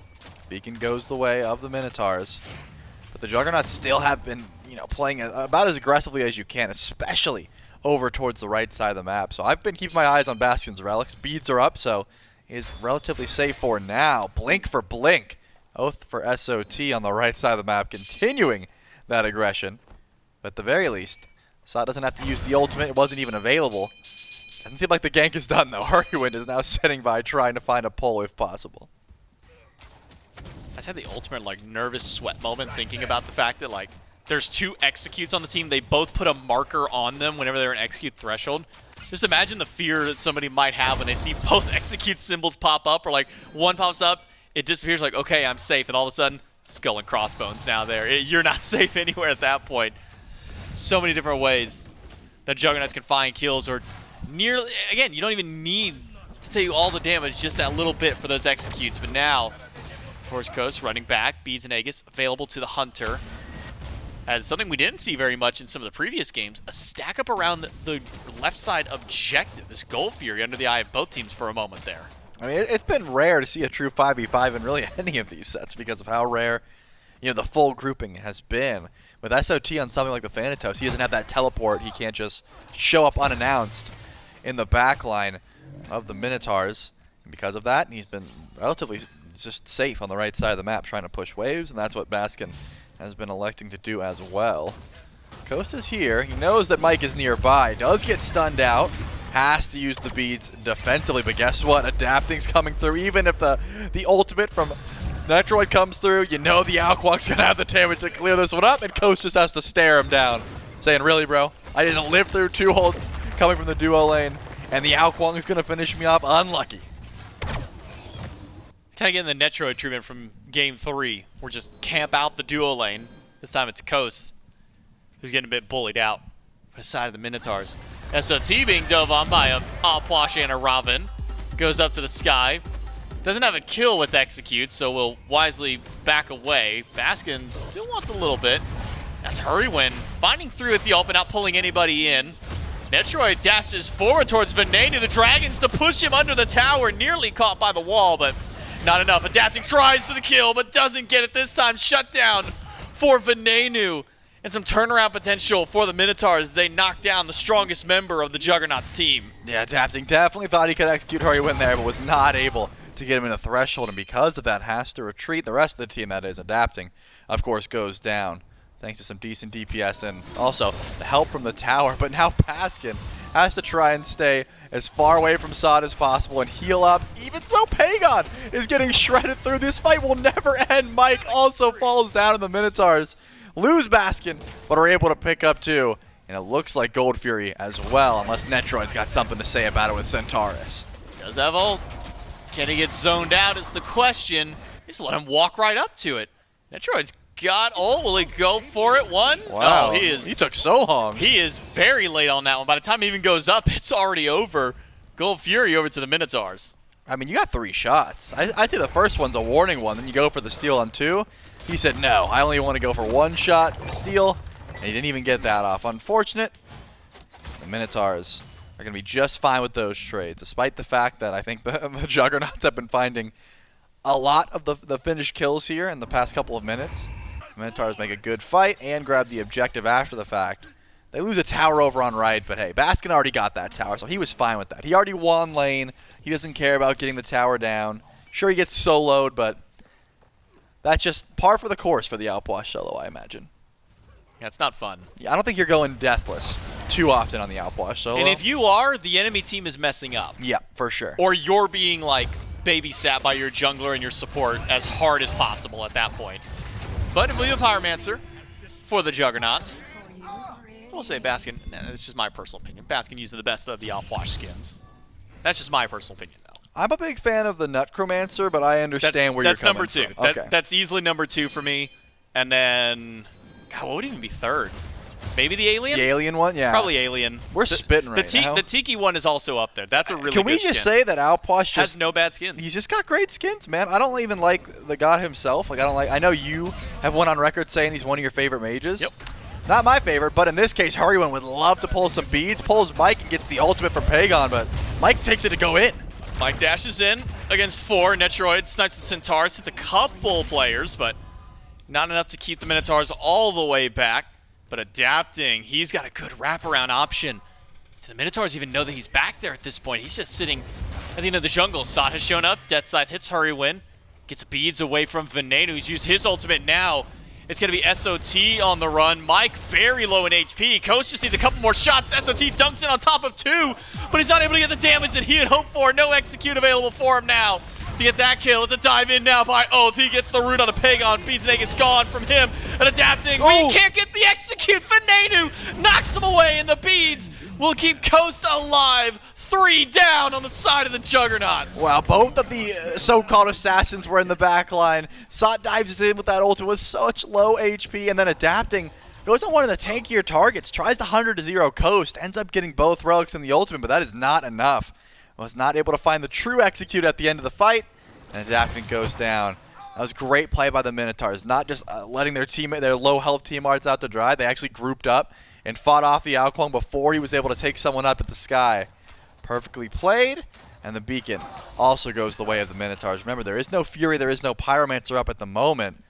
Beacon goes the way of the Minotaurs. But the Juggernauts still have been, playing about as aggressively as you can, especially over towards the right side of the map. So I've been keeping my eyes on Bastion's relics. Beads are up, so is relatively safe for now. Blink for Blink. Oath for SOT on the right side of the map, continuing that aggression. But at the very least, Sot doesn't have to use the ultimate. It wasn't even available. Doesn't seem like the gank is done, though. Hurrywin is now sitting by trying to find a pull if possible. I just had the ultimate, nervous sweat moment thinking about the fact that, there's 2 executes on the team. They both put a marker on them whenever they're in execute threshold. Just imagine the fear that somebody might have when they see both execute symbols pop up, or, one pops up, it disappears, okay, I'm safe, and all of a sudden, skull and crossbones now there. You're not safe anywhere at that point. So many different ways that Juggernauts can find kills, or nearly, again, you don't even need to take all the damage, just that little bit for those executes. But now, Force Coast running back, Beads and Aegis available to the Hunter. As something we didn't see very much in some of the previous games, a stack up around the left side objective, this Gold Fury under the eye of both teams for a moment there. I mean, it's been rare to see a true 5v5 in really any of these sets because of how rare, the full grouping has been. With SOT on something like the Thanatos, he doesn't have that teleport. He can't just show up unannounced in the back line of the Minotaurs. And because of that, he's been relatively just safe on the right side of the map trying to push waves, and that's what Baskin has been electing to do as well. Coast is here. He knows that Mike is nearby. Does get stunned out. Has to use the beads defensively, but guess what? Adapting's coming through. Even if the ultimate from Netroid comes through, the Ao Kuang's going to have the damage to clear this one up, and Coast just has to stare him down, saying, really, bro? I didn't live through 2 ults coming from the duo lane, and the Ao Kuang is going to finish me off. Unlucky. Kind of getting the Netroid treatment from Game 3. We're just camp out the duo lane. This time it's Coast who's getting a bit bullied out for the side of the Minotaurs. SOT being dove on by a Opwash and a Robin. Goes up to the sky. Doesn't have a kill with execute, so will wisely back away. Baskin still wants a little bit. That's Hurrywin finding through at the ult, but not pulling anybody in. Metroid dashes forward towards Venenu, the Dragons, to push him under the tower, nearly caught by the wall, but not enough. Adapting tries to the kill, but doesn't get it this time. Shut down for Venenu. And some turnaround potential for the Minotaurs. They knock down the strongest member of the Juggernauts team. Yeah, Adapting definitely thought he could execute Hurrywin there, but was not able to get him in a threshold, and because of that has to retreat. The rest of the team that is Adapting, of course, goes down, thanks to some decent DPS and also the help from the tower. But now Baskin has to try and stay as far away from Sod as possible and heal up. Even so, Pagon is getting shredded through. This fight will never end. Mike also falls down, and the Minotaurs lose Baskin, but are able to pick up 2. And it looks like Gold Fury as well, unless Netroid's got something to say about it with Centaurus. Does have ult. Can he get zoned out is the question. Just let him walk right up to it. Netroid's got ult. Will he go for it? One? Wow, No, he took so long. He is very late on that one. By the time he even goes up, it's already over. Gold Fury over to the Minotaurs. I mean, you got 3 shots. I'd say the first one's a warning one, then you go for the steal on 2. He said, no, I only want to go for 1 shot, steal, and he didn't even get that off. Unfortunate. The Minotaurs are going to be just fine with those trades, despite the fact that I think the Juggernauts have been finding a lot of the finished kills here in the past couple of minutes. The Minotaurs make a good fight and grab the objective after the fact. They lose a tower over on right, but hey, Baskin already got that tower, so he was fine with that. He already won lane. He doesn't care about getting the tower down. Sure, he gets soloed, but that's just par for the course for the Outwash solo, I imagine. Yeah, it's not fun. Yeah, I don't think you're going deathless too often on the Outwash solo. And if you are, the enemy team is messing up. Yeah, for sure. Or you're being, like, babysat by your jungler and your support as hard as possible at that point. But if we have Pyromancer for the Juggernauts, we'll say Baskin, it's just my personal opinion, Baskin using the best of the Outwash skins. That's just my personal opinion, though. I'm a big fan of the Nutchromancer, but I understand where you're coming from. That's number 2. Okay. That's easily number 2 for me. And then, God, what would even be 3rd? Maybe the Alien? The Alien one, yeah. Probably Alien. We're spitting right now. The Tiki one is also up there. That's a really good Can we just skin. say that Outwash just has no bad skins? He's just got great skins, man. I don't even like the god himself. Like I know you have one on record saying he's one of your favorite mages. Yep. Not my favorite, but in this case, Hurrywin would love to pull some beads, pulls Mike and gets the ultimate from Pagon, but Mike takes it to go in. Mike dashes in against 4. Netroid snipes the Centaurus. Hits a couple players, but not enough to keep the Minotaurs all the way back. But Adapting, he's got a good wraparound option. Do the Minotaurs even know that he's back there at this point? He's just sitting at the end of the jungle. Sot has shown up. Death Scythe hits Hurrywin. Gets beads away from Venenu, who's used his ultimate now. It's going to be SOT on the run. Mike very low in HP. Coast just needs a couple more shots. SOT dunks in on top of 2, but he's not able to get the damage that he had hoped for. No execute available for him now to get that kill. It's a dive in now by Oath. He gets the root on a Pagon. Beats and Egg is gone from him. And Adapting, but he can't get the execute. Venenu knocks him away, and the beads will keep Coast alive. 3 down on the side of the Juggernauts. Wow, both of the so-called assassins were in the back line. Sot dives in with that ultimate with such low HP, and then Adapting goes on one of the tankier targets, tries to 100-0 Coast, ends up getting both relics in the ultimate, but that is not enough. Was not able to find the true execute at the end of the fight, and Adapting goes down. That was great play by the Minotaurs, not just letting their low health teammates out to dry. They actually grouped up and fought off the Alquang before he was able to take someone up at the sky. Perfectly played, and the beacon also goes the way of the Minotaurs. Remember, there is no Fury, there is no Pyromancer up at the moment.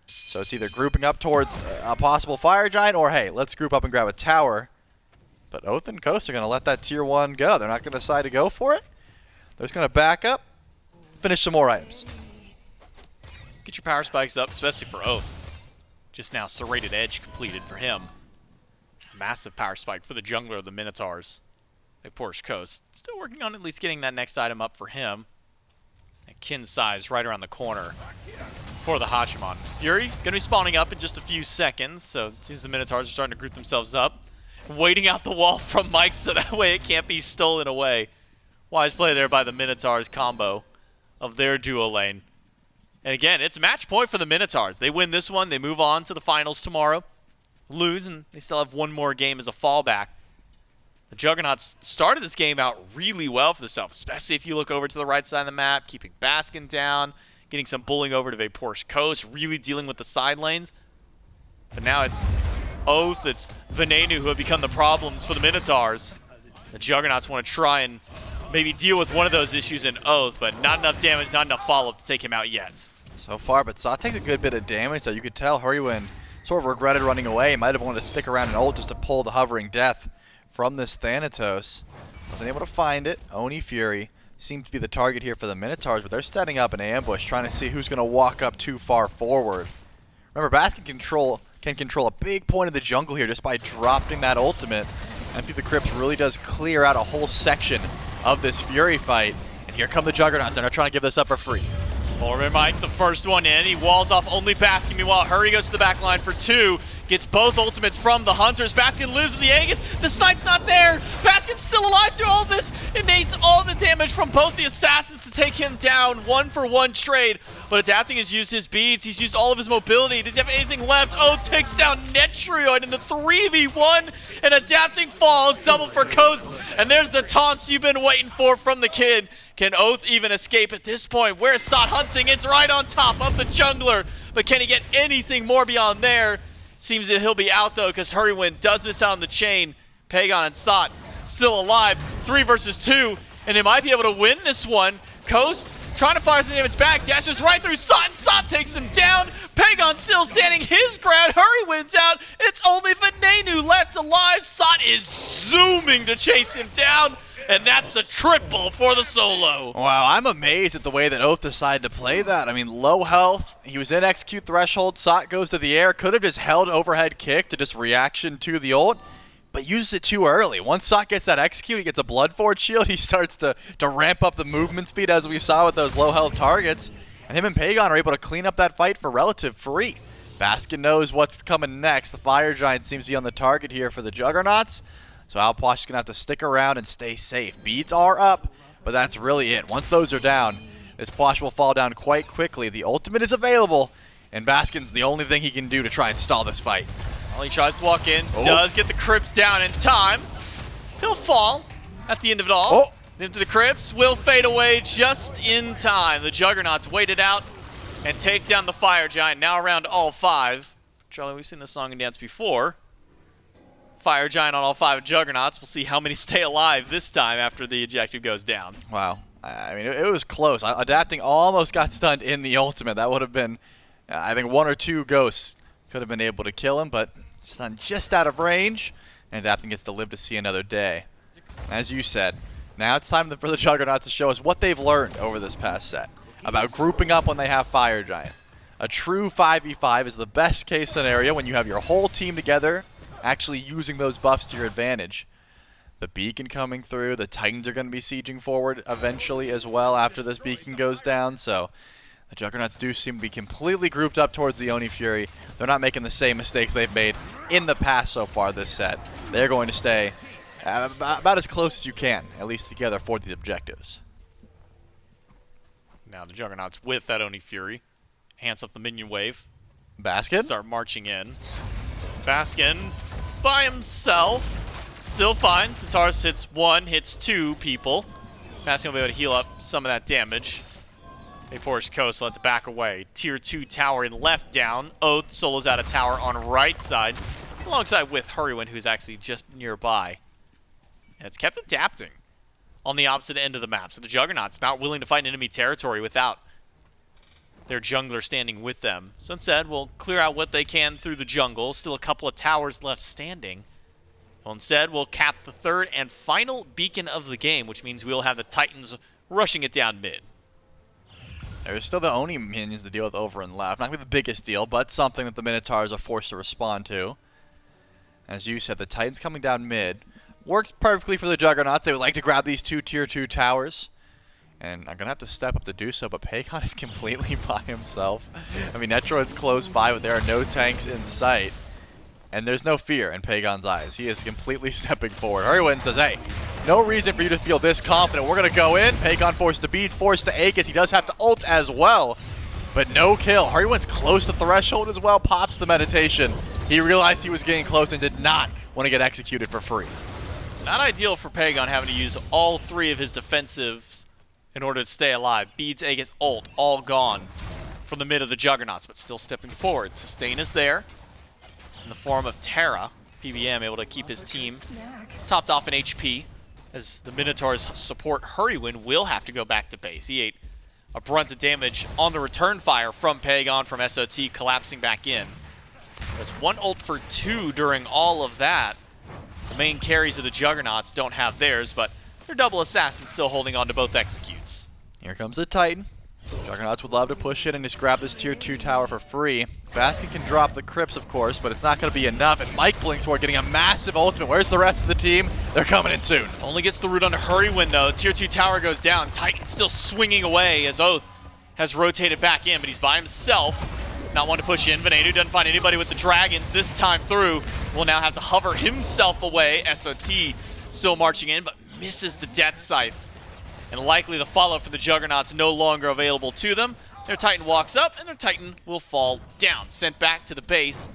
So it's either grouping up towards a possible Fire Giant, or hey, let's group up and grab a tower. But Oath and Coast are going to let that tier 1 go. They're not going to decide to go for it. They're just going to back up, finish some more items. Get your power spikes up, especially for Oath. Just now, Serrated Edge completed for him. Massive power spike for the jungler of the Minotaurs. Like Porsche Coast. Still working on at least getting that next item up for him. And Kin Size right around the corner for the Hachiman. Fury going to be spawning up in just a few seconds, so it seems the Minotaurs are starting to group themselves up. Waiting out the wall from Mike so that way it can't be stolen away. Wise play there by the Minotaurs combo of their duo lane. And again, it's match point for the Minotaurs. They win this one, they move on to the finals tomorrow. Lose, and they still have one more game as a fallback. The Juggernauts started this game out really well for themselves, especially if you look over to the right side of the map, keeping Baskin down, getting some bullying over to Porsche Coast, really dealing with the side lanes. But now it's Oath, it's Venenu who have become the problems for the Minotaurs. The Juggernauts want to try and maybe deal with one of those issues in Oath, but not enough damage, not enough follow-up to take him out yet. So far, but Sot takes a good bit of damage, so you could tell Hurrywin sort of regretted running away. He might have wanted to stick around and ult just to pull the hovering death from this Thanatos. Wasn't able to find it. Oni Fury seems to be the target here for the Minotaurs, but they're setting up an ambush, trying to see who's going to walk up too far forward. Remember, Baskin can control a big point of the jungle here just by dropping that ultimate. Empty the Crypts really does clear out a whole section of this Fury fight. And here come the Juggernauts, and they're trying to give this up for free. Foreman Mike, the first one in. He walls off only Baskin. Meanwhile, Hurry goes to the back line for 2. Gets both ultimates from the Hunters. Baskin lives in the Aegis. The snipe's not there. Baskin's still alive through all this. It needs all the damage from both the assassins to take him down. 1-for-1 trade. But Adapting has used his beads. He's used all of his mobility. Does he have anything left? Oath takes down Netrioid in the 3v1. And Adapting falls. Double for Coast. And there's the taunts you've been waiting for from the kid. Can Oath even escape at this point? Where's Sot hunting? It's right on top of the jungler. But can he get anything more beyond there? Seems that he'll be out though, because Hurrywin does miss out on the chain. Pagon and Sot still alive. 3 versus 2. And they might be able to win this one. Coast trying to fire some damage back. Dashes right through Sot, and Sot takes him down. Pagon still standing his ground. Hurrywin's out. It's only Venenu left alive. Sot is zooming to chase him down. And that's the triple for the solo. Wow, I'm amazed at the way that Oath decided to play that. I mean, low health. He was in execute threshold. Sot goes to the air. Could have just held overhead kick to just reaction to the ult, but uses it too early. Once Sot gets that execute, he gets a Blood Forge shield. He starts to ramp up the movement speed as we saw with those low health targets. And him and Pagon are able to clean up that fight for relative free. Baskin knows what's coming next. The Fire Giant seems to be on the target here for the Juggernauts. So Alposh is going to have to stick around and stay safe. Beads are up, but that's really it. Once those are down, this Posh will fall down quite quickly. The ultimate is available, and Baskin's the only thing he can do to try and stall this fight. Well, he tries to walk in, does get the Crypts down in time. He'll fall at the end of it all. Into the Crypts, will fade away just in time. The Juggernauts wait it out and take down the Fire Giant, now around all 5. Charlie, we've seen this song and dance before. Fire Giant on all 5 Juggernauts. We'll see how many stay alive this time after the ejective goes down. Wow. I mean, it was close. Adapting almost got stunned in the ultimate. That would have been, I think, 1 or 2 ghosts could have been able to kill him, but stunned just out of range, and Adapting gets to live to see another day. As you said, now it's time for the Juggernauts to show us what they've learned over this past set about grouping up when they have Fire Giant. A true 5v5 is the best case scenario when you have your whole team together, actually using those buffs to your advantage. The beacon coming through, the Titans are going to be sieging forward eventually as well after this beacon goes down, so the Juggernauts do seem to be completely grouped up towards the Oni Fury. They're not making the same mistakes they've made in the past so far this set. They're going to stay about as close as you can, at least together for these objectives. Now the Juggernauts with that Oni Fury. Hands up the minion wave. Baskin? Start marching in. Baskin by himself. Still fine. Centaurus hits 1, hits 2 people. Baskin will be able to heal up some of that damage. Vapor's Coast lets back away. Tier 2 tower in left down. Oath solos out a tower on right side. Alongside with Hurrywin, who's actually just nearby. And it's kept adapting on the opposite end of the map. So the Juggernaut's not willing to fight enemy territory without their jungler standing with them. So instead, we'll clear out what they can through the jungle. Still a couple of towers left standing. Well, instead, we'll cap the 3rd and final beacon of the game, which means we'll have the Titans rushing it down mid. There's still the Oni minions to deal with over and left. Not going to be the biggest deal, but something that the Minotaurs are forced to respond to. As you said, the Titans coming down mid. Works perfectly for the Juggernauts. They would like to grab these 2 tier 2 towers. And I'm going to have to step up to do so, but Pagon is completely by himself. I mean, Netroid's close by, but there are no tanks in sight. And there's no fear in Pagon's eyes. He is completely stepping forward. Hurrywin says, hey, no reason for you to feel this confident. We're going to go in. Pagon forced to beats, forced to Aegis. He does have to ult as well, but no kill. Hurrywin's close to threshold as well, pops the meditation. He realized he was getting close and did not want to get executed for free. Not ideal for Pagon having to use all 3 of his defensives in order to stay alive. Beads, Aegis, ult, all gone from the mid of the Juggernauts, but still stepping forward. Sustain is there. in the form of Terra. PBM able to keep his team topped off in HP, as the Minotaurs support Hurrywin will have to go back to base. He ate a brunt of damage on the return fire from Pagon from SOT, collapsing back in. There's 1 ult for 2 during all of that. The main carries of the Juggernauts don't have theirs, but their double assassin still holding on to both executes. Here comes the Titan. Juggernauts would love to push in and just grab this tier 2 tower for free. Baskin can drop the Crypts, of course, but it's not going to be enough. And Mike Blinksword getting a massive ultimate. Where's the rest of the team? They're coming in soon. Only gets the root onto Hurrywin, though. Tier 2 tower goes down. Titan still swinging away as Oath has rotated back in, but he's by himself. Not one to push in. Venenu doesn't find anybody with the dragons this time through. Will now have to hover himself away. SOT still marching in, but misses the death scythe. And likely the follow-up for the Juggernauts no longer available to them. Their Titan walks up, and their Titan will fall down. Sent back to the base.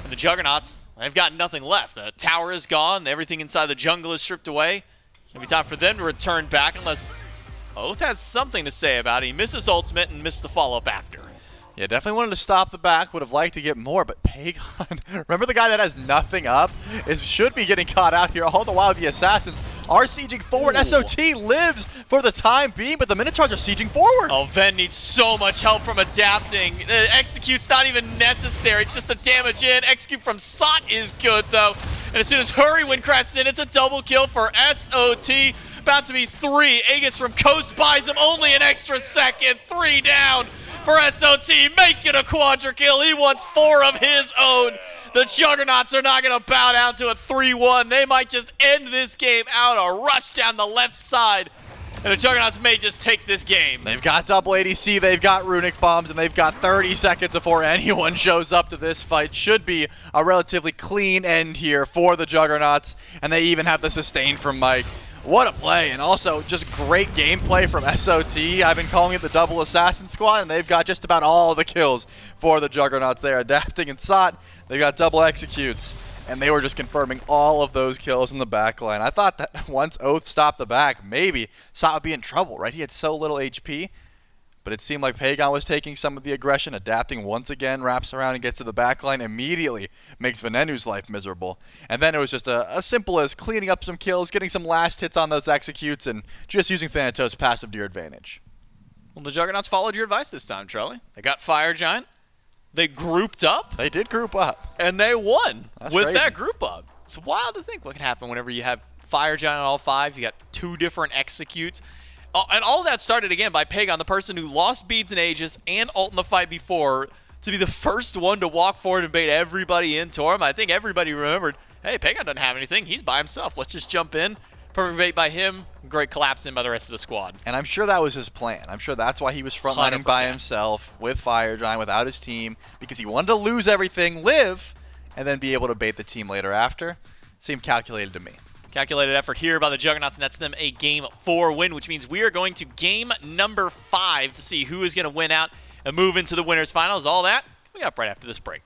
And the Juggernauts, they've got nothing left. The tower is gone. Everything inside the jungle is stripped away. It'll be time for them to return back, unless Oath has something to say about it. He misses ultimate and missed the follow-up after. Yeah, definitely wanted to stop the back, would have liked to get more, but Pagon, remember the guy that has nothing up, should be getting caught out here, all the while the Assassins are sieging forward. Ooh. SOT lives for the time being, but the Minotaurs are sieging forward. Oh, Ven needs so much help from adapting. Execute's not even necessary, it's just the damage in. Execute from Sot is good, though. And as soon as Hurrywin crashes in, it's a double kill for SOT. About to be 3. Aegis from Coast buys him only an extra second. 3 down for SOT, make it a quadra kill. He wants 4 of his own. The Juggernauts are not going to bow down to a 3-1. They might just end this game out. A rush down the left side. And the Juggernauts may just take this game. They've got double ADC, they've got runic bombs, and they've got 30 seconds before anyone shows up to this fight. Should be a relatively clean end here for the Juggernauts. And they even have the sustain from Mike. What a play, and also just great gameplay from SOT. I've been calling it the double assassin squad, and they've got just about all the kills for the Juggernauts there. Adapting and Sot, they got double executes, and they were just confirming all of those kills in the back line. I thought that once Oath stopped the back, maybe Sot would be in trouble, right? He had so little HP, but it seemed like Pagon was taking some of the aggression. Adapting once again, wraps around and gets to the back line, immediately makes Venenu's life miserable. And then it was just as simple as cleaning up some kills, getting some last hits on those executes, and just using Thanatos' passive to your advantage. Well, the Juggernauts followed your advice this time, Charlie. They got Fire Giant. They grouped up. They did group up. And they won That's with crazy. that group up. It's wild to think what can happen whenever you have Fire Giant on all 5. You got 2 different executes. Oh, and all of that started again by Pagon, the person who lost beads and Aegis and ult in the fight before, to be the first one to walk forward and bait everybody into him. I think everybody remembered, hey, Pagon doesn't have anything. He's by himself. Let's just jump in. Perfect bait by him. Great collapse in by the rest of the squad. And I'm sure that was his plan. I'm sure that's why he was frontlining by himself with Fire Giant, without his team, because he wanted to lose everything, live, and then be able to bait the team later after. Seemed calculated to me. Calculated effort here by the Juggernauts nets them a Game 4 win, which means we are going to game number 5 to see who is going to win out and move into the winners finals. All that coming up right after this break.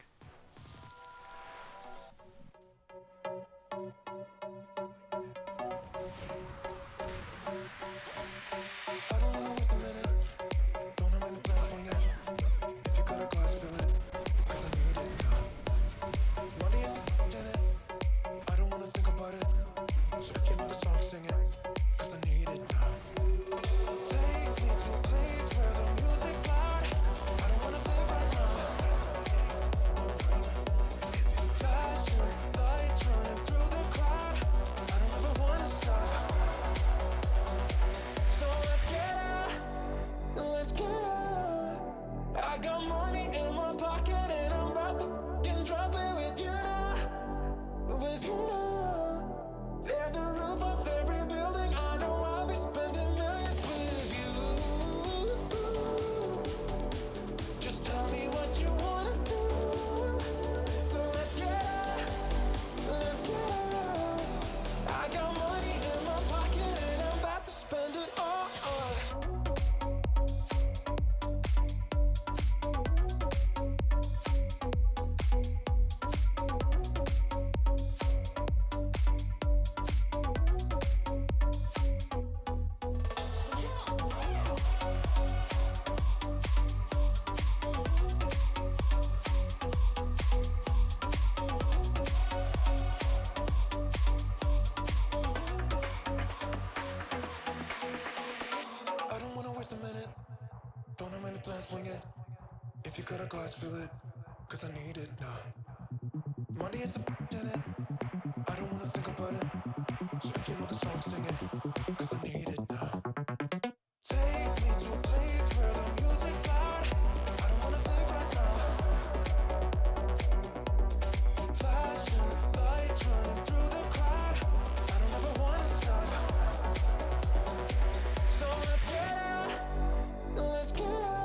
you got a glass, fill it, cause I need it now. Money is a in it, I don't wanna think about it. So if you know the song, sing it, cause I need it now. Take me to a place where the music's loud. I don't wanna think right now. Flashing lights running through the crowd. I don't ever wanna stop. So let's get out, let's get out.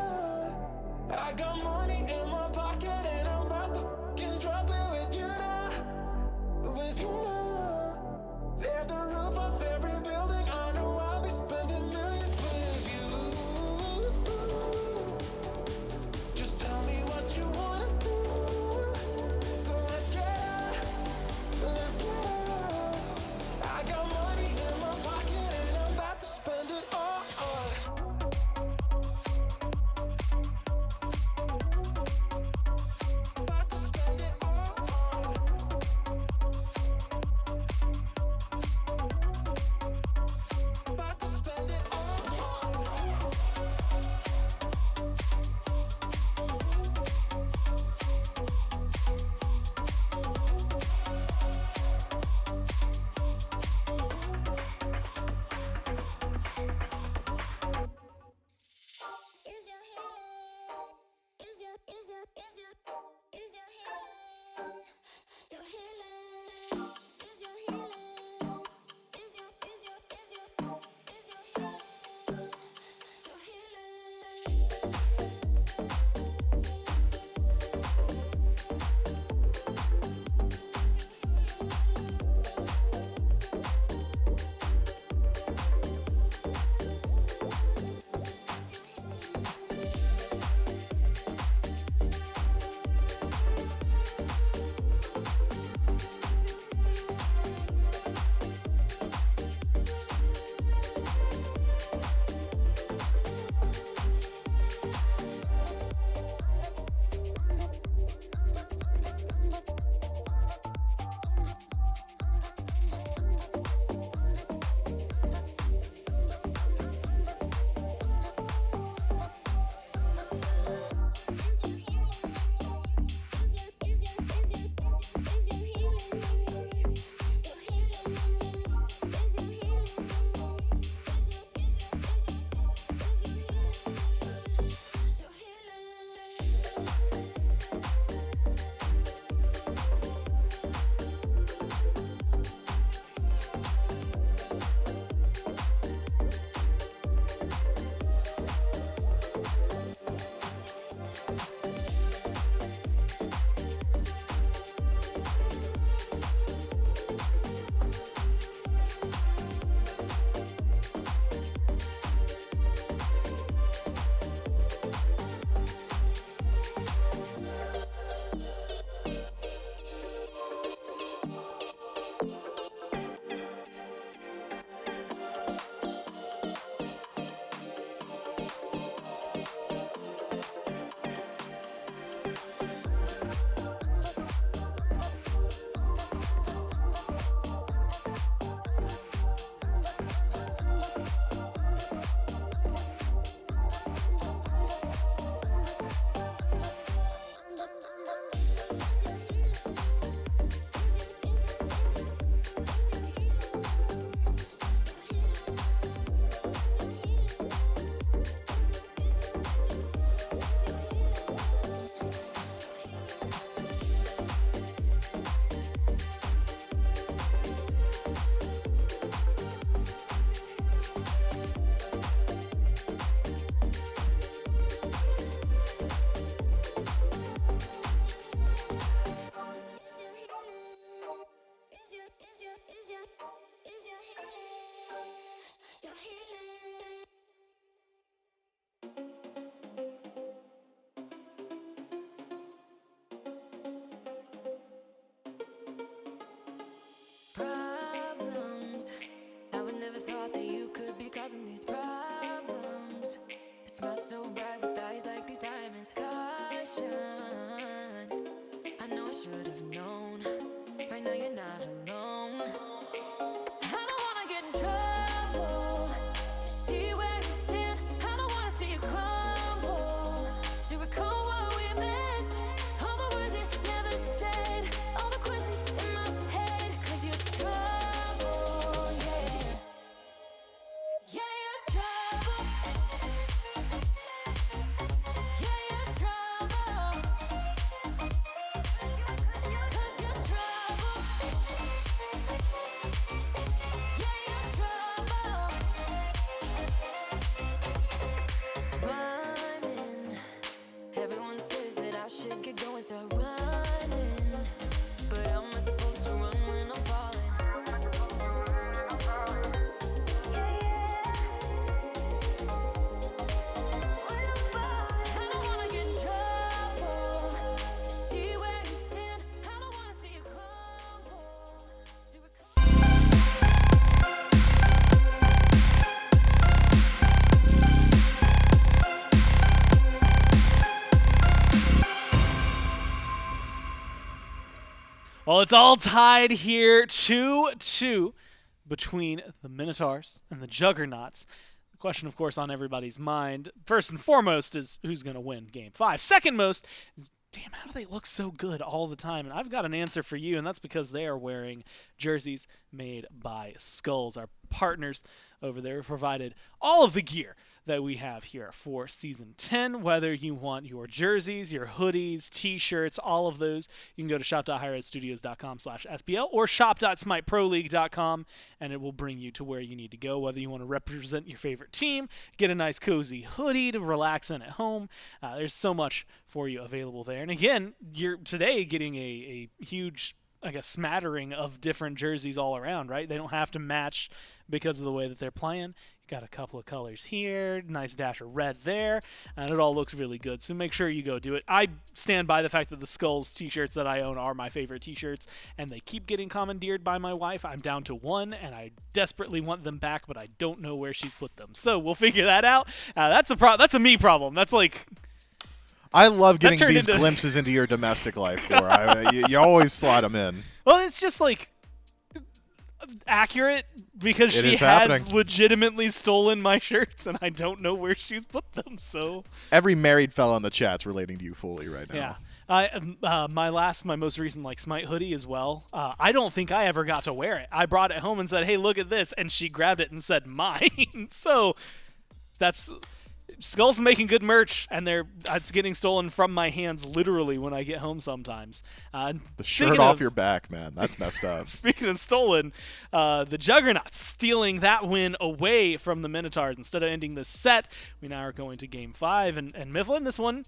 I got money in my pocket and I'm about to fucking drop it with you now. Well, it's all tied here 2-2 between the Minotaurs and the Juggernauts. The question, of course, on everybody's mind, first and foremost, is who's going to win Game 5. Second most is, damn, how do they look so good all the time? And I've got an answer for you, and that's because they are wearing jerseys made by Skulls. Our partners over there have provided all of the gear that we have here for Season 10, whether you want your jerseys, your hoodies, t-shirts, all of those. You can go to shop.hi-rezstudios.com/SPL or shop.smiteproleague.com, and it will bring you to where you need to go, whether you want to represent your favorite team, get a nice cozy hoodie to relax in at home. There's so much for you available there. And again, you're today getting a huge, I guess, smattering of different jerseys all around, right? They don't have to match because of the way that they're playing. You got a couple of colors here, nice dash of red there, and it all looks really good. So make sure you go do it. I stand by the fact that the Skulls t-shirts that I own are my favorite t-shirts, and they keep getting commandeered by my wife. I'm down to one, and I desperately want them back, but I don't know where she's put them. So we'll figure that out. That's a me problem. That's like... I love getting these glimpses into your domestic life, Cora. You always slot them in. Well, it's just like accurate because she has happening. legitimately stolen my shirts, and I don't know where she's put them. So every married fella in the chat's relating to you fully right now. Yeah. My most recent SMITE hoodie as well. I don't think I ever got to wear it. I brought it home and said, "Hey, look at this," and she grabbed it and said, "Mine." So that's. Skull's making good merch, and it's getting stolen from my hands literally when I get home sometimes. The shirt off your back, man. That's messed up. Speaking of stolen, the Juggernauts stealing that win away from the Minotaurs. Instead of ending this set, we now are going to Game 5. And Mifflin, this one,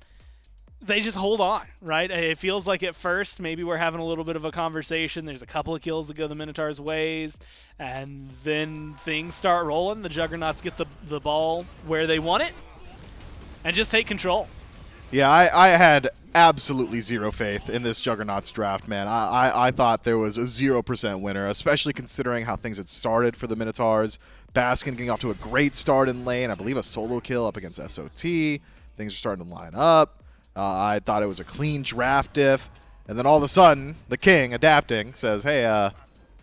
they just hold on, right? It feels like at first maybe we're having a little bit of a conversation. There's a couple of kills that go the Minotaurs' ways, and then things start rolling. The Juggernauts get the ball where they want it and just take control. Yeah, I had absolutely zero faith in this Juggernauts draft, man. I thought there was a 0% winner, especially considering how things had started for the Minotaurs. Baskin getting off to a great start in lane. I believe a solo kill up against SOT. Things are starting to line up. I thought it was a clean draft diff. And then all of a sudden, the king, adapting, says, hey,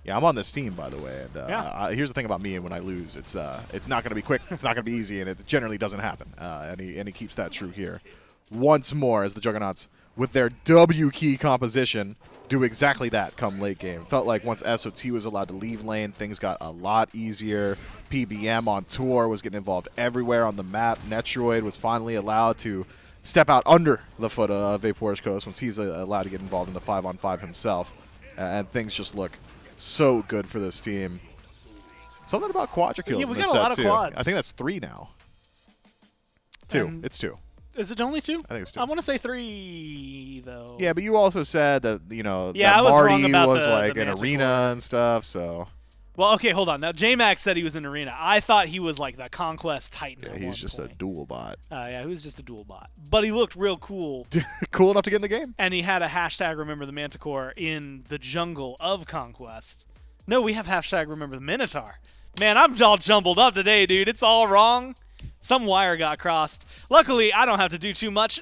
yeah, I'm on this team, by the way. And here's the thing about me, and when I lose, it's not going to be quick, it's not going to be easy, and it generally doesn't happen. And he keeps that true here. Once more, as the Juggernauts, with their W key composition, do exactly that come late game. Felt like once SOT was allowed to leave lane, things got a lot easier. PBM on tour was getting involved everywhere on the map. Netroid was finally allowed to step out under the foot of Vapor's Coast once he's allowed to get involved in the 5-on-5 himself. And things just look so good for this team. Something about quadra kills in this set, too. We got a lot of quads. I think that's 3 now. 2. It's 2. Is it only 2? I think it's 2. I want to say 3, though. Yeah, but you also said that, that I was Marty wrong about was the like in Manticore. arena and stuff, so. Well, okay, hold on. Now, J-Max said he was in arena. I thought he was like the Conquest Titan. Yeah, at he's one just point. a dual bot. Yeah, he was just a dual bot. But he looked real cool. Cool enough to get in the game. And he had a hashtag Remember the Manticore in the jungle of Conquest. No, we have hashtag Remember the Minotaur. Man, I'm all jumbled up today, dude. It's all wrong. Some wire got crossed. Luckily, I don't have to do too much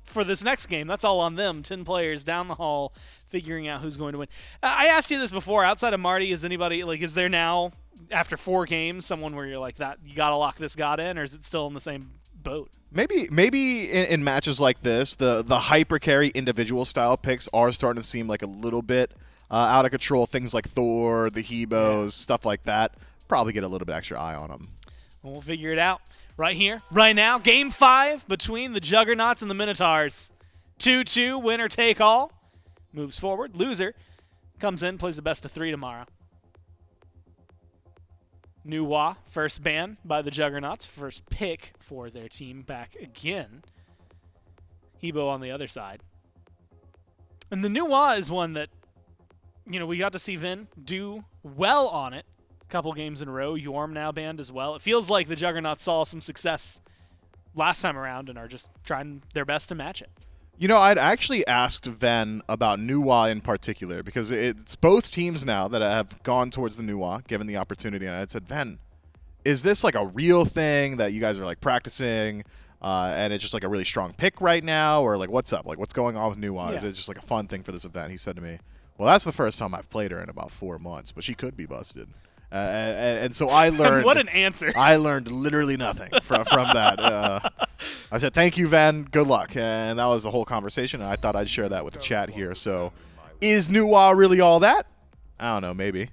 for this next game. That's all on them. 10 players down the hall figuring out who's going to win. I asked you this before. Outside of Marty, is anybody, is there now, after 4 games, someone where you're like, that you got to lock this god in, or is it still in the same boat? Maybe in matches like this, the hyper carry individual style picks are starting to seem like a little bit out of control. Things like Thor, the Hebos, stuff like that. Probably get a little bit extra eye on them. We'll figure it out right here, right now. Game 5 between the Juggernauts and the Minotaurs. 2-2, winner take all. Moves forward. Loser comes in, plays the best of 3 tomorrow. Nuwa, first ban by the Juggernauts. First pick for their team back again. Hebo on the other side. And the Nuwa is one that, we got to see Vin do well on it. Couple games in a row. Yorm now banned as well. It feels like the Juggernauts saw some success last time around and are just trying their best to match it. I'd actually asked Ven about Nuwa in particular because it's both teams now that have gone towards the Nuwa, given the opportunity. And I said, Ven, is this like a real thing that you guys are like practicing? and it's just like a really strong pick right now, or like what's up? Like what's going on with Nuwa? Is Yeah. it just like a fun thing for this event? He said to me, well, that's the first time I've played her in about 4 months, but she could be busted. And so I learned. What an answer. I learned literally nothing from that. I said, thank you, Van. Good luck. And that was the whole conversation. And I thought I'd share that with the chat here. So is Nuwa really all that? I don't know. Maybe.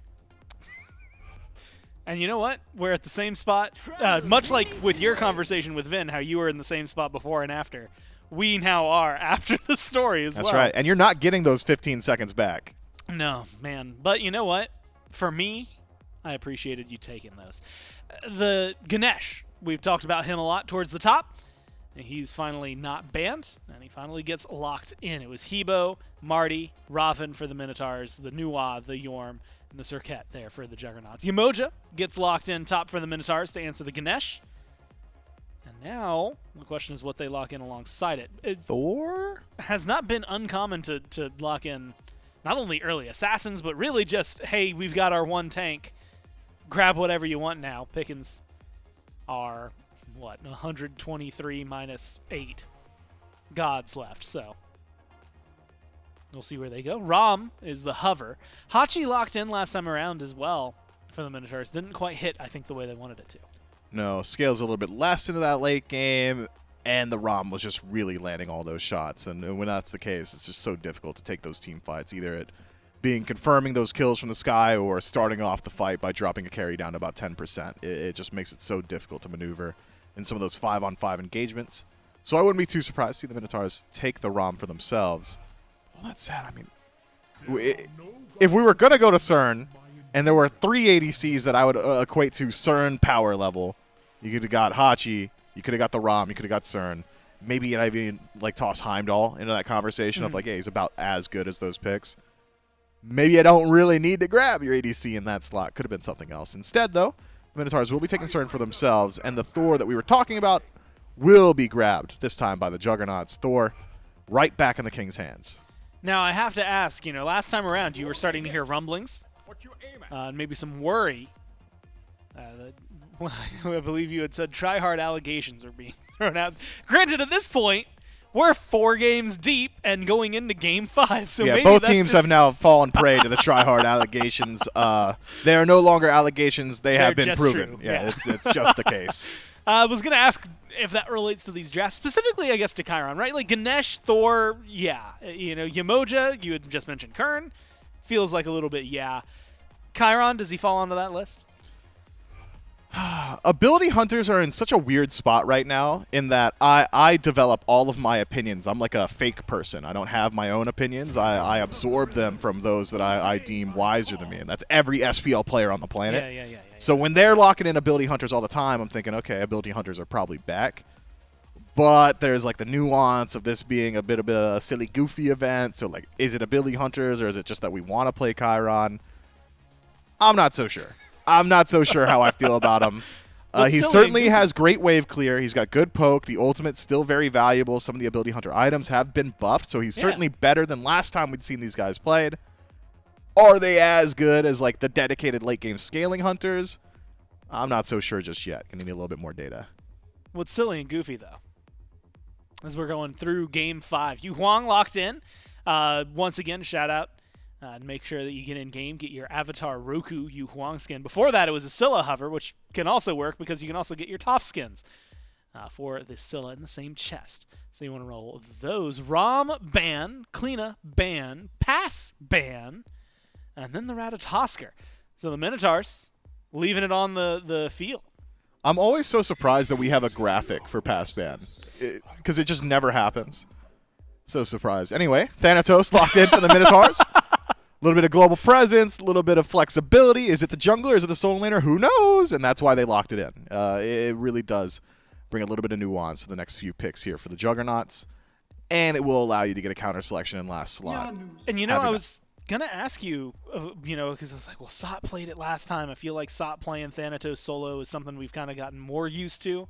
And you know what? We're at the same spot. Much like with your conversation with Vin, how you were in the same spot before and after. We now are after the story as well. That's right. And you're not getting those 15 seconds back. No, man. But you know what? For me, I appreciated you taking those. The Ganesh, we've talked about him a lot towards the top. He's finally not banned, and he finally gets locked in. It was Hebo, Marty, Raven for the Minotaurs, the Nuwa, the Yorm, and the Circuit there for the Juggernauts. Yamoja gets locked in top for the Minotaurs to answer the Ganesh. And now, the question is what they lock in alongside it. It Thor? has not been uncommon to lock in not only early assassins, but really just, hey, we've got our one tank. Grab whatever you want now. Pickens are, 123 minus 8 gods left, so we'll see where they go. Rom is the hover. Hachi locked in last time around as well for the Minotaurs. Didn't quite hit, I think, the way they wanted it to. No, scales a little bit less into that late game, and the ROM was just really landing all those shots. And when that's the case, it's just so difficult to take those team fights, either at confirming those kills from the sky or starting off the fight by dropping a carry down to about 10%. It just makes it so difficult to maneuver in some of those 5-on-5 engagements. So I wouldn't be too surprised to see the Minotaurs take the ROM for themselves. Well, that's sad. I mean, if we were going to go to CERN, and there were 3 ADCs that I would equate to CERN power level, you could have got Hachi, you could have got the ROM, you could have got CERN. Maybe I'd even like toss Heimdall into that conversation of like, hey, he's about as good as those picks. Maybe I don't really need to grab your ADC in that slot. Could have been something else. Instead, though, the Minotaurs will be taking CERN for themselves, and the Thor that we were talking about will be grabbed, this time by the Juggernauts. Thor right back in the King's hands. Now, I have to ask, last time around you were starting to hear rumblings, and maybe some worry. I believe you had said try-hard allegations are being thrown out. Granted, at this point, we're 4 games deep and going into Game 5, so yeah, maybe both that's teams just have now fallen prey to the try-hard allegations. They are no longer allegations. They have They're been just proven. true. Yeah, Yeah. it's just the case. I was going to ask if that relates to these drafts, specifically, I guess, to Chiron, right? Like Ganesh, Thor, yeah. Yamoja, you had just mentioned Kern. Feels like a little bit, yeah. Chiron, does he fall onto that list? Ability hunters are in such a weird spot right now in that I develop all of my opinions. I'm like a fake person. I don't have my own opinions. I absorb them from those that I deem wiser than me, and that's every SPL player on the planet. Yeah. So when they're locking in ability hunters all the time, I'm thinking, okay, ability hunters are probably back. But there's like the nuance of this being a bit of a silly, goofy event. So like, is it ability hunters or is it just that we want to play Chiron? I'm not so sure. I'm not so sure how I feel about him. He certainly has great wave clear. He's got good poke. The ultimate's still very valuable. Some of the ability hunter items have been buffed, so he's certainly better than last time we'd seen these guys played. Are they as good as like the dedicated late game scaling hunters? I'm not so sure just yet. Gonna need a little bit more data. What's silly and goofy, though, as we're going through Game 5. Yu Huang locked in. Once again, shout out. And make sure that you get in game, get your Avatar Roku Yu Huang skin. Before that, it was a Scylla hover, which can also work because you can also get your Toph skins for the Scylla in the same chest. So you want to roll those. Rom ban, Kleena ban, Pass ban, and then the Ratatosker. So the Minotaurs leaving it on the field. I'm always so surprised that we have a graphic for pass ban because it just never happens. So surprised. Anyway, Thanatos locked in for the Minotaurs. A little bit of global presence, a little bit of flexibility. Is it the jungler? Is it the soul laner? Who knows? And that's why they locked it in. It really does bring a little bit of nuance to the next few picks here for the Juggernauts. And it will allow you to get a counter selection in last slot. And I was going to ask you, because I was like, well, Sot played it last time. I feel like Sot playing Thanatos solo is something we've kind of gotten more used to.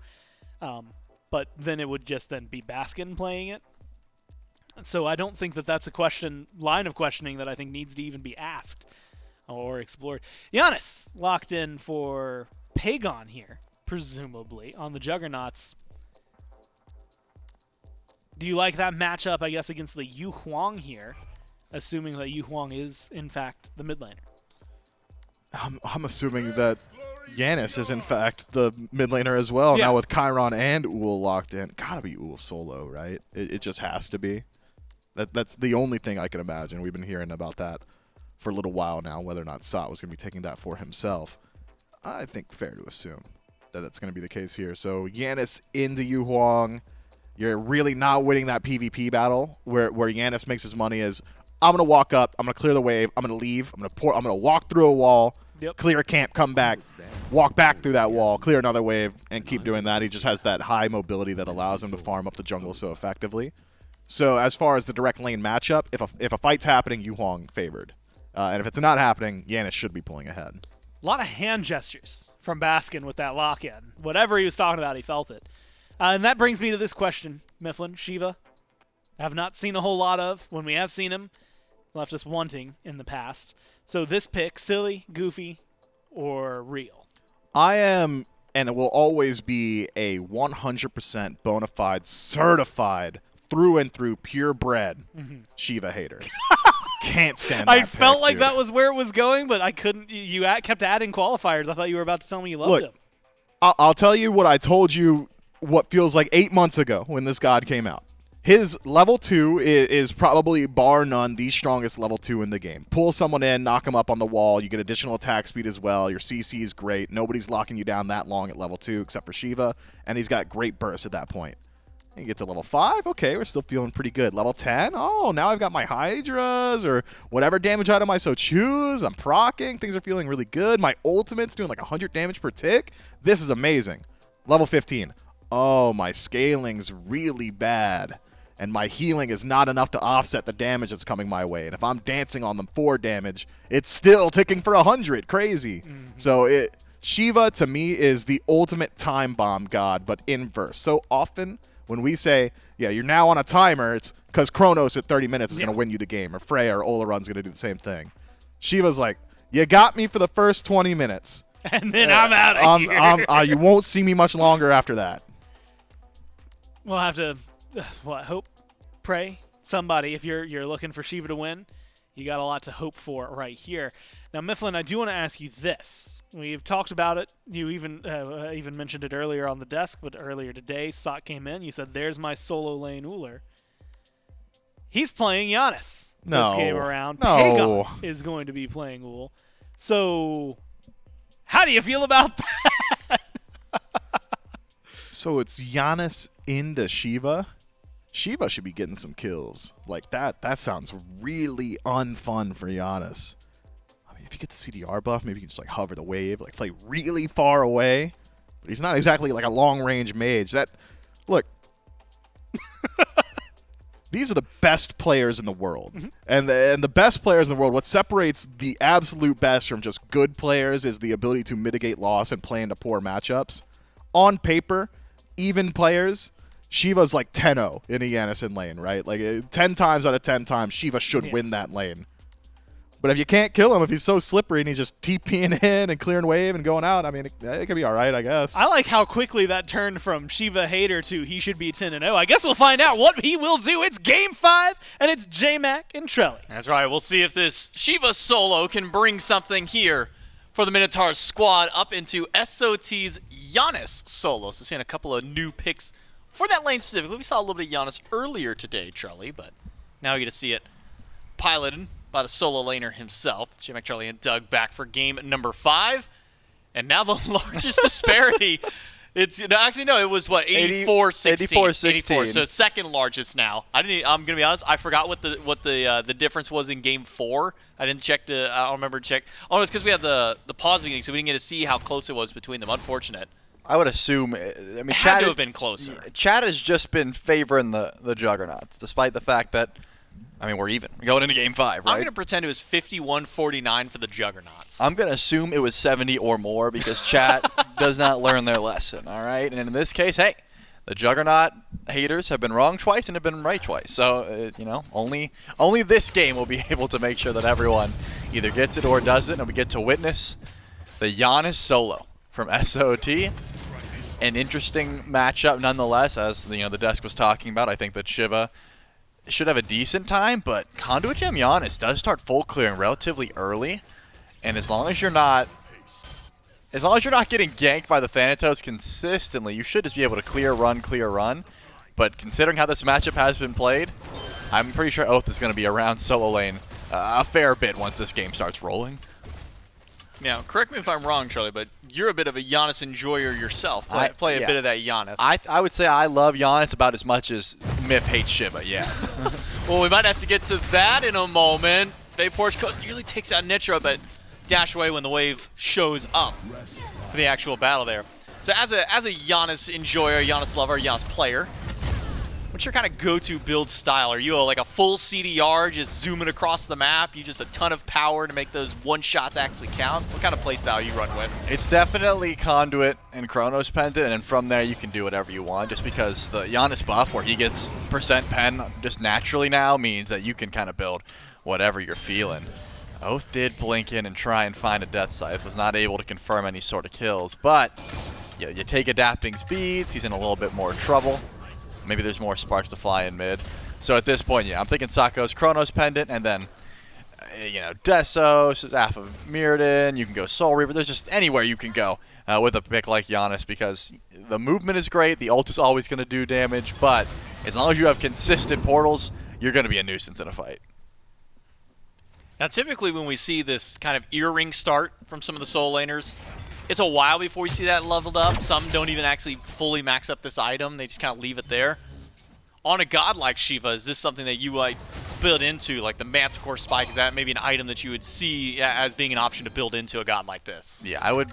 But then it would just then be Baskin playing it. So I don't think that that's a line of questioning that I think needs to even be asked or explored. Giannis locked in for Pagon here, presumably, on the Juggernauts. Do you like that matchup, I guess, against the Yu Huang here, assuming that Yu Huang is, in fact, the mid laner? I'm assuming that Yanis is, in fact, the mid laner as well. Yeah. Now with Chiron and Ull locked in. Gotta be Ull solo, right? It just has to be. That's the only thing I can imagine. We've been hearing about that for a little while now, whether or not Sot was going to be taking that for himself. I think fair to assume that that's going to be the case here. So Yanis into Yu Huang. You're really not winning that PvP battle where Yanis makes his money is, I'm going to walk up, I'm going to clear the wave, I'm going to leave, I'm going to walk through a wall, clear a camp, come back, walk back through that wall, clear another wave, and keep doing that. He just has that high mobility that allows him to farm up the jungle so effectively. So as far as the direct lane matchup, if a fight's happening, Yu Huang favored. And if it's not happening, Yanis should be pulling ahead. A lot of hand gestures from Baskin with that lock-in. Whatever he was talking about, he felt it. And that brings me to this question, Mifflin. Shiva, have not seen a whole lot of. When we have seen him, left us wanting in the past. So this pick, silly, goofy, or real? I am, and it will always be, a 100% bona fide, certified, through and through, purebred Shiva hater. Can't stand that I pick, felt like dude. that was where it was going, but I couldn't. You kept adding qualifiers. I thought you were about to tell me you loved Look, him. I'll tell you what I told you what feels like 8 months ago when this god came out. His level 2 is probably, bar none, the strongest level 2 in the game. Pull someone in, knock them up on the wall, you get additional attack speed as well, your CC is great, nobody's locking you down that long at level 2 except for Shiva, and he's got great burst at that point. You get to level 5, okay, we're still feeling pretty good. Level 10, oh, now I've got my hi-rez or whatever damage item I so choose. I'm proccing, things are feeling really good. My ultimate's doing like 100 damage per tick. This is amazing. Level 15, oh, my scaling's really bad. And my healing is not enough to offset the damage that's coming my way. And if I'm dancing on them for damage, it's still ticking for 100. Crazy. So Shiva, to me, is the ultimate time bomb god, but inverse. So often, when we say, yeah, you're now on a timer, it's because Kronos at 30 minutes is going to win you the game, or Freya or Olarun's going to do the same thing. Shiva's like, you got me for the first 20 minutes. And then I'm out of here. You won't see me much longer after that. We'll have to, hope, pray, somebody. If you're looking for Shiva to win, you got a lot to hope for right here. Now, Mifflin, I do want to ask you this. We've talked about it. You even mentioned it earlier on the desk, but earlier today, Sot came in. You said, there's my solo lane Uller. He's playing Giannis this game around. No. Pagon is going to be playing Ull. So, how do you feel about that? So it's Giannis into Shiva? Shiva should be getting some kills. Like, that sounds really unfun for Giannis. I mean, if you get the CDR buff, maybe you can just, like, hover the wave, like, play really far away. But he's not exactly, like, a long-range mage. Look. These are the best players in the world. And the best players in the world, what separates the absolute best from just good players is the ability to mitigate loss and play into poor matchups. On paper, even players, Shiva's like 10-0 in a Yanis lane, right? Like 10 times out of 10 times, Shiva should win that lane. But if you can't kill him, if he's so slippery and he's just TPing in and clearing wave and going out, I mean, it could be all right, I guess. I like how quickly that turned from Shiva hater to he should be 10-0. I guess we'll find out what he will do. It's Game 5, and it's J-Mac and Trelly. That's right. We'll see if this Shiva solo can bring something here for the Minotaurs squad up into SOT's Giannis solo. So seeing a couple of new picks for that lane specifically. We saw a little bit of Giannis earlier today, Charlie, but now we get to see it piloted by the solo laner himself. J-Mac, Charlie, and Doug back for game number 5. And now the largest disparity. It was what, 84-16. 84-16. So second largest now. I'm gonna be honest, I forgot what the difference was in game 4. I didn't check I don't remember to check. Oh, it's because we had the pause meeting, so we didn't get to see how close it was between them. Unfortunate. I would assume. It had to have been closer. Chad has just been favoring the Juggernauts, despite the fact that, I mean, we're even. We're going into Game 5, right? I'm going to pretend it was 51-49 for the Juggernauts. I'm going to assume it was 70 or more because Chat does not learn their lesson, all right? And in this case, hey, the Juggernaut haters have been wrong twice and have been right twice. So, only this game will be able to make sure that everyone either gets it or doesn't, and we get to witness the Giannis solo from SOT. an interesting matchup nonetheless, as the desk was talking about. I think that Shiva should have a decent time, but Conduit Gem Giannis does start full clearing relatively early, and as long as you're not getting ganked by the Thanatos consistently, you should just be able to clear run. But considering how this matchup has been played, I'm pretty sure Oath is going to be around solo lane a fair bit once this game starts rolling. Now, correct me if I'm wrong, Charlie, but you're a bit of a Giannis enjoyer yourself. Play a bit of that Giannis. I would say I love Giannis about as much as Myth hates Shiva, yeah. Well, we might have to get to that in a moment. Vaporish Coast really takes out Nitro, but dash away when the wave shows up for the actual battle there. So as a Giannis enjoyer, Giannis lover, Giannis player, what's your kind of go-to build style? Are you like a full CDR, just zooming across the map? You just a ton of power to make those one-shots actually count? What kind of play style you run with? It's definitely Conduit and Chronos Pendant, and then from there you can do whatever you want, just because the Giannis buff, where he gets percent pen just naturally now, means that you can kind of build whatever you're feeling. Oath did blink in and try and find a Death Scythe, was not able to confirm any sort of kills, but you take Adapting's beads, he's in a little bit more trouble. Maybe there's more sparks to fly in mid. So at this point, yeah, I'm thinking Sako's Chronos Pendant, and then, Deso, Staff of Mirrodin, you can go Soul Reaver. There's just anywhere you can go with a pick like Giannis, because the movement is great, the ult is always going to do damage, but as long as you have consistent portals, you're going to be a nuisance in a fight. Now, typically when we see this kind of earring start from some of the soul laners, it's a while before we see that leveled up. Some don't even actually fully max up this item. They just kind of leave it there. On a god like Shiva, is this something that you like build into, like the Manticore Spike? Is that maybe an item that you would see as being an option to build into a god like this? Yeah, I would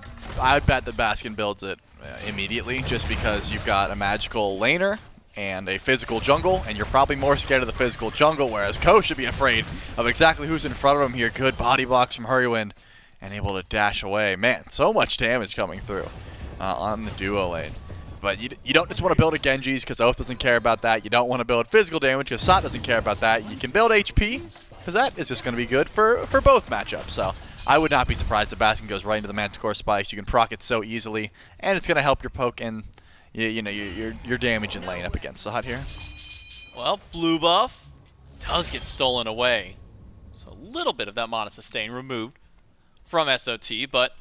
bet that Baskin builds it immediately, just because you've got a magical laner and a physical jungle, and you're probably more scared of the physical jungle, whereas Ko should be afraid of exactly who's in front of him here. Good body blocks from Hurrywind, and able to dash away. Man, so much damage coming through on the duo lane. But you don't just want to build a Genji's because Oath doesn't care about that. You don't want to build physical damage because Sot doesn't care about that. You can build HP because that is just going to be good for both matchups. So I would not be surprised if Baskin goes right into the Manticore Spikes. You can proc it so easily, and it's going to help your poke and your damage in lane up against Sot here. Well, blue buff does get stolen away. So a little bit of that Mana Sustain removed from SOT, but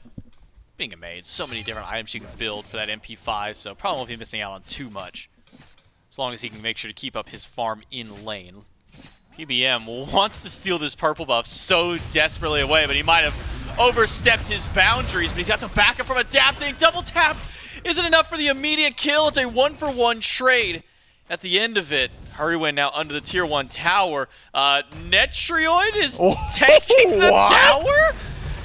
being amazed, so many different items you can build for that MP5, so probably won't be missing out on too much, as long as he can make sure to keep up his farm in lane. PBM wants to steal this purple buff so desperately away, but he might have overstepped his boundaries, but he's got some backup from Adapting. Double tap isn't enough for the immediate kill. It's a 1-for-1 trade. At the end of it, Hurrywind now under the tier 1 tower. Netrioid is taking the tower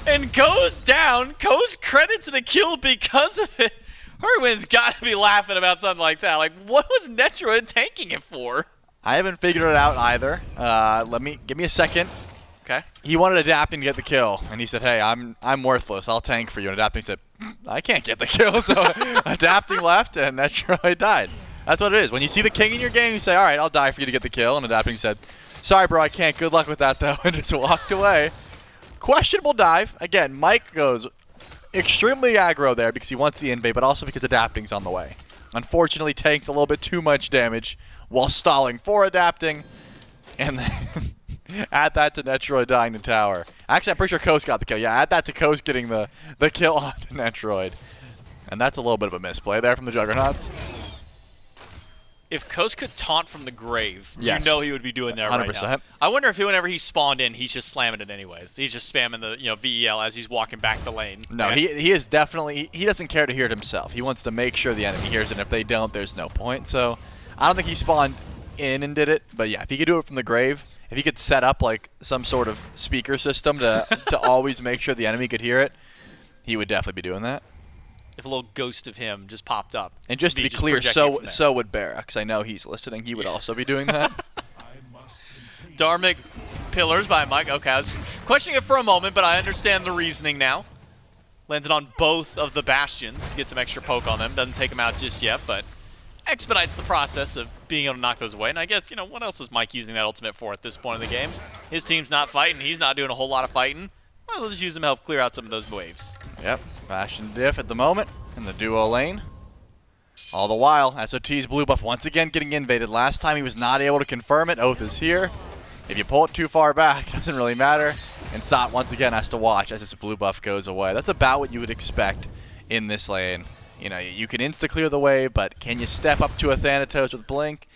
and goes down. Goes credit to the kill because of it. Hurrywind's got to be laughing about something like that. Like, what was Netrioid tanking it for? I haven't figured it out either. Give me a second. Okay. He wanted Adapting to get the kill, and he said, "Hey, I'm worthless. I'll tank for you." And Adapting said, "I can't get the kill." So Adapting left, and Netrioid died. That's what it is. When you see the king in your game, you say, "All right, I'll die for you to get the kill." And Adapting said, "Sorry, bro, I can't. Good luck with that, though," and just walked away. Questionable dive. Again, Mike goes extremely aggro there because he wants the invade, but also because Adapting's on the way. Unfortunately, tanked a little bit too much damage while stalling for Adapting, and then add that to Netroid dying to tower. Actually, I'm pretty sure Coast got the kill. Yeah, add that to Coast getting the kill on Netroid. And that's a little bit of a misplay there from the Juggernauts. If Coast could taunt from the grave, yes, you know he would be doing that 100%. right now. I wonder if whenever he spawned in, he's just slamming it anyways. He's just spamming the VEL as he's walking back to lane. No, he is definitely, he doesn't care to hear it himself. He wants to make sure the enemy hears it, and if they don't, there's no point. So I don't think he spawned in and did it, but yeah, if he could do it from the grave, if he could set up like some sort of speaker system to always make sure the enemy could hear it, he would definitely be doing that. If a little ghost of him just popped up. And just to be clear, so would Barracks. I know he's listening. He would also be doing that. Dharmic Pillars by Mike. Okay, I was questioning it for a moment, but I understand the reasoning now. Landed on both of the Bastions to get some extra poke on them. Doesn't take them out just yet, but expedites the process of being able to knock those away. And I guess, what else is Mike using that ultimate for at this point in the game? His team's not fighting. He's not doing a whole lot of fighting. Well, we'll just use him to help clear out some of those waves. Yep, Bastion diff at the moment in the duo lane. All the while, SOT's blue buff once again getting invaded. Last time he was not able to confirm it. Oath is here. If you pull it too far back, doesn't really matter. And Sot once again has to watch as his blue buff goes away. That's about what you would expect in this lane. You know, you can insta-clear the wave, but can you step up to a Thanatos with Blink?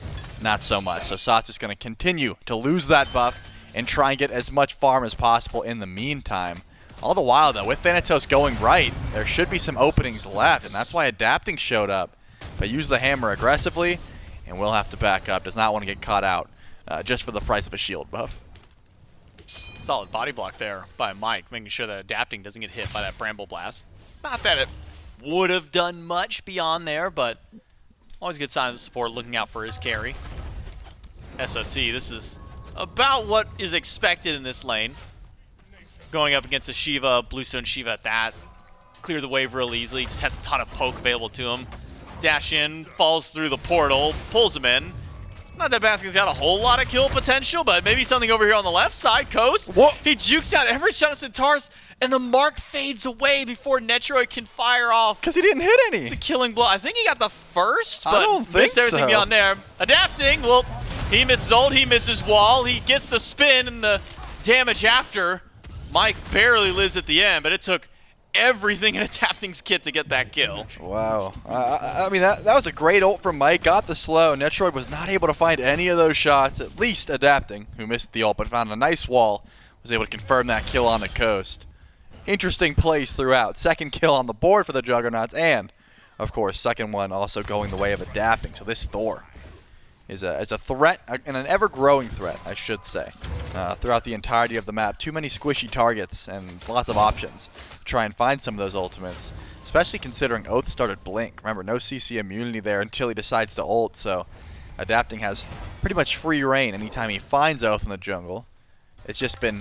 Not so much. So Sot's just going to continue to lose that buff and try and get as much farm as possible in the meantime. All the while, though, with Thanatos going right, there should be some openings left, and that's why Adapting showed up. But use the hammer aggressively, and we'll have to back up. Does not want to get caught out just for the price of a shield buff. Solid body block there by Mike, making sure that Adapting doesn't get hit by that Bramble Blast. Not that it would have done much beyond there, but always a good sign of the support looking out for his carry. SOT, this is about what is expected in this lane. Going up against a Shiva, Bluestone Shiva at that. Clear the wave real easily, just has a ton of poke available to him. Dash in, falls through the portal, pulls him in. Not that Baskin's got a whole lot of kill potential, but maybe something over here on the left side. Coast, What? He jukes out every shot of Centaurus, and the mark fades away before Netroid can fire off Because he didn't hit any. the killing blow. I think he got the first, I but don't think missed everything so. beyond there. Adapting, well, he misses ult, he misses wall, he gets the spin and the damage after. Mike barely lives at the end, but it took everything in Adapting's kit to get that kill. Wow. I mean, that was a great ult from Mike. Got the slow. Netroid was not able to find any of those shots, at least Adapting, who missed the ult, but found a nice wall. Was able to confirm that kill on the coast. Interesting plays throughout. Second kill on the board for the Juggernauts, and, of course, second one also going the way of Adapting. So this Thor is a threat, and an ever-growing threat, I should say, throughout the entirety of the map. Too many squishy targets and lots of options to try and find some of those ultimates, especially considering Oath started Blink. Remember, no CC immunity there until he decides to ult, so Adapting has pretty much free reign anytime he finds Oath in the jungle. It's just been,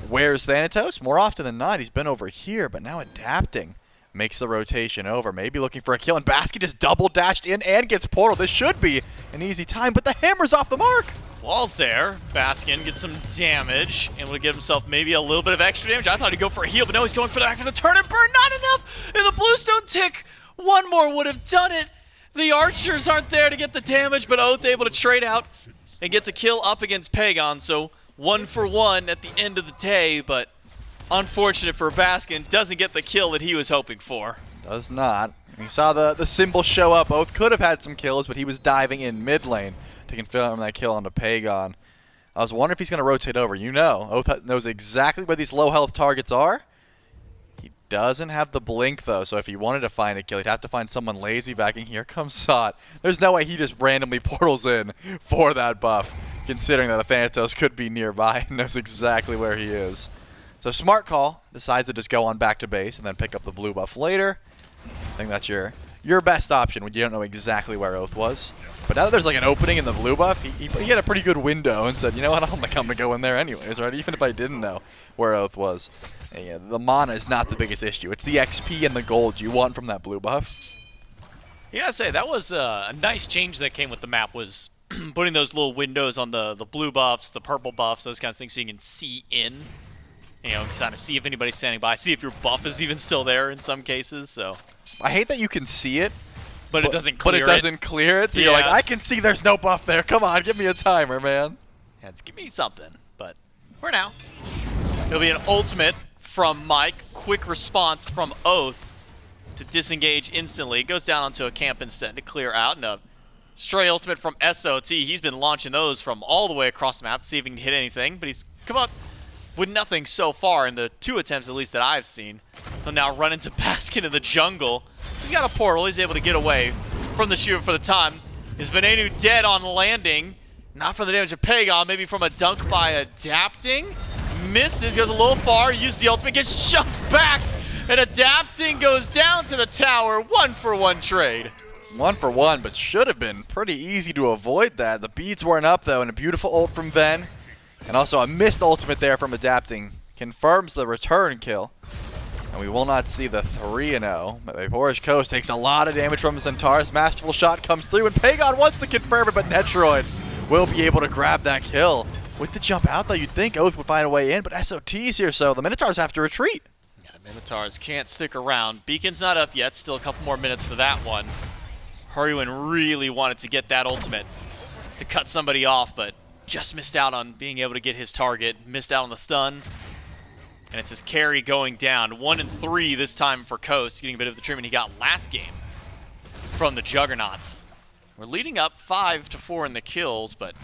where's Thanatos? More often than not, he's been over here, but now Adapting makes the rotation over, maybe looking for a kill, and Basket just double dashed in and gets portal. This should be an easy time, but the hammer's off the mark. Wall's there. Baskin gets some damage, and will get himself maybe a little bit of extra damage. I thought he'd go for a heal, but no, he's going for the back of the turn and burn. Not enough! And the Bluestone tick, one more would have done it. The archers aren't there to get the damage, but Oath able to trade out and gets a kill up against Pagon. So 1 for 1 at the end of the day, but unfortunate for Baskin, doesn't get the kill that he was hoping for. Does not. We saw the symbol show up. Oath could have had some kills, but he was diving in mid lane to confirm that kill onto Pagon. I was wondering if he's going to rotate over. You know, Oath knows exactly where these low health targets are. He doesn't have the blink, though, so if he wanted to find a kill, he'd have to find someone lazy backing. Here comes Sot. There's no way he just randomly portals in for that buff, considering that a Thanatos could be nearby and knows exactly where he is. So smart call, decides to just go on back to base and then pick up the blue buff later. I think that's your best option when you don't know exactly where Oath was. But now that there's like an opening in the blue buff, he had a pretty good window and said, you know what, I'm gonna go in there anyways, right? Even if I didn't know where Oath was. And, yeah, the mana is not the biggest issue. It's the XP and the gold you want from that blue buff. You gotta say, that was a nice change that came with the map, was putting those little windows on the blue buffs, the purple buffs, those kinds of things, so you can see in. You know, kind of see if anybody's standing by, see if your buff is even still there in some cases, so. I hate that you can see it, But it doesn't clear it. But it doesn't clear it, so you're like, I can see there's no buff there. Come on, give me a timer, man. Yeah, just give me something, but for now. It'll be an ultimate from Mike, quick response from Oath to disengage instantly. It goes down onto a camp instead to clear out, and a stray ultimate from SOT. He's been launching those from all the way across the map to see if he can hit anything, but he's come up with nothing so far in the 2 attempts at least that I've seen. He'll now run into Baskin in the jungle. He's got a portal. He's able to get away from the Shiva for the time. Is Venenu dead on landing? Not from the damage of Pagon, maybe from a dunk by Adapting. Misses, goes a little far, used the ultimate, gets shoved back, and Adapting goes down to the tower. 1 for 1 trade. 1 for 1, but should have been pretty easy to avoid that. The beads weren't up, though, and a beautiful ult from Ven. And also a missed ultimate there from Adapting. Confirms the return kill. And we will not see the 3-0. But Vapourish Coast takes a lot of damage from Centaurus. Masterful shot comes through, and Pagon wants to confirm it, but Netroid will be able to grab that kill. With the jump out, though, you'd think Oath would find a way in, but SOT's here, so the Minotaurs have to retreat. Yeah, Minotaurs can't stick around. Beacon's not up yet. Still a couple more minutes for that one. Hurrywin really wanted to get that ultimate to cut somebody off, but just missed out on being able to get his target, missed out on the stun. And it's his carry going down. 1 and 3 this time for Coast, getting a bit of the treatment he got last game from the Juggernauts. We're leading up 5-4 in the kills, but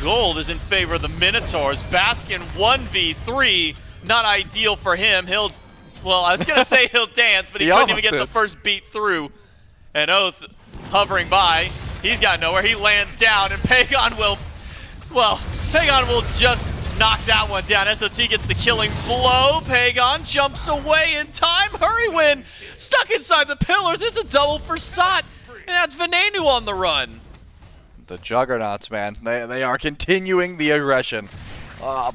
gold is in favor of the Minotaurs. Baskin 1v3, not ideal for him. Well, I was going to say he'll dance, but he couldn't even get the first beat through. And Oath hovering by. He's got nowhere. He lands down, and Pagon will just knock that one down. SOT gets the killing blow. Pagon jumps away in time. Hurrywin stuck inside the pillars. It's a double for Sot, and that's Venenu on the run. The Juggernauts, man. They are continuing the aggression.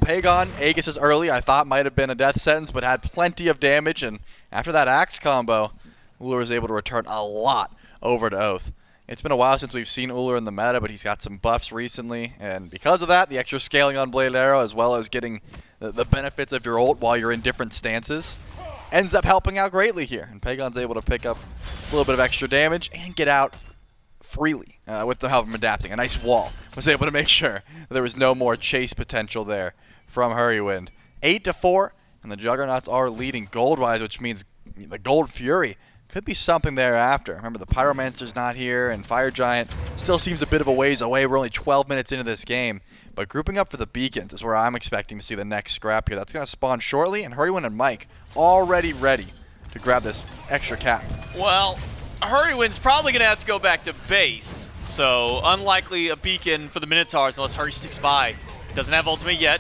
Pagon, Aegis' early, I thought might have been a death sentence, but had plenty of damage, and after that axe combo, Ullr was able to return a lot over to Oath. It's been a while since we've seen Ullr in the meta, but he's got some buffs recently, and because of that, the extra scaling on Blade Arrow, as well as getting the benefits of your ult while you're in different stances, ends up helping out greatly here. And Pagon's able to pick up a little bit of extra damage and get out freely with the help of adapting. A nice wall was able to make sure that there was no more chase potential there from Hurrywin. 8-4, and the Juggernauts are leading gold-wise, which means the Gold Fury could be something thereafter. Remember, the Pyromancer's not here, and Fire Giant still seems a bit of a ways away. We're only 12 minutes into this game. But grouping up for the beacons is where I'm expecting to see the next scrap here. That's going to spawn shortly, and Hurrywin and Mike already ready to grab this extra cap. Well, Hurrywin's probably going to have to go back to base. So, unlikely a beacon for the Minotaurs unless Hurry sticks by. Doesn't have ultimate yet.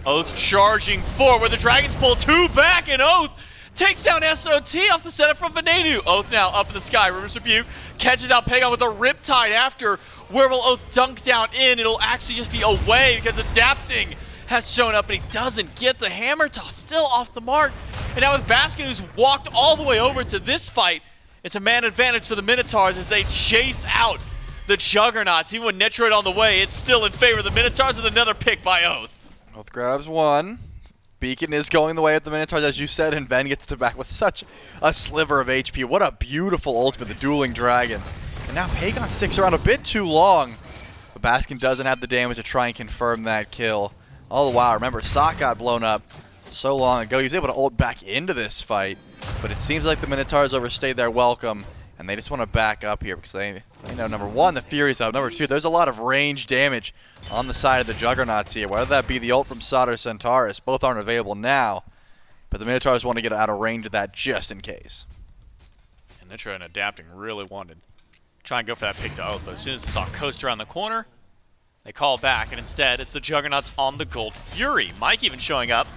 Oath charging forward. The Dragons pull 2 back, and Oath takes down SOT off the setup from Venenu. Oath now up in the sky. Rumors Rebuke catches out Pagon with a Riptide after. Where will Oath dunk down in? It'll actually just be away because Adapting has shown up, and he doesn't get the hammer toss. Still off the mark. And now with Baskin, who's walked all the way over to this fight, it's a man advantage for the Minotaurs as they chase out the Juggernauts. Even with Netroid on the way, it's still in favor of the Minotaurs with another pick by Oath. Oath grabs one. Beacon is going the way of the Minotaurs, as you said, and Ven gets to back with such a sliver of HP. What a beautiful ultimate, the Dueling Dragons. And now Pagon sticks around a bit too long, but Baskin doesn't have the damage to try and confirm that kill. All the while, remember, Sot got blown up so long ago. He was able to ult back into this fight, but it seems like the Minotaurs overstayed their welcome, and they just want to back up here because they know, number one, the Fury's up. Number two, there's a lot of range damage on the side of the Juggernauts here, whether that be the ult from Sot or Centaurus. Both aren't available now, but the Minotaurs want to get out of range of that just in case. And Netroid and Adapting really wanted to try and go for that pick to Oath, but as soon as they saw Coast around the corner, they call back, and instead it's the Juggernauts on the Gold Fury. Mike even showing up.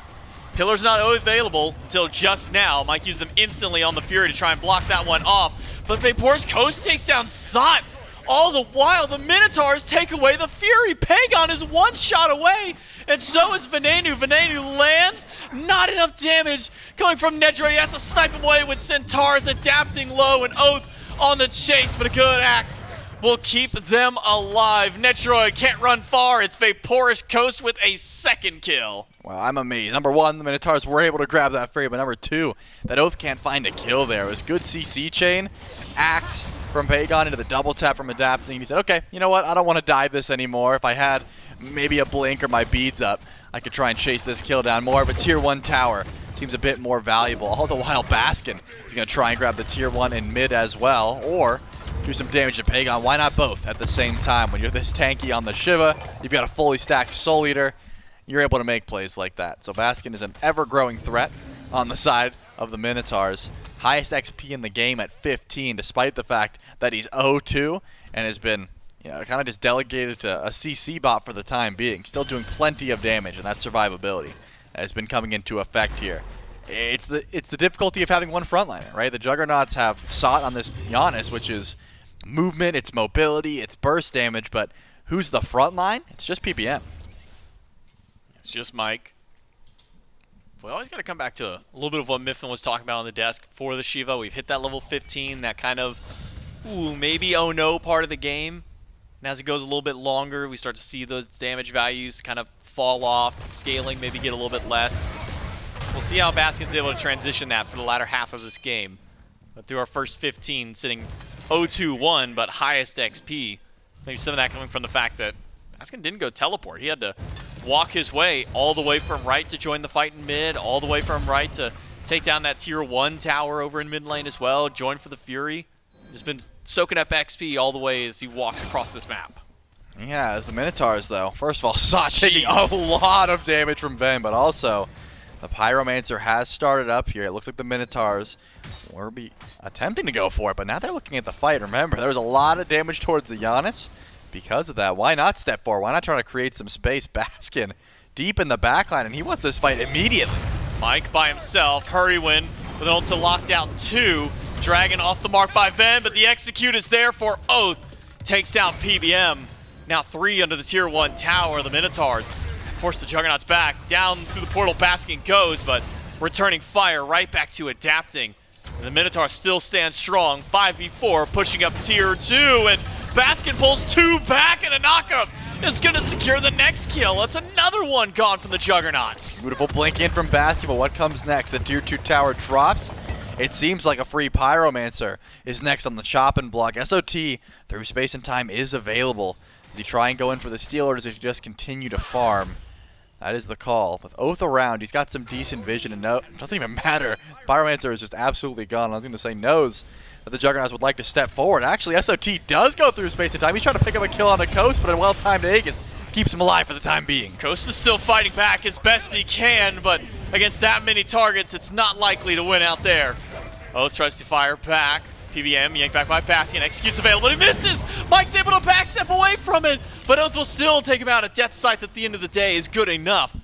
Pillar's not available until just now. Mike used them instantly on the Fury to try and block that one off. But Vapor's Coast takes down Sot. All the while, the Minotaurs take away the Fury. Pagon is one shot away, and so is Venenu. Venenu lands. Not enough damage coming from Netroid. He has to snipe him away with Centaurus adapting low and Oath on the chase, but a good axe will keep them alive. Netroid can't run far. It's Vaporous Coast with a second kill. Wow, I'm amazed. Number one, the Minotaurs were able to grab that Fury, but number two, that Oath can't find a kill there. It was good CC chain, axe from Pagon into the double tap from Adapting. He said, okay, you know what? I don't want to dive this anymore. If I had maybe a blink or my beads up, I could try and chase this kill down more. But tier 1 tower seems a bit more valuable. All the while, Baskin is going to try and grab the tier 1 in mid as well, or do some damage to Pagon. Why not both at the same time? When you're this tanky on the Shiva, you've got a fully stacked Soul Eater, you're able to make plays like that. So Baskin is an ever-growing threat on the side of the Minotaurs. Highest XP in the game at 15, despite the fact that he's 0-2 and has been, kind of just delegated to a CC bot for the time being. Still doing plenty of damage, and that survivability has been coming into effect here. It's the difficulty of having one frontliner, right? The Juggernauts have Sot on this Giannis, which is movement, it's mobility, it's burst damage, but who's the frontline? It's just PPM. It's just Mike. We always got to come back to a little bit of what Mifflin was talking about on the desk for the Shiva. We've hit that level 15, that kind of, maybe oh no part of the game. And as it goes a little bit longer, we start to see those damage values kind of fall off, scaling maybe get a little bit less. We'll see how Baskin's able to transition that for the latter half of this game. But through our first 15, sitting 0-2-1, but highest XP. Maybe some of that coming from the fact that Baskin didn't go teleport. He had to walk his way all the way from right to join the fight in mid, all the way from right to take down that tier 1 tower over in mid lane as well, join for the Fury. Just been soaking up XP all the way as he walks across this map. Yeah, as the Minotaurs, though. First of all, Sot taking a lot of damage from Ven, but also the Pyromancer has started up here. It looks like the Minotaurs were attempting to go for it, but now they're looking at the fight. Remember, there was a lot of damage towards the Giannis. Because of that, why not step forward? Why not try to create some space? Baskin deep in the backline, and he wants this fight immediately. Mike by himself, Hurrywin with an ult to lock down 2. Dragon off the mark by Ven, but the execute is there for Oath. Takes down PBM. Now 3 under the tier 1 tower. The Minotaurs force the Juggernauts back. Down through the portal, Baskin goes, but returning fire right back to adapting. And the Minotaurs still stand strong. 5v4, pushing up tier 2, and Baskin pulls 2 back, and a knockup is going to secure the next kill. That's another one gone from the Juggernauts. Beautiful blink in from Baskin, but what comes next? The tier 2 tower drops. It seems like a free Pyromancer is next on the chopping block. SOT through space and time is available. Does he try and go in for the steal, or does he just continue to farm? That is the call. With Oath around, he's got some decent vision, and it doesn't even matter. Pyromancer is just absolutely gone. I was going to say knows that the Juggernauts would like to step forward. Actually, SOT does go through space and time. He's trying to pick up a kill on the coast, but a well-timed Aegis keeps him alive for the time being. Coast is still fighting back as best he can, but against that many targets, it's not likely to win out there. Oath tries to fire back. PBM yanked back by Bastion, executes available, he misses! Mike's able to backstep away from it, but Oath will still take him out. A death sight at the end of the day is good enough.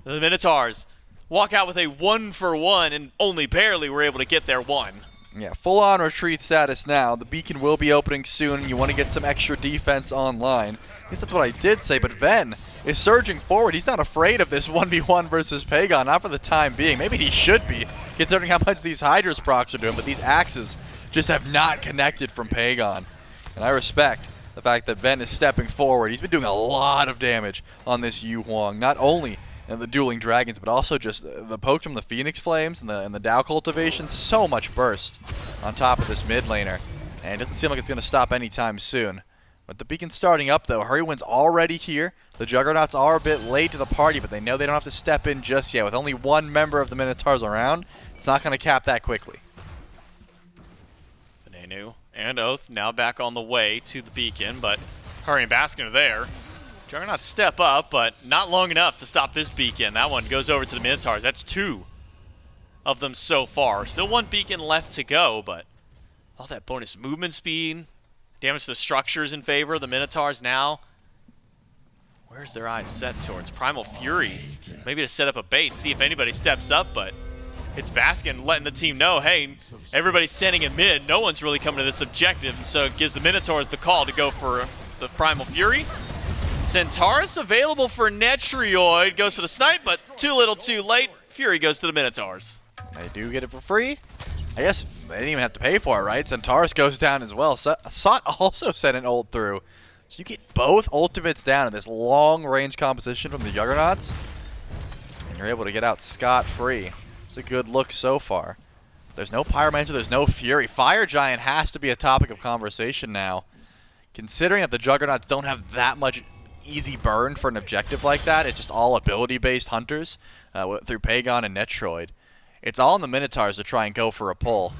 The Minotaurs walk out with a 1-for-1 and only barely were able to get their 1. Yeah, full-on retreat status now. The beacon will be opening soon, and you want to get some extra defense online. I guess that's what I did say, but Ven is surging forward. He's not afraid of this 1v1 versus Pagon, not for the time being. Maybe he should be, considering how much these Hydras procs are doing, but these axes just have not connected from Pagon. And I respect the fact that Ven is stepping forward. He's been doing a lot of damage on this Yu Huang, not only in the dueling dragons, but also just the pokes from the Phoenix Flames and the Dow cultivation. So much burst on top of this mid laner, and it doesn't seem like it's going to stop anytime soon. But the beacon's starting up, though. Hurrywin's already here. The Juggernauts are a bit late to the party, but they know they don't have to step in just yet. With only one member of the Minotaurs around, it's not going to cap that quickly. Nenu and Oath now back on the way to the beacon, but Hurry and Baskin are there. Juggernauts step up, but not long enough to stop this beacon. That one goes over to the Minotaurs. That's 2 of them so far. Still 1 beacon left to go, but all that bonus movement speed, damage to the structures in favor of the Minotaurs now. Where's their eyes set towards? Primal Fury. Maybe to set up a bait, see if anybody steps up, but it's Baskin letting the team know, hey, everybody's standing in mid. No one's really coming to this objective, and so it gives the Minotaurs the call to go for the Primal Fury. Centaurus available for Netrioid. Goes to the SMITE, but too little too late. Fury goes to the Minotaurs. They do get it for free. I guess they didn't even have to pay for it, right? Centaurus goes down as well. Sot also sent an ult through. So you get both ultimates down in this long-range composition from the Juggernauts, and you're able to get out scot-free. It's a good look so far. There's no Pyromancer, there's no Fury. Fire Giant has to be a topic of conversation now. Considering that the Juggernauts don't have that much easy burn for an objective like that, it's just all ability-based hunters through Pagon and Netroid. It's all in the Minotaurs to try and go for a pull.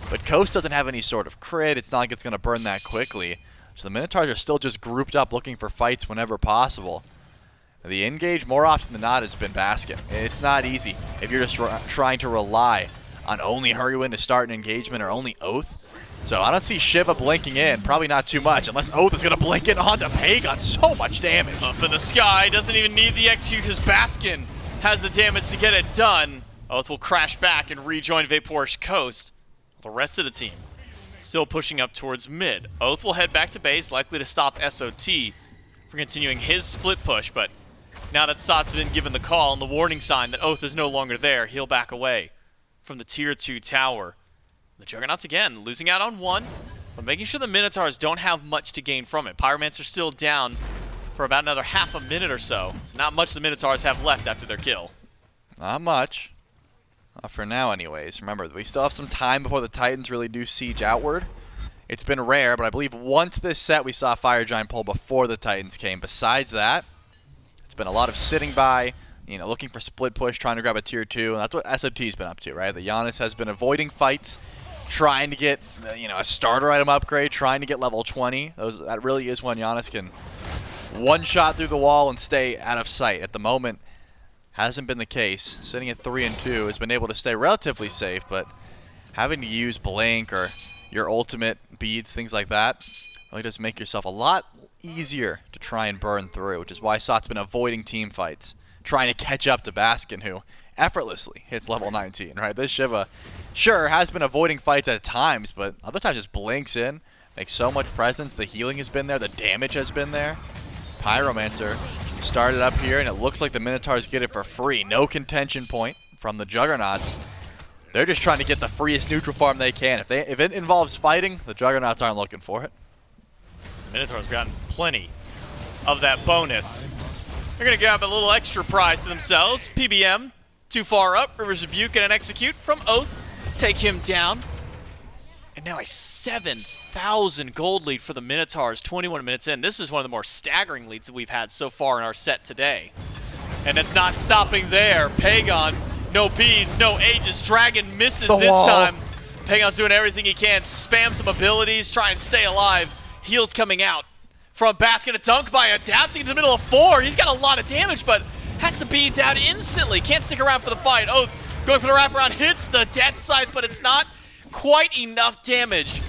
But Coast doesn't have any sort of crit. It's not like it's going to burn that quickly. So the Minotaurs are still just grouped up looking for fights whenever possible. The engage, more often than not, has been Baskin. It's not easy if you're just trying to rely on only Hurrywin to start an engagement or only Oath. So I don't see Shiva blinking in. Probably not too much, unless Oath is going to blink in onto Pagon. So much damage. Up in the sky, doesn't even need the execute because Baskin has the damage to get it done. Oath will crash back and rejoin Vaporish Coast. The rest of the team still pushing up towards mid. Oath will head back to base, likely to stop SOT for continuing his split push, but now that Sot's been given the call and the warning sign that Oath is no longer there, he'll back away from the tier 2 tower. The Juggernauts again losing out on 1, but making sure the Minotaurs don't have much to gain from it. Pyromancer's still down for about another half a minute or so. So not much the Minotaurs have left after their kill. Not much. For now anyways. Remember, we still have some time before the Titans really do siege outward. It's been rare, but I believe once this set we saw Fire Giant pull before the Titans came. Besides that, it's been a lot of sitting by, looking for split push, trying to grab a tier 2, and that's what SMT's been up to, right? The Giannis has been avoiding fights, trying to get, a starter item upgrade, trying to get level 20. That really is when Giannis can one-shot through the wall and stay out of sight. At the moment, hasn't been the case. Sitting at 3 and 2, has been able to stay relatively safe, but having to use Blink or your ultimate beads, things like that, really does make yourself a lot easier to try and burn through, which is why Sot's been avoiding team fights, trying to catch up to Baskin, who effortlessly hits level 19, right? This Shiva, sure, has been avoiding fights at times, but other times just blinks in, makes so much presence. The healing has been there, the damage has been there. Pyromancer started up here, and it looks like the Minotaurs get it for free. No contention point from the Juggernauts. They're just trying to get the freest neutral farm they can. If it involves fighting, the Juggernauts aren't looking for it. Minotaurs gotten plenty of that bonus. They're going to grab a little extra prize to themselves. PBM, too far up. Rivers Rebuke and an execute from Oath. Take him down. And now a 7,000 gold lead for the Minotaurs 21 minutes in. This is one of the more staggering leads that we've had so far in our set today. And it's not stopping there. Pagon, no beads, no Aegis. Dragon misses this time. Pagon's doing everything he can. Spam some abilities, try and stay alive. Heals coming out from Baskin. A dunk by adapting to the middle of 4. He's got a lot of damage, but has to bead down instantly. Can't stick around for the fight. Oath going for the wraparound. Hits the death scythe, but it's not quite enough damage.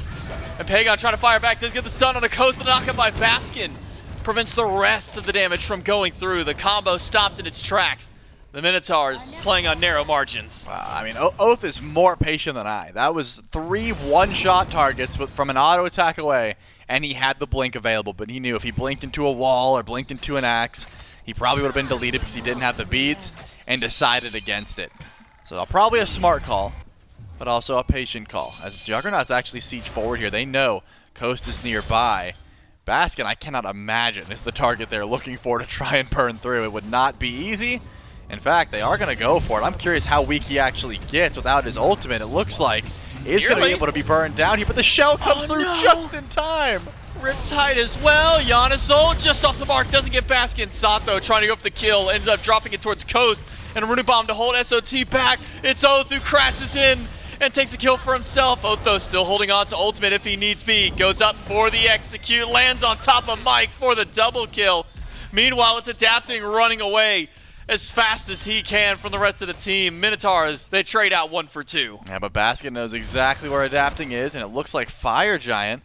And Pagon trying to fire back. Does get the stun on the coast, but knocked out by Baskin. Prevents the rest of the damage from going through. The combo stopped in its tracks. The Minotaurs playing on narrow margins. I mean, Oath is more patient than I. That was 3 one-shot targets from an auto attack away, and he had the blink available, but he knew if he blinked into a wall or blinked into an axe, he probably would have been deleted because he didn't have the beads, and decided against it. So probably a smart call, but also a patient call. As Juggernauts actually siege forward here, they know Coast is nearby. Baskin, I cannot imagine, is the target they're looking for to try and burn through. It would not be easy. In fact, they are going to go for it. I'm curious how weak he actually gets without his ultimate. It looks like he's going to be able to be burned down here, but the shell comes through just in time. Riptide as well. Giannis ult just off the mark. Doesn't get Baskin. Sato trying to go for the kill. Ends up dropping it towards Coast. And a Runic Bomb to hold SOT back. It's Oath who crashes in and takes a kill for himself. Oath, though, still holding on to ultimate if he needs be. Goes up for the execute. Lands on top of Mike for the double kill. Meanwhile, it's adapting, running away as fast as he can from the rest of the team. Minotaurs, they trade out 1 for 2. Yeah, but Baskin knows exactly where adapting is, and it looks like Fire Giant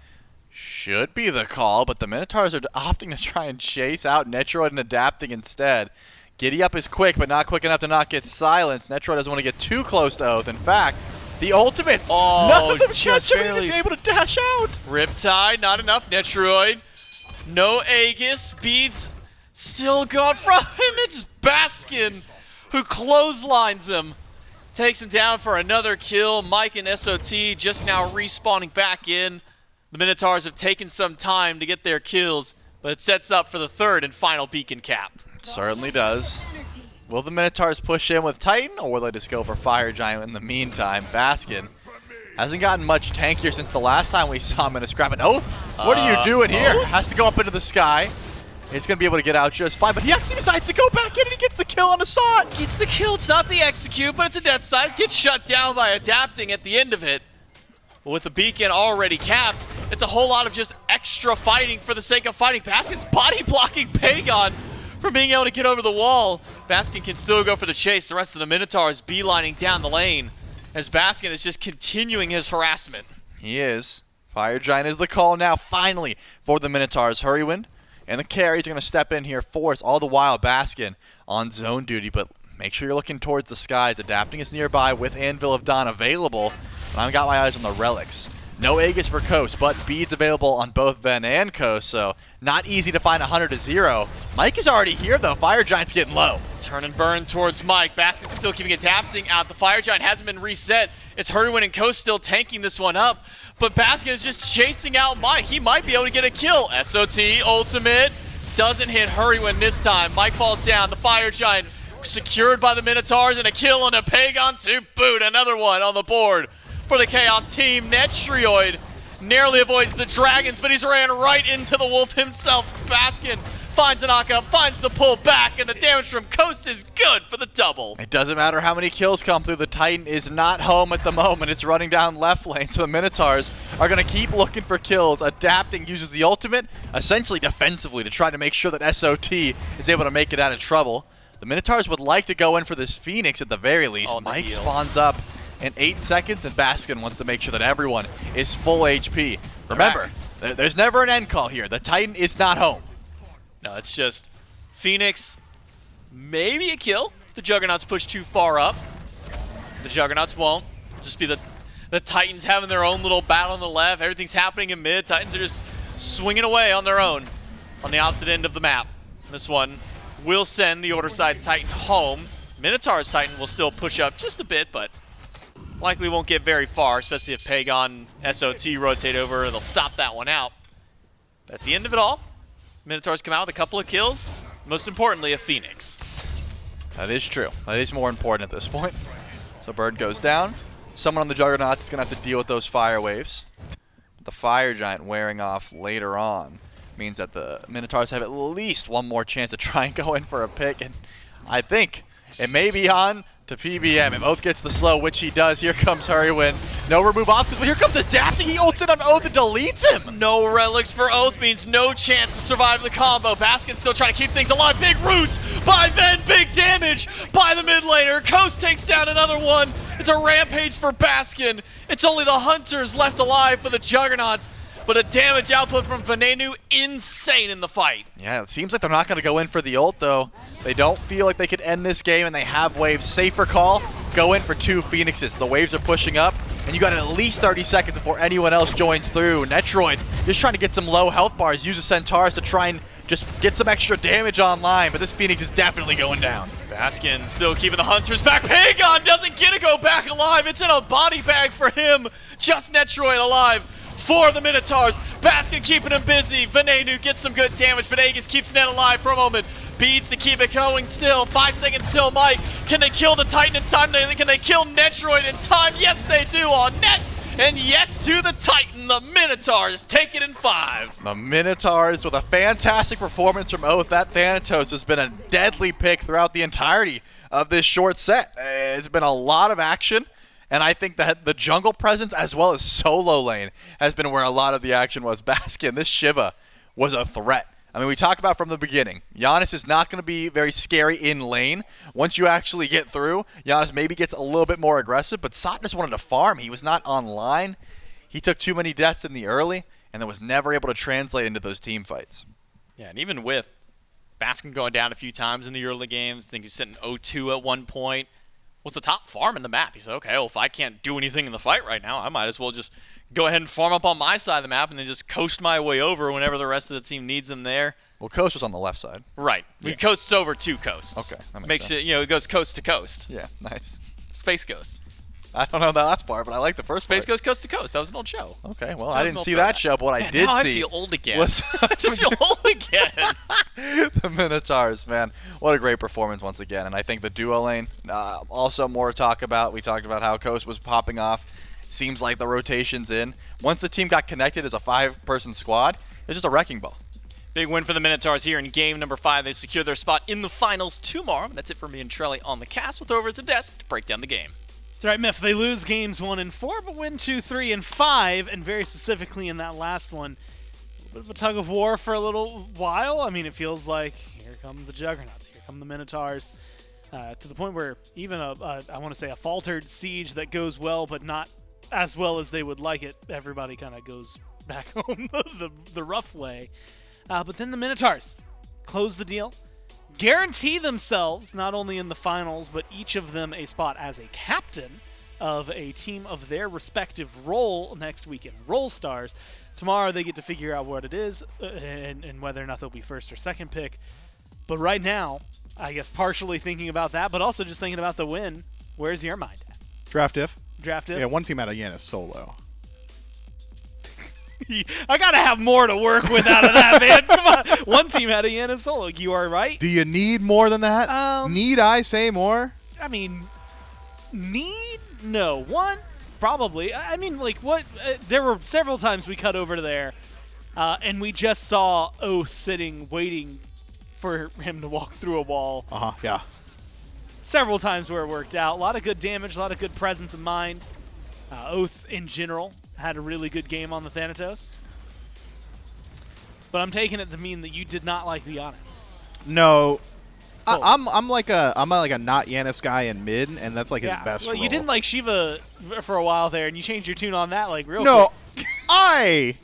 should be the call, but the Minotaurs are opting to try and chase out Netroid and adapting instead. Giddy Up is quick, but not quick enough to not get silenced. Netroid doesn't want to get too close to Oath. In fact, the ultimates, none of them catch him, and he's able to dash out. Riptide, not enough. Netroid, no Aegis. Beads still gone from him. It's Baskin who clotheslines him. Takes him down for another kill. Mike and SOT just now respawning back in. The Minotaurs have taken some time to get their kills, but it sets up for the 3rd and final beacon cap. It certainly does. Will the Minotaurs push in with Titan, or will they just go for Fire Giant in the meantime? Baskin hasn't gotten much tankier since the last time we saw him in a scrap. And Oath, what are you doing here? Oath? Has to go up into the sky. He's going to be able to get out just fine, but he actually decides to go back in and he gets the kill on Assad. Gets the kill. It's not the execute, but it's a death side. Gets shut down by adapting at the end of it. But with the beacon already capped, it's a whole lot of just extra fighting for the sake of fighting. Baskin's body blocking Pagon from being able to get over the wall. Baskin can still go for the chase. The rest of the Minotaurs beelining down the lane as Baskin is just continuing his harassment. He is. Fire Giant is the call now, finally, for the Minotaurs. Hurrywin and the carries are going to step in here for us. All the while, Baskin on zone duty, but make sure you're looking towards the skies. Adapting is nearby with Anvil of Dawn available. And I've got my eyes on the relics. No Aegis for Coast, but beads available on both Ven and Coast, so not easy to find 100 to 0. Mike is already here, though. Fire Giant's getting low. Turn and burn towards Mike. Baskin's still keeping adapting out. The Fire Giant hasn't been reset. It's Hurrywin and Coast still tanking this one up, but Baskin is just chasing out Mike. He might be able to get a kill. SOT, ultimate, doesn't hit Hurrywin this time. Mike falls down. The Fire Giant secured by the Minotaurs, and a kill on a Pagon to boot. Another one on the board for the Chaos team. Netroid narrowly avoids the dragons, but he's ran right into the wolf himself. Baskin finds a knockup, finds the pull back, and the damage from Coast is good for the double. It doesn't matter how many kills come through. The Titan is not home at the moment. It's running down left lane, so the Minotaurs are going to keep looking for kills. Adapting uses the ultimate, essentially defensively, to try to make sure that SOT is able to make it out of trouble. The Minotaurs would like to go in for this Phoenix at the very least. Oh, Mike spawns up in 8 seconds, and Baskin wants to make sure that everyone is full HP. Remember, there's never an end call here. The Titan is not home. No, it's just Phoenix, maybe a kill if the Juggernauts push too far up. The Juggernauts won't. It'll just be the Titans having their own little battle on the left. Everything's happening in mid. Titans are just swinging away on their own on the opposite end of the map. This one will send the Order side Titan home. Minotaurs Titan will still push up just a bit, but likely won't get very far, especially if Pagon SOT rotate over. They'll stop that one out. But at the end of it all, Minotaurs come out with a couple of kills. Most importantly, a Phoenix. That is true. That is more important at this point. So Bird goes down. Someone on the Juggernauts is going to have to deal with those fire waves. The Fire Giant wearing off later on means that the Minotaurs have at least one more chance to try and go in for a pick. And I think it may be on to PBM. If Oath gets the slow, which he does, here comes Hurrywin. No remove options, but here comes Adapting. He ults in on Oath and deletes him. No relics for Oath means no chance to survive the combo. Baskin still trying to keep things alive. Big root by Ven. Big damage by the mid laner. Coast takes down another one. It's a rampage for Baskin. It's only the Hunters left alive for the Juggernauts. But a damage output from Venenu, insane in the fight. Yeah, it seems like they're not going to go in for the ult, though. They don't feel like they could end this game, and they have waves. Safer call, go in for 2 Phoenixes. The waves are pushing up, and you got at least 30 seconds before anyone else joins through. Netroid just trying to get some low health bars, use the Centaurs to try and just get some extra damage online, but this Phoenix is definitely going down. Baskin still keeping the Hunters back. Pagon doesn't get to go back alive. It's in a body bag for him. Just Netroid alive for the Minotaurs. Baskin keeping him busy. Venenu gets some good damage, but Aegis keeps Net alive for a moment. Beads to keep it going still. 5 seconds till Mike. Can they kill the Titan in time? Can they kill Netroid in time? Yes, they do on Net. And yes to the Titan. The Minotaurs take it in 5. The Minotaurs with a fantastic performance from Oath. That Thanatos has been a deadly pick throughout the entirety of this short set. It's been a lot of action. And I think that the jungle presence as well as solo lane has been where a lot of the action was. Baskin, this Shiva was a threat. I mean, we talked about from the beginning, Giannis is not going to be very scary in lane. Once you actually get through, Giannis maybe gets a little bit more aggressive, but Sot just wanted to farm. He was not online. He took too many deaths in the early, and then was never able to translate into those team fights. Yeah, and even with Baskin going down a few times in the early games, I think he's sitting 0-2 at one point, was the top farm in the map. He said, okay, well, if I can't do anything in the fight right now, I might as well just go ahead and farm up on my side of the map and then just coast my way over whenever the rest of the team needs him there. Well, Coast was on the left side. Right. We coasts over 2 coasts. Okay, that makes sense. it, it goes coast to coast. Yeah, nice. Space Ghost. I don't know the last part, but I like the first Space part. Ghost Coast to Coast. That was an old show. Okay, well, I didn't see that show, but what I did now see I feel old again. was I just feel old again. the Minotaurs, man. What a great performance once again. And I think the duo lane, also more to talk about. We talked about how Coast was popping off. Seems like the rotation's in. Once the team got connected as a 5-person squad, it was just a wrecking ball. Big win for the Minotaurs here in game number 5. They secure their spot in the finals tomorrow. And that's it for me and Trelly on the cast. With over at the desk to break down the game. That's right, Miff. They lose games 1 and 4, but win 2, 3, and 5. And very specifically in that last one, a little bit of a tug of war for a little while. I mean, it feels like here come the Juggernauts, here come the Minotaurs, to the point where even I want to say a faltered siege that goes well, but not as well as they would like it. Everybody kind of goes back home the rough way. But then the Minotaurs close the deal. Guarantee themselves not only in the finals, but each of them a spot as a captain of a team of their respective role next week in Roll Stars. Tomorrow they get to figure out what it is and whether or not they'll be first or second pick. But right now, I guess partially thinking about that, but also just thinking about the win, where's your mind at? Draft if. Draft if? Yeah, one team out of Yanis solo. I gotta have more to work with out of that, man. Come on. One team had a Yana solo. You are right. Do you need more than that? Need I say more? I mean, need? No. One, Probably. I mean, like, what? There were several times we cut over to there, and we just saw Oath sitting, waiting for him to walk through a wall. Yeah. Several times where it worked out. A lot of good damage, a lot of good presence of mind. Oath, in general, had a really good game on the Thanatos. But I'm taking it to mean that you did not like the Giannis. No. So- I'm like a not Yanis guy in mid, and that's like his best well, role. you didn't like Shiva for a while there, and you changed your tune on that like real No, quick. I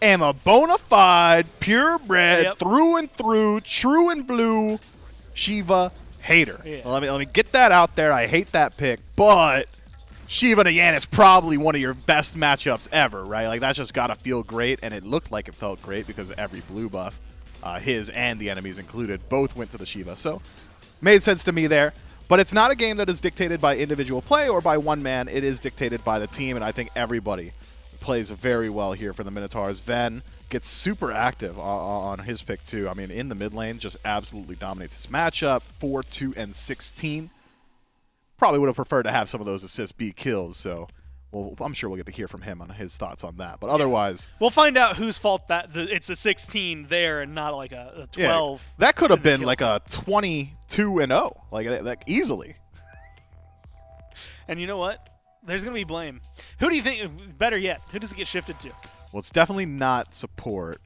am a bona fide, purebred, Yep. through and through, true and blue Shiva hater. Yeah. Let me get that out there. I hate that pick, but Shiva to Yanis probably one of your best matchups ever, right? Like that's just gotta feel great, and it looked like it felt great because every blue buff, his and the enemies included, both went to the Shiva. So made sense to me there. But it's not a game that is dictated by individual play or by one man. It is dictated by the team, and I think everybody plays very well here for the Minotaurs. Ven gets super active on his pick too. I mean, in the mid lane, just absolutely dominates his matchup. 4, 2, and 16. Probably would have preferred to have some of those assists be kills, so I'm sure we'll get to hear from him on his thoughts on that. But otherwise, We'll find out whose fault it's a 16 there and not like a 12. that could have in the been kill. like a 22-0, like easily. And you know what? There's going to be blame. Who do you think, better yet, who does it get shifted to? Well, it's definitely not support.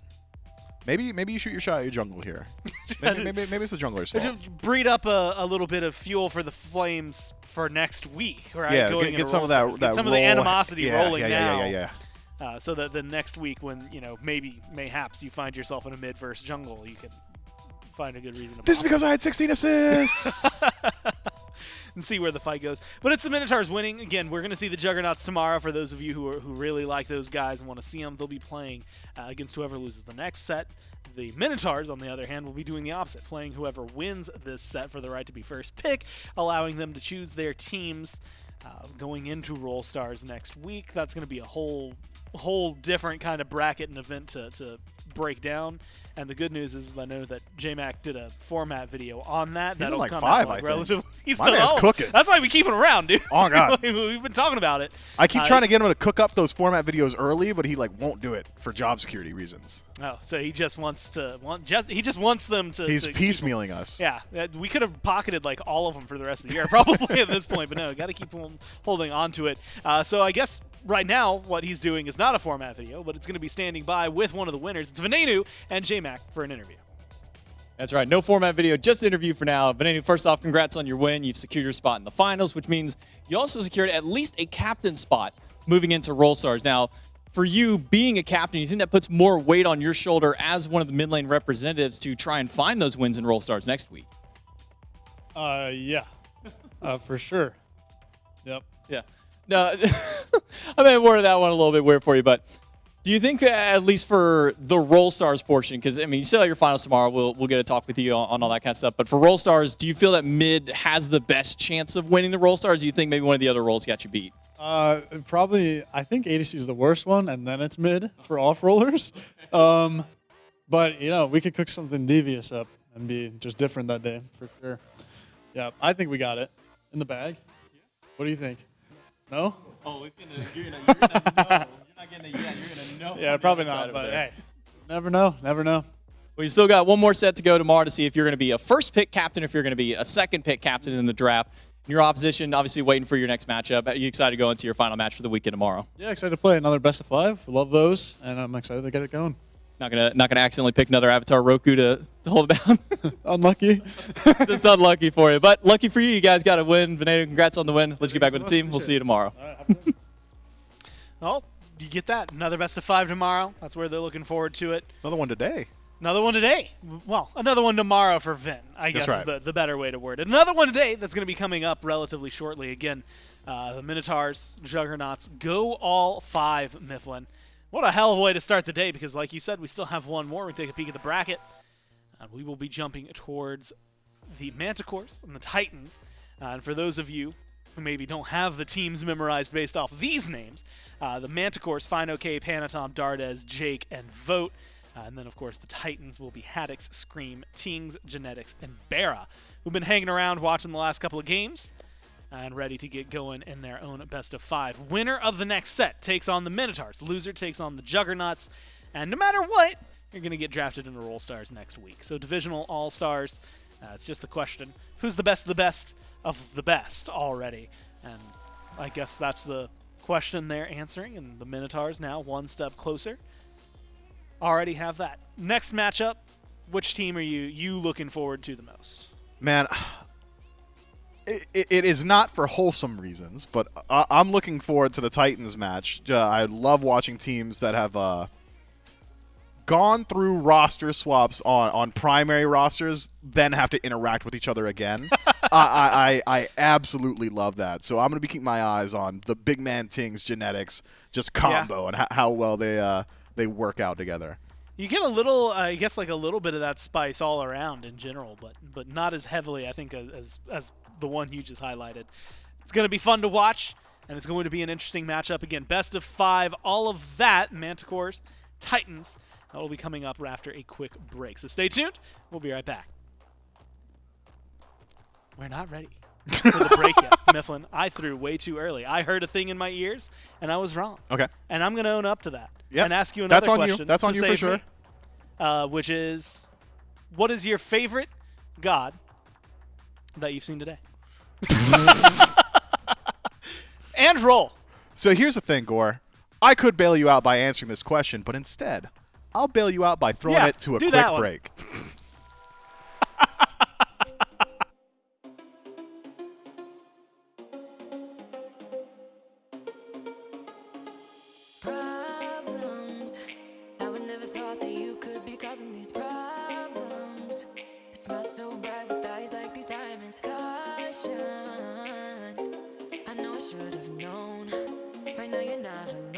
Maybe you shoot your shot at your jungle here. Maybe it's the jungler's fault. Breed up a little bit of fuel for the flames for next week, right? Yeah, Going get into some of Roll that Stars. Get some of the roll- animosity rolling now. Yeah. So that the next week when, mayhaps you find yourself in a mid versus jungle, you can find a good reason to This is pop because I had 16 assists. and see where the fight goes. But it's the Minotaurs winning. Again, we're going to see the Juggernauts tomorrow. For those of you who really like those guys and want to see them, they'll be playing against whoever loses the next set. The Minotaurs, on the other hand, will be doing the opposite, playing whoever wins this set for the right to be first pick, allowing them to choose their teams going into Roll Stars next week. That's going to be a whole different kind of bracket and event to break down. And the good news is I know that J-Mac did a format video on that. He's That'll in like come 5, out I think. relatively. He's My still man's old. cooking. That's why we keep him around, dude. Oh, God. We've been talking about it. I keep trying to get him to cook up those format videos early, but he won't do it for job security reasons. Oh, so he just wants he just wants them to. He's to keep piecemealing us. Yeah, we could have pocketed all of them for the rest of the year, probably at this point. But no, got to keep holding on to it. So I guess right now what he's doing is not a format video, but it's going to be standing by with one of the winners. It's Venenu and J-Mac for an interview. That's right. No format video, just interview for now. Venenu, first off, congrats on your win. You've secured your spot in the finals, which means you also secured at least a captain spot moving into Roll Stars. Now, for you being a captain, you think that puts more weight on your shoulder as one of the mid lane representatives to try and find those wins in Roll Stars next week? Yeah. For sure. Yep. Yeah. No, I may have worded that one a little bit weird for you, but do you think, at least for the Roll Stars portion, because, I mean, you still have your finals tomorrow. We'll get a talk with you on all that kind of stuff. But for Roll Stars, do you feel that mid has the best chance of winning the Roll Stars? Do you think maybe one of the other roles got you beat? Probably, I think ADC is the worst one, and then it's mid for off-rollers. But, we could cook something devious up and be just different that day, for sure. Yeah, I think we got it in the bag. What do you think? No? Oh, you're gonna know. You're not getting a yeah, you're gonna know. Yeah, probably not, but hey, never know. Well, you still got one more set to go tomorrow to see if you're going to be a first pick captain, if you're going to be a second pick captain in the draft. Your opposition, obviously, waiting for your next matchup. Are you excited to go into your final match for the weekend tomorrow? Yeah, excited to play another best of 5. Love those, and I'm excited to get it going. Not gonna accidentally pick another Avatar Roku to hold it down. Unlucky. Just unlucky for you, but lucky for you. You guys got to win. Venenu, congrats on the win. Let's get back with the team. We'll see you tomorrow. All right, have a good one. Well, you get that. Another best of 5 tomorrow. That's where they're looking forward to it. Another one today. Another one today. Well, another one tomorrow for Vin, I guess That's is the better way to word it. Another one today that's going to be coming up relatively shortly. Again, the Minotaurs, Juggernauts, go all 5, Mifflin. What a hell of a way to start the day because, like you said, we still have one more. We take a peek at the bracket. And we will be jumping towards the Manticores and the Titans. And for those of you who maybe don't have the teams memorized based off of these names, the Manticores, Fine-OK, Panatom, Dardes, Jake, and Vote. And then, of course, the Titans will be Haddix, Scream, Tings, Genetics, and Barra, who've been hanging around watching the last couple of games. and ready to get going in their own best of 5. Winner of the next set takes on the Minotaurs. Loser takes on the Juggernauts. And no matter what, you're going to get drafted into Roll Stars next week. So Divisional All-Stars, it's just the question, who's the best of the best already? And I guess that's the question they're answering, and the Minotaurs now one step closer. Already have that. Next matchup, which team are you looking forward to the most? Man, it is not for wholesome reasons, but I'm looking forward to the Titans match. I love watching teams that have gone through roster swaps on primary rosters, then have to interact with each other again. I absolutely love that. So I'm going to be keeping my eyes on the Big Man Ting's genetics, just combo, and how well they work out together. You get a little, I guess, like a little bit of that spice all around in general, but not as heavily, I think, as the one you just highlighted. It's going to be fun to watch, and it's going to be an interesting matchup. Again, best of 5, all of that, Manticores, Titans. That will be coming up after a quick break. So stay tuned. We'll be right back. We're not ready for the break yet, Mifflin. I threw way too early. I heard a thing in my ears, and I was wrong. Okay. And I'm going to own up to that. Yep. And ask you another question. That's on you for sure. Which is, what is your favorite god that you've seen today? And roll. So here's the thing, Gore. I could bail you out by answering this question, but instead, I'll bail you out by throwing it to a quick break. Problems. I would never thought that you could be causing these problems. It smells so bright with eyes like these diamonds. Caution. I know I should have known. Right now you're not alone.